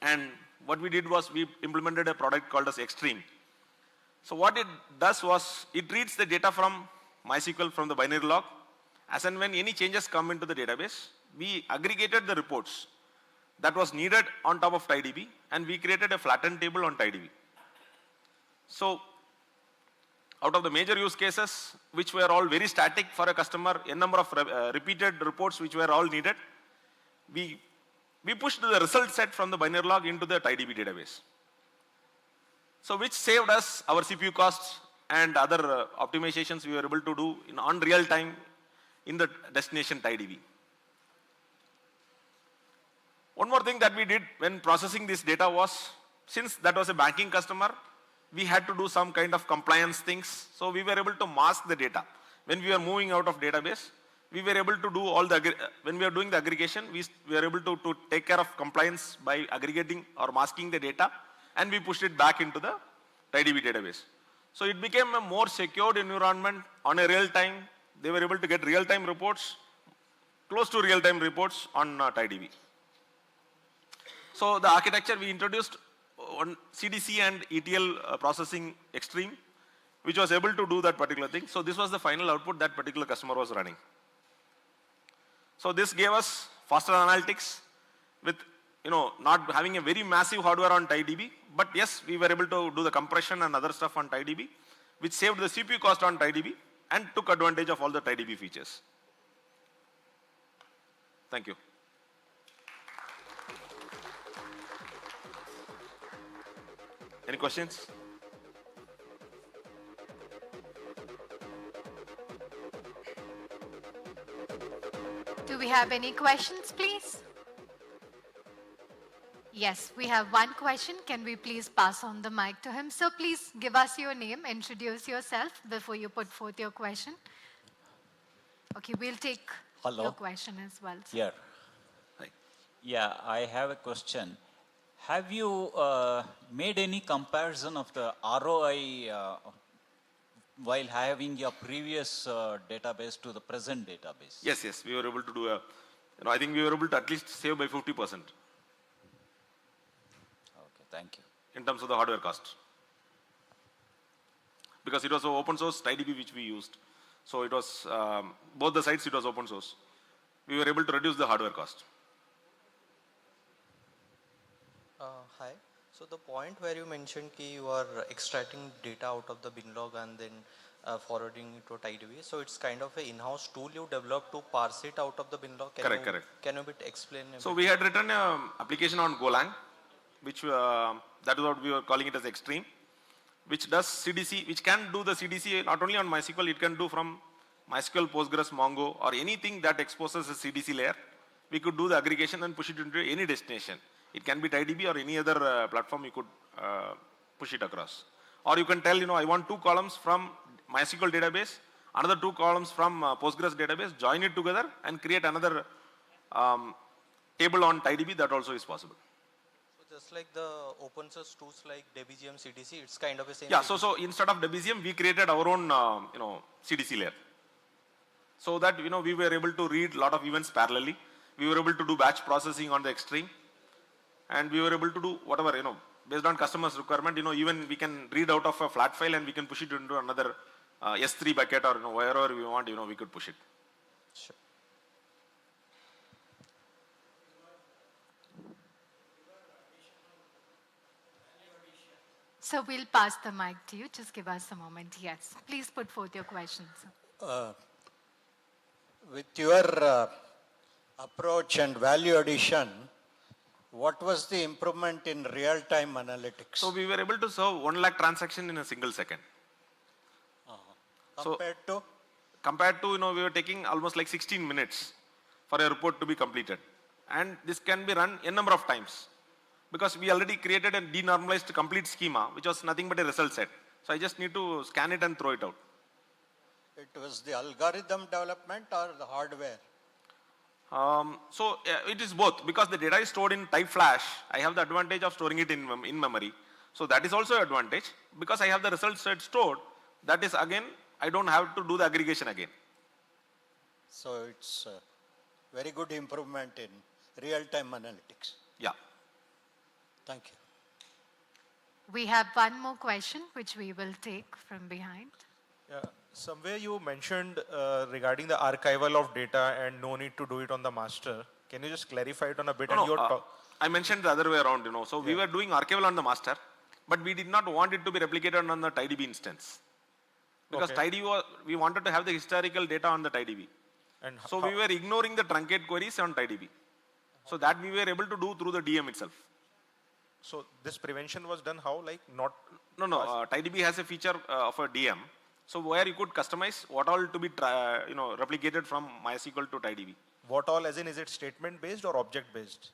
And what we did was we implemented a product called as Extreme. So what it does was it reads the data from MySQL from the binary log. As and when any changes come into the database, we aggregated the reports that was needed on top of TiDB, and we created a flattened table on TiDB. So out of the major use cases, which were all very static for a customer, a number of repeated reports which were all needed, we pushed the result set from the binary log into the TiDB database. So which saved us our CPU costs and other optimizations we were able to do on real time in the destination TiDB. One more thing that we did when processing this data was, since that was a banking customer, we had to do some kind of compliance things. So we were able to mask the data. When we were moving out of database, we were able to do all the, when we were doing the aggregation, we were able to take care of compliance by aggregating or masking the data, and we pushed it back into the TiDB database. So it became a more secured environment on a real time. They were able to get real-time reports, close to real-time reports on TiDB. So the architecture we introduced on CDC and ETL processing Extreme, which was able to do that particular thing. So this was the final output that particular customer was running. So this gave us faster analytics with not having a very massive hardware on TiDB, but yes, we were able to do the compression and other stuff on TiDB, which saved the CPU cost on TiDB and took advantage of all the TiDB features. Thank you. Any questions? Do we have any questions, please? Yes, we have one question. Can we please pass on the mic to him? So please give us your name, introduce yourself before you put forth your question. Okay, we'll take your question as well. So. Here. Yeah, I have a question. Have you made any comparison of the ROI while having your previous database to the present database? Yes, we were able to do I think we were able to at least save by 50%. Okay, thank you. In terms of the hardware cost. Because it was an open source TiDB which we used. So it was, both the sites it was open source. We were able to reduce the hardware cost. Hi. So the point where you mentioned that you are extracting data out of the bin log and then forwarding it to TiDB. So it's kind of an in-house tool you developed to parse it out of the bin log. Correct. Can you explain? So we had written an application on Golang, which that is what we were calling it as Extreme, which does CDC, which can do the CDC not only on MySQL, it can do from MySQL, Postgres, Mongo, or anything that exposes a CDC layer, we could do the aggregation and push it into any destination. It can be TiDB or any other platform you could push it across. Or you can tell, I want 2 columns from MySQL database, another 2 columns from Postgres database, join it together and create another table on TiDB. That also is possible. So just like the open source tools like DBGM, CDC, it's kind of the same. Yeah, so instead of DBGM, we created our own, CDC layer. So that, we were able to read a lot of events parallelly. We were able to do batch processing on the extreme. And we were able to do whatever, based on customer's requirement, even we can read out of a flat file and we can push it into another S3 bucket or, wherever we want, we could push it. Sure. So we'll pass the mic to you. Just give us a moment. Yes. Please put forth your questions. With your approach and value addition, what was the improvement in real-time analytics? So we were able to serve 1 lakh transaction in a single second. Compared to, we were taking almost like 16 minutes for a report to be completed. And this can be run a number of times. Because we already created a denormalized complete schema, which was nothing but a result set. So I just need to scan it and throw it out. It was the algorithm development or the hardware? It is both, because the data is stored in type flash. I have the advantage of storing it in memory. So that is also an advantage. Because I have the result set stored, that is again, I don't have to do the aggregation again. So it's a very good improvement in real-time analytics. Yeah. Thank you. We have one more question, which we will take from behind. Yeah. Somewhere you mentioned regarding the archival of data and no need to do it on the master. Can you just clarify it on a bit? I mentioned the other way around, So we were doing archival on the master, but we did not want it to be replicated on the TiDB instance. Because TiDB, we wanted to have the historical data on the TiDB. And so we were ignoring the truncate queries on TiDB. So that we were able to do through the DM itself. So this prevention was done how? Like not? No. TiDB has a feature of a DM. So where you could customize what all to be replicated from MySQL to TiDB. What all, as in, is it statement based or object based?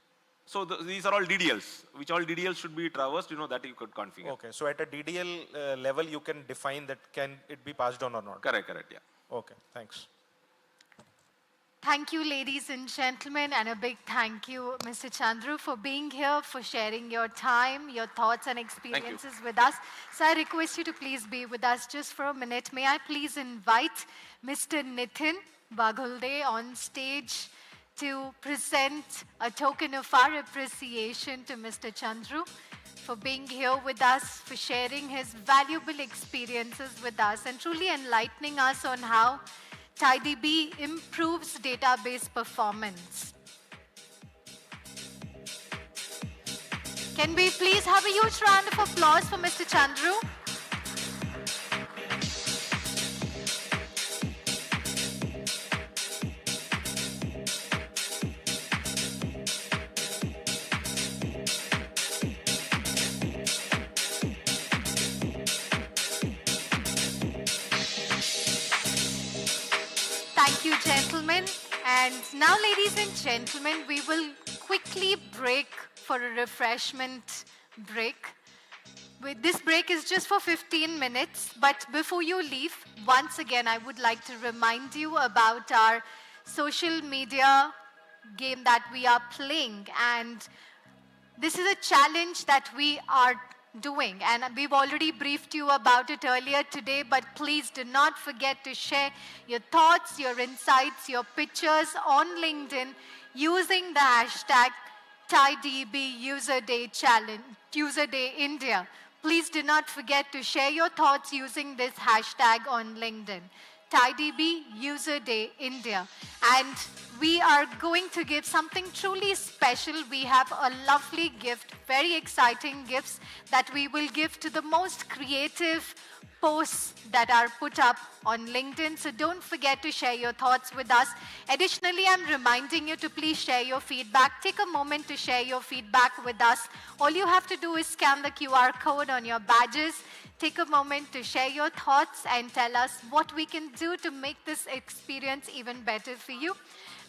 So these are all DDLs. Which all DDLs should be traversed, that you could configure. Okay, so at a DDL level, you can define that can it be passed on or not? Correct, yeah. Okay, thanks. Thank you, ladies and gentlemen, and a big thank you, Mr. Chandru, for being here, for sharing your time, your thoughts and experiences with us. So I request you to please be with us just for a minute. May I please invite Mr. Nitin Baghulde on stage to present a token of our appreciation to Mr. Chandru for being here with us, for sharing his valuable experiences with us and truly enlightening us on how TiDB improves database performance. Can we please have a huge round of applause for Mr. Chandru? Thank you, gentlemen. And now, ladies and gentlemen, we will quickly break for a refreshment break. This break is just for 15 minutes, but before you leave, once again, I would like to remind you about our social media game that we are playing. And this is a challenge that we are doing, and we've already briefed you about it earlier today, but please do not forget to share your thoughts, your insights, your pictures on LinkedIn using the hashtag TiDB User Day Challenge, User Day India. Please do not forget to share your thoughts using this hashtag on LinkedIn. TiDB User Day India. And we are going to give something truly special. We have a lovely gift, very exciting gifts that we will give to the most creative posts that are put up on LinkedIn. So don't forget to share your thoughts with us. Additionally, I'm reminding you to please share your feedback. Take a moment to share your feedback with us. All you have to do is scan the QR code on your badges. take a moment to share your thoughts and tell us what we can do to make this experience even better for you.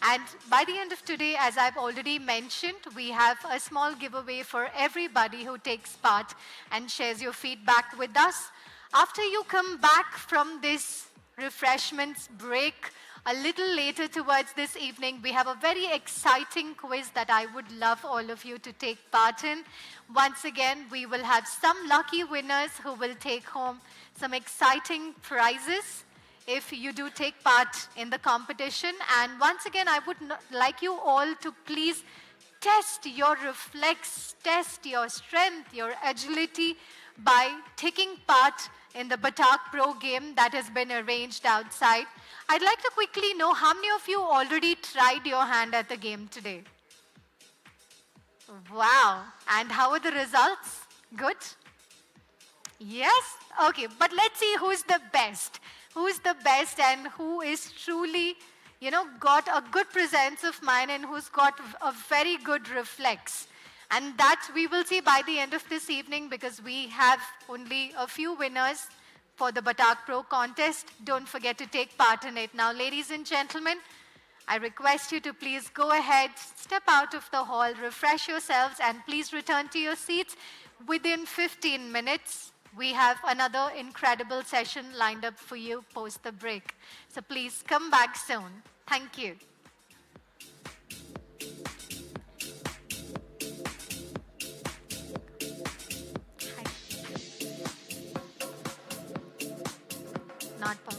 And by the end of today, as I've already mentioned, we have a small giveaway for everybody who takes part and shares your feedback with us. After you come back from this refreshments break, a little later towards this evening, we have a very exciting quiz that I would love all of you to take part in. Once again, we will have some lucky winners who will take home some exciting prizes if you do take part in the competition. And once again, I would like you all to please test your reflex, test your strength, your agility by taking part in the Batak Pro game that has been arranged outside. I'd like to quickly know how many of you already tried your hand at the game today? Wow. And how are the results? Good? Yes? Okay, but let's see who's the best. Who's the best and who is truly, got a good presence of mind and who's got a very good reflex. And that we will see by the end of this evening, because we have only a few winners for the Batak Pro contest. Don't forget to take part in it. Now, ladies and gentlemen, I request you to please go ahead, step out of the hall, refresh yourselves, and please return to your seats within 15 minutes. We have another incredible session lined up for you post the break. So please come back soon. Thank you. Not Paul.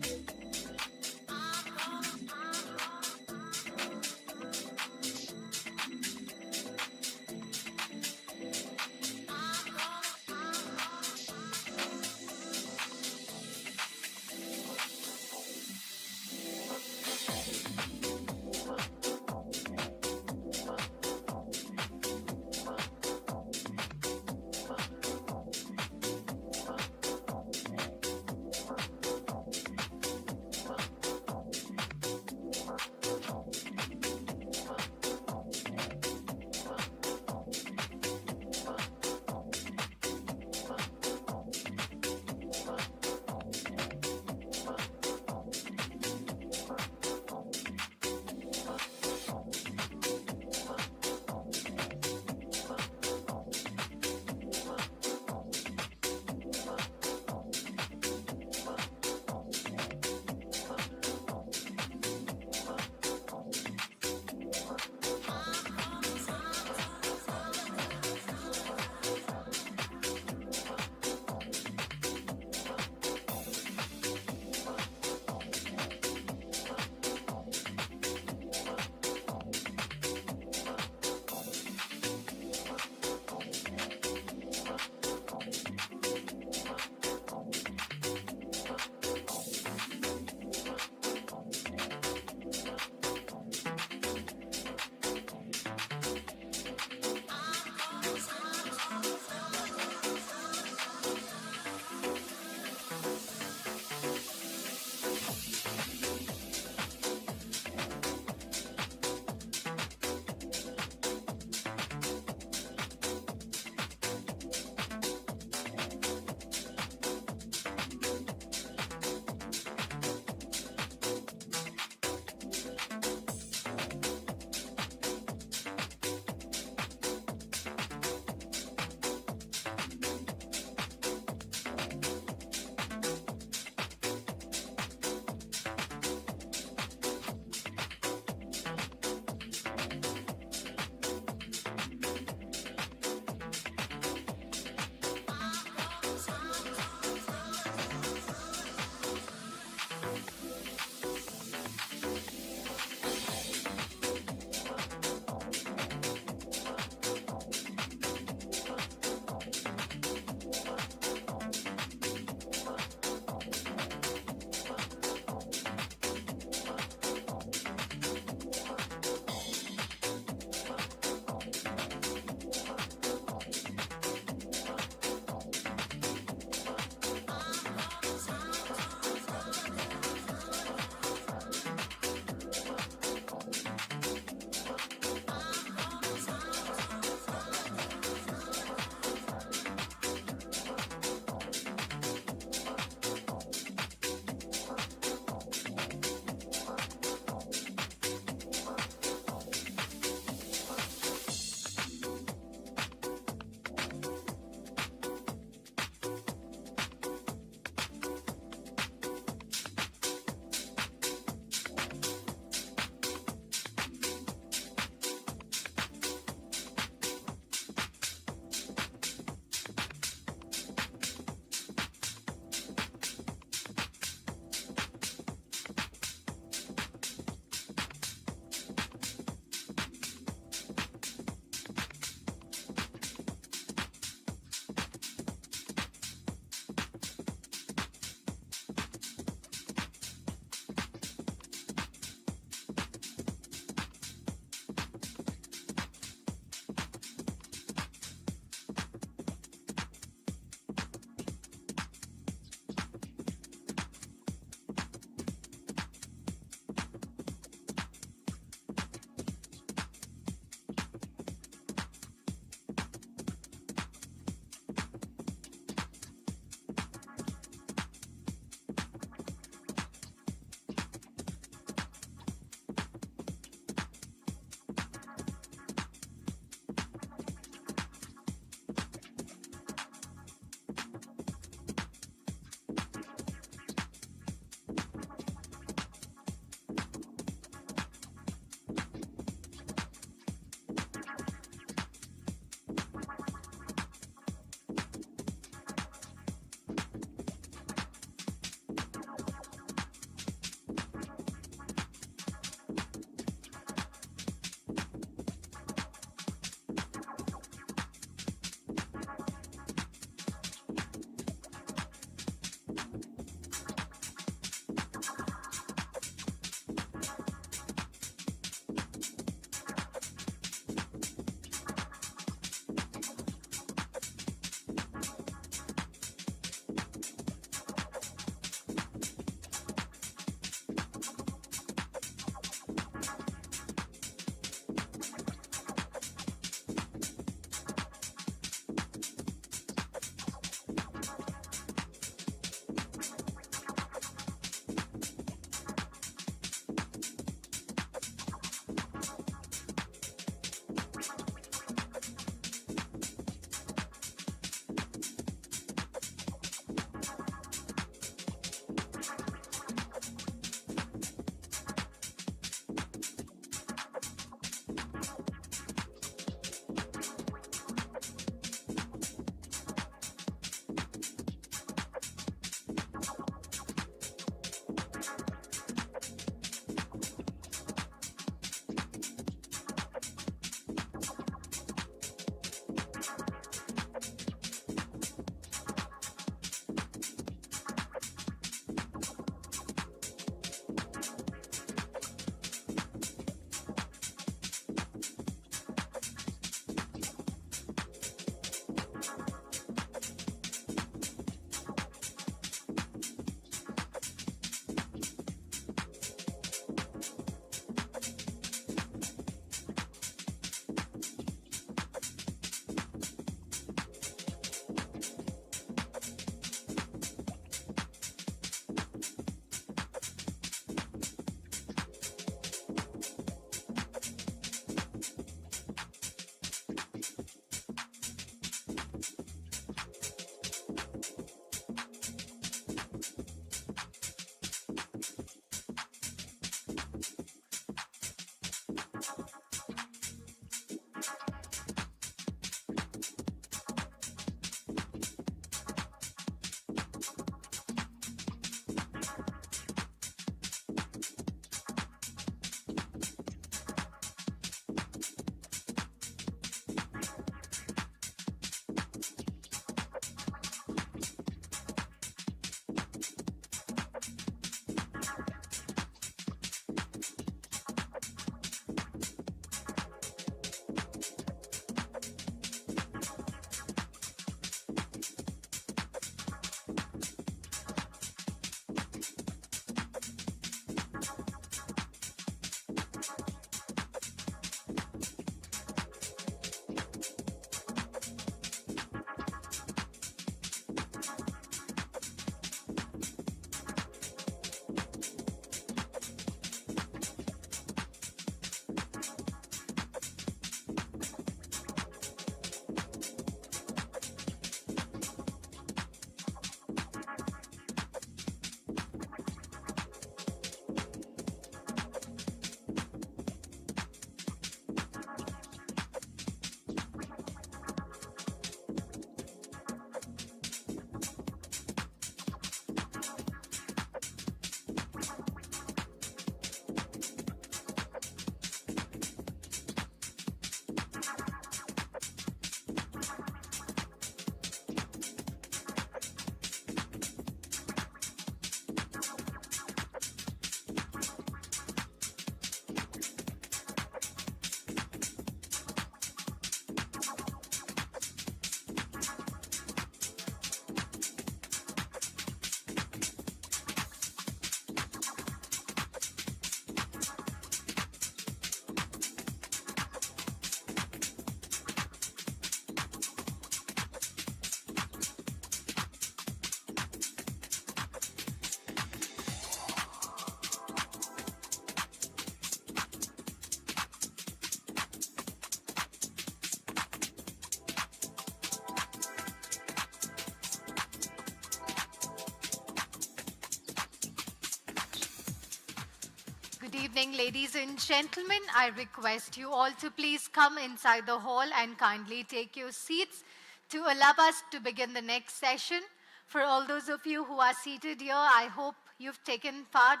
evening, ladies and gentlemen. I request you all to please come inside the hall and kindly take your seats to allow us to begin the next session. For all those of you who are seated here, I hope you've taken part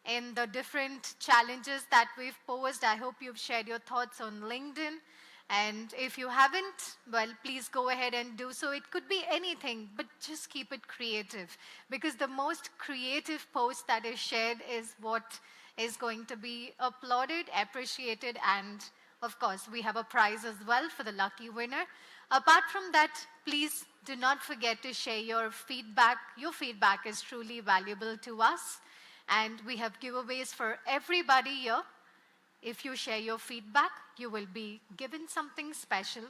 in the different challenges that we've posed. I hope you've shared your thoughts on LinkedIn. And if you haven't, well, please go ahead and do so. It could be anything, but just keep it creative, because the most creative post that is shared is what is going to be applauded, appreciated, and of course, we have a prize as well for the lucky winner. Apart from that, please do not forget to share your feedback. Your feedback is truly valuable to us, and we have giveaways for everybody here. If you share your feedback, you will be given something special.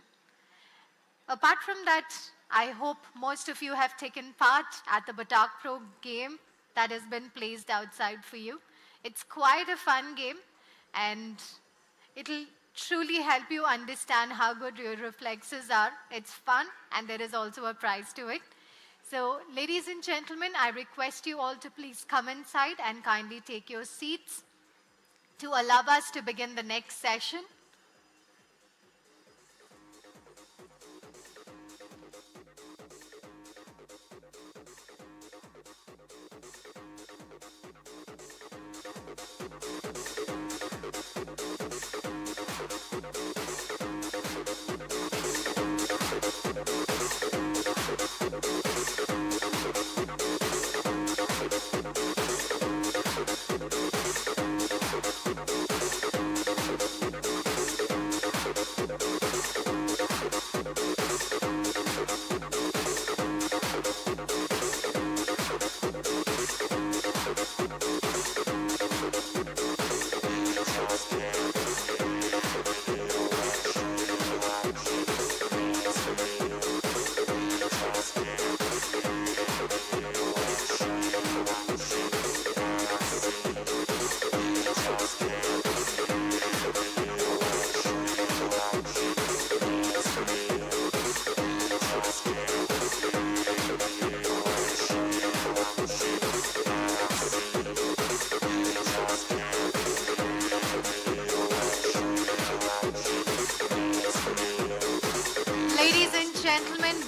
Apart from that, I hope most of you have taken part at the Batak Pro game that has been placed outside for you. It's quite a fun game, and it'll truly help you understand how good your reflexes are. It's fun, and there is also a prize to it. So, ladies and gentlemen, I request you all to please come inside and kindly take your seats to allow us to begin the next session.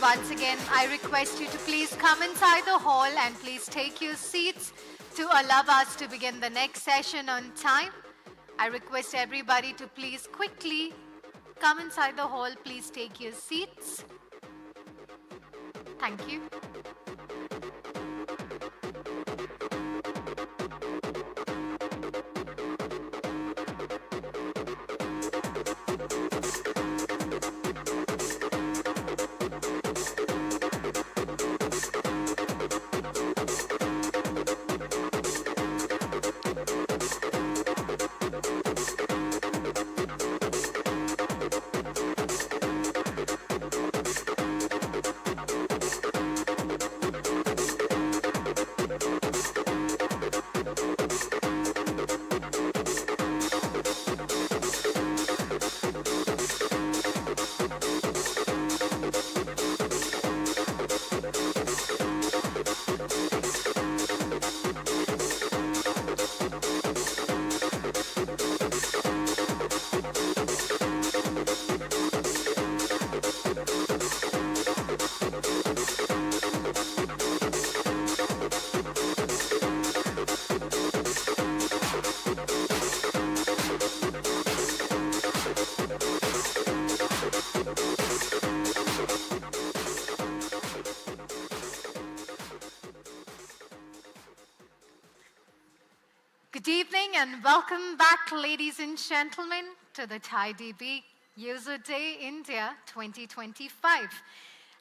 Once again, I request you to please come inside the hall and please take your seats to allow us to begin the next session on time. I request everybody to please quickly come inside the hall. Please take your seats. Thank you. Good evening and welcome back, ladies and gentlemen, to the TiDB User Day India 2025.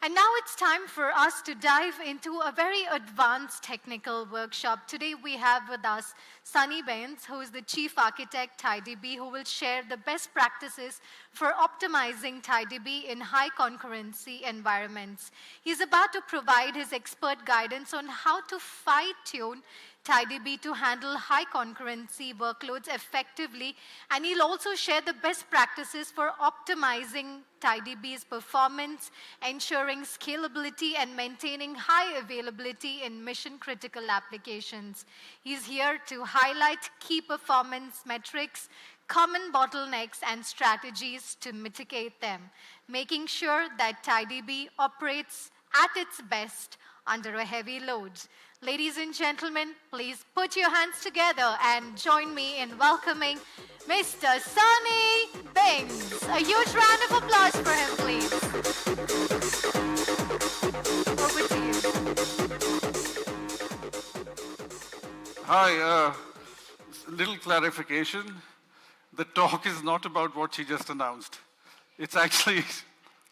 And now it's time for us to dive into a very advanced technical workshop. Today we have with us Sunny Bains, who is the Chief Architect TiDB, who will share the best practices for optimizing TiDB in high concurrency environments. He's about to provide his expert guidance on how to fine-tune TiDB to handle high concurrency workloads effectively, and he'll also share the best practices for optimizing TiDB's performance, ensuring scalability, and maintaining high availability in mission-critical applications. He's here to highlight key performance metrics, common bottlenecks, and strategies to mitigate them, making sure that TiDB operates at its best under a heavy load. Ladies and gentlemen, please put your hands together and join me in welcoming Mr. Sunny Bings. A huge round of applause for him, please. Over to you. Hi, little clarification. The talk is not about what she just announced. It's actually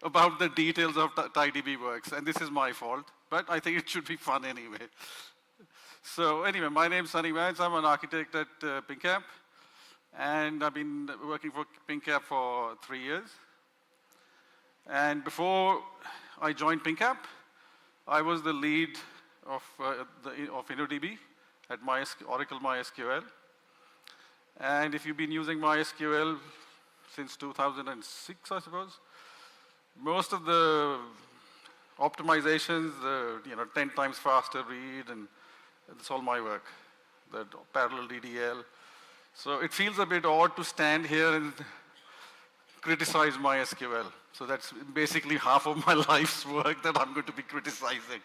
about the details of TiDB works, and this is my fault, but I think it should be fun anyway. So anyway, my name's Sunny Vance. I'm an architect at PingCAP, and I've been working for PingCAP for 3 years. And before I joined PingCAP, I was the lead of InnoDB at Oracle MySQL. And if you've been using MySQL since 2006, I suppose, most of the optimizations, 10 times faster read, and it's all my work, the parallel DDL. So it feels a bit odd to stand here and criticize MySQL. So that's basically half of my life's work that I'm going to be criticizing.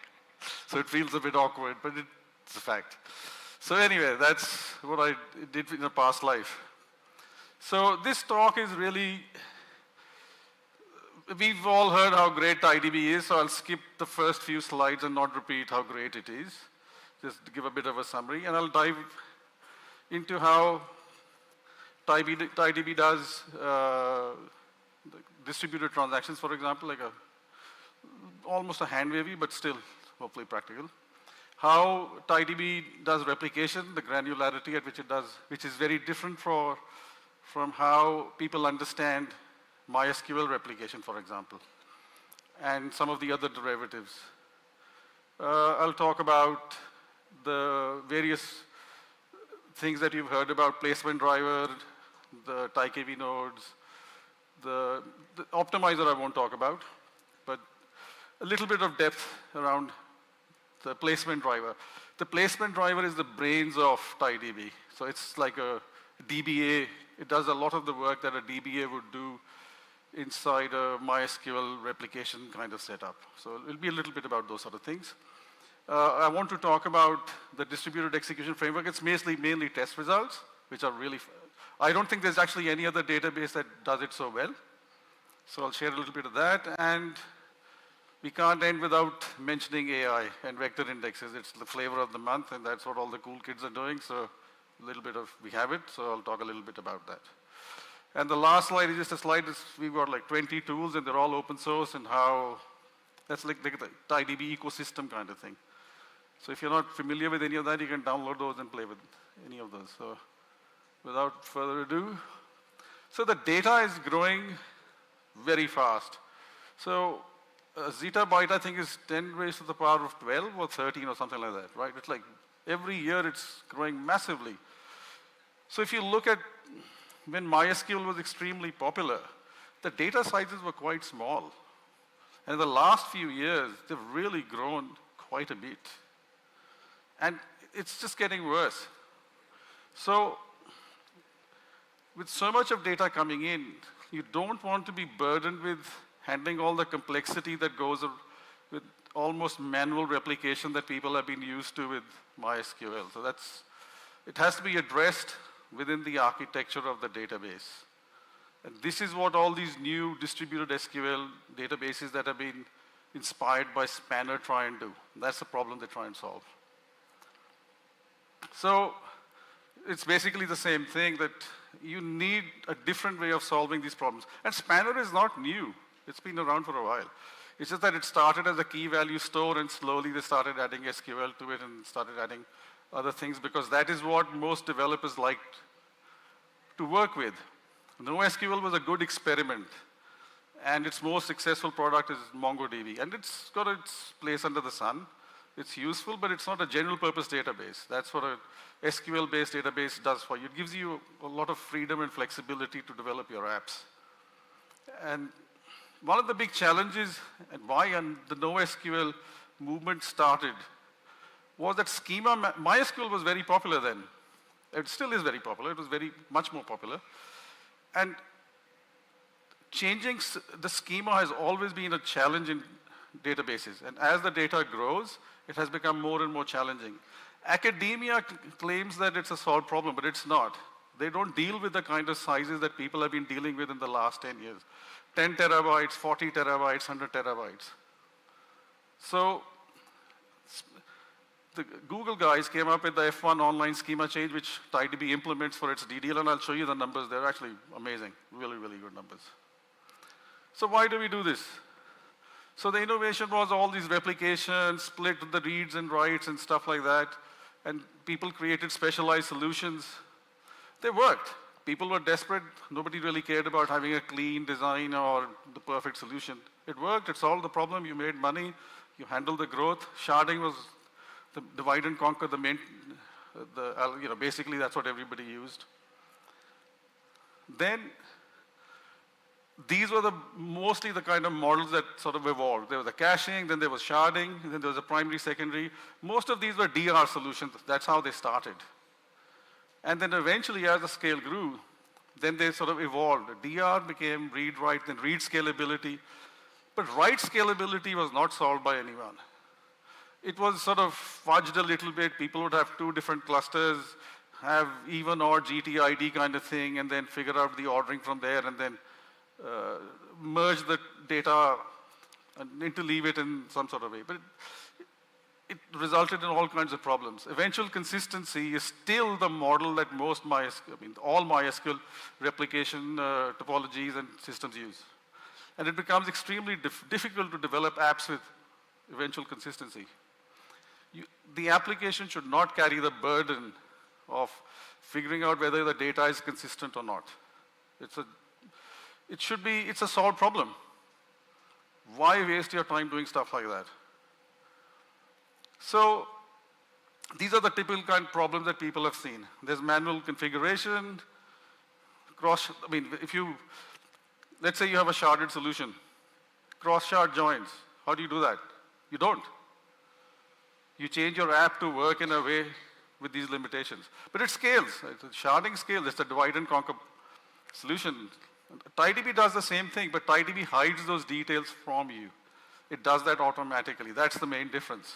So it feels a bit awkward, but it's a fact. So anyway, that's what I did in a past life. So this talk is really, we've all heard how great TiDB is, so I'll skip the first few slides and not repeat how great it is. Just to give a bit of a summary, and I'll dive into how TiDB does distributed transactions, for example, like almost a hand wavy, but still hopefully practical. How TiDB does replication, the granularity at which it does, which is very different from how people understand MySQL replication, for example, and some of the other derivatives. I'll talk about the various things that you've heard about, placement driver, the TiKV nodes, the optimizer I won't talk about, but a little bit of depth around the placement driver. The placement driver is the brains of TiDB. So it's like a DBA. It does a lot of the work that a DBA would do inside a MySQL replication kind of setup. So it'll be a little bit about those sort of things. I want to talk about the distributed execution framework. It's mainly test results, which are really, I don't think there's actually any other database that does it so well. So I'll share a little bit of that. And we can't end without mentioning AI and vector indexes. It's the flavor of the month, and that's what all the cool kids are doing. So a little bit of, we have it, so I'll talk a little bit about that. And the last slide is just a slide. We've got like 20 tools, and they're all open source, and how, that's like the TiDB ecosystem kind of thing. So if you're not familiar with any of that, you can download those and play with any of those. So without further ado, so the data is growing very fast. So a zettabyte, I think, is 10 raised to the power of 12 or 13 or something like that, right? It's like every year it's growing massively. So if you look at when MySQL was extremely popular, the data sizes were quite small. And in the last few years, they've really grown quite a bit. And it's just getting worse. So with so much of data coming in, you don't want to be burdened with handling all the complexity that goes with almost manual replication that people have been used to with MySQL. So it has to be addressed within the architecture of the database. And this is what all these new distributed SQL databases that have been inspired by Spanner try and do. That's the problem they try and solve. So it's basically the same thing, that you need a different way of solving these problems. And Spanner is not new. It's been around for a while. It's just that it started as a key value store, and slowly they started adding SQL to it and started adding other things, because that is what most developers liked to work with. NoSQL was a good experiment, and its most successful product is MongoDB. And it's got its place under the sun, It's useful, but it's not a general purpose database. That's what a SQL-based database does for you. It gives you a lot of freedom and flexibility to develop your apps. And one of the big challenges and why the NoSQL movement started was that schema, MySQL was very popular then. It still is very popular. It was much more popular. And changing the schema has always been a challenge in databases. And as the data grows, it has become more and more challenging. Academia claims that it's a solved problem, but it's not. They don't deal with the kind of sizes that people have been dealing with in the last 10 years. 10 terabytes, 40 terabytes, 100 terabytes. So the Google guys came up with the F1 online schema change, which TiDB implements for its DDL, and I'll show you the numbers. They're actually amazing, really, really good numbers. So why do we do this? So the innovation was all these replications, split the reads and writes and stuff like that, and people created specialized solutions. They worked. People were desperate. Nobody really cared about having a clean design or the perfect solution. It worked. It solved the problem. You made money. You handled the growth. Sharding was the divide and conquer, basically that's what everybody used. Then these were mostly the kind of models that sort of evolved. There was a caching, then there was sharding, then there was a primary, secondary. Most of these were DR solutions. That's how they started. And then eventually, as the scale grew, then they sort of evolved. DR became read, write, then read scalability. But write scalability was not solved by anyone. It was sort of fudged a little bit. People would have two different clusters, have even or GTID kind of thing, and then figure out the ordering from there, and then merge the data and interleave it in some sort of way. But it resulted in all kinds of problems. Eventual consistency is still the model that most all MySQL replication topologies and systems use. And it becomes extremely difficult to develop apps with eventual consistency. The application should not carry the burden of figuring out whether the data is consistent or not. It's a solved problem. Why waste your time doing stuff like that? So these are the typical kind of problems that people have seen. There's manual configuration, let's say you have a sharded solution, cross-shard joins. How do you do that? You don't. You change your app to work in a way with these limitations. But it scales. Sharding scales. It's a divide and conquer solution. TiDB does the same thing, but TiDB hides those details from you. It does that automatically. That's the main difference.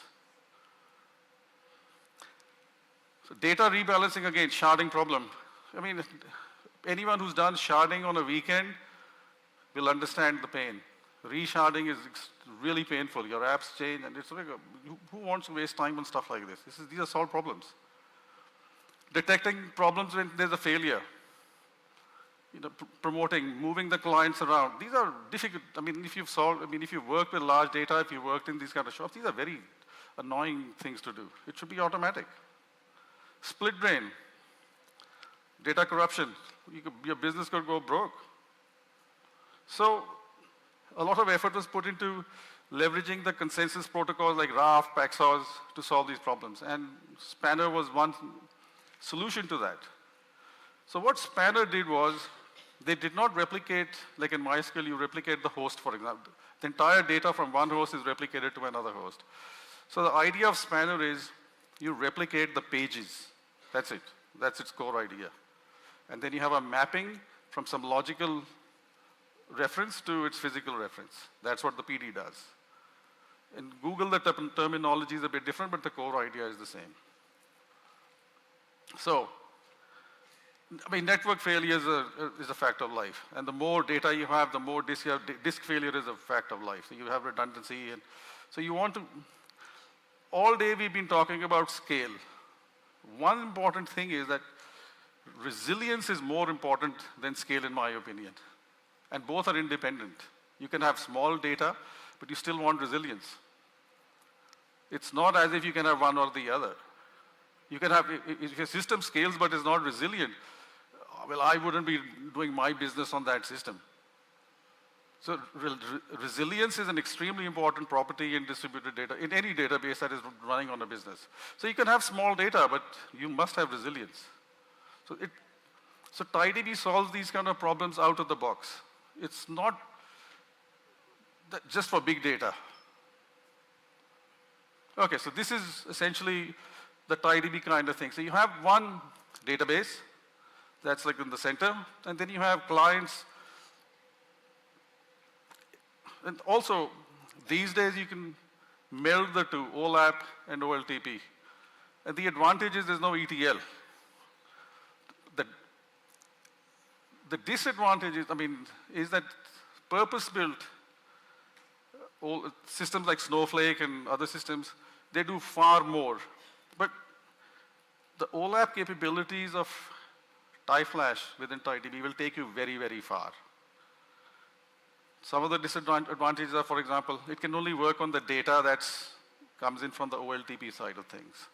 So data rebalancing, again, sharding problem. Anyone who's done sharding on a weekend will understand the pain. Resharding is really painful. Your apps change, and it's like, who wants to waste time on stuff like this? These are solved problems. Detecting problems when there's a failure. Promoting, moving the clients around. These are difficult. If you've worked with large data, if you've worked in these kind of shops, these are very annoying things to do. It should be automatic. Split brain. Data corruption. Your business could go broke. So a lot of effort was put into leveraging the consensus protocols like RAF, Paxos to solve these problems. And Spanner was one solution to that. So what Spanner did was, they did not replicate, like in MySQL, you replicate the host, for example. The entire data from one host is replicated to another host. So the idea of Spanner is, you replicate the pages. That's it. That's its core idea. And then you have a mapping from some logical reference to its physical reference. That's what the PD does. In Google, the terminology is a bit different, but the core idea is the same. So, network failure is a fact of life. And the more data you have, the more disk you have. Disk failure is a fact of life. So you have redundancy. And so you want to, all day we've been talking about scale. One important thing is that resilience is more important than scale, in my opinion. And both are independent. You can have small data, but you still want resilience. It's not as if you can have one or the other. You can have, if your system scales but is not resilient, well, I wouldn't be doing my business on that system. So resilience is an extremely important property in distributed data, in any database that is running on a business. So you can have small data, but you must have resilience. So TiDB solves these kind of problems out of the box. It's not just for big data. Okay, so this is essentially the TiDB kind of thing. So you have one database that's like in the center, and then you have clients. And also, these days you can meld the two, OLAP and OLTP. And the advantage is there's no ETL. The disadvantage is that purpose-built systems like Snowflake and other systems, they do far more. But the OLAP capabilities of TiFlash within TiDB will take you very, very far. Some of the disadvantages are, for example, it can only work on the data that comes in from the OLTP side of things.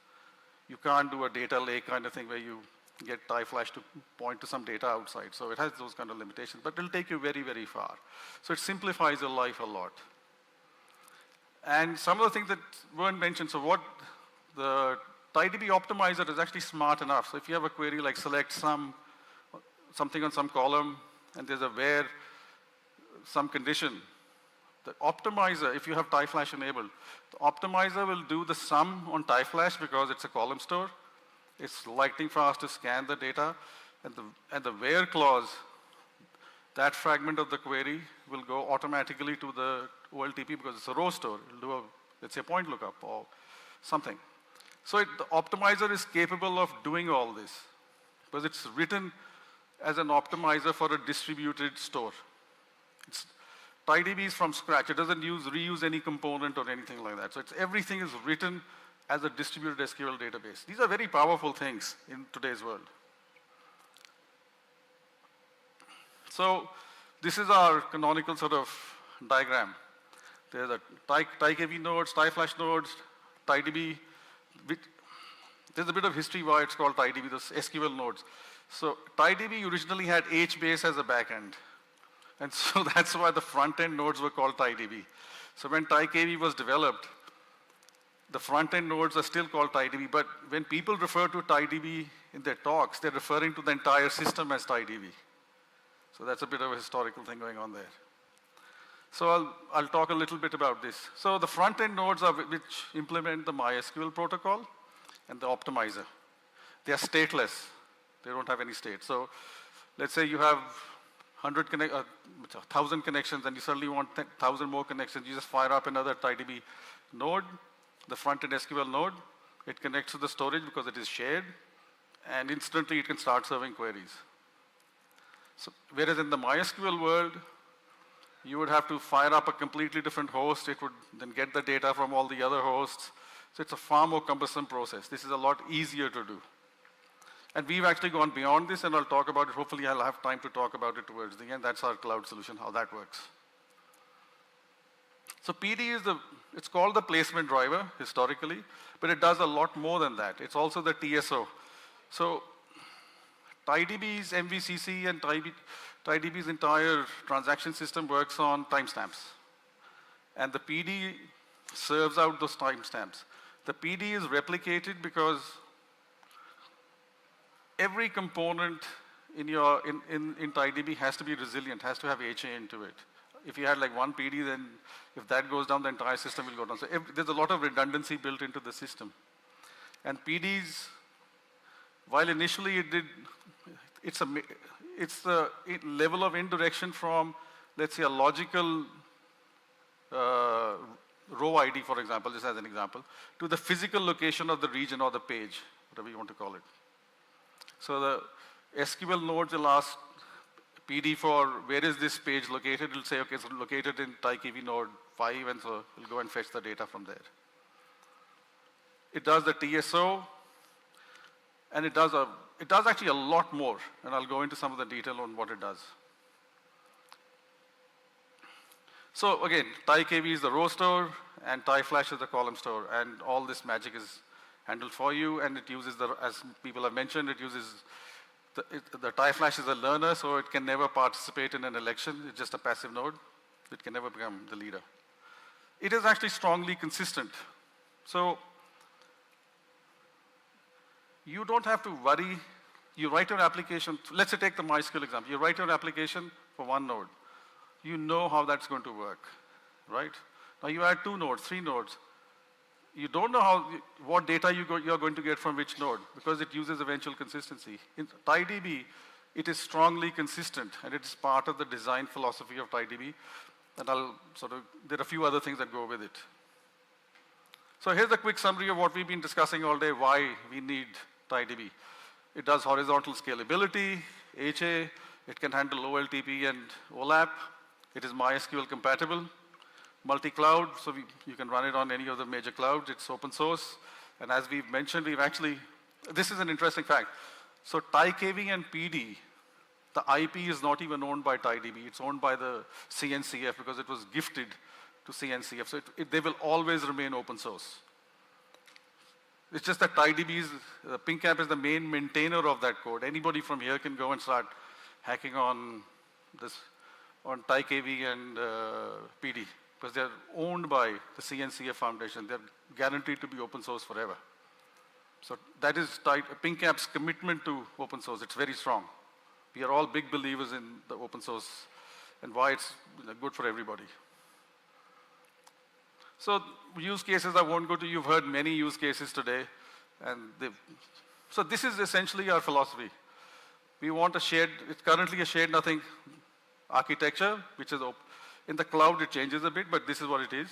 You can't do a data lake kind of thing where you get TiFlash to point to some data outside. So it has those kind of limitations, but it'll take you very, very far. So it simplifies your life a lot. And some of the things that weren't mentioned, so what the TiDB optimizer is actually smart enough. So if you have a query like select something on some column, and there's a where some condition, the optimizer, if you have TiFlash enabled, the optimizer will do the sum on TiFlash because it's a column store. It's lightning fast to scan the data, and the where clause, that fragment of the query will go automatically to the OLTP because it's a row store. It'll do let's say, a point lookup or something. So the optimizer is capable of doing all this because it's written as an optimizer for a distributed store. TiDB is from scratch. It doesn't reuse any component or anything like that. So everything is written as a distributed SQL database. These are very powerful things in today's world. So this is our canonical sort of diagram. There's a TiKV nodes, TiFlash nodes, TiDB. There's a bit of history why it's called TiDB, those SQL nodes. So TiDB originally had HBase as a backend. And so that's why the front-end nodes were called TiDB. So when TiKV was developed, the front-end nodes are still called TiDB, but when people refer to TiDB in their talks, they're referring to the entire system as TiDB. So that's a bit of a historical thing going on there. So I'll talk a little bit about this. So the front-end nodes are which implement the MySQL protocol and the optimizer. They are stateless. They don't have any state. So let's say you have 1,000 connections and you suddenly want 1,000 more connections. You just fire up another TiDB node, the front-end SQL node. It connects to the storage because it is shared, and instantly it can start serving queries. So, whereas in the MySQL world, you would have to fire up a completely different host. It would then get the data from all the other hosts. So it's a far more cumbersome process. This is a lot easier to do. And we've actually gone beyond this, and I'll talk about it. Hopefully, I'll have time to talk about it towards the end. That's our cloud solution, how that works. So PD is it's called the placement driver historically, but it does a lot more than that. It's also the TSO. So TiDB's MVCC and TiDB's entire transaction system works on timestamps. And the PD serves out those timestamps. The PD is replicated because every component in TiDB has to be resilient, has to have HA into it. If you had like one PD, then if that goes down, the entire system will go down. So there's a lot of redundancy built into the system. And PDs, while initially it's the level of indirection from, let's say, a logical row ID, for example, just as an example, to the physical location of the region or the page, whatever you want to call it. So the SQL nodes will ask PD for where is this page located. It'll say, okay, it's located in TiKV node 5, and so it'll go and fetch the data from there. It does the TSO, and it does actually a lot more, and I'll go into some of the detail on what it does. So again, TiKV is the row store, and TiFlash is the column store, and all this magic is handled for you, and it uses as people have mentioned, it uses the TiFlash is a learner, so it can never participate in an election. It's just a passive node. It can never become the leader. It is actually strongly consistent. So you don't have to worry. You write your application, let's say take the MySQL example. You write your application for one node. You know how that's going to work, right? Now you add 2 nodes, 3 nodes. You don't know what data you're going to get from which node because it uses eventual consistency. In TiDB, it is strongly consistent and it's part of the design philosophy of TiDB. And there are a few other things that go with it. So here's a quick summary of what we've been discussing all day, why we need TiDB. It does horizontal scalability, HA, it can handle OLTP and OLAP, it is MySQL compatible, multi-cloud, so you can run it on any of the major clouds, it's open source, and as we've mentioned, this is an interesting fact. So TiKV and PD, the IP is not even owned by TiDB, it's owned by the CNCF because it was gifted to CNCF, so they will always remain open source. It's just that PingCAP is the main maintainer of that code. Anybody from here can go and start hacking on TiKV and PD because they're owned by the CNCF Foundation. They're guaranteed to be open source forever. So that is PingCAP's commitment to open source. It's very strong. We are all big believers in the open source and why it's good for everybody. So use cases I won't go to, you've heard many use cases today. So this is essentially our philosophy. We want it's currently a shared nothing architecture, which is in the cloud it changes a bit, but this is what it is.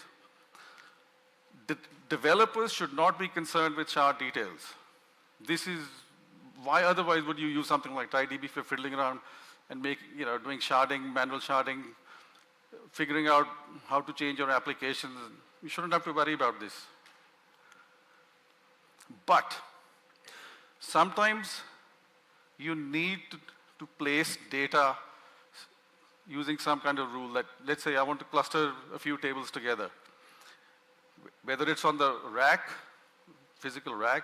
Developers should not be concerned with shard details. This is why otherwise would you use something like TiDB if you're fiddling around and doing sharding, manual sharding, figuring out how to change your applications. You shouldn't have to worry about this. But sometimes you need to place data using some kind of rule that, let's say I want to cluster a few tables together. Whether it's on the rack, physical rack,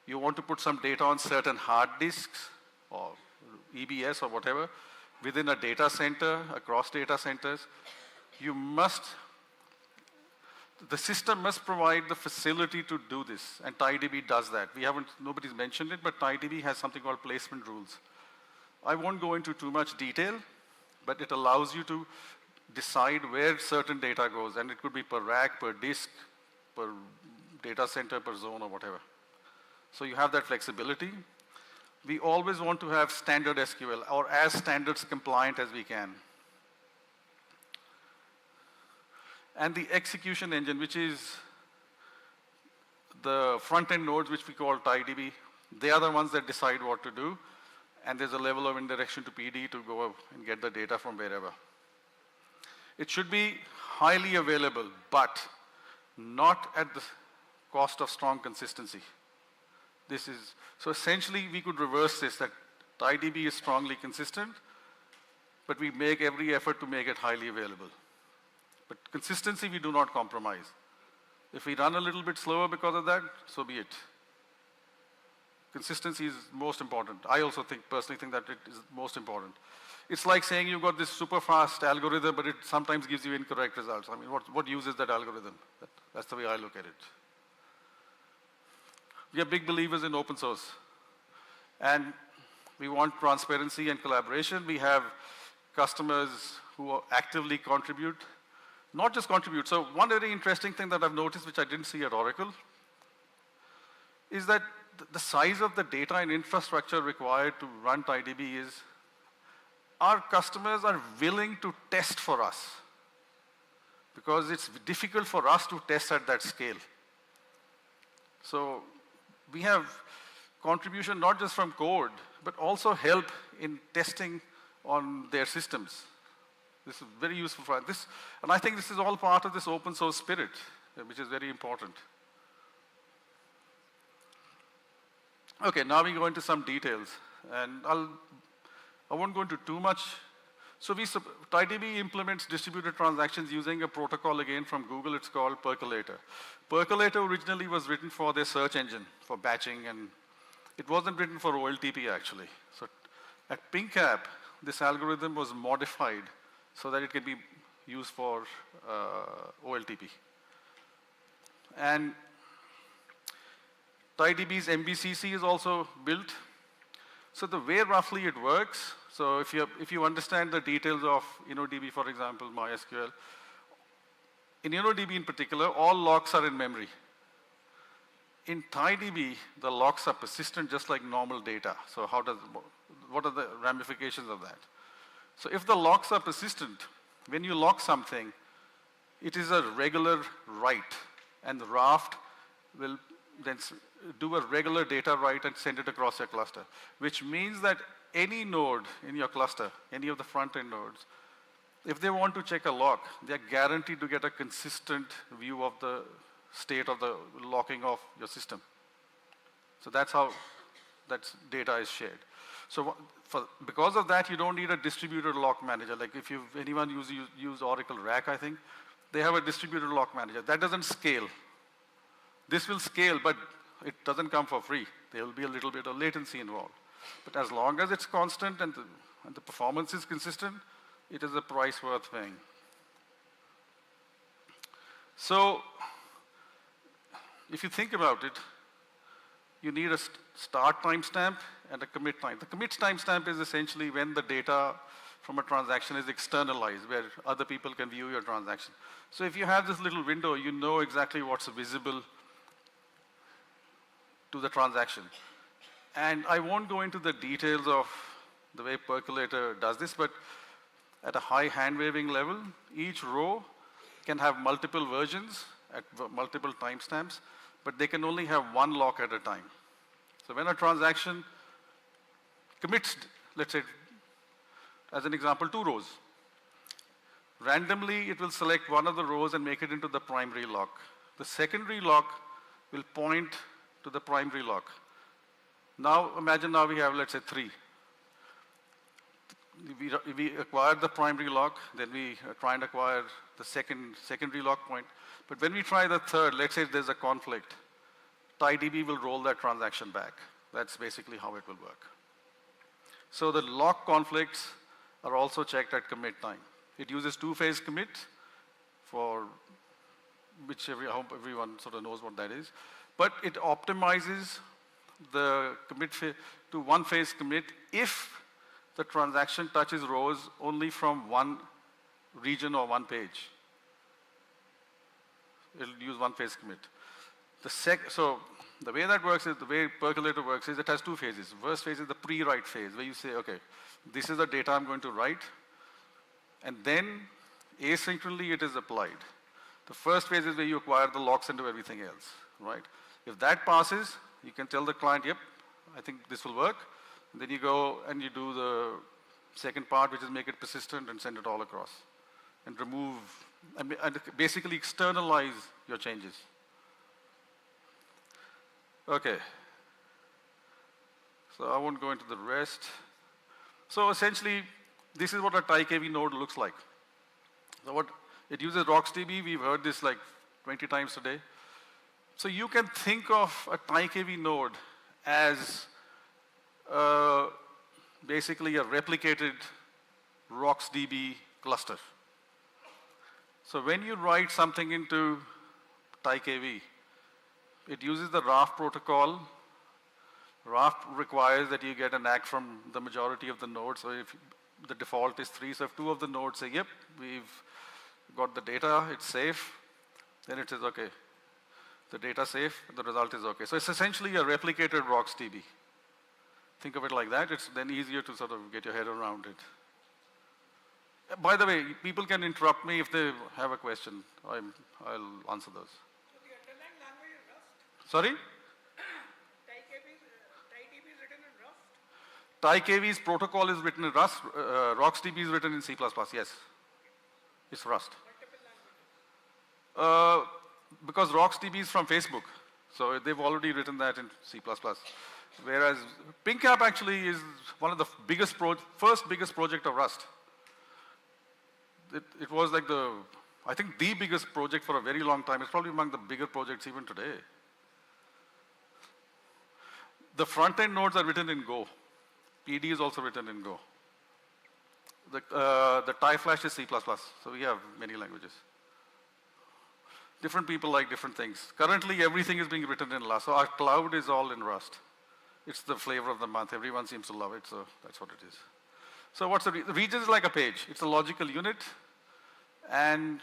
you want to put some data on certain hard disks or EBS or whatever, within a data center, across data centers, the system must provide the facility to do this, and TiDB does that. Nobody's mentioned it, but TiDB has something called placement rules. I won't go into too much detail, but it allows you to decide where certain data goes, and it could be per rack, per disk, per data center, per zone, or whatever. So you have that flexibility. We always want to have standard SQL, or as standards compliant as we can. And the execution engine, which is the front-end nodes, which we call TiDB, they are the ones that decide what to do, and there's a level of indirection to PD to go and get the data from wherever. It should be highly available, but not at the cost of strong consistency. So essentially, we could reverse this, that TiDB is strongly consistent, but we make every effort to make it highly available. But consistency, we do not compromise. If we run a little bit slower because of that, so be it. Consistency is most important. I also personally think that it is most important. It's like saying you've got this super fast algorithm, but it sometimes gives you incorrect results. I mean, what use is that algorithm? That's the way I look at it. We are big believers in open source. And we want transparency and collaboration. We have customers who actively contribute. Not just contribute. So one very interesting thing that I've noticed, which I didn't see at Oracle, is that the size of the data and infrastructure required to run TiDB is our customers are willing to test for us because it's difficult for us to test at that scale. So we have contribution not just from code, but also help in testing on their systems. This is very useful for this, and I think this is all part of this open source spirit, which is very important. Okay, now we go into some details, and I won't go into too much. So TiDB implements distributed transactions using a protocol again from Google. It's called Percolator. Percolator originally was written for their search engine, for batching, and it wasn't written for OLTP actually. So at PingCAP, this algorithm was modified so that it can be used for OLTP. And TiDB's MBCC is also built. So the way roughly it works, so if you understand the details of InnoDB, for example, MySQL, in InnoDB in particular, all locks are in memory. In TiDB, the locks are persistent just like normal data. So what are the ramifications of that? So if the locks are persistent, when you lock something, it is a regular write, and the raft will then do a regular data write and send it across your cluster, which means that any node in your cluster, any of the front-end nodes, if they want to check a lock, they're guaranteed to get a consistent view of the state of the locking of your system. So that's how that data is shared. So because of that, you don't need a distributed lock manager. Like if anyone use Oracle RAC, I think, they have a distributed lock manager. That doesn't scale. This will scale, but it doesn't come for free. There will be a little bit of latency involved. But as long as it's constant and the performance is consistent, it is a price worth paying. So if you think about it, you need a start timestamp and a commit time. The commit timestamp is essentially when the data from a transaction is externalized, where other people can view your transaction. So if you have this little window, you know exactly what's visible to the transaction. And I won't go into the details of the way Percolator does this, but at a high hand-waving level, each row can have multiple versions at multiple timestamps, but they can only have one lock at a time. So when a transaction commits, let's say, as an example, 2 rows, randomly it will select one of the rows and make it into the primary lock. The secondary lock will point to the primary lock. Now imagine now we have, let's say, 3. We acquired the primary lock, then we try and acquire the secondary lock point. But when we try the third, let's say there's a conflict, TiDB will roll that transaction back. That's basically how it will work. So the lock conflicts are also checked at commit time. It uses 2-phase commit, for which I hope everyone sort of knows what that is. But it optimizes the commit to 1-phase commit if the transaction touches rows only from one region or one page. It'll use 1-phase commit. So the way that works is, the way Percolator works is it has 2 phases. First phase is the pre-write phase, where you say, okay, this is the data I'm going to write, and then asynchronously it is applied. The first phase is where you acquire the locks into everything else, right? If that passes, you can tell the client, yep, I think this will work. And then you go and you do the second part, which is make it persistent and send it all across. And remove, and basically externalize your changes. Okay. So I won't go into the rest. So essentially, this is what a TiKV node looks like. So it uses RocksDB. We've heard this like 20 times today. So you can think of a TiKV node as basically a replicated RocksDB cluster. So when you write something into TiKV, it uses the raft protocol. Raft requires that you get an ACK from the majority of the nodes. So if the default is 3, so if 2 of the nodes say, yep, we've got the data, it's safe, then it says, okay, the data safe, the result is okay. So it's essentially a replicated RocksDB. Think of it like that. It's then easier to sort of get your head around it. By the way, people can interrupt me if they have a question. I'll answer those. So the underlying language is Rust? Sorry? TiDB is written in Rust? TiKV's protocol is written in Rust. RocksDB is written in C++, yes. It's Rust. Because RocksDB is from Facebook. So they've already written that in C++. Whereas PingCAP actually is one of the first biggest project of Rust. It was like I think the biggest project for a very long time. It's probably among the bigger projects even today. The front-end nodes are written in Go. PD is also written in Go. The TIE Flash is C++, so we have many languages. Different people like different things. Currently, everything is being written in Rust, so our cloud is all in Rust. It's the flavor of the month. Everyone seems to love it, so that's what it is. So what's the region is like a page. It's a logical unit, and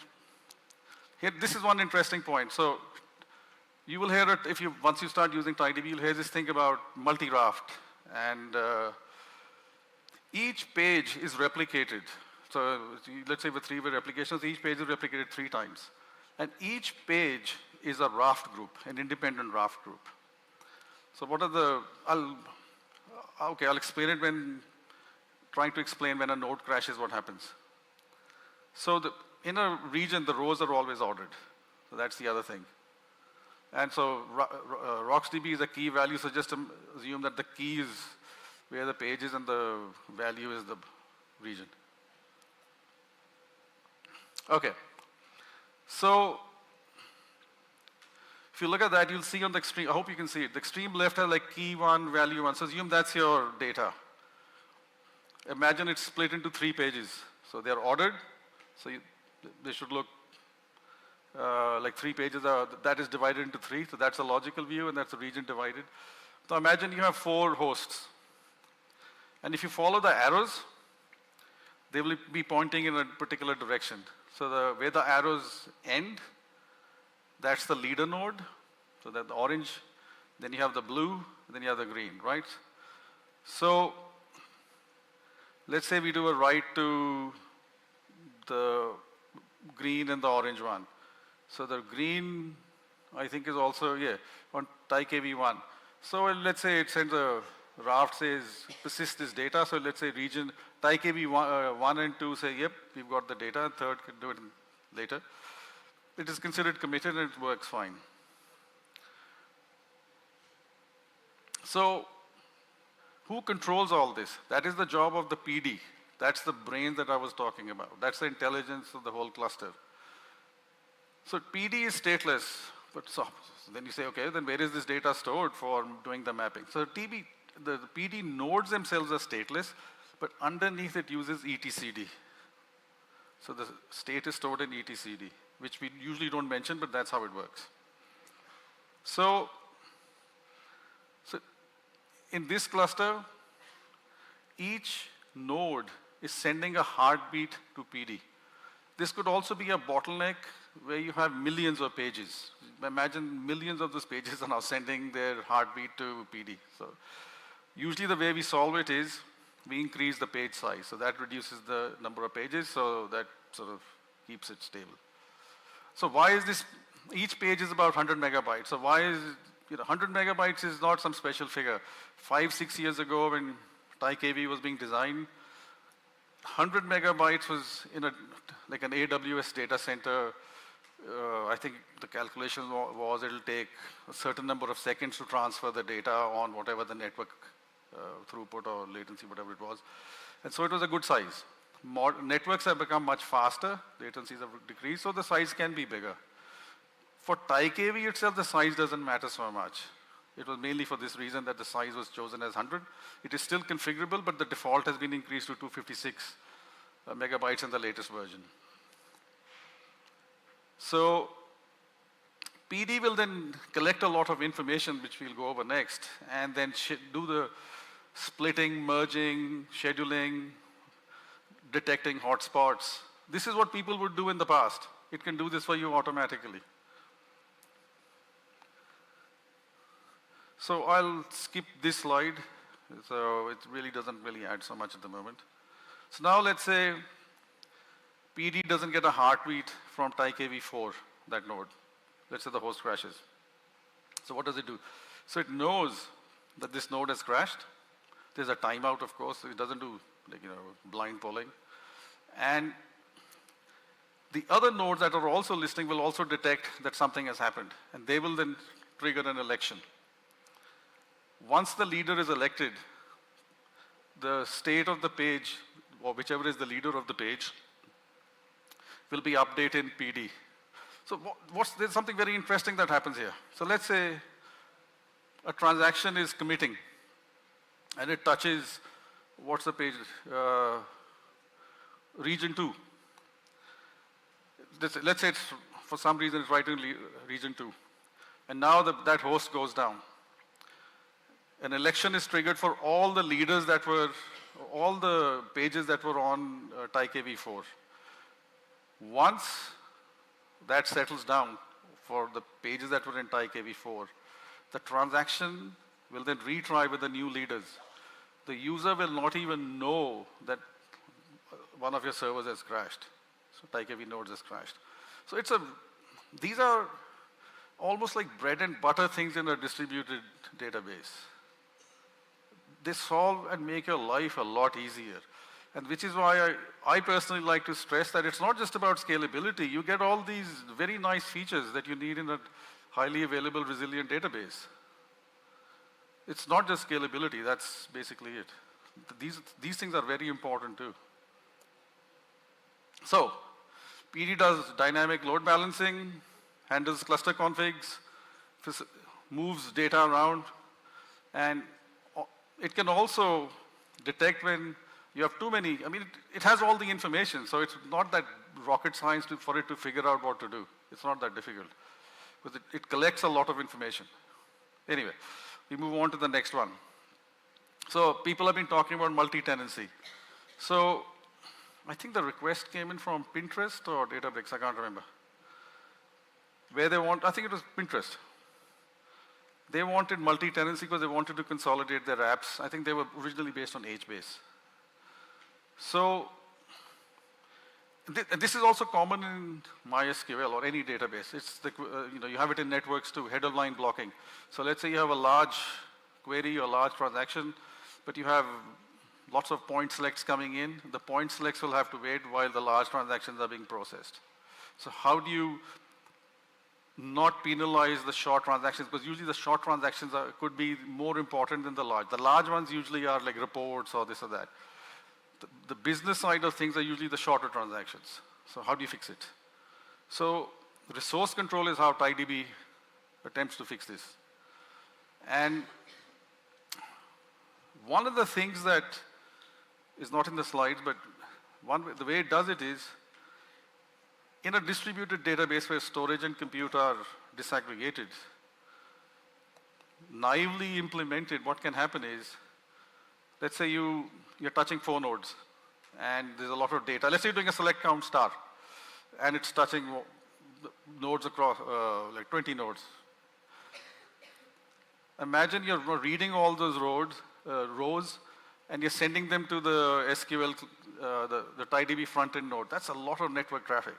here, this is one interesting point. So you will hear it once you start using TiDB, you'll hear this thing about multi-raft, and each page is replicated. So let's say with 3-way replications, each page is replicated 3 times. And each page is a raft group, an independent raft group. So what are the, I'll explain it when, trying to explain when a node crashes what happens. So in a region, the rows are always ordered. So that's the other thing. And so RocksDB is a key value, so just assume that the key is where the page is and the value is the region. Okay. So if you look at that, you'll see on the extreme, I hope you can see it. The extreme left has like key 1, value 1. So assume that's your data. Imagine it's split into 3 pages. So they're ordered. So they should look like 3 pages. That is divided into 3. So that's a logical view, and that's a region divided. So imagine you have 4 hosts. And if you follow the arrows, they will be pointing in a particular direction. So where the arrows end, that's the leader node. So that the orange, then you have the blue, then you have the green, right? So let's say we do a write to the green and the orange one. So the green, I think, is also, on TiKV1. So let's say it sends a raft says persist this data. So let's say region TiKV1 and 2 say, yep, we've got the data. Third can do it later. It is considered committed and it works fine. So who controls all this? That is the job of the PD. That's the brain that I was talking about. That's the intelligence of the whole cluster. So PD is stateless. But so then you say, okay, then where is this data stored for doing the mapping? So the PD nodes themselves are stateless, but underneath it uses etcd. So the state is stored in etcd, which we usually don't mention, but that's how it works. So in this cluster, each node is sending a heartbeat to PD. This could also be a bottleneck where you have millions of pages. Imagine millions of those pages are now sending their heartbeat to PD. So usually the way we solve it is we increase the page size. So that reduces the number of pages, so that sort of keeps it stable. So why is this? Each page is about 100 megabytes. So why is 100 megabytes is not some special figure. 5-6 years ago when TiKV was being designed, 100 megabytes was in like an AWS data center. I think the calculation was it'll take a certain number of seconds to transfer the data on whatever the network throughput or latency, whatever it was. And so it was a good size. Networks have become much faster, latencies have decreased, so the size can be bigger. For TiKV itself, the size doesn't matter so much. It was mainly for this reason that the size was chosen as 100. It is still configurable, but the default has been increased to 256 megabytes in the latest version. So PD will then collect a lot of information, which we'll go over next, and then do the splitting, merging, scheduling, detecting hotspots. This is what people would do in the past. It can do this for you automatically. So I'll skip this slide. So it really doesn't really add so much at the moment. So now let's say PD doesn't get a heartbeat from TiKV4, that node. Let's say the host crashes. So what does it do? So it knows that this node has crashed. There's a timeout, of course. So it doesn't do blind polling. And the other nodes that are also listening will also detect that something has happened. And they will then trigger an election. Once the leader is elected, the state of the page, or whichever is the leader of the page, will be updated in PD. So there's something very interesting that happens here. So let's say a transaction is committing, and it touches, what's the page? region 2. Let's say it's, for some reason it's writing region 2. And now that host goes down. An election is triggered for all the leaders that were, all the pages that were on TiKV4. Once that settles down for the pages that were in TiKV4, the transaction will then retry with the new leaders. The user will not even know that one of your servers has crashed. So TiKV nodes has crashed. So these are almost like bread and butter things in a distributed database. They solve and make your life a lot easier. And which is why I personally like to stress that it's not just about scalability. You get all these very nice features that you need in a highly available, resilient database. It's not just scalability, that's basically it. These things are very important too. So, PD does dynamic load balancing, handles cluster configs, moves data around, and it can also detect when you have too many. I mean, it has all the information, so it's not that rocket science for it to figure out what to do. It's not that difficult, because it collects a lot of information. Anyway, we move on to the next one. So people have been talking about multi-tenancy. So I think the request came in from Pinterest or Databricks, I can't remember. Where they want, I think it was Pinterest. They wanted multi-tenancy because they wanted to consolidate their apps. I think they were originally based on HBase. So this is also common in MySQL or any database. It's the, you have it in networks too, header line blocking. So let's say you have a large query or large transaction, but you have lots of point selects coming in. The point selects will have to wait while the large transactions are being processed. So how do you not penalize the short transactions? Because usually the short transactions could be more important than the large. The large ones usually are like reports or this or that. The business side of things are usually the shorter transactions. So how do you fix it? So resource control is how TiDB attempts to fix this. And one of the things that is not in the slides, but the way it does it is, in a distributed database where storage and compute are disaggregated, naively implemented, what can happen is, let's say you're touching 4 nodes, and there's a lot of data. Let's say you're doing a select count star, and it's touching nodes across, like 20 nodes. Imagine you're reading all those rows, and you're sending them to the SQL, the TiDB front-end node. That's a lot of network traffic.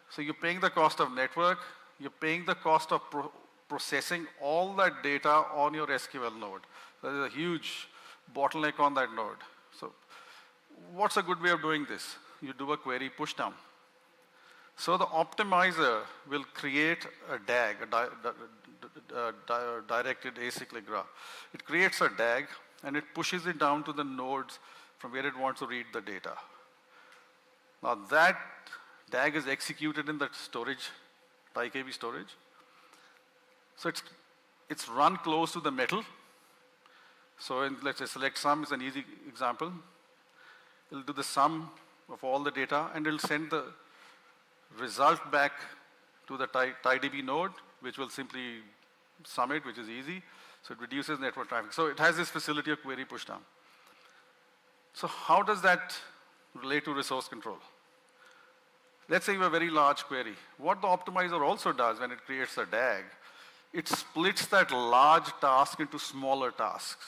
So you're paying the cost of network, you're paying the cost of processing all that data on your SQL node. So there's a huge bottleneck on that node. So what's a good way of doing this? You do a query pushdown. So the optimizer will create a DAG, a directed acyclic graph. It creates a DAG, and it pushes it down to the nodes from where it wants to read the data. Now that DAG is executed in the storage, TiKV storage. So it's run close to the metal. So let's say select sum is an easy example. It'll do the sum of all the data, and it'll send the result back to the TiDB node, which will simply sum it, which is easy. So it reduces network traffic. So it has this facility of query pushdown. So how does that relate to resource control? Let's say you have a very large query. What the optimizer also does when it creates a DAG, it splits that large task into smaller tasks.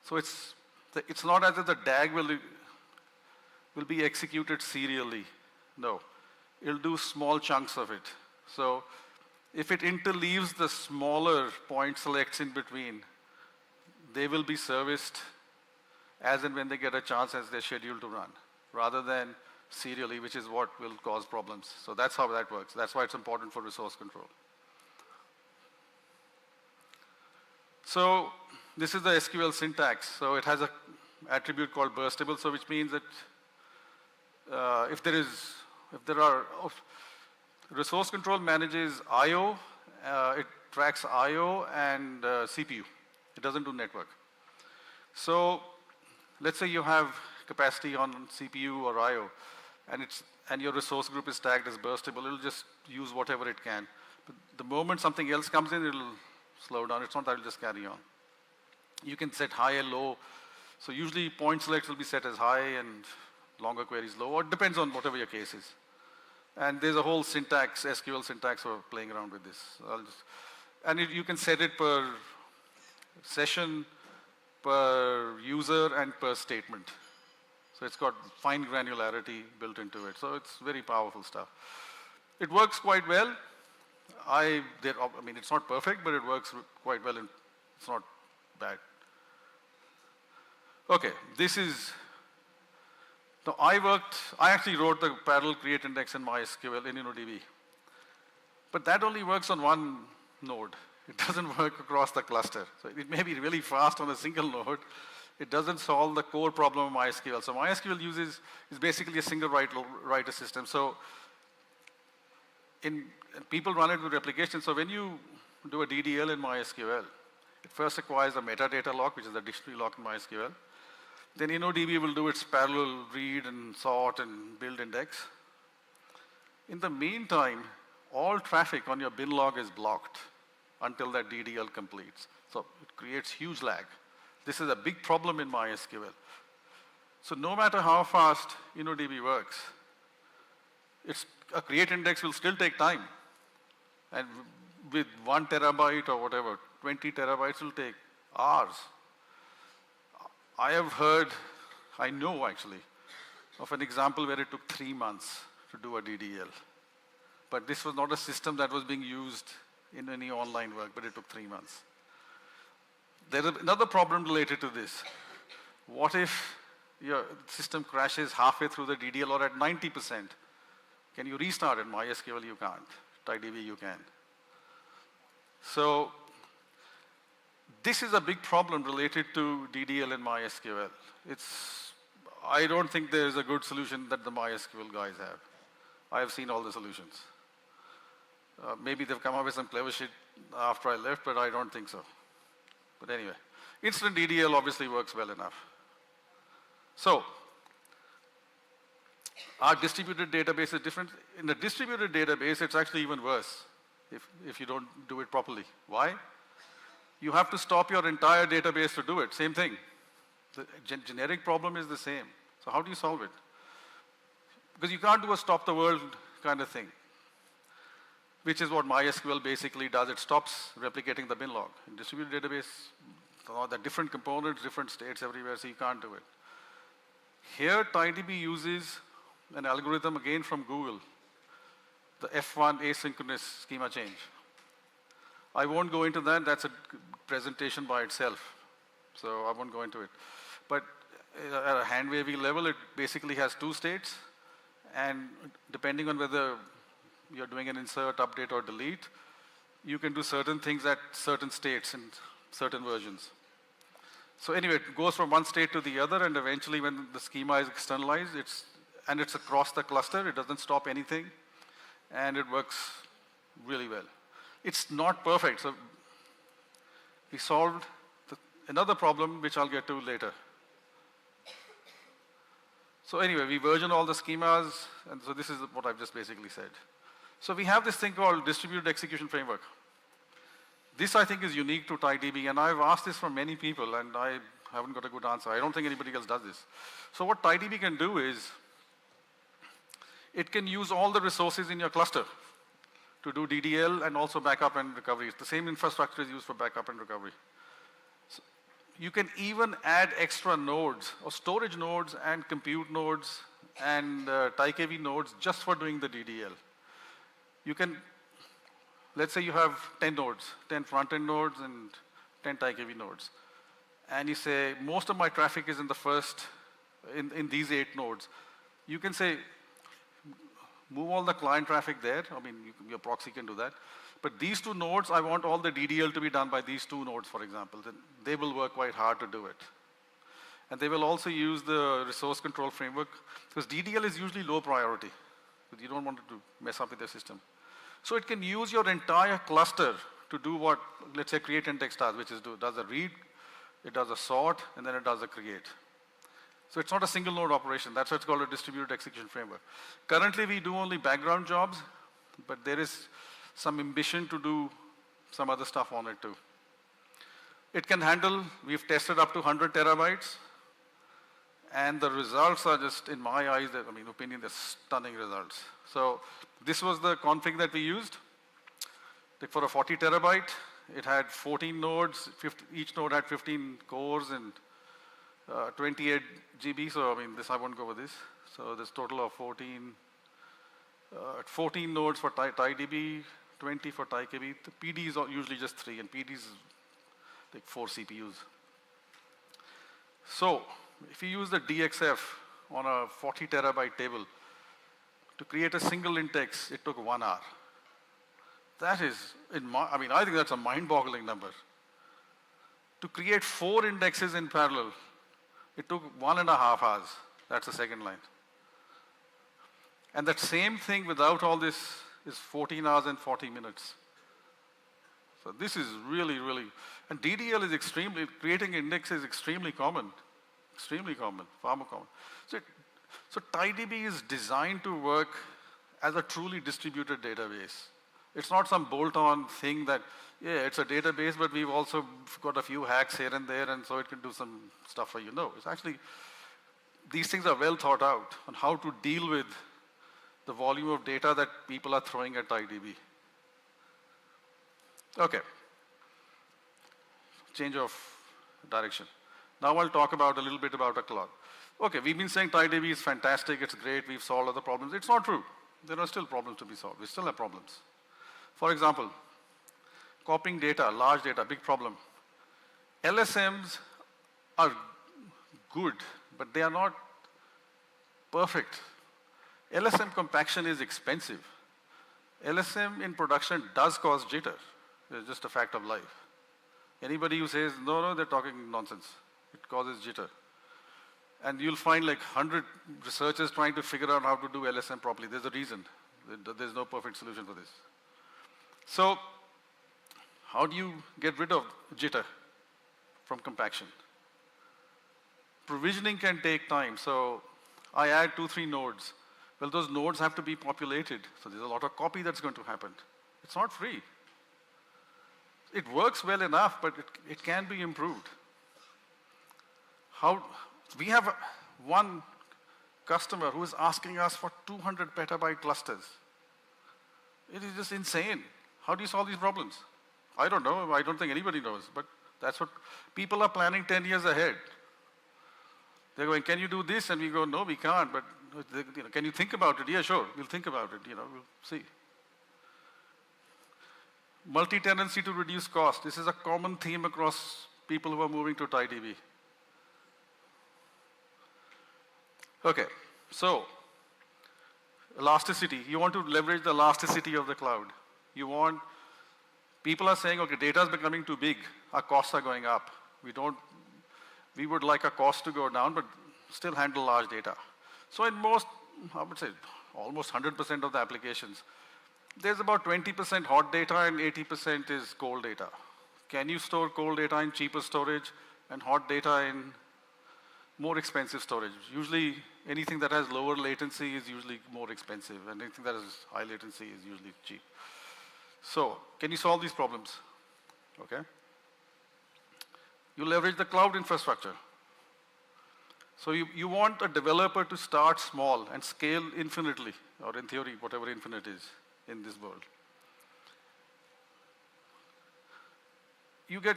So it's not as if the DAG will be executed serially. No, it'll do small chunks of it. So if it interleaves the smaller point selects in between, they will be serviced as and when they get a chance as they're scheduled to run, rather than serially, which is what will cause problems. So that's how that works. That's why it's important for resource control. So this is the SQL syntax. So it has an attribute called burstable, so which means that resource control manages I/O, it tracks I/O and CPU. It doesn't do network. So let's say you have capacity on CPU or I/O, and your resource group is tagged as burstable, it'll just use whatever it can. But the moment something else comes in, it'll slow down. It's not that it'll just carry on. You can set high and low. So usually point selects will be set as high and longer queries low, or it depends on whatever your case is. And there's a whole syntax, SQL syntax for playing around with this. You can set it per session, per user, and per statement. So it's got fine granularity built into it. So it's very powerful stuff. It works quite well. I mean, it's not perfect, but it works quite well, and it's not bad. Okay, this is, now I actually wrote the parallel create index in MySQL in InnoDB. But that only works on one node. It doesn't work across the cluster. So it may be really fast on a single node. It doesn't solve the core problem of MySQL. So MySQL is basically a single writer system. So people run it with replication. So when you do a DDL in MySQL, it first acquires a metadata lock, which is a dictionary lock in MySQL. Then InnoDB will do its parallel read and sort and build index. In the meantime, all traffic on your bin log is blocked until that DDL completes. So it creates huge lag. This is a big problem in MySQL. So no matter how fast InnoDB works, a create index will still take time. And with 1 terabyte or whatever, 20 terabytes will take hours. I know actually, of an example where it took 3 months to do a DDL. But this was not a system that was being used in any online work, but it took 3 months. There is another problem related to this. What if your system crashes halfway through the DDL or at 90%? Can you restart it? MySQL you can't. TiDB you can. So this is a big problem related to DDL in MySQL. I don't think there's a good solution that the MySQL guys have. I have seen all the solutions. Maybe they've come up with some clever shit after I left, but I don't think so. But anyway, instant DDL obviously works well enough. So, our distributed database is different. In the distributed database, it's actually even worse if you don't do it properly. Why? You have to stop your entire database to do it. Same thing. The generic problem is the same. So how do you solve it? Because you can't do a stop the world kind of thing, which is what MySQL basically does. It stops replicating the bin log. In distributed database, there are different components, different states everywhere, so you can't do it. Here, TiDB uses an algorithm again from Google, the F1 asynchronous schema change. I won't go into that. That's a presentation by itself, so I won't go into it. But at a hand-wavy level, it basically has 2 states, and depending on whether you're doing an insert, update, or delete, you can do certain things at certain states in certain versions. So anyway, it goes from one state to the other, and eventually when the schema is externalized, it's across the cluster, it doesn't stop anything, and it works really well. It's not perfect, so we solved another problem, which I'll get to later. So anyway, we version all the schemas, and so this is what I've just basically said. So we have this thing called distributed execution framework. This, I think, is unique to TiDB, and I've asked this from many people, and I haven't got a good answer. I don't think anybody else does this. So what TiDB can do is, it can use all the resources in your cluster to do DDL and also backup and recovery. The same infrastructure is used for backup and recovery. So you can even add extra nodes, or storage nodes and compute nodes and TiKV nodes just for doing the DDL. You can, let's say you have 10 nodes, 10 front-end nodes and 10 TiKV nodes. And you say, most of my traffic is in the first, in these 8 nodes. You can say, move all the client traffic there. I mean, your proxy can do that. But these 2 nodes, I want all the DDL to be done by these 2 nodes, for example. Then they will work quite hard to do it. And they will also use the resource control framework, because DDL is usually low priority, because you don't want it to mess up with the system. So it can use your entire cluster to do what, let's say, create index does, which is does a read, it does a sort, and then it does a create. So it's not a single node operation. That's why it's called a distributed execution framework. Currently, we do only background jobs, but there is some ambition to do some other stuff on it too. It can handle, we've tested up to 100 terabytes, and the results are just, in my eyes, opinion, they're stunning results. So this was the config that we used. For a 40 terabyte, it had 14 nodes, each node had 15 cores and 28 GB, so I won't go over this. So there's total of 14 nodes for TiDB, 20 for TiKB. The PD is usually just 3, and PD is like 4 CPUs. So if you use the DXF on a 40 terabyte table, to create a single index, it took 1 hour. That is, I think that's a mind-boggling number. To create 4 indexes in parallel, it took 1.5 hours. That's the second line. And that same thing without all this is 14 hours and 40 minutes. So this is really, really, and DDL is creating index is extremely common, far more common. So TiDB is designed to work as a truly distributed database. It's not some bolt-on thing that, yeah, it's a database, but we've also got a few hacks here and there, and so it can do some stuff for you. No, it's actually, these things are well thought out on how to deal with the volume of data that people are throwing at TiDB. Okay. Change of direction. Now I'll talk about a little bit about a cloud. Okay, we've been saying TiDB is fantastic, it's great, we've solved other problems. It's not true. There are still problems to be solved. We still have problems. For example, copying data, large data, big problem. LSMs are good, but they are not perfect. LSM compaction is expensive. LSM in production does cause jitter. It's just a fact of life. Anybody who says, no, they're talking nonsense. It causes jitter. And you'll find like 100 researchers trying to figure out how to do LSM properly. There's a reason. There's no perfect solution for this. So, how do you get rid of jitter from compaction? Provisioning can take time. So, I add 2-3 nodes. Well, those nodes have to be populated. So, there's a lot of copy that's going to happen. It's not free. It works well enough, but it can be improved. We have one customer who is asking us for 200 petabyte clusters. It is just insane. How do you solve these problems? I don't know. I don't think anybody knows. But that's what people are planning 10 years ahead. They're going, can you do this? And we go, no, we can't. But can you think about it? Yeah, sure. We'll think about it. We'll see. Multi-tenancy to reduce cost. This is a common theme across people who are moving to TiDB. Okay, so elasticity. You want to leverage the elasticity of the cloud. People are saying, okay, data is becoming too big. Our costs are going up. We would like our costs to go down, but still handle large data. So in most, I would say, almost 100% of the applications, there's about 20% hot data and 80% is cold data. Can you store cold data in cheaper storage and hot data in more expensive storage? Usually, anything that has lower latency is usually more expensive, and anything that has high latency is usually cheap. So, can you solve these problems? Okay. You leverage the cloud infrastructure. So you want a developer to start small and scale infinitely, or in theory, whatever infinite is in this world. You get,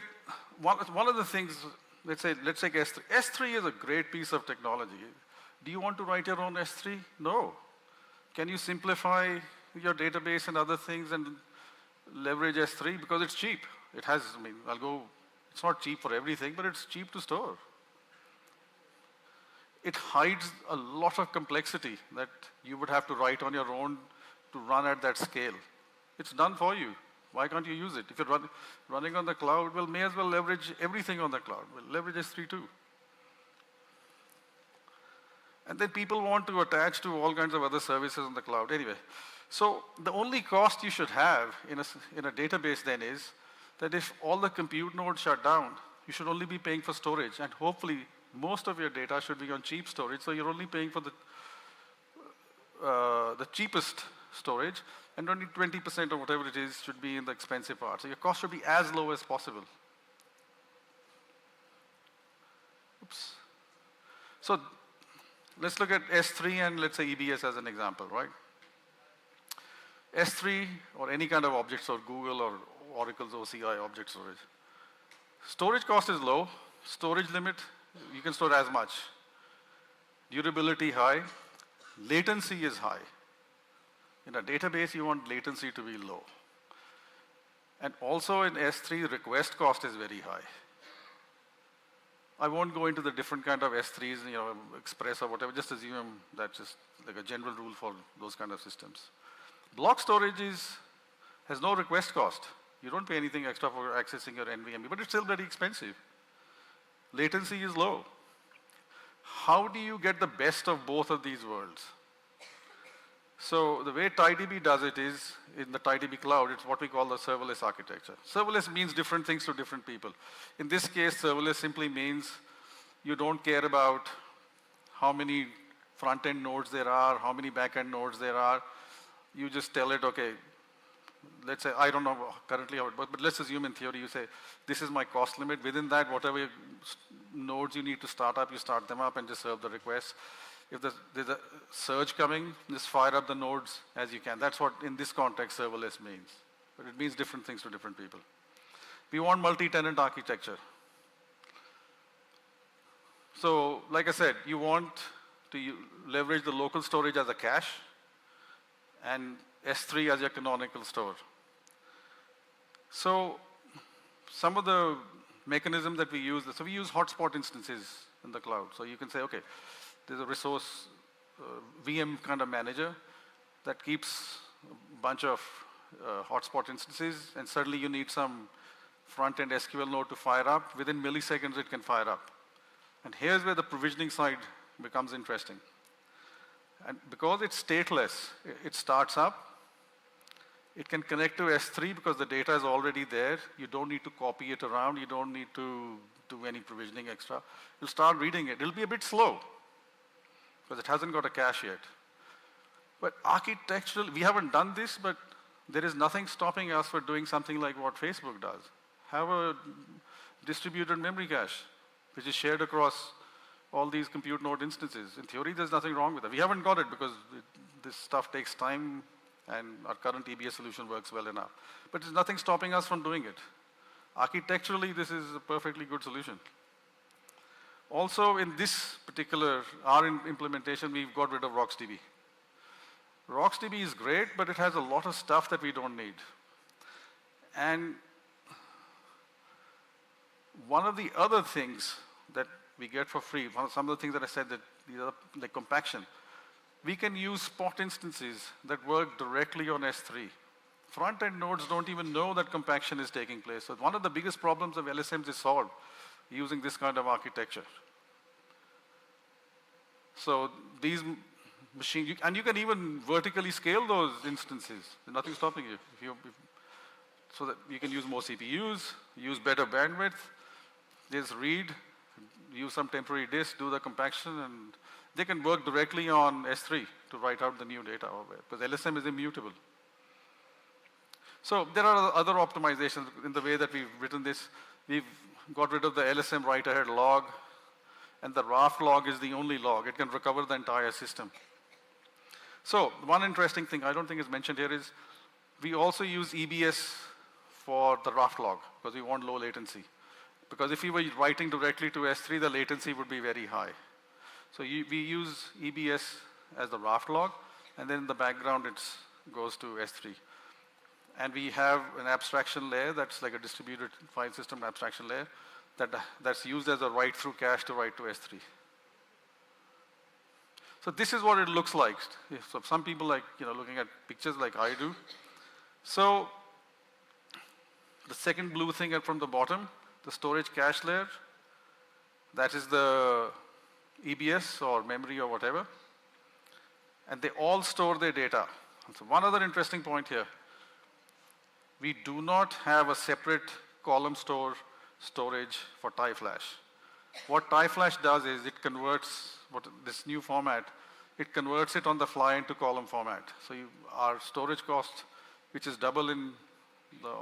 one of the things, let's take S3. S3 is a great piece of technology. Do you want to write your own S3? No. Can you simplify your database and other things and leverage S3? Because it's cheap. It has, it's not cheap for everything, but it's cheap to store. It hides a lot of complexity that you would have to write on your own to run at that scale. It's done for you. Why can't you use it? If you're running on the cloud, well, may as well leverage everything on the cloud. Well, leverage S3 too. And then people want to attach to all kinds of other services on the cloud. Anyway, so the only cost you should have in a database then is that if all the compute nodes shut down, you should only be paying for storage, and hopefully most of your data should be on cheap storage, so you're only paying for the cheapest storage, and only 20% or whatever it is should be in the expensive part. So your cost should be as low as possible. Oops. So let's look at S3 and let's say EBS as an example, right? S3 or any kind of objects or Google or Oracle's OCI object storage. Storage cost is low, storage limit, you can store as much. Durability high, latency is high. In a database, you want latency to be low. And also in S3, request cost is very high. I won't go into the different kind of S3s, Express or whatever, just assume that's just like a general rule for those kind of systems. Block storage has no request cost. You don't pay anything extra for accessing your NVMe, but it's still very expensive. Latency is low. How do you get the best of both of these worlds? So the way TiDB does it is, in the TiDB cloud, it's what we call the serverless architecture. Serverless means different things to different people. In this case, serverless simply means you don't care about how many front-end nodes there are, how many back-end nodes there are. You just tell it, okay, let's say, I don't know currently how it works, but let's assume in theory you say, this is my cost limit. Within that, whatever nodes you need to start up, you start them up and just serve the request. If there's a surge coming, just fire up the nodes as you can. That's what, in this context, serverless means. But it means different things to different people. We want multi-tenant architecture. So, like I said, you want to leverage the local storage as a cache and S3 as your canonical store. So, some of the mechanisms that we use, so we use hotspot instances in the cloud. So you can say, okay, there's a resource VM kind of manager that keeps a bunch of hotspot instances, and suddenly you need some front-end SQL node to fire up. Within milliseconds, it can fire up. And here's where the provisioning side becomes interesting. And because it's stateless, it starts up. It can connect to S3 because the data is already there. You don't need to copy it around. You don't need to do any provisioning extra. You'll start reading it. It'll be a bit slow because it hasn't got a cache yet. But architecturally, we haven't done this, but there is nothing stopping us for doing something like what Facebook does. Have a distributed memory cache, which is shared across all these compute node instances. In theory, there's nothing wrong with it. We haven't got it because this stuff takes time and our current EBS solution works well enough. But there's nothing stopping us from doing it. Architecturally, this is a perfectly good solution. Also, in this particular, our implementation, we've got rid of RocksDB. RocksDB is great, but it has a lot of stuff that we don't need. And one of the other things that we get for free, some of the things that I said, that these are like compaction, we can use spot instances that work directly on S3. Front-end nodes don't even know that compaction is taking place. So one of the biggest problems of LSMs is solved using this kind of architecture. So these machines, and you can even vertically scale those instances. There's nothing stopping you. So that you can use more CPUs, use better bandwidth, just read, use some temporary disk, do the compaction, and they can work directly on S3 to write out the new data over there, because LSM is immutable. So there are other optimizations in the way that we've written this. We've got rid of the LSM write-ahead log, and the raft log is the only log. It can recover the entire system. So one interesting thing I don't think is mentioned here is we also use EBS for the raft log, because we want low latency. Because if we were writing directly to S3, the latency would be very high. So we use EBS as the raft log, and then in the background it goes to S3. And we have an abstraction layer that's like a distributed file system abstraction layer that's used as a write-through cache to write to S3. So this is what it looks like. So some people like looking at pictures like I do. So the second blue thing from the bottom, the storage cache layer, that is the EBS or memory or whatever. And they all store their data. So one other interesting point here. We do not have a separate column store storage for TiFlash. What TiFlash does is it converts this new format, it converts it on the fly into column format. So our storage cost, which is double in the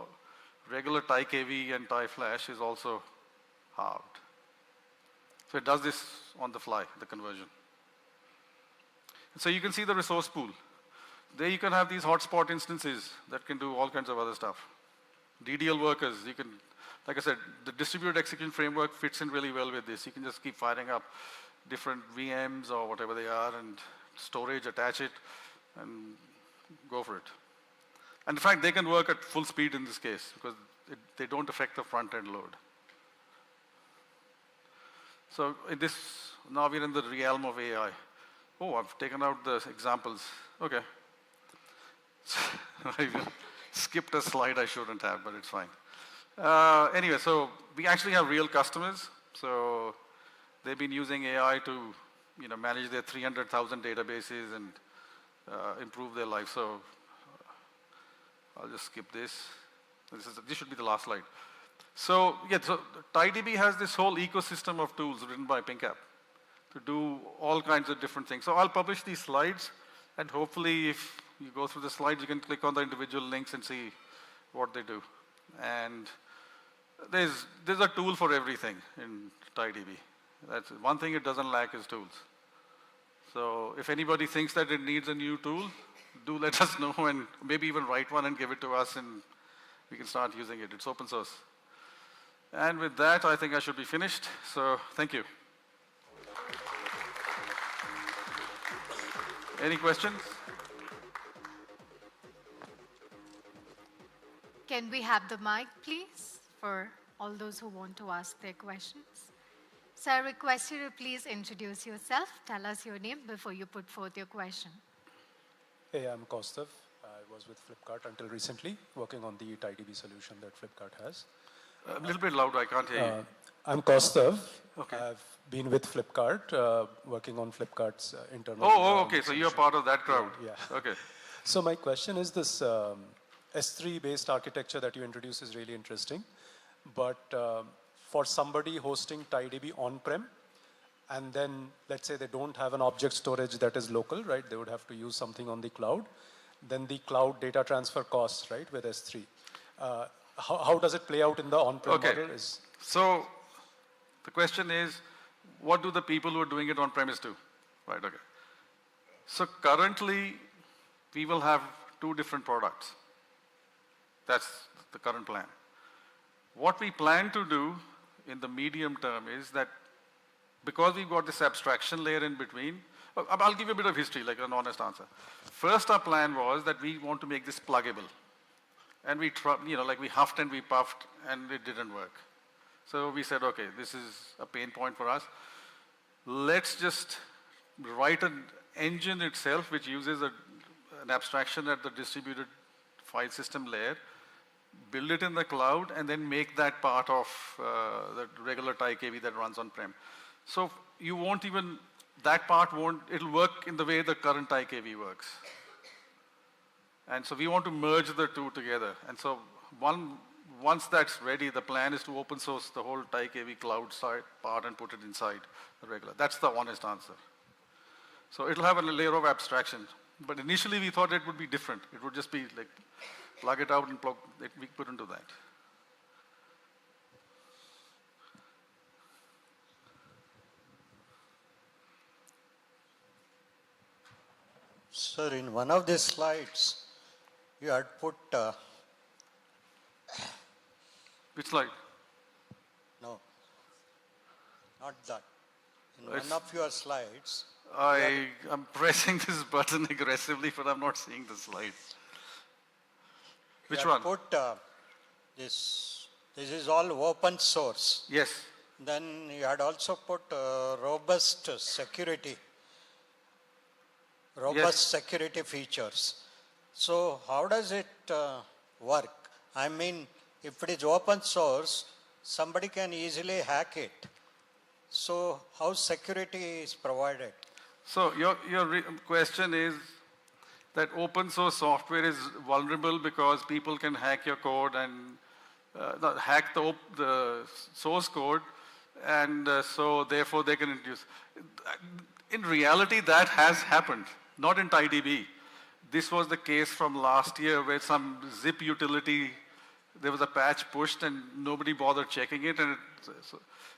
regular TiKV and TiFlash, is also halved. So it does this on the fly, the conversion. So you can see the resource pool. There you can have these hotspot instances that can do all kinds of other stuff. DDL workers, you can, like I said, the distributed execution framework fits in really well with this. You can just keep firing up different VMs or whatever they are and storage, attach it, and go for it. And in fact, they can work at full speed in this case because they don't affect the front-end load. So in this, now we're in the realm of AI. Oh, I've taken out the examples. Okay. I skipped a slide I shouldn't have, but it's fine. Anyway, so we actually have real customers. So they've been using AI to manage their 300,000 databases and improve their life. So I'll just skip this. This should be the last slide. So yeah, so TiDB has this whole ecosystem of tools written by PingCAP to do all kinds of different things. So I'll publish these slides, and hopefully if you go through the slides, you can click on the individual links and see what they do. And there's a tool for everything in TiDB. That's one thing it doesn't lack is tools. So if anybody thinks that it needs a new tool, do let us know and maybe even write one and give it to us and we can start using it. It's open source. And with that, I think I should be finished. So thank you. Any questions? Can we have the mic, please, for all those who want to ask their questions? So I request you to please introduce yourself. Tell us your name before you put forth your question. Hey, I'm Kaustav. I was with Flipkart until recently, working on the TiDB solution that Flipkart has. A little bit louder, I can't hear you. I'm Kaustav. Okay. I've been with Flipkart, working on Flipkart's internal... Oh, okay, so you're part of that crowd. Yeah. Okay. So my question is this S3-based architecture that you introduced is really interesting, but for somebody hosting TiDB on-prem, and then let's say they don't have an object storage that is local, right? They would have to use something on the cloud. Then the cloud data transfer costs, right, with S3. How does it play out in the on-prem model? So the question is, what do the people who are doing it on-premise do? Right, okay. So currently, we will have two different products. That's the current plan. What we plan to do in the medium term is that because we've got this abstraction layer in between, I'll give you a bit of history, like an honest answer. First, our plan was that we want to make this pluggable. And we huffed and we puffed, and it didn't work. So we said, okay, this is a pain point for us. Let's just write an engine itself which uses an abstraction at the distributed file system layer, build it in the cloud, and then make that part of the regular TiKV that runs on-prem. So you won't even, that part won't, it'll work in the way the current TiKV works. And so we want to merge the two together. And so once that's ready, the plan is to open source the whole TiKV cloud side part and put it inside the regular. That's the honest answer. So it'll have a layer of abstraction. But initially we thought it would be different. It would just be like plug it out and plug it, we put into that. Sir, in one of the slides, you had put... Which slide? No, not that. In one of your slides... I'm pressing this button aggressively, but I'm not seeing the slides. Which one? Put this is all open source. Yes. Then you had also put robust security. Security features. So how does it work? I mean, if it is open source, somebody can easily hack it. So how security is provided? So your question is that open source software is vulnerable because people can hack your code and hack the source code And so therefore they can introduce. In reality, that has happened, not in TiDB. This was the case from last year where some zip utility, there was a patch pushed and nobody bothered checking it. And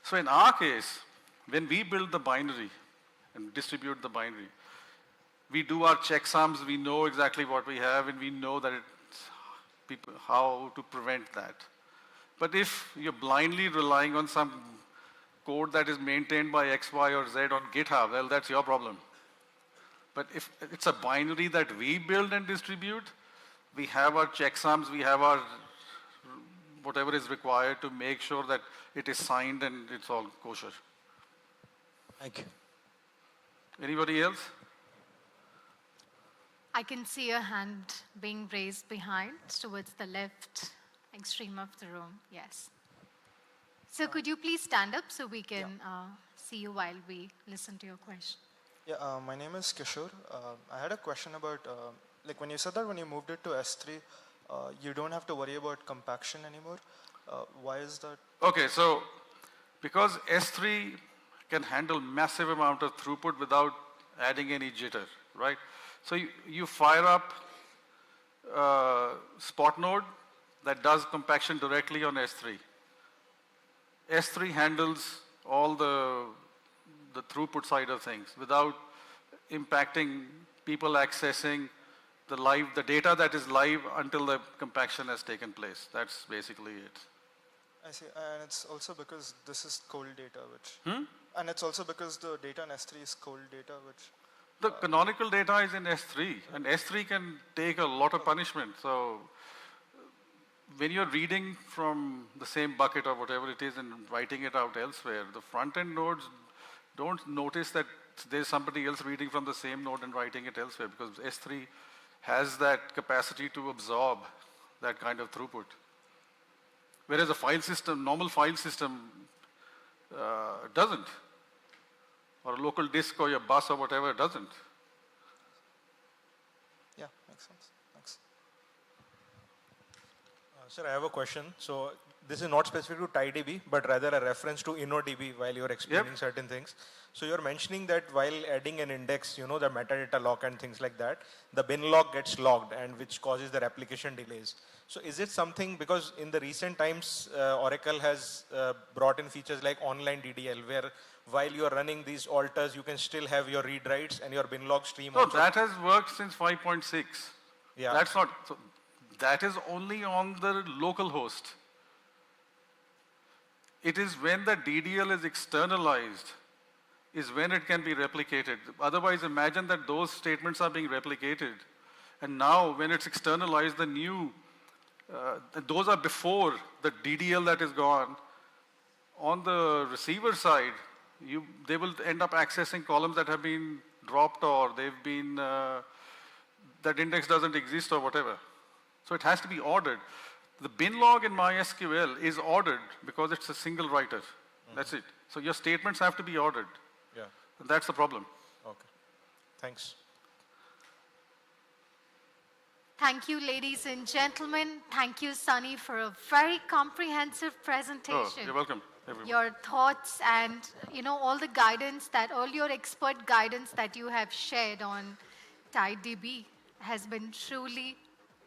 so in our case, when we build the binary and distribute the binary, we do our checksums, we know exactly what we have, and we know that how to prevent that. But if you're blindly relying on some code that is maintained by X, Y, or Z on GitHub, well, that's your problem. But if it's a binary that we build and distribute, we have our checksums, we have our whatever is required to make sure that it is signed and it's all kosher. Thank you. Anybody else? I can see a hand being raised behind towards the left extreme of the room. Yes. So could you please stand up so we can see you while we listen to your question? Yeah, my name is Kishore. I had a question about, like when you said that when you moved it to S3, you don't have to worry about compaction anymore. Why is that? Okay, so because S3 can handle massive amount of throughput without adding any jitter, right? So you fire up Spot node that does compaction directly on S3. S3 handles all the throughput side of things without impacting people accessing the data that is live until the compaction has taken place. That's basically it. I see, and it's also because this is cold data, which, and it's also because the data in S3 is cold data, which. The canonical data is in S3, and S3 can take a lot of punishment. So when you're reading from the same bucket or whatever it is and writing it out elsewhere, the front-end nodes don't notice that there's somebody else reading from the same node and writing it elsewhere, because S3 has that capacity to absorb that kind of throughput. Whereas a file system, normal file system, doesn't. Or a local disk or your bus or whatever doesn't. Yeah, makes sense. Thanks. Sir, I have a question. So this is not specific to TiDB, but rather a reference to InnoDB while you're explaining certain things. So you're mentioning that while adding an index, the metadata lock and things like that, the bin log gets logged and which causes the replication delays. So is it something, because in the recent times, Oracle has brought in features like online DDL, where while you're running these alters, you can still have your read writes and your bin log stream. So that has worked since 5.6. Yeah. That's not, so that is only on the local host. It is when the DDL is externalized is when it can be replicated. Otherwise, imagine that those statements are being replicated. And now when it's externalized, the new, those are before the DDL that is gone. On the receiver side, they will end up accessing columns that have been dropped or they've been, that index doesn't exist or whatever. So it has to be ordered. The bin log in MySQL is ordered because it's a single writer. That's it. So your statements have to be ordered. Yeah. And that's the problem. Okay. Thanks. Thank you, ladies and gentlemen. Thank you, Sunny, for a very comprehensive presentation. Oh, you're welcome, everyone. Your thoughts and all the guidance all your expert guidance that you have shared on TiDB has been truly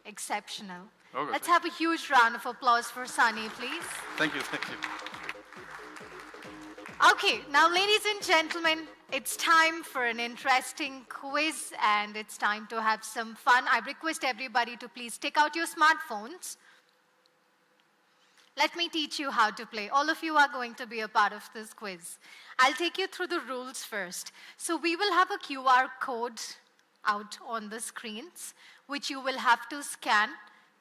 exceptional. Okay. Let's have a huge round of applause for Sunny, please. Thank you, thank you. Okay, now ladies and gentlemen, it's time for an interesting quiz and it's time to have some fun. I request everybody to please take out your smartphones. Let me teach you how to play. All of you are going to be a part of this quiz. I'll take you through the rules first. So we will have a QR code out on the screens, which you will have to scan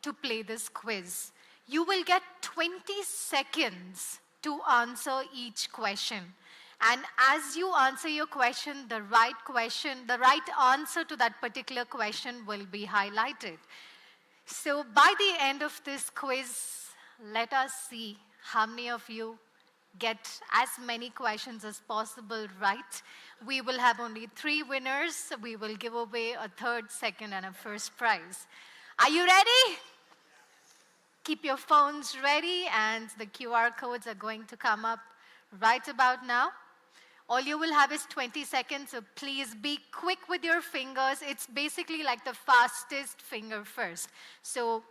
to play this quiz. You will get 20 seconds to answer each question. And as you answer your question, the right answer to that particular question will be highlighted. So by the end of this quiz, let us see how many of you get as many questions as possible right. We will have only 3 winners. We will give away a third, second, and a first prize. Are you ready? Keep your phones ready, and the QR codes are going to come up right about now. All you will have is 20 seconds, so please be quick with your fingers. It's basically like the fastest finger first. So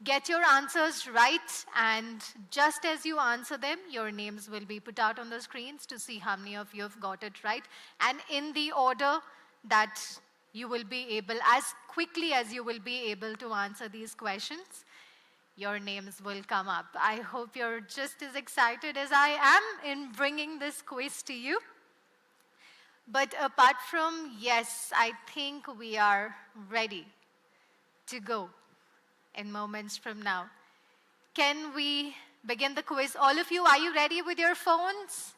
get your answers right, and just as you answer them, your names will be put out on the screens to see how many of you have got it right. And in the order that you will be able, as quickly as you will be able to answer these questions, your names will come up. I hope you're just as excited as I am in bringing this quiz to you. But apart from yes, I think we are ready to go in moments from now. Can we begin the quiz? All of you, are you ready with your phones?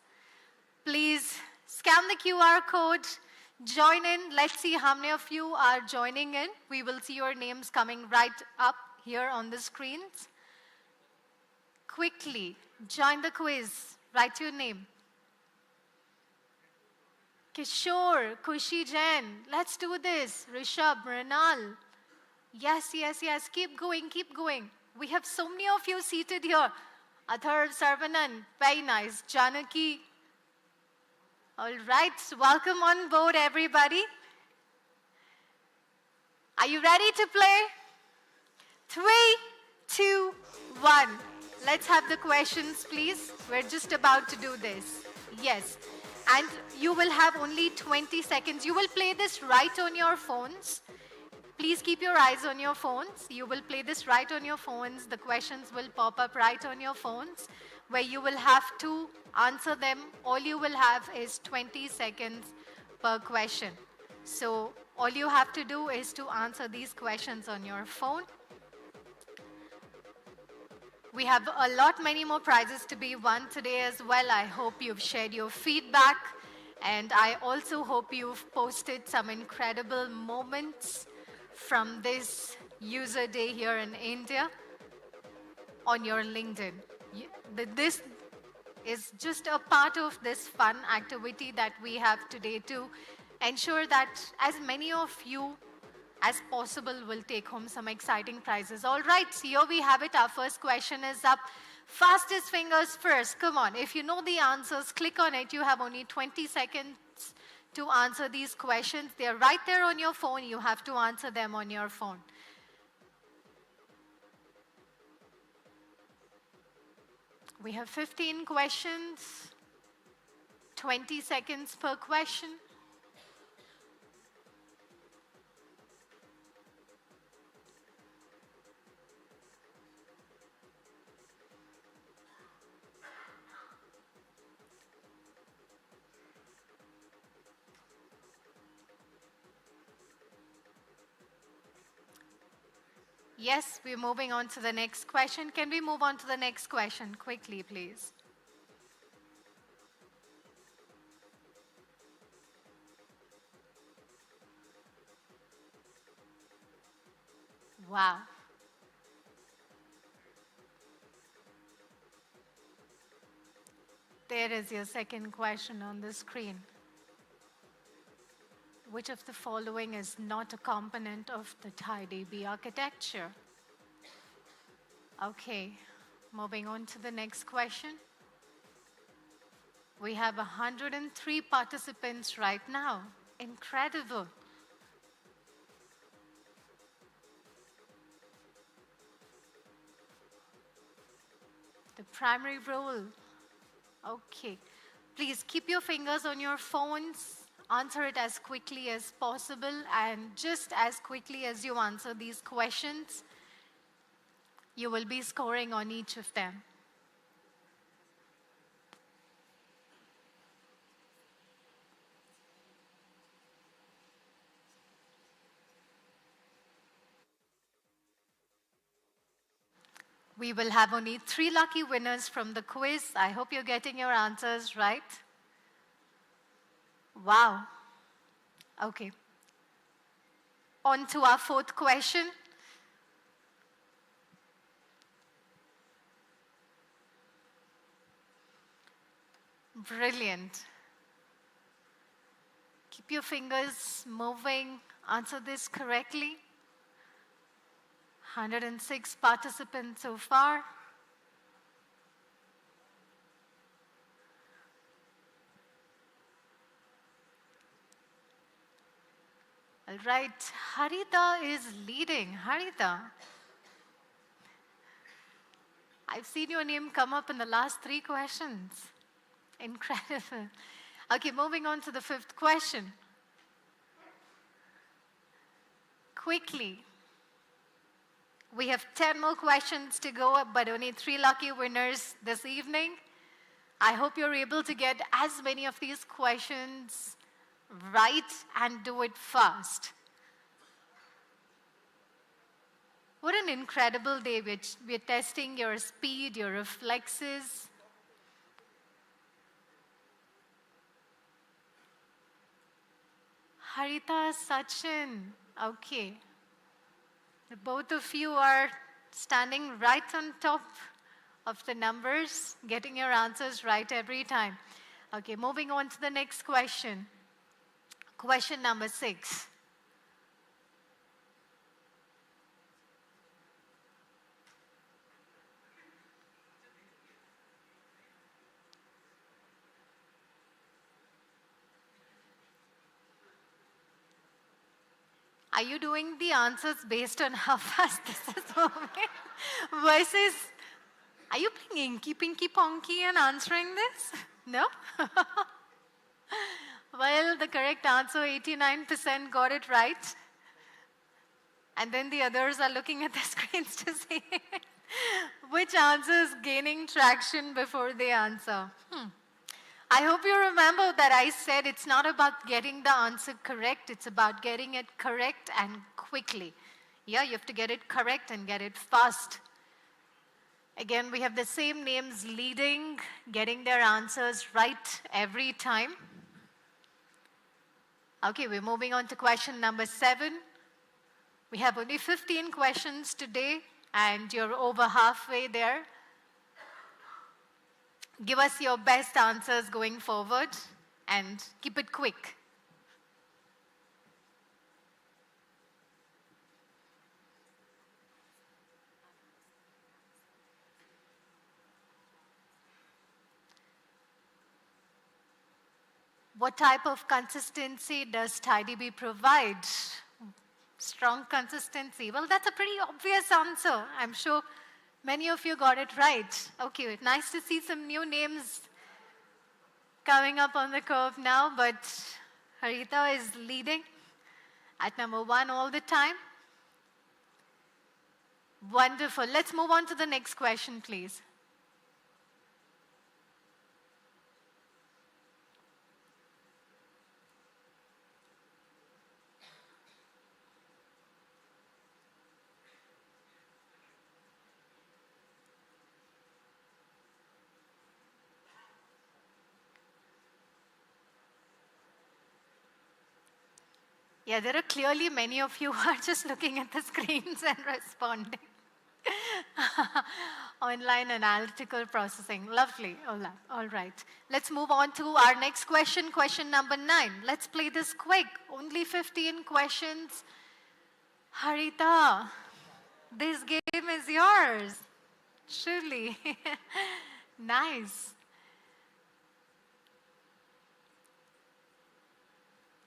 Please scan the QR code, join in. Let's see how many of you are joining in. We will see your names coming right up here on the screens. Quickly, join the quiz. Write your name. Kishore, Kushi Jain, let's do this. Rishabh, Mrinal. Yes, yes, yes. Keep going, keep going. We have so many of you seated here. Athar, Sarvanan, very nice. Janaki. All right, welcome on board, everybody. Are you ready to play? 3, 2, 1. Let's have the questions, please. We're just about to do this. Yes. And you will have only 20 seconds. You will play this right on your phones. Please keep your eyes on your phones. You will play this right on your phones. The questions will pop up right on your phones, where you will have to answer them. All you will have is 20 seconds per question. So all you have to do is to answer these questions on your phone. We have a lot many more prizes to be won today as well. I hope you've shared your feedback, and I also hope you've posted some incredible moments from this user day here in India on your LinkedIn. This is just a part of this fun activity that we have today to ensure that as many of you as possible will take home some exciting prizes. All right, so here we have it. Our first question is up. Fastest fingers first. Come on. If you know the answers, click on it. You have only 20 seconds to answer these questions. They're right there on your phone. You have to answer them on your phone. We have 15 questions, 20 seconds per question. Yes, we're moving on to the next question. Can we move on to the next question quickly, please? Wow. There is your second question on the screen. Which of the following is not a component of the TiDB architecture? Okay, moving on to the next question. We have 103 participants right now. Incredible. The primary role. Okay. Please keep your fingers on your phones. Answer it as quickly as possible, and just as quickly as you answer these questions, you will be scoring on each of them. We will have only 3 lucky winners from the quiz. I hope you're getting your answers right. Wow. Okay. On to our fourth question. Brilliant. Keep your fingers moving. Answer this correctly. 106 participants so far. All right, Harita is leading. Harita, I've seen your name come up in the last 3 questions. Incredible. Okay, moving on to the 5th question. Quickly. We have 10 more questions to go, but only 3 lucky winners this evening. I hope you're able to get as many of these questions right and do it fast. What an incredible day. We're testing your speed, your reflexes. Harita, Sachin. Okay. The both of you are standing right on top of the numbers, getting your answers right every time. Okay, moving on to the next question. Question number 6. Are you doing the answers based on how fast this is moving? Versus, are you playing Inky Pinky Ponky and answering this? No? Well, the correct answer, 89% got it right. And then the others are looking at the screens to see which answer is gaining traction before they answer. I hope you remember that I said it's not about getting the answer correct, it's about getting it correct and quickly. Yeah, you have to get it correct and get it fast. Again, we have the same names leading, getting their answers right every time. Okay, we're moving on to question number 7. We have only 15 questions today, and you're over halfway there. Give us your best answers going forward and keep it quick. What type of consistency does TiDB provide? Strong consistency. Well, that's a pretty obvious answer. I'm sure many of you got it right. Okay, nice to see some new names coming up on the curve now, but Harita is leading at number 1 all the time. Wonderful. Let's move on to the next question, please. Yeah, there are clearly many of you who are just looking at the screens and responding. Online analytical processing. Lovely. All right. Let's move on to our next question, question number 9. Let's play this quick. Only 15 questions. Harita, this game is yours. Surely. Nice.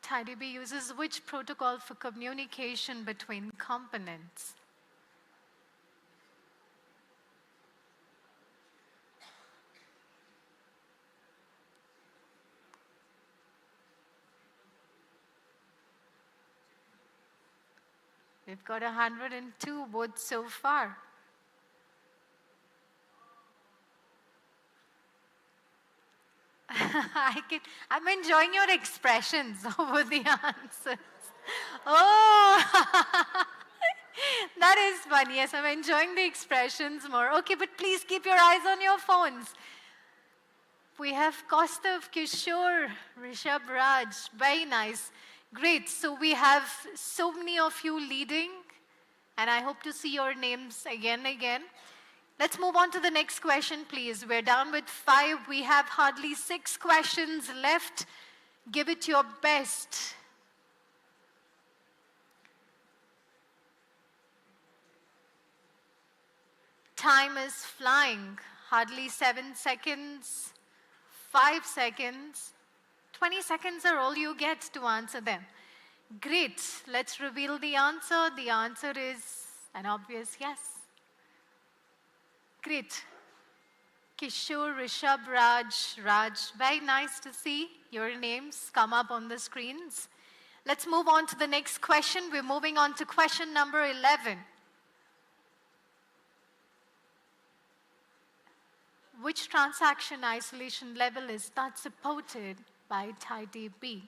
TiDB uses which protocol for communication between components? We've got 102 votes so far. I'm enjoying your expressions over the answers. Oh, that is fun. Yes, I'm enjoying the expressions more. Okay, but please keep your eyes on your phones. We have Kaustav, Kishore, Rishabh Raj. Very nice. Great. So we have so many of you leading, and I hope to see your names again and again. Let's move on to the next question, please. We're down with 5. We have hardly 6 questions left. Give it your best. Time is flying. Hardly 7 seconds, 5 seconds. 20 seconds are all you get to answer them. Great. Let's reveal the answer. The answer is an obvious yes. Great. Kishore, Rishabh, Raj, very nice to see your names come up on the screens. Let's move on to the next question. We're moving on to question number 11. Which transaction isolation level is not supported by TiDB?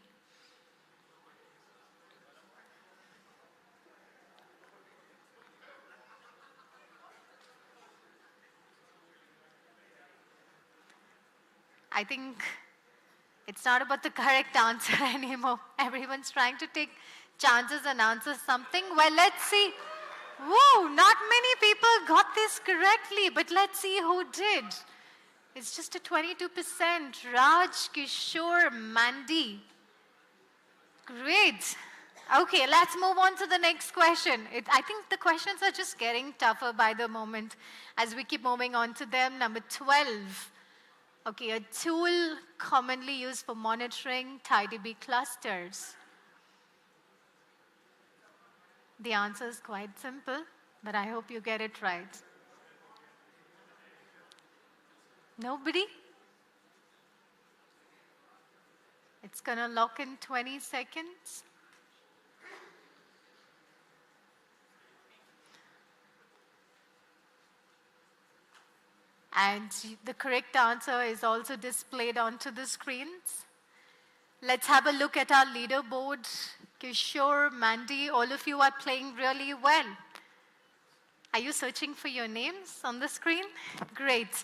I think it's not about the correct answer anymore. Everyone's trying to take chances and answer something. Well, let's see. Whoa, not many people got this correctly, but let's see who did. It's just a 22%. Raj, Kishore, Mandy. Great. Okay, let's move on to the next question. I think the questions are just getting tougher by the moment as we keep moving on to them. Number 12. Okay, a tool commonly used for monitoring TiDB clusters. The answer is quite simple, but I hope you get it right. Nobody? It's going to lock in 20 seconds. And the correct answer is also displayed onto the screens. Let's have a look at our leaderboard. Kishore, Mandy, all of you are playing really well. Are you searching for your names on the screen? Great.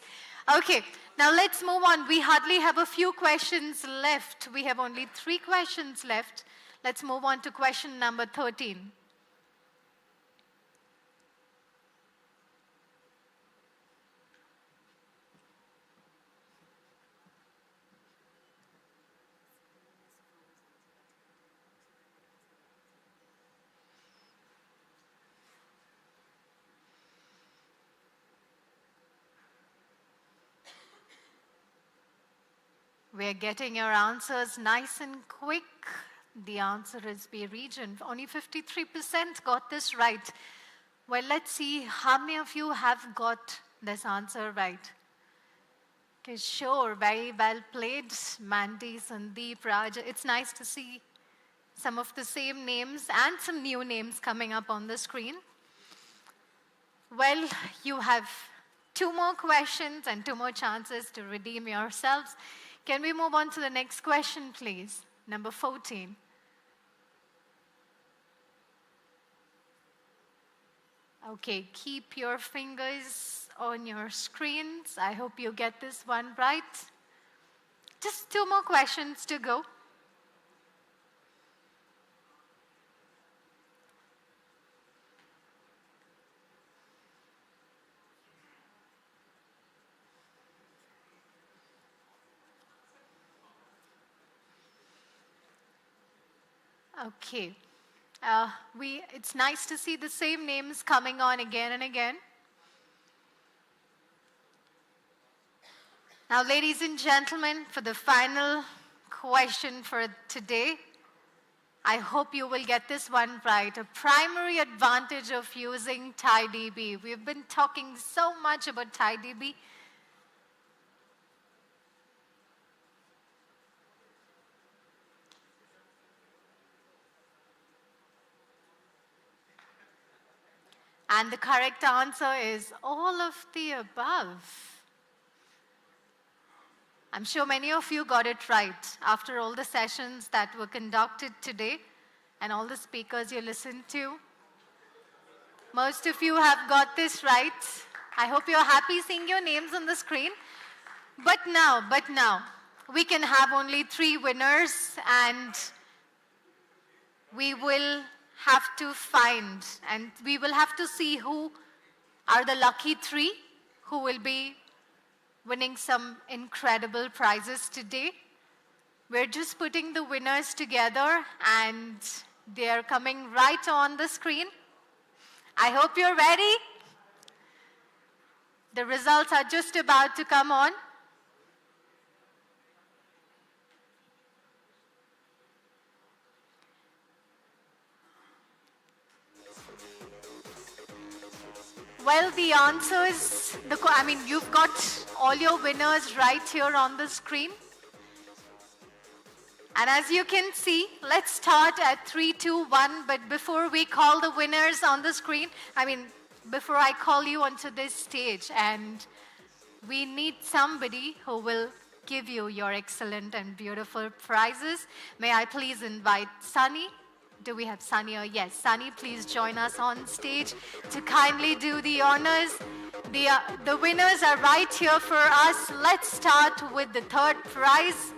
Okay, now let's move on. We hardly have a few questions left. We have only 3 questions left. Let's move on to question number 13. We're getting your answers nice and quick. The answer is B region. Only 53% got this right. Well, let's see how many of you have got this answer right. Okay, sure, very well played. Mandy, Sandeep, Raj. It's nice to see some of the same names and some new names coming up on the screen. Well, you have 2 more questions and 2 more chances to redeem yourselves. Can we move on to the next question, please? Number 14. Okay, keep your fingers on your screens. I hope you get this one right. Just 2 more questions to go. Okay. It's nice to see the same names coming on again and again. Now, ladies and gentlemen, for the final question for today, I hope you will get this one right. A primary advantage of using TiDB. We've been talking so much about TiDB. And the correct answer is all of the above. I'm sure many of you got it right after all the sessions that were conducted today and all the speakers you listened to. Most of you have got this right. I hope you're happy seeing your names on the screen. But now, we can have only 3 winners, and we will have to find, and we will have to see who are the lucky 3 who will be winning some incredible prizes today. We're just putting the winners together, and they're coming right on the screen. I hope you're ready. The results are just about to come on. Well, the answers, I mean, you've got all your winners right here on the screen. And as you can see, let's start at 3, 2, 1. But before we call the winners on the screen, I mean, before I call you onto this stage, and we need somebody who will give you your excellent and beautiful prizes. May I please invite Sunny? Do we have Sunny? Yes, Sunny, please join us on stage to kindly do the honors. The winners are right here for us. Let's start with the third prize.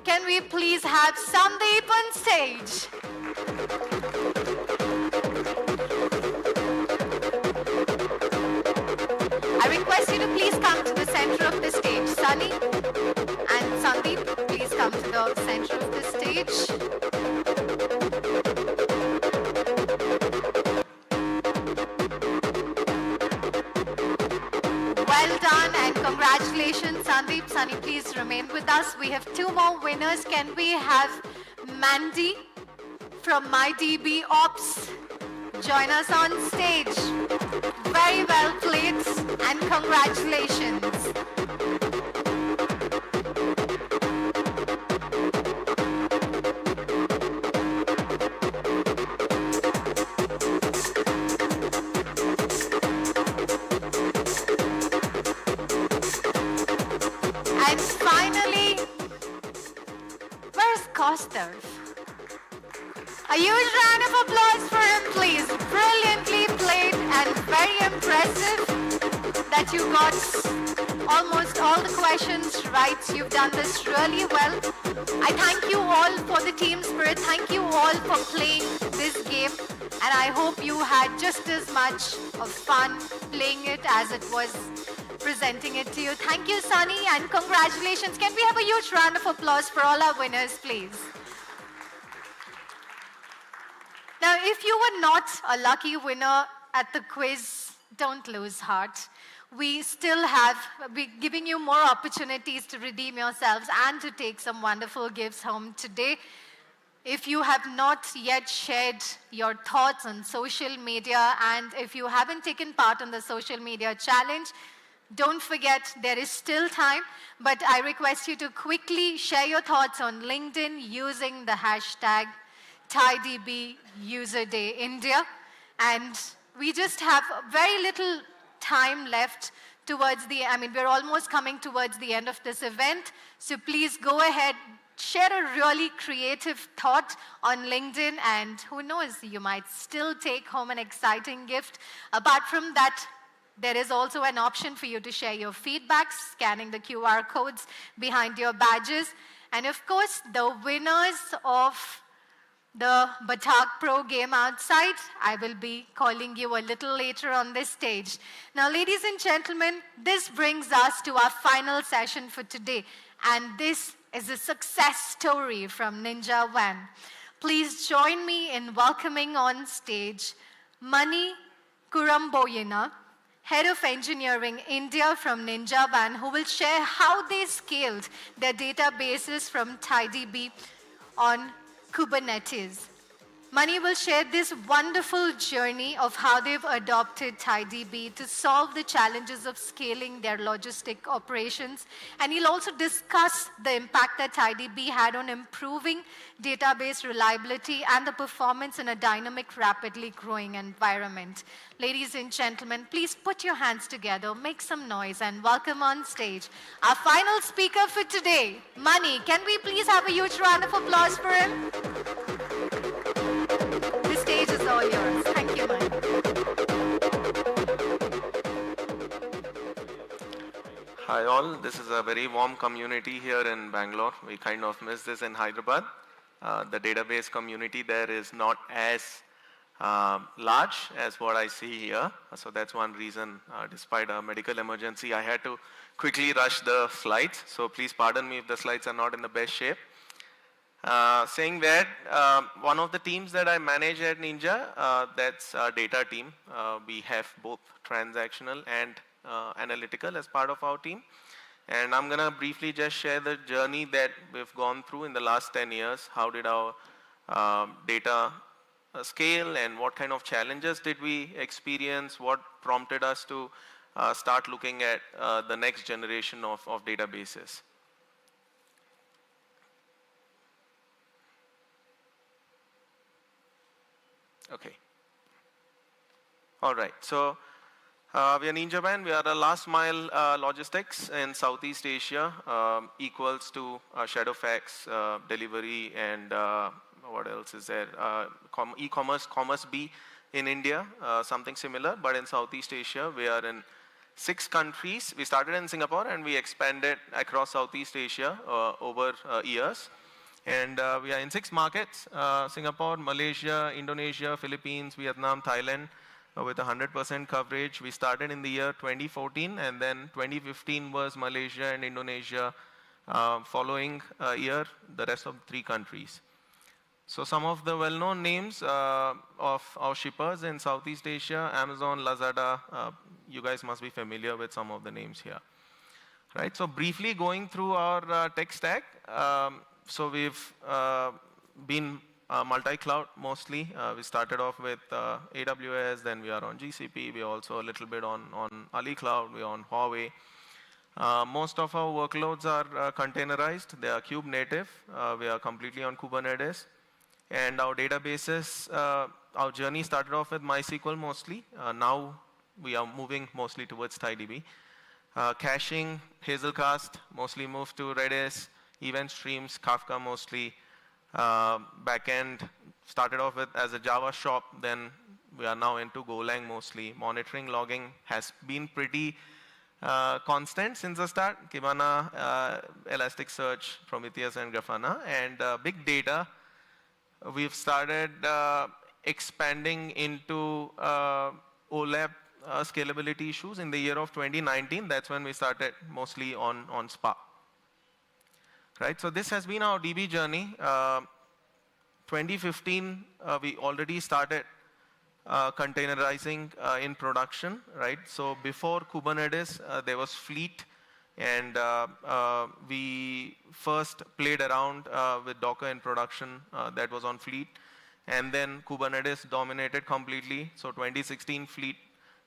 Can we please have Sandeep on stage? I request you to please come to the center of the stage. Sunny and Sandeep, please come to the center of the stage. Well done and congratulations, Sandeep. Sunny, please remain with us. We have 2 more winners. Can we have Mandy from MyDB Ops join us on stage? Very well played and congratulations. And finally, where's Kaustav? A huge round of applause for him, please. Brilliantly played and very impressive that you got almost all the questions right. You've done this really well. I thank you all for the team spirit. Thank you all for playing this game. And I hope you had just as much of fun playing it as it was presenting it to you. Thank you, Sunny, and congratulations. Can we have a huge round of applause for all our winners, please? Now, if you were not a lucky winner at the quiz, don't lose heart. We still have, we're giving you more opportunities to redeem yourselves and to take some wonderful gifts home today. If you have not yet shared your thoughts on social media, and if you haven't taken part in the social media challenge, don't forget there is still time, but I request you to quickly share your thoughts on LinkedIn using the hashtag TiDB User Day India. And we just have very little time left towards we're almost coming towards the end of this event. So please go ahead, share a really creative thought on LinkedIn, and who knows, you might still take home an exciting gift. Apart from that, there is also an option for you to share your feedback, scanning the QR codes behind your badges. And of course, the winners of the Batak Pro game outside, I will be calling you a little later on this stage. Now, ladies and gentlemen, this brings us to our final session for today. And this is a success story from Ninja Van. Please join me in welcoming on stage Mani Kuramboyina, Head of Engineering India from Ninja Van, who will share how they scaled their databases from TiDB on Kubernetes. Mani will share this wonderful journey of how they've adopted TiDB to solve the challenges of scaling their logistic operations. And he'll also discuss the impact that TiDB had on improving database reliability and the performance in a dynamic, rapidly growing environment. Ladies and gentlemen, please put your hands together, make some noise, and welcome on stage our final speaker for today, Mani. Can we please have a huge round of applause for him? The stage is all yours. Thank you, Mani. Hi all, this is a very warm community here in Bangalore. We kind of miss this in Hyderabad. The database community there is not as large as what I see here. So that's one reason, despite a medical emergency, I had to quickly rush the slides. So please pardon me if the slides are not in the best shape. Saying that, one of the teams that I manage at Ninja, that's our data team. We have both transactional and analytical as part of our team. And I'm going to briefly just share the journey that we've gone through in the last 10 years. How did our data scale, and what kind of challenges did we experience? What prompted us to start looking at the next generation of databases? Okay. All right. So we are Ninja Band. We are a last mile logistics in Southeast Asia, equals to Shadowfax delivery, and what else is there? E-commerce, Commerce B in India, something similar. But in Southeast Asia, we are in 6 countries. We started in Singapore and we expanded across Southeast Asia over years. And we are in 6 markets: Singapore, Malaysia, Indonesia, Philippines, Vietnam, Thailand, with 100% coverage. We started in the year 2014, and then 2015 was Malaysia and Indonesia. Following year, the rest of 3 countries. So some of the well-known names of our shippers in Southeast Asia: Amazon, Lazada. You guys must be familiar with some of the names here. Right, so briefly going through our tech stack. So we've been multi-cloud mostly. We started off with AWS, then we are on GCP. We are also a little bit on Ali Cloud. We are on Huawei. Most of our workloads are containerized. They are kube native. We are completely on Kubernetes. And our databases, our journey started off with MySQL mostly. Now we are moving mostly towards TiDB. Caching, Hazelcast, mostly moved to Redis. Event streams, Kafka mostly. Backend started off with as a Java shop, then we are now into Golang mostly. Monitoring, logging has been pretty constant since the start. Kibana, Elasticsearch, Prometheus, and Grafana. And big data, we've started expanding into OLAP scalability issues in the year of 2019. That's when we started mostly on Spark. Right, so this has been our DB journey. 2015, we already started containerizing in production, right? So before Kubernetes, there was Fleet, and we first played around with Docker in production. That was on Fleet, and then Kubernetes dominated completely. So 2016, Fleet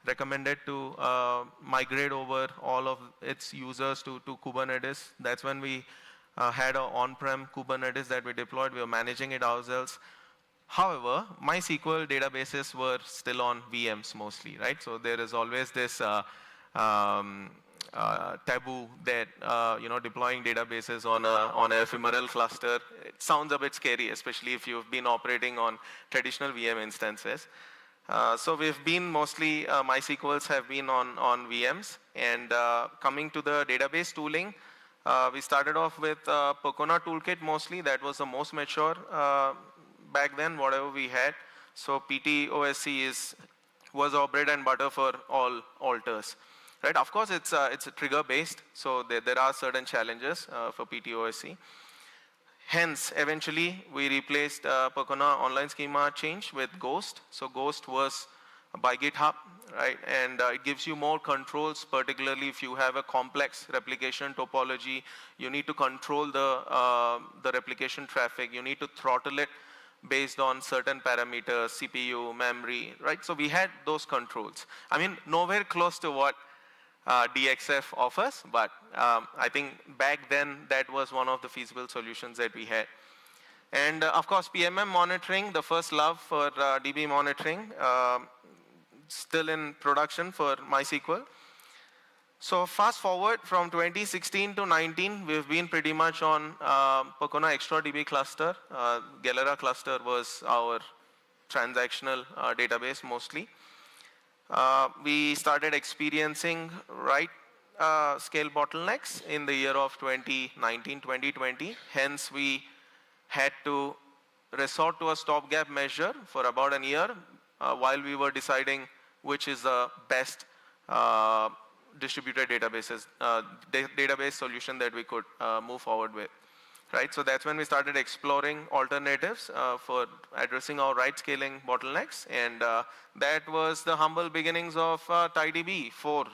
recommended to migrate over all of its users to Kubernetes. That's when we had our on-prem Kubernetes that we deployed. We were managing it ourselves. However, MySQL databases were still on VMs mostly, right? So there is always this taboo that deploying databases on an ephemeral cluster. It sounds a bit scary, especially if you've been operating on traditional VM instances. So we've been mostly MySQLs have been on VMs, and coming to the database tooling. We started off with Percona toolkit mostly. That was the most mature back then, whatever we had. So PTOSC was our bread and butter for all alters. Right? Of course, it's a trigger based, so there are certain challenges for PTOSC. Hence, eventually, we replaced Percona online schema change with Ghost. So Ghost was by GitHub, right? And it gives you more controls, particularly if you have a complex replication topology. You need to control the replication traffic. You need to throttle it based on certain parameters, CPU, memory, right? So we had those controls. I mean, nowhere close to what DXF offers, but I think back then that was one of the feasible solutions that we had. And of course, PMM monitoring, the first love for DB monitoring, still in production for MySQL. So fast forward from 2016 to 19, we've been pretty much on Percona Extra DB cluster. Galera cluster was our transactional database mostly. We started experiencing scale bottlenecks in the year of 2019, 2020. Hence, we had to resort to a stopgap measure for about a year while we were deciding which is the best distributed database solution that we could move forward with. Right, so that's when we started exploring alternatives for addressing our write scaling bottlenecks, and that was the humble beginnings of TiDB 4.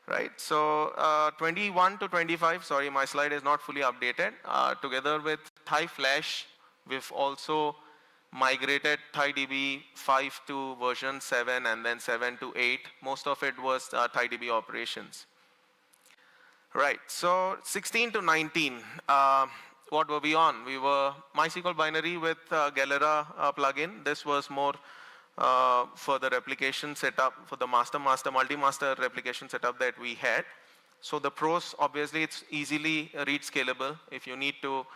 Right, so 21 to 25, sorry, my slide is not fully updated. Together with TiFlash, we've also migrated TiDB 5 to version 7 and then 7 to 8. Most of it was TiDB operations. Right, so 16 to 19, what were we on? We were MySQL binary with Galera plugin. This was more for the replication setup, for the multi-master replication setup that we had. So the pros, obviously, it's easily read scalable. If you need to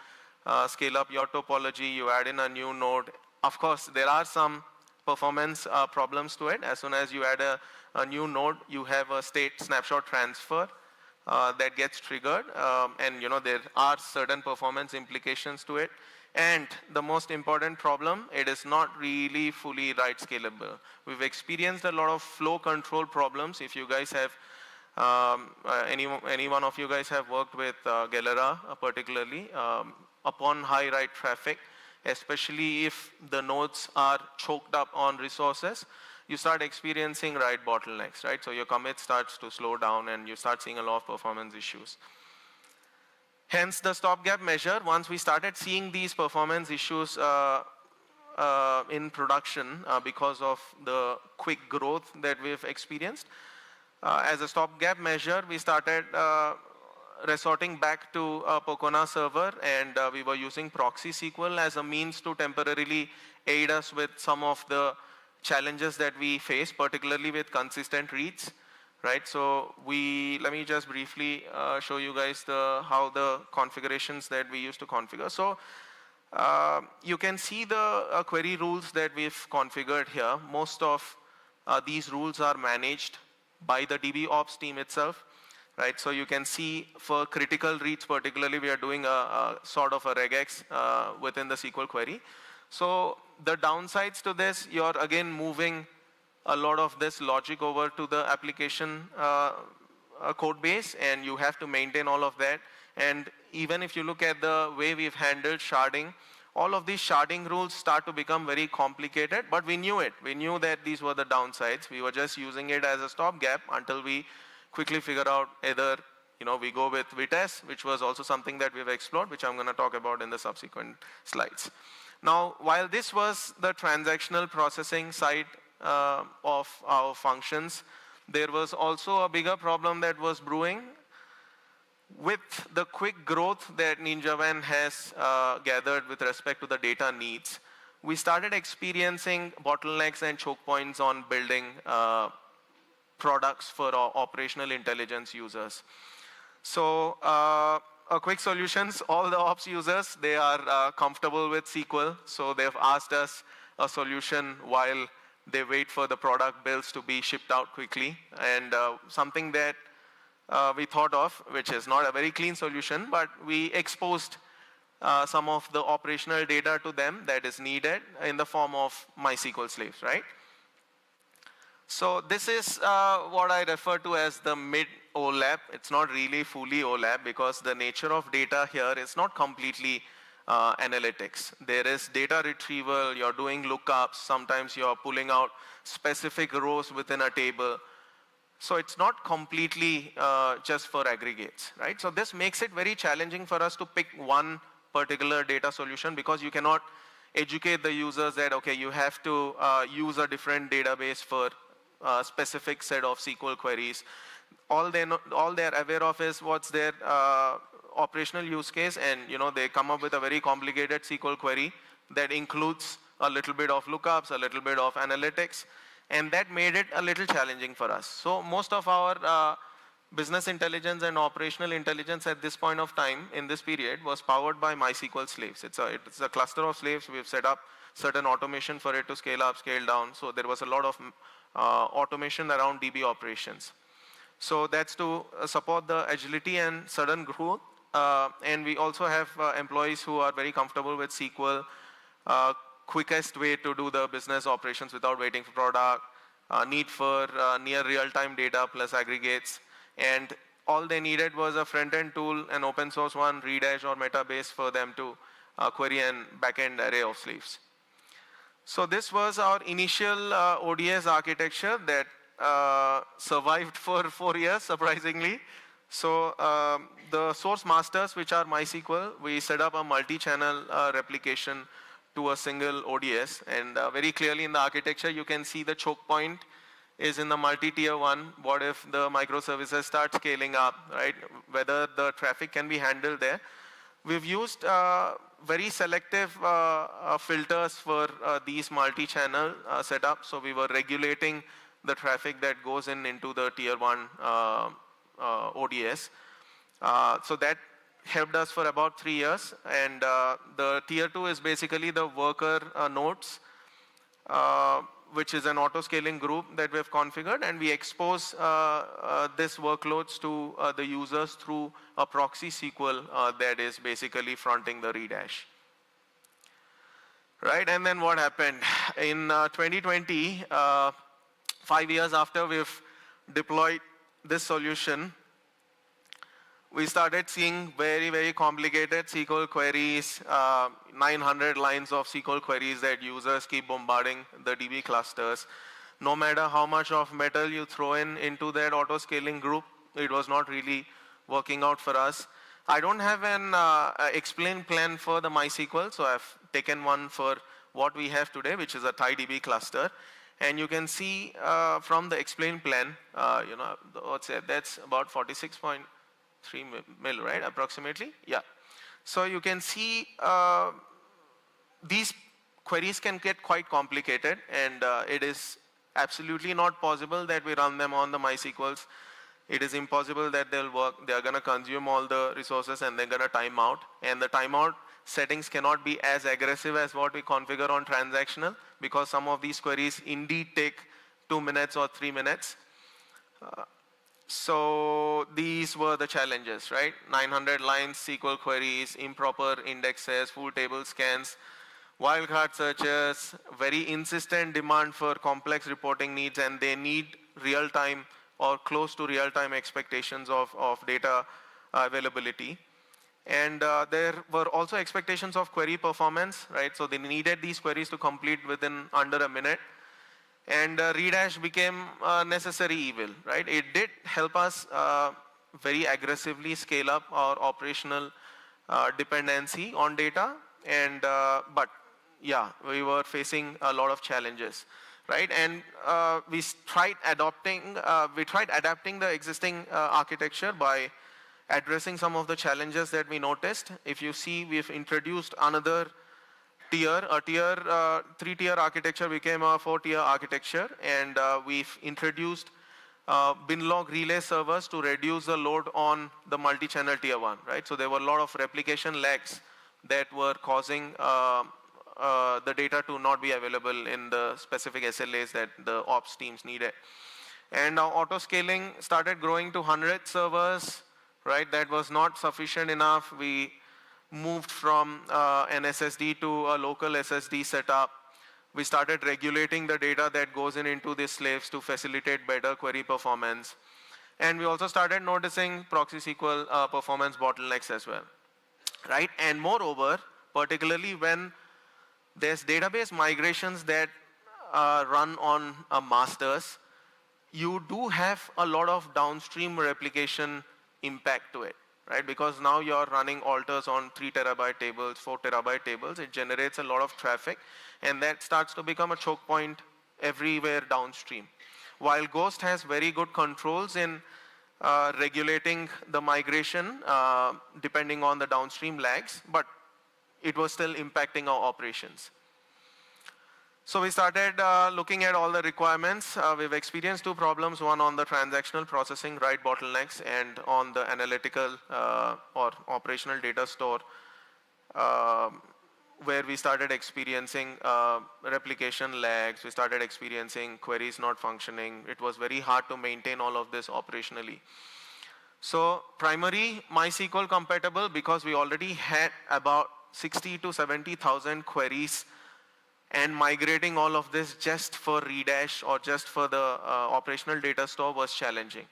scale up your topology, you add in a new node. Of course, there are some performance problems to it. As soon as you add a new node, you have a state snapshot transfer that gets triggered, and there are certain performance implications to it. And the most important problem, it is not really fully write scalable. We've experienced a lot of flow control problems. If you guys have, any one of you guys have worked with Galera particularly, upon high write traffic, especially if the nodes are choked up on resources, you start experiencing write bottlenecks, right? So your commit starts to slow down and you start seeing a lot of performance issues. Hence the stopgap measure. Once we started seeing these performance issues in production because of the quick growth that we've experienced, as a stopgap measure, we started resorting back to a Pocona server, and we were using proxy SQL as a means to temporarily aid us with some of the challenges that we face, particularly with consistent reads, right? So let me just briefly show you guys how the configurations that we used to configure. So you can see the query rules that we've configured here. Most of these rules are managed by the DB ops team itself, right? So you can see for critical reads particularly, we are doing a sort of a regex within the SQL query. So the downsides to this, you're again moving a lot of this logic over to the application code base, and you have to maintain all of that. And even if you look at the way we've handled sharding, all of these sharding rules start to become very complicated, but we knew it. We knew that these were the downsides. We were just using it as a stopgap until we quickly figure out either we go with Vitess, which was also something that we've explored, which I'm going to talk about in the subsequent slides. Now, while this was the transactional processing side of our functions, there was also a bigger problem that was brewing. With the quick growth that NinjaVan has gathered with respect to the data needs, we started experiencing bottlenecks and choke points on building products for our operational intelligence users. So a quick solutions, all the ops users, they are comfortable with SQL, so they've asked us a solution while they wait for the product builds to be shipped out quickly. And something that we thought of, which is not a very clean solution, but we exposed some of the operational data to them that is needed in the form of MySQL slaves, right? So this is what I refer to as the mid-OLAP. It's not really fully OLAP because the nature of data here is not completely analytics. There is data retrieval, you're doing lookups, sometimes you're pulling out specific rows within a table. So it's not completely just for aggregates, right? So this makes it very challenging for us to pick one particular data solution because you cannot educate the users that, okay, you have to use a different database for a specific set of SQL queries. All they're aware of is what's their operational use case, and they come up with a very complicated SQL query that includes a little bit of lookups, a little bit of analytics, and that made it a little challenging for us. So most of our business intelligence and operational intelligence at this point of time in this period was powered by MySQL slaves. It's a cluster of slaves. We've set up certain automation for it to scale up, scale down. So there was a lot of automation around DB operations. So that's to support the agility and sudden growth. And we also have employees who are very comfortable with SQL, quickest way to do the business operations without waiting for product, need for near real-time data plus aggregates. And all they needed was a front-end tool, an open source one, Redash or Metabase for them to query an back-end array of sleeves. So this was our initial ODS architecture that survived for 4 years, surprisingly. So the source masters, which are MySQL, we set up a multi-channel replication to a single ODS. And very clearly in the architecture, you can see the choke point is in the multi-tier one. What if the microservices start scaling up, right? Whether the traffic can be handled there. We've used very selective filters for these multi-channel setups. So we were regulating the traffic that goes into the tier one ODS. So that helped us for about 3 years. And the tier 2 is basically the worker nodes, which is an auto-scaling group that we have configured. And we expose this workloads to the users through a proxy SQL that is basically fronting the redash. Right, and then what happened? In 2020, 5 years after we've deployed this solution, we started seeing very, very complicated SQL queries, 900 lines of SQL queries that users keep bombarding the DB clusters. No matter how much of metal you throw into that auto-scaling group, it was not really working out for us. I don't have an explain plan for the MySQL, so I've taken one for what we have today, which is a TiDB cluster. And you can see from the explain plan, that's about 46.3 mil, right, approximately? Yeah. So you can see these queries can get quite complicated, and it is absolutely not possible that we run them on the MySQLs. It is impossible that they'll work. They're going to consume all the resources and they're going to time out. And the timeout settings cannot be as aggressive as what we configure on transactional, because some of these queries indeed take 2 minutes or 3 minutes. So these were the challenges, right? 900 lines, SQL queries, improper indexes, full table scans, wildcard searches, very insistent demand for complex reporting needs, and they need real-time or close to real-time expectations of data availability. And there were also expectations of query performance, right? So they needed these queries to complete within under a minute. And redash became a necessary evil, right? It did help us very aggressively scale up our operational dependency on data. And but yeah, we were facing a lot of challenges, right? And we tried adapting the existing architecture by addressing some of the challenges that we noticed. If you see, we've introduced another tier, a three-tier architecture became a 4-tier architecture, and we've introduced bin log relay servers to reduce the load on the multi-channel tier 1, right? So there were a lot of replication lags that were causing the data to not be available in the specific SLAs that the ops teams needed. And our auto-scaling started growing to 100 servers, right? That was not sufficient enough. We moved from an SSD to a local SSD setup. We started regulating the data that goes into these slaves to facilitate better query performance. And we also started noticing proxy SQL performance bottlenecks as well, right? And moreover, particularly when there's database migrations that run on masters, you do have a lot of downstream replication impact to it, right? Because now you're running alters on 3 terabyte tables, 4 terabyte tables. It generates a lot of traffic, and that starts to become a choke point everywhere downstream. While Ghost has very good controls in regulating the migration depending on the downstream lags, but it was still impacting our operations. So we started looking at all the requirements. We've experienced 2 problems, one on the transactional processing, write bottlenecks, and on the analytical or operational data store, where we started experiencing replication lags. We started experiencing queries not functioning. It was very hard to maintain all of this operationally. So primary MySQL compatible, because we already had about 60 to 70,000 queries, and migrating all of this just for redash or just for the operational data store was challenging,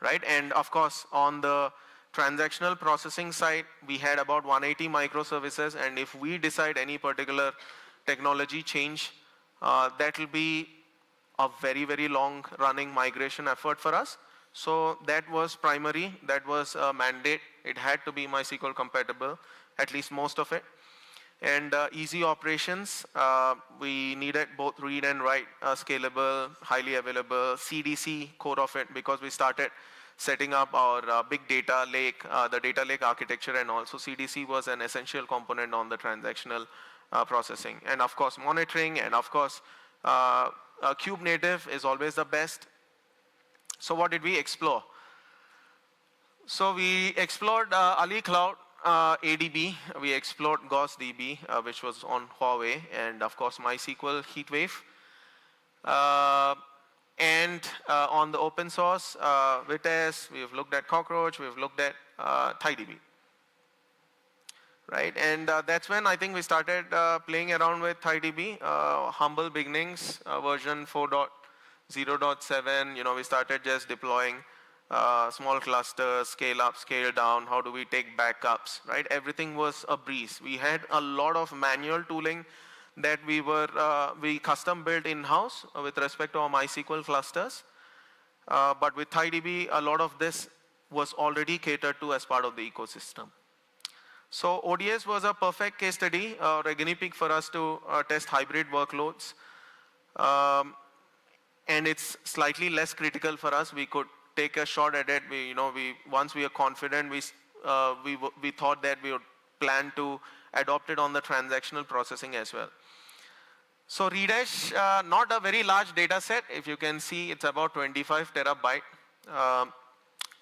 right? And of course, on the transactional processing side, we had about 180 microservices, and if we decide any particular technology change, that will be a very, very long running migration effort for us. So that was primary, that was a mandate. It had to be MySQL compatible, at least most of it. And easy operations, we needed both read and write, scalable, highly available, CDC core of it, because we started setting up our big data lake, the data lake architecture, and also CDC was an essential component on the transactional processing. And of course, monitoring, and of course, Cube native is always the best. So what did we explore? So we explored Ali Cloud, ADB, we explored GaussDB, which was on Huawei, and of course MySQL HeatWave. And on the open source, Vitess, we've looked at Cockroach, we've looked at TiDB. Right, and that's when I think we started playing around with TiDB, humble beginnings, version 4.0.7, we started just deploying small clusters, scale up, scale down, how do we take backups, right? Everything was a breeze. We had a lot of manual tooling that we custom built in-house with respect to our MySQL clusters. But with TiDB, a lot of this was already catered to as part of the ecosystem. So ODS was a perfect case study, or a guinea pig for us to test hybrid workloads. And it's slightly less critical for us. We could take a shot at it. Once we are confident, we thought that we would plan to adopt it on the transactional processing as well. So Redash, not a very large data set. If you can see, it's about 25 terabyte.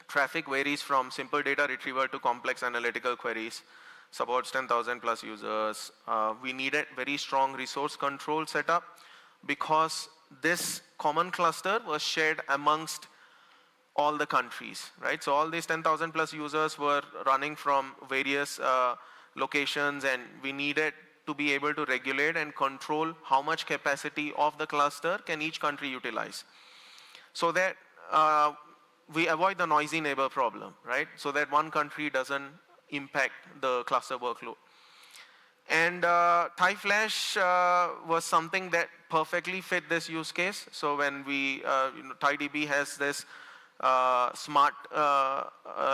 Traffic varies from simple data retrieval to complex analytical queries. Supports 10,000 plus users. We needed very strong resource control setup because this common cluster was shared amongst all the countries, right? So all these 10,000 plus users were running from various locations, and we needed to be able to regulate and control how much capacity of the cluster can each country utilize, so that we avoid the noisy neighbor problem, right? So that one country doesn't impact the cluster workload. And TiFlash was something that perfectly fit this use case. So when TiDB has this smart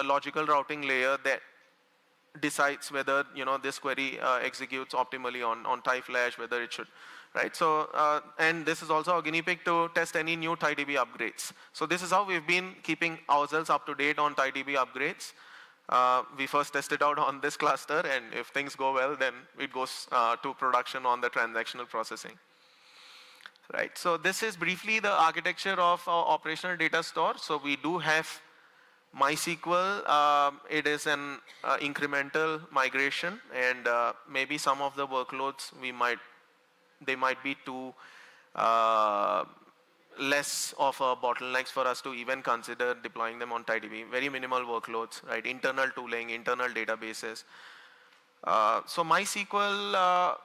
logical routing layer that decides whether this query executes optimally on TiFlash, whether it should, right? So and this is also a guinea pig to test any new TiDB upgrades. So this is how we've been keeping ourselves up to date on TiDB upgrades. We first tested out on this cluster, and if things go well, then it goes to production on the transactional processing. Right, so this is briefly the architecture of our operational data store. So we do have MySQL. It is an incremental migration, and maybe some of the workloads they might be too less of a bottlenecks for us to even consider deploying them on TiDB. Very minimal workloads, right? Internal tooling, internal databases. So MySQL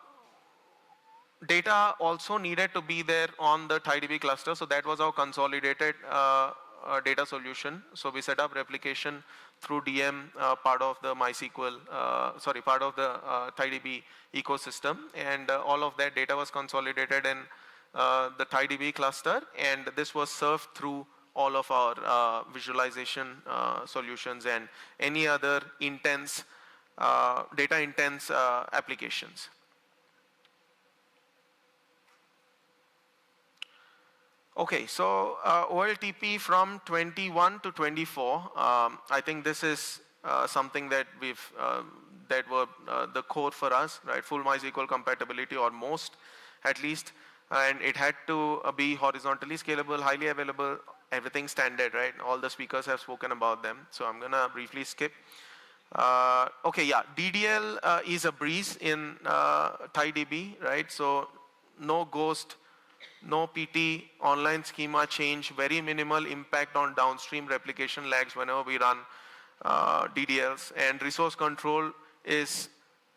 data also needed to be there on the TiDB cluster. So that was our consolidated data solution. So we set up replication through DM, part of the part of the TiDB ecosystem. And all of that data was consolidated in the TiDB cluster. And this was served through all of our visualization solutions and any other intense, data intense applications. Okay, so OLTP from 21 to 24. I think this is something that that were the core for us, right? Full MySQL compatibility, or most, at least, and it had to be horizontally scalable, highly available, everything standard, right? All the speakers have spoken about them, so I'm gonna briefly skip. Okay, yeah, DDL is a breeze in TiDB, right? So no ghost, no PT, online schema change, very minimal impact on downstream replication lags whenever we run DDLs. And resource control is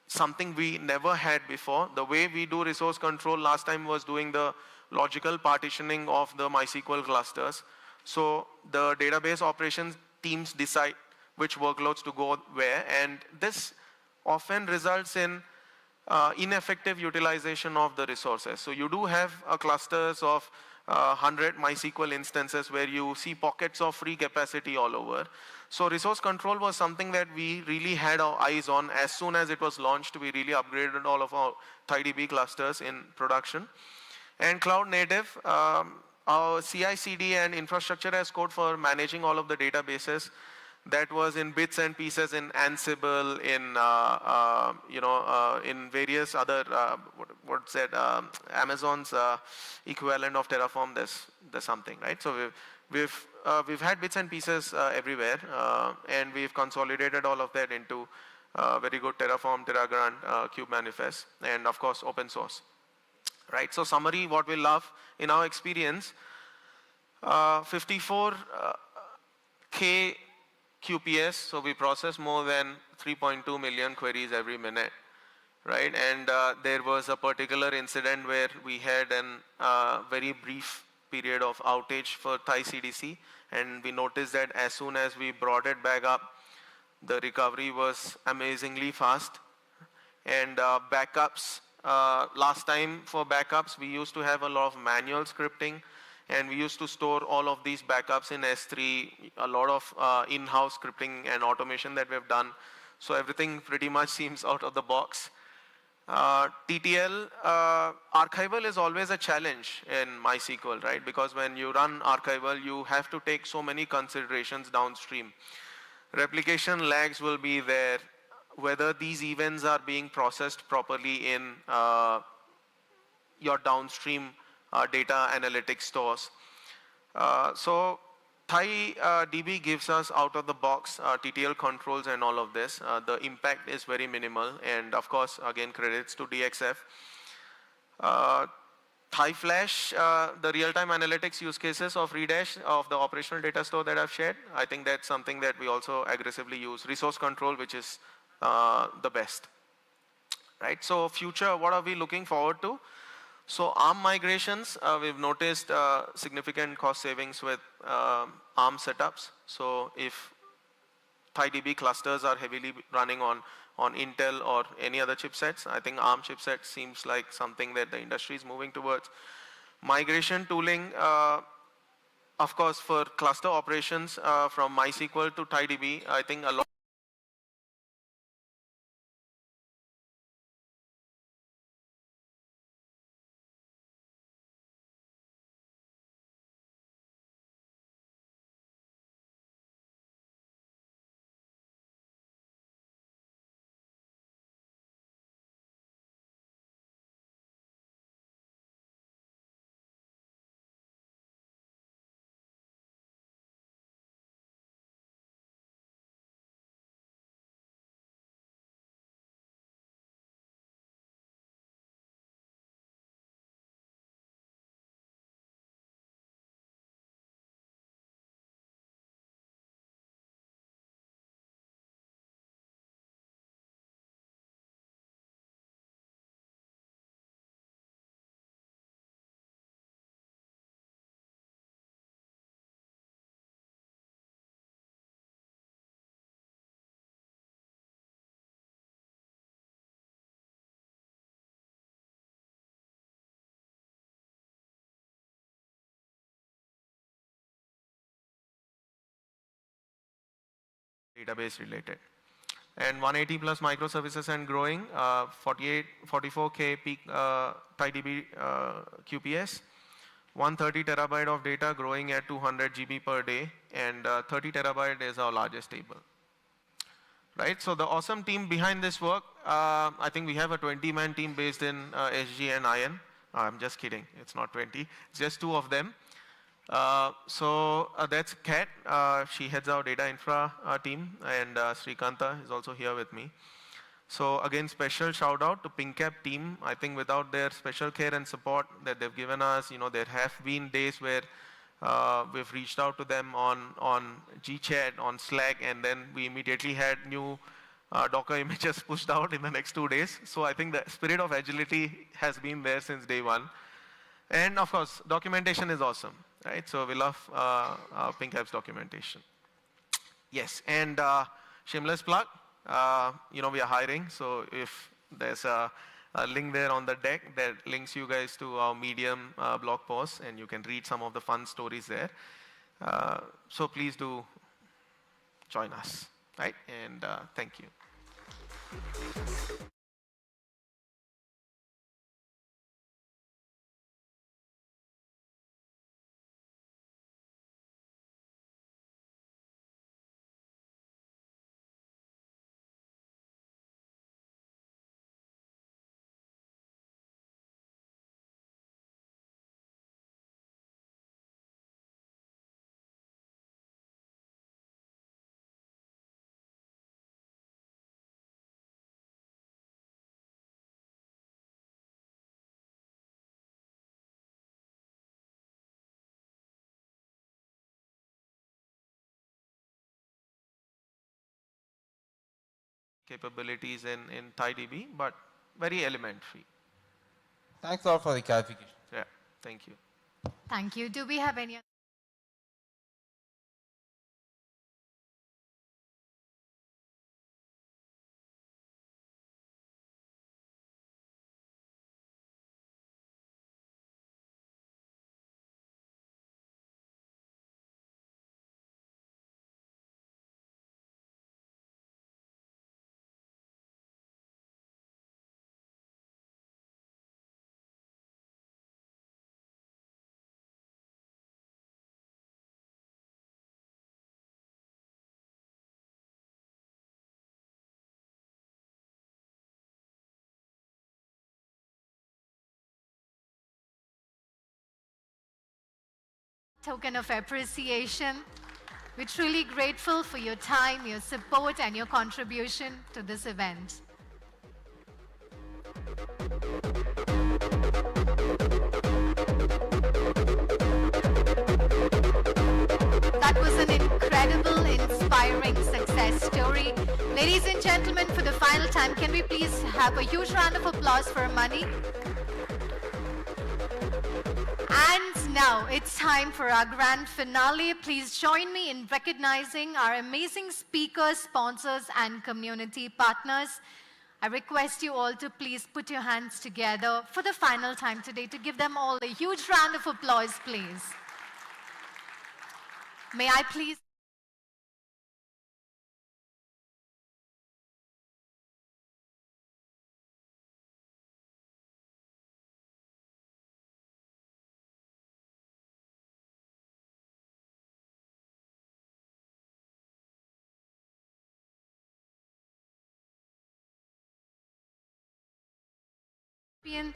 something we never had before. The way we do resource control last time was doing the logical partitioning of the MySQL clusters. So the database operations teams decide which workloads to go where, and this often results in ineffective utilization of the resources. So you do have clusters of 100 MySQL instances where you see pockets of free capacity all over. So resource control was something that we really had our eyes on. As soon as it was launched, we really upgraded all of our TiDB clusters in production. And cloud native, our CI/CD and infrastructure as code for managing all of the databases. That was in bits and pieces in Ansible, in various other what's that? Amazon's equivalent of Terraform. There's something, right? So we've had bits and pieces everywhere, and we've consolidated all of that into very good Terraform, TerraGrant, Kube manifest, and of course open source. Right. So summary, what we love in our experience, 54K QPS, so we process more than 3.2 million queries every minute, right? And there was a particular incident where we had a very brief period of outage for TiCDC, and we noticed that as soon as we brought it back up, the recovery was amazingly fast. And backups, last time for backups, we used to have a lot of manual scripting, and we used to store all of these backups in S3, a lot of in-house scripting and automation that we've done. So everything pretty much seems out of the box. TTL, archival is always a challenge in MySQL, right? Because when you run archival, you have to take so many considerations downstream. Replication lags will be there, whether these events are being processed properly in your downstream data analytics stores. So TiDB gives us out of the box TTL controls and all of this. The impact is very minimal, and of course, again, credits to DXF. TiFlash, the real-time analytics use cases of Redash of the operational data store that I've shared, I think that's something that we also aggressively use. Resource control, which is the best. Right, so future, what are we looking forward to? So ARM migrations, we've noticed significant cost savings with ARM setups. So if TiDB clusters are heavily running on Intel or any other chipsets, I think ARM chipset seems like something that the industry is moving towards. Migration tooling, of course, for cluster operations from MySQL to TiDB, I think a lot database related. And 180 plus microservices and growing, 44K peak TiDB QPS, 130 terabyte of data growing at 200 GB per day, and 30 terabyte is our largest table. Right, so the awesome team behind this work, I think we have a 20-man team based in SG and IN. I'm just kidding, it's not 20, it's just 2 of them. So that's Kat, she heads our data infra team, and Srikanta is also here with me. So again, special shout out to PingCAP team. I think without their special care and support that they've given us, there have been days where we've reached out to them on GChat, on Slack, and then we immediately had new Docker images pushed out in the next 2 days. So I think the spirit of agility has been there since day one. And of course, documentation is awesome, right? So we love PingCAP's documentation. Yes, and shameless plug, we are hiring. So if there's link there on the deck that links you guys to our Medium blog post, and you can read some of the fun stories there. So please do join us, right? And thank you. Capabilities in TiDB, but very elementary. Thanks all for the clarification. Yeah, thank you. Thank you. Do we have any? Token of appreciation. We're truly grateful for your time, your support, and your contribution to this event. That was an incredible, inspiring success story. Ladies and gentlemen, for the final time, can we please have a huge round of applause for Mani? And now it's time for our grand finale. Please join me in recognizing our amazing speakers, sponsors, and community partners. I request you all to please put your hands together for the final time today to give them all a huge round of applause, please. May I please?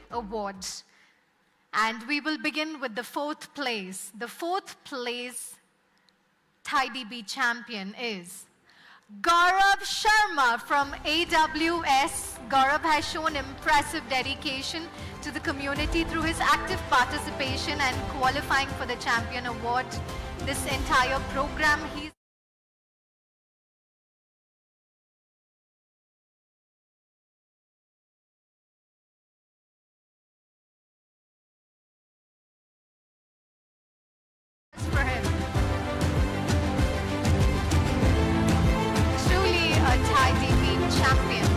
Awards. And we will begin with the fourth place. The fourth place TiDB champion is Gaurav Sharma from AWS. Gaurav has shown impressive dedication to the community through his active participation and qualifying for the champion award. This entire program, he's for him. Truly a TiDB champion.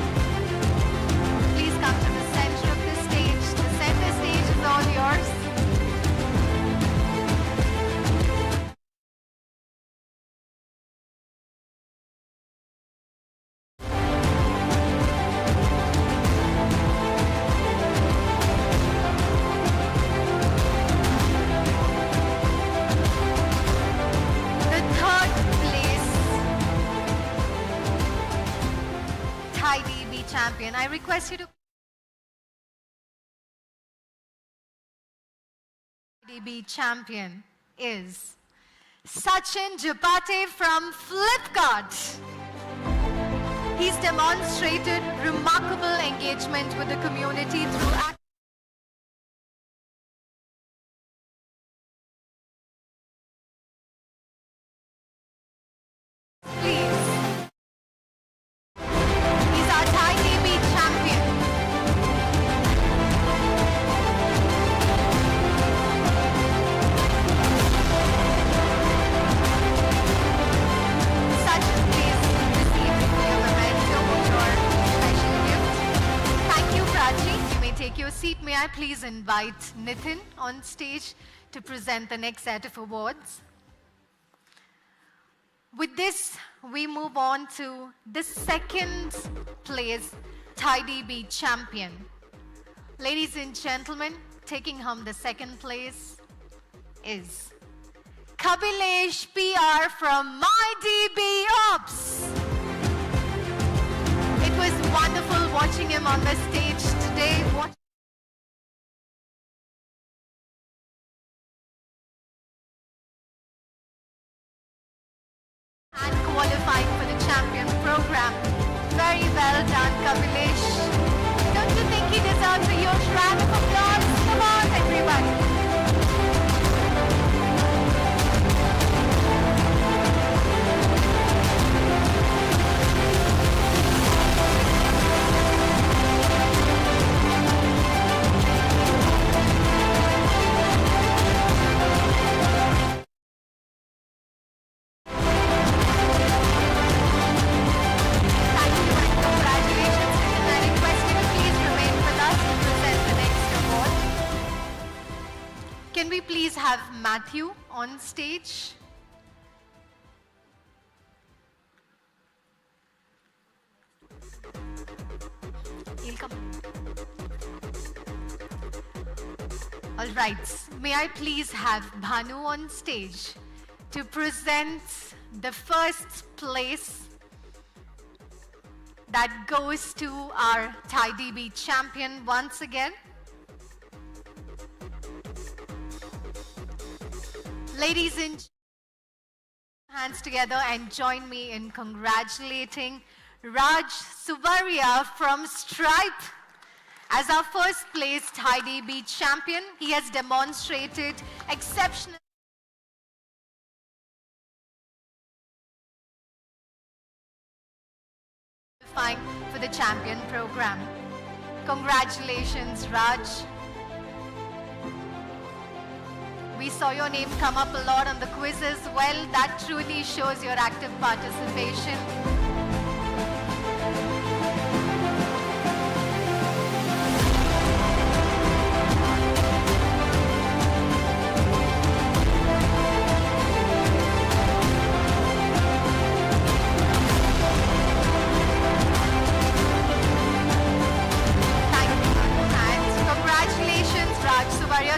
Please come to the center of the stage. The center stage is all yours. The third place TiDB champion. I request you to TiDB champion is Sachin Japate from Flipkart. He's demonstrated remarkable engagement with the community through Please. He's our TiDB champion. Sachin, please receive your memento, your special gift. Thank you, Prachi. please invite Nitin on stage to present the next set of awards. With this, we move on to the second place TiDB champion. Ladies and gentlemen, taking home the second place is Kabilesh PR from MyDB Ops. It was wonderful watching him on the stage today. And qualifying for the champion program. Very well done, Kabilesh. Don't you think he deserves a huge round of applause? Come on, everybody. Can we please have Matthew on stage? He'll come. All right. May I please have Bhanu on stage to present the first place that goes to our TiDB champion once again. Ladies and hands together and join me in congratulating Raj Subaria from Stripe as our first place TiDB champion. He has demonstrated exceptional for the champion program. Congratulations, Raj. We saw your name come up a lot on the quiz as well. That truly shows your active participation.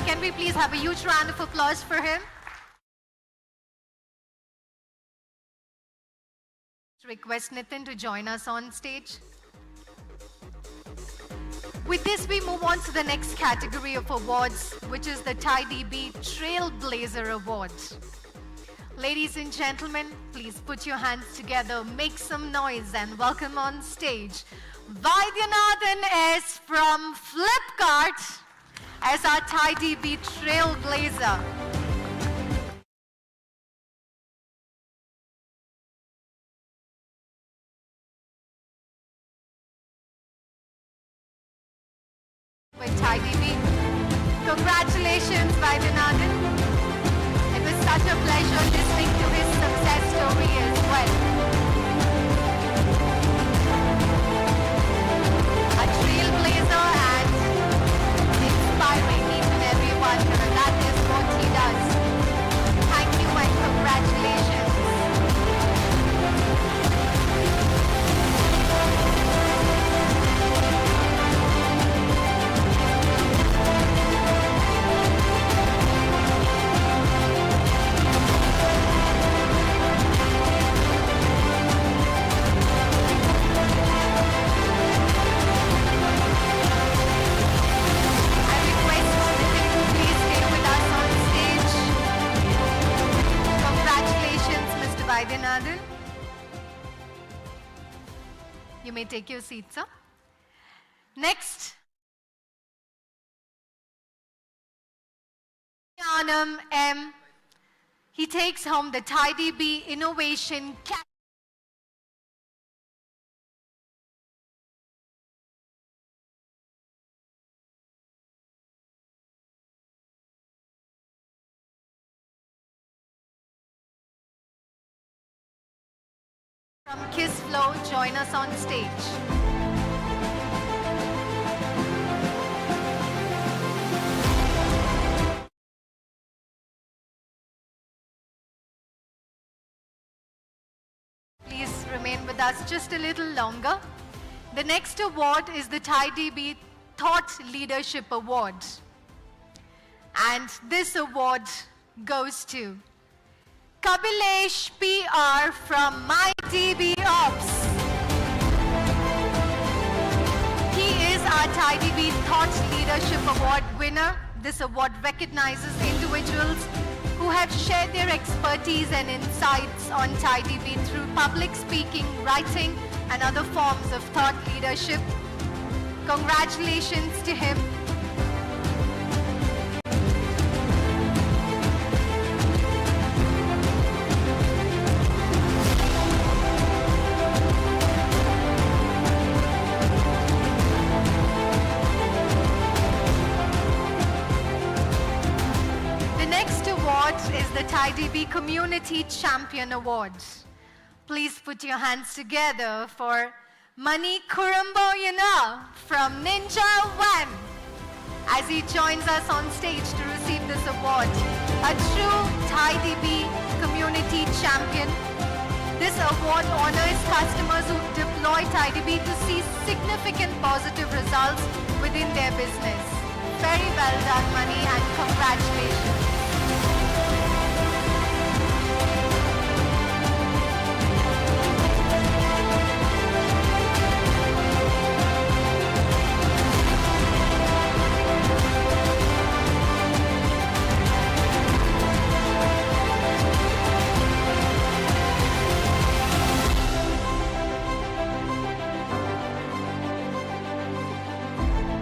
Can we please have a huge round of applause for him? Request Nitin to join us on stage. With this, we move on to the next category of awards, which is the TiDB Trailblazer Award. Ladies and gentlemen, please put your hands together, make some noise, and welcome on stage Vaidyanathan S. from Flipkart as our TiDB Trailblazer. With TiDB. Congratulations, Vaidyanathan. It was such a pleasure listening to his success story as well. A trailblazer and inspiring each and everyone here. That is what he does. Thank you and congratulations. Vaidyanathan. You may take your seat, sir. Next, Anam M. He takes home the TiDB Innovation from Kiss Flow, join us on stage. remain with us just a little longer. The next award is the TiDB Thought Leadership Award. And this award goes to Kabilesh PR from MyDB Ops. He is our TiDB Thought Leadership Award winner. This award recognizes individuals who have shared their expertise and insights on TiDB through public speaking, writing, and other forms of thought leadership. Congratulations to him. The next award is the TiDB Community Champion Award. Please put your hands together for Mani Kurumboyana from Ninja One as he joins us on stage to receive this award. A true TiDB Community Champion. This award honors customers who deploy TiDB to see significant positive results within their business. Very well done, Mani, and congratulations.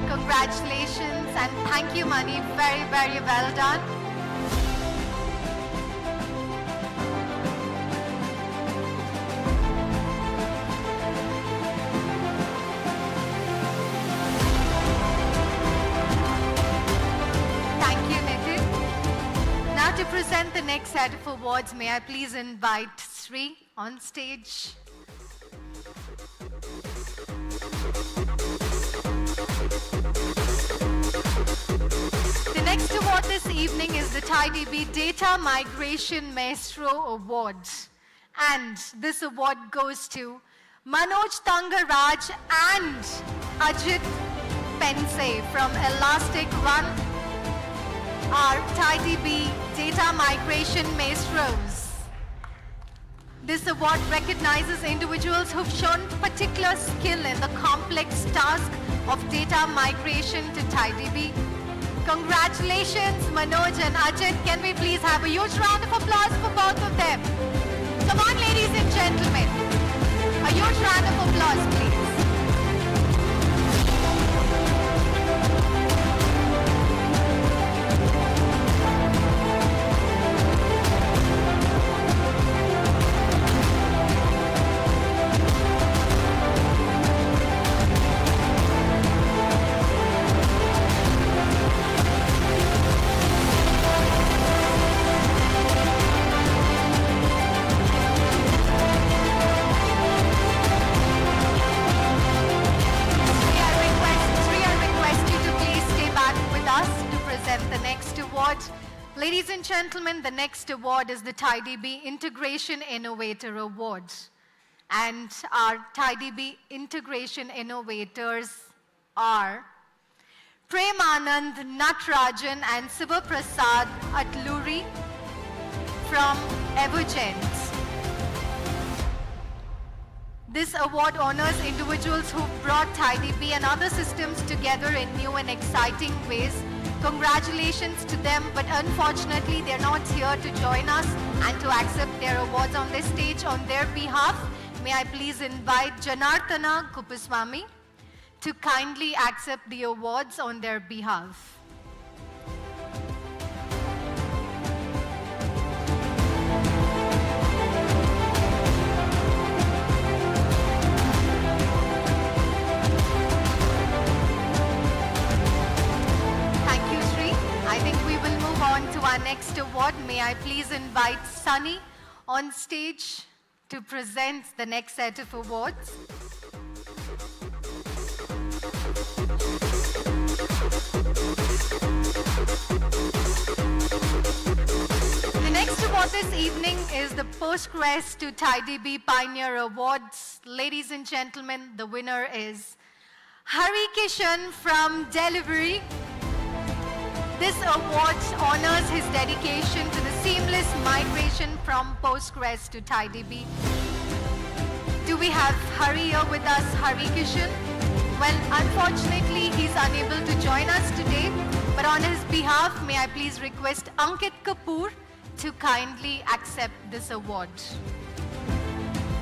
Congratulations and thank you, Mani. Very, very well done. Thank you, Nitin. Now to present the next set of awards, may I please invite Sri on stage. The next award this evening is the TiDB Data Migration Maestro Award. And this award goes to Manoj Tangaraj and Ajit Pense from Elastic One, our TiDB Data Migration Maestros. This award recognizes individuals who've shown particular skill in the complex task of data migration to TiDB. Congratulations, Manoj and Ajit. Can we please have a huge round of applause for both of them? Come on, ladies and gentlemen. A huge round of applause, please. Ladies and gentlemen, the next award is the TiDB Integration Innovator Award. And our TiDB Integration Innovators are Premanand Natrajan and Siva Prasad Atluri from Evergent. This award honors individuals who brought TiDB and other systems together in new and exciting ways. Congratulations to them, but unfortunately they're not here to join us and to accept their awards on this stage on their behalf. May I please invite Janarthana Kupaswamy to kindly accept the awards on their behalf. To our next award, may I please invite Sunny on stage to present the next set of awards. The next award this evening is the Postgres to TiDB Pioneer Awards. Ladies and gentlemen, the winner is Hari Kishan from Delivery. This award honors his dedication to the seamless migration from Postgres to TiDB. Do we have Hari here with us, Hari Kishan? Well, unfortunately, he's unable to join us today, but on his behalf, may I please request Ankit Kapoor to kindly accept this award.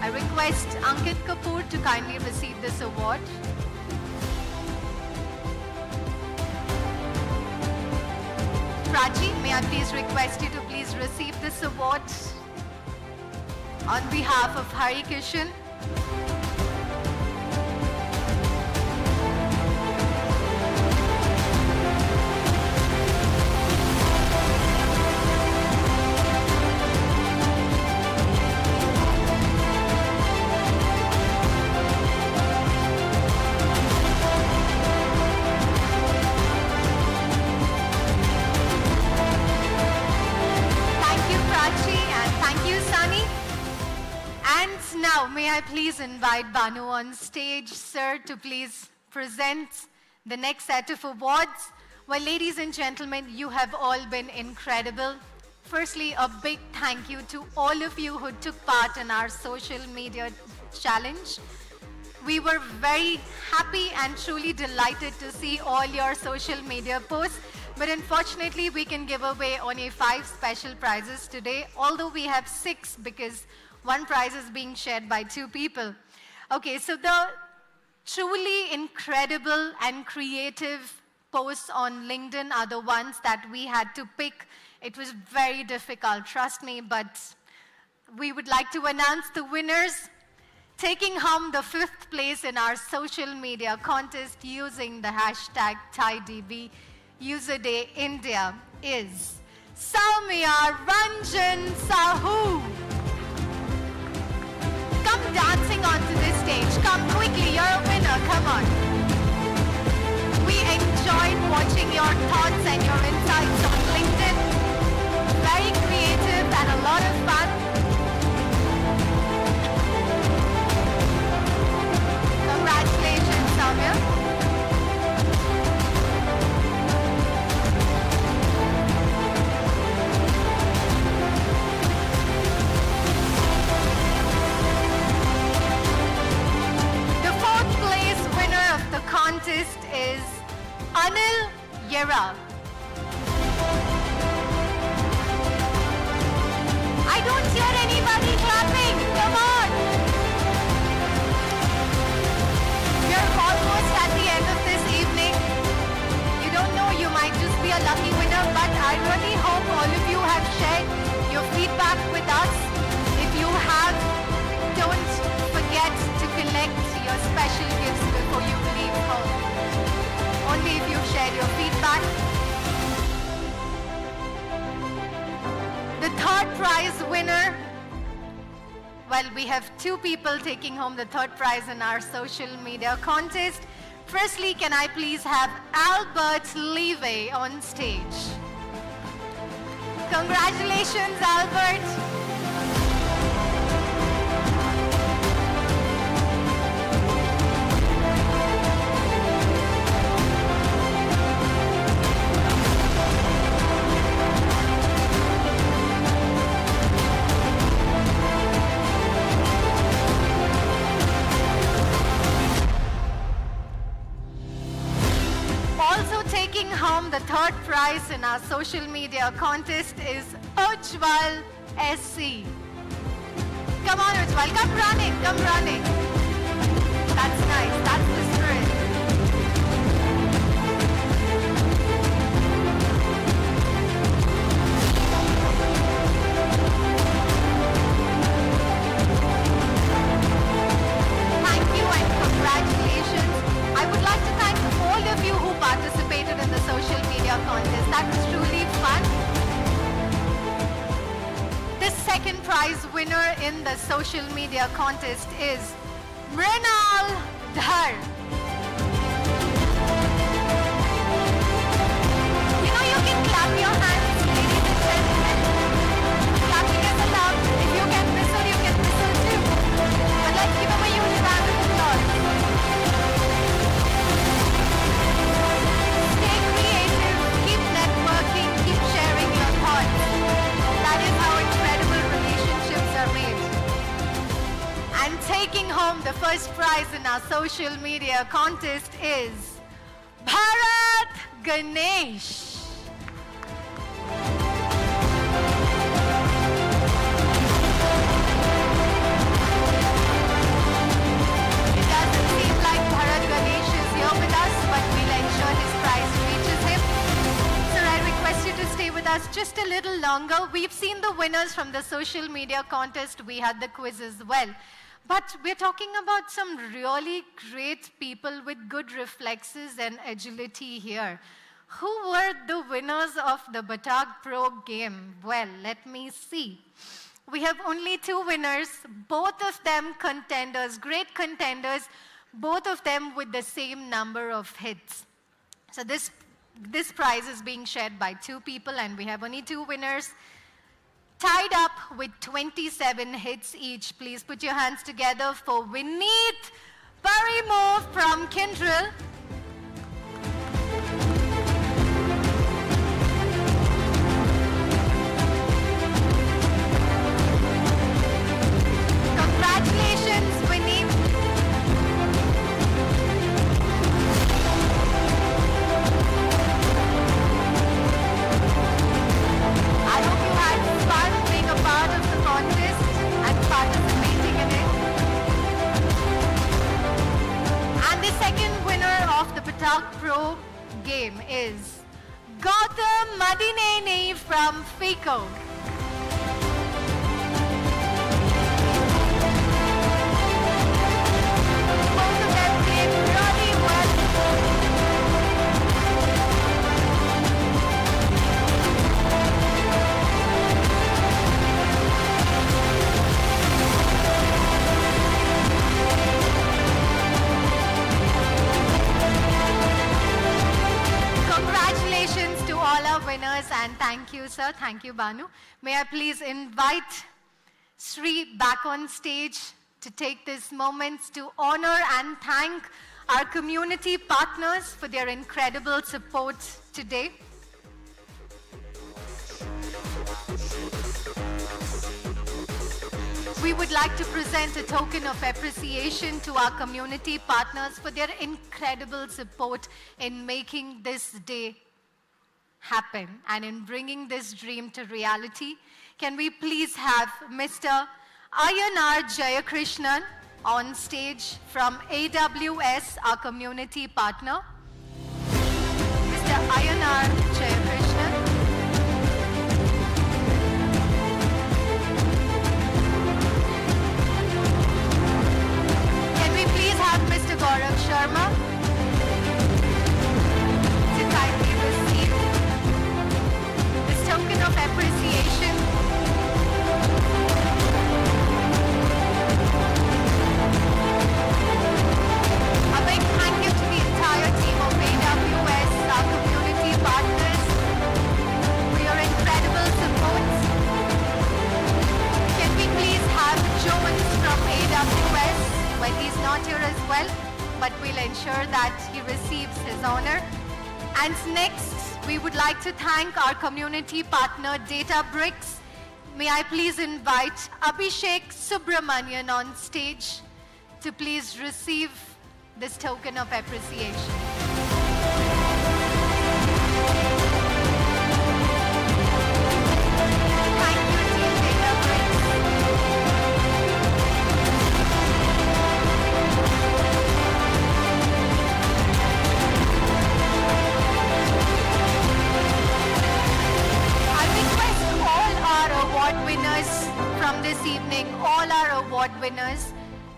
I request Ankit Kapoor to kindly receive this award. Prachi, may I please request you to please receive this award on behalf of Hari Kishan. Now, may I please invite Bhanu on stage, sir, to please present the next set of awards. Well, ladies and gentlemen, you have all been incredible. Firstly, a big thank you to all of you who took part in our social media challenge. We were very happy and truly delighted to see all your social media posts. But unfortunately, we can give away only 5 special prizes today, although we have 6 because one prize is being shared by 2 people. Okay, so the truly incredible and creative posts on LinkedIn are the ones that we had to pick. It was very difficult, trust me, but we would like to announce the winners. Taking home the 5th place in our social media contest using the hashtag TiDB User Day India is Soumya Ranjan Sahu. Come dancing onto this stage. Come quickly, you're a winner, come on. We enjoyed watching your thoughts and your insights on LinkedIn. Very creative and a lot of fun. Congratulations, Soumya. The contest is Anil Yera. I don't hear anybody clapping. Come on. We're almost at the end of this evening. You don't know, you might just be a lucky winner, but I really hope all of you have shared your feedback with us. If you have, don't forget to collect your special gifts before you leave home. Only if you've shared your feedback. The 3rd prize winner, well, we have 2 people taking home the 3rd prize in our social media contest. Firstly, can I please have Albert Levy on stage? Congratulations, Albert. Taking home the 3rd prize in our social media contest is Ujjwal SC. Come on, Ujjwal, come running, come running. That's nice, that's the spirit. Thank you and congratulations. I would like to thank all of you who participated in the social media contest. That was truly fun. The 2nd prize winner in the social media contest is Mrinal Dhar. You know, you can clap your hands, ladies and gentlemen. Clapping is taking home the first prize in our social media contest is Bharat Ganesh. To stay with us just a little longer. We've seen the winners from the social media contest. We had the quiz as well. But we're talking about some really great people with good reflexes and agility here. Who were the winners of the Batag Pro game? Well, let me see. We have only 2 winners, both of them contenders, great contenders, both of them with the same number of hits. So this prize is being shared by 2 people, and we have only 2 winners. Tied up with 27 hits each. Please put your hands together for Vineet Parimov from Kindrel. Congratulations, Vineet. I hope you had fun being a part of the contest and participating in it. And the second winner of the Batag Pro game is Gautam Madineni from FICO. Both of them played really well. Congratulations to all our winners, and thank you, sir. Thank you, Bhanu. May I please invite Sri back on stage to take this moment to honor and thank our community partners for their incredible support today. We would like to present a token of appreciation to our community partners for their incredible support in making this day happen and in bringing this dream to reality. Can we please have Mr. Ayanar Jayakrishnan on stage from AWS, our community partner. Mr. Ayanar Jayakrishnan. Can we please have Mr. Gaurav Sharma to kindly receive this token of appreciation. A big thank you to the entire team of AWS, our community partners, for your incredible support. Can we please have Jones from AWS? Well, he's not here as well, but we'll ensure that he receives his honor. And next, we would like to thank our community partner, Databricks. May I please invite Abhishek Subramanian on stage to please receive this token of appreciation. Thank you, Team Databricks. I request all our award winners from this evening, all our award winners,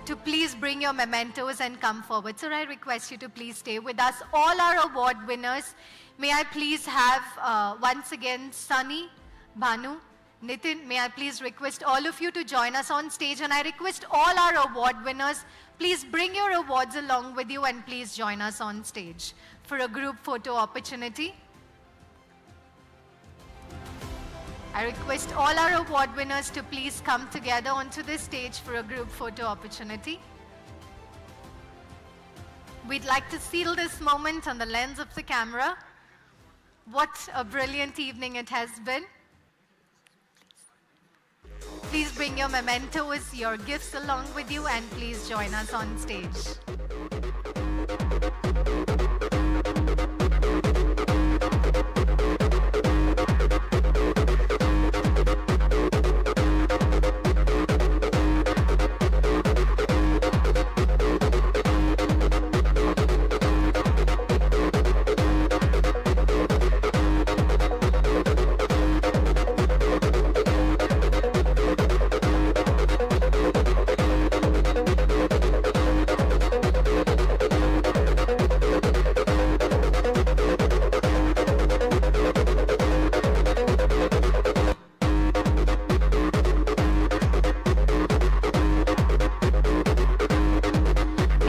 to please bring your mementos and come forward. Sir, I request you to please stay with us. All our award winners, may I please have once again Sunny, Bhanu, Nitin, may I please request all of you to join us on stage, and I request all our award winners, please bring your awards along with you and please join us on stage for a group photo opportunity. I request all our award winners to please come together onto this stage for a group photo opportunity. We'd like to seal this moment on the lens of the camera. What a brilliant evening it has been. Please bring your mementos, your gifts along with you, and please join us on stage.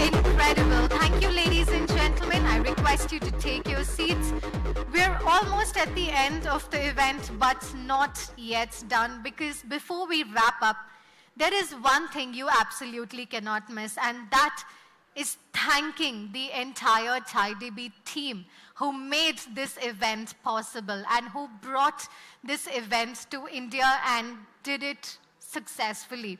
Incredible. Thank you, ladies and gentlemen. I request you to take your seats. We're almost at the end of the event, but not yet done, because before we wrap up, there is one thing you absolutely cannot miss, and that is thanking the entire TiDB team who made this event possible and who brought this event to India and did it successfully.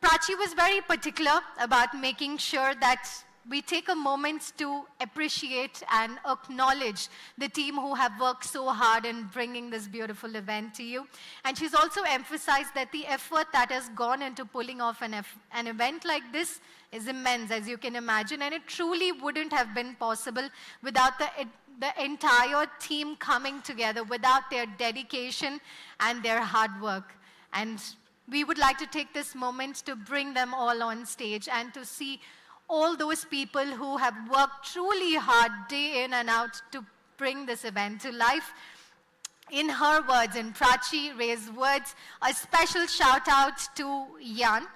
Prachi was very particular about making sure that we take a moment to appreciate and acknowledge the team who have worked so hard in bringing this beautiful event to you. And she's also emphasized that the effort that has gone into pulling off an event like this is immense, as you can imagine, and it truly wouldn't have been possible without the entire team coming together, without their dedication and their hard work. And we would like to take this moment to bring them all on stage and to see all those people who have worked truly hard day in and out to bring this event to life. In her words, in Prachi Ray's words, a special shout out to Jan.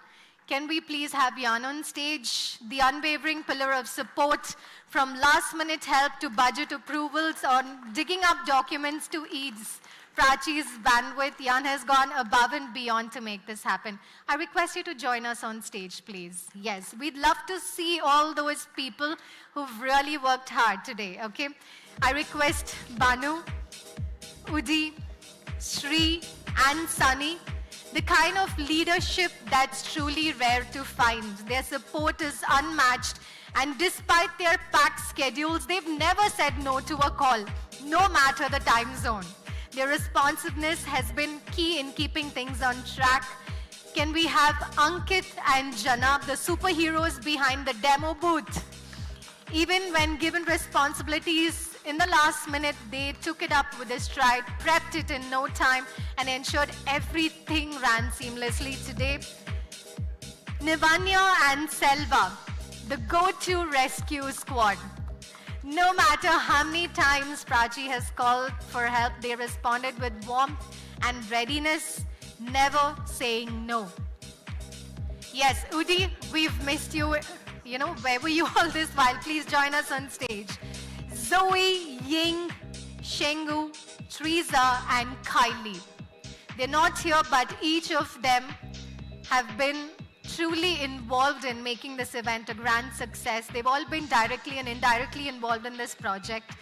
Can we please have Jan on stage? The unwavering pillar of support, from last minute help to budget approvals, on digging up documents to ease Prachi's bandwidth. Jan has gone above and beyond to make this happen. I request you to join us on stage, please. Yes, we'd love to see all those people who've really worked hard today, okay? I request Bhanu, Udi, Sri, and Sunny, the kind of leadership that's truly rare to find. Their support is unmatched, and despite their packed schedules, they've never said no to a call, no matter the time zone. Their responsiveness has been key in keeping things on track. Can we have Ankit and Janab, the superheroes behind the demo booth? Even when given responsibilities in the last minute, they took it up with a stride, prepped it in no time, and ensured everything ran seamlessly today. Nivanya and Selva, the go-to rescue squad. No matter how many times Prachi has called for help, they responded with warmth and readiness, never saying no. Yes, Udi, we've missed you. You know, where were you all this while? Please join us on stage. Zoe, Ying, Shengu, Teresa, and Kylie. They're not here, but each of them have been truly involved in making this event a grand success. They've all been directly and indirectly involved in this project.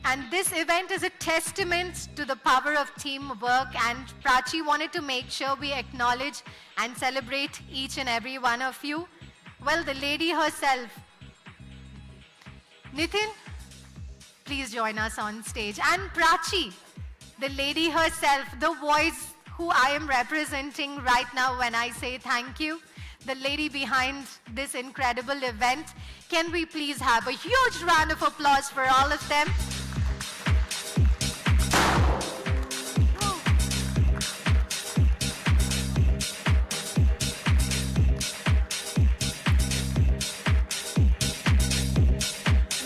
And this event is a testament to the power of teamwork, and Prachi wanted to make sure we acknowledge and celebrate each and every one of you. Well, the lady herself. Nitin, please join us on stage. And Prachi, the lady herself, the voice who I am representing right now when I say thank you, the lady behind this incredible event. Can we please have a huge round of applause for all of them?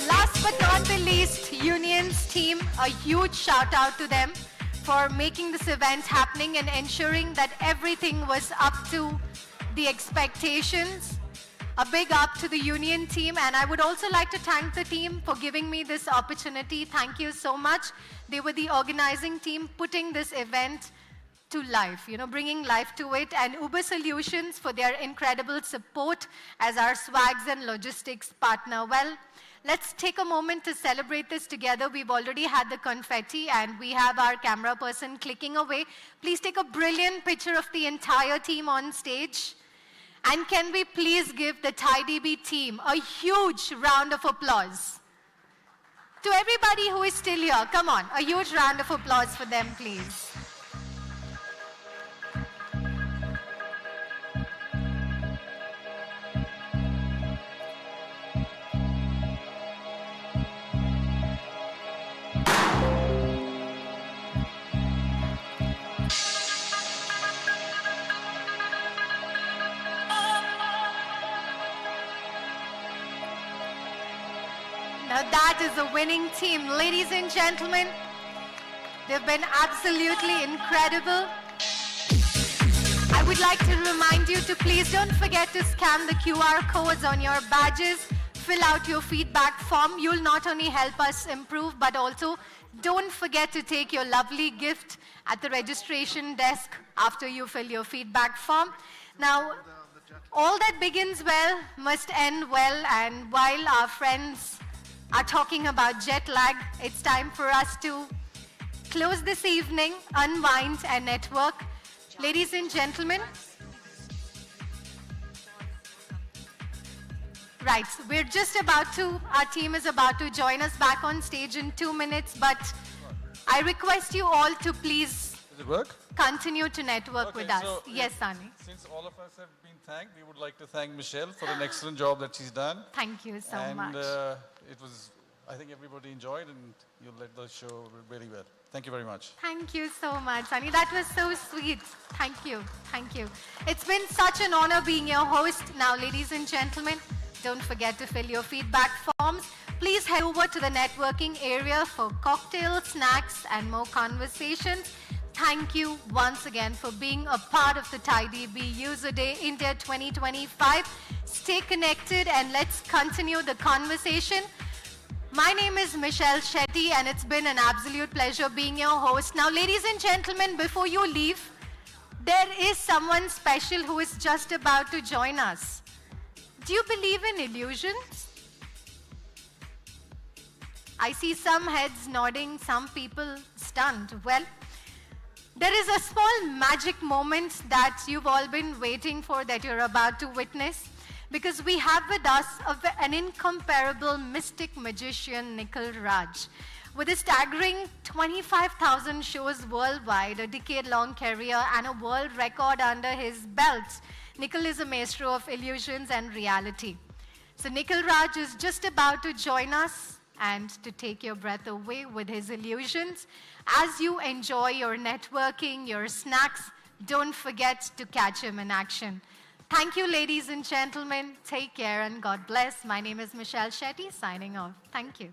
Last but not the least, Union's team, a huge shout out to them for making this event happening and ensuring that everything was up to the expectations. A big up to the Union team, and I would also like to thank the team for giving me this opportunity. Thank you so much. They were the organizing team putting this event to life, you know, bringing life to it, and Uber Solutions for their incredible support as our swags and logistics partner. Well, Let's take a moment to celebrate this together. We've already had the confetti and we have our camera person clicking away. Please take a brilliant picture of the entire team on stage. And can we please give the TiDB team a huge round of applause? To everybody who is still here, come on, a huge round of applause for them, please. Now that is a winning team. Ladies and gentlemen, they've been absolutely incredible. I would like to remind you to please don't forget to scan the QR codes on your badges, fill out your feedback form. You'll not only help us improve, but also don't forget to take your lovely gift at the registration desk after you fill your feedback form. Now, all that begins well must end well, and while our friends are talking about jet lag, it's time for us to close this evening, unwind and network. Ladies and gentlemen, right, we're just about to, our team is about to join us back on stage in 2 minutes, but I request you all to please Does it work? continue to network with us. So Yes, Sani. Since all of us have been thanked, we would like to thank Michelle for an excellent job that she's done. Thank you so much. And it was, I think everybody enjoyed, and you led the show really well. Thank you very much. Thank you so much, Sunny. That was so sweet. Thank you. Thank you. It's been such an honor being your host. Now, ladies and gentlemen, don't forget to fill your feedback forms. Please head over to the networking area for cocktails, snacks, and more conversations. Thank you once again for being a part of the TiDB User Day India 2025. Stay connected and let's continue the conversation. My name is Michelle Shetty, and it's been an absolute pleasure being your host. Now, ladies and gentlemen, before you leave, there is someone special who is just about to join us. Do you believe in illusions? I see some heads nodding, some people stunned. Well, there is a small magic moment that you've all been waiting for, that you're about to witness. Because we have with us an incomparable mystic magician, Nikhil Raj. With a staggering 25,000 shows worldwide, a decade-long career, and a world record under his belt, Nikhil is a maestro of illusions and reality. So Nikhil Raj is just about to join us and to take your breath away with his illusions. As you enjoy your networking, your snacks, don't forget to catch him in action. Thank you, ladies and gentlemen. Take care and God bless. My name is Michelle Shetty, signing off. Thank you.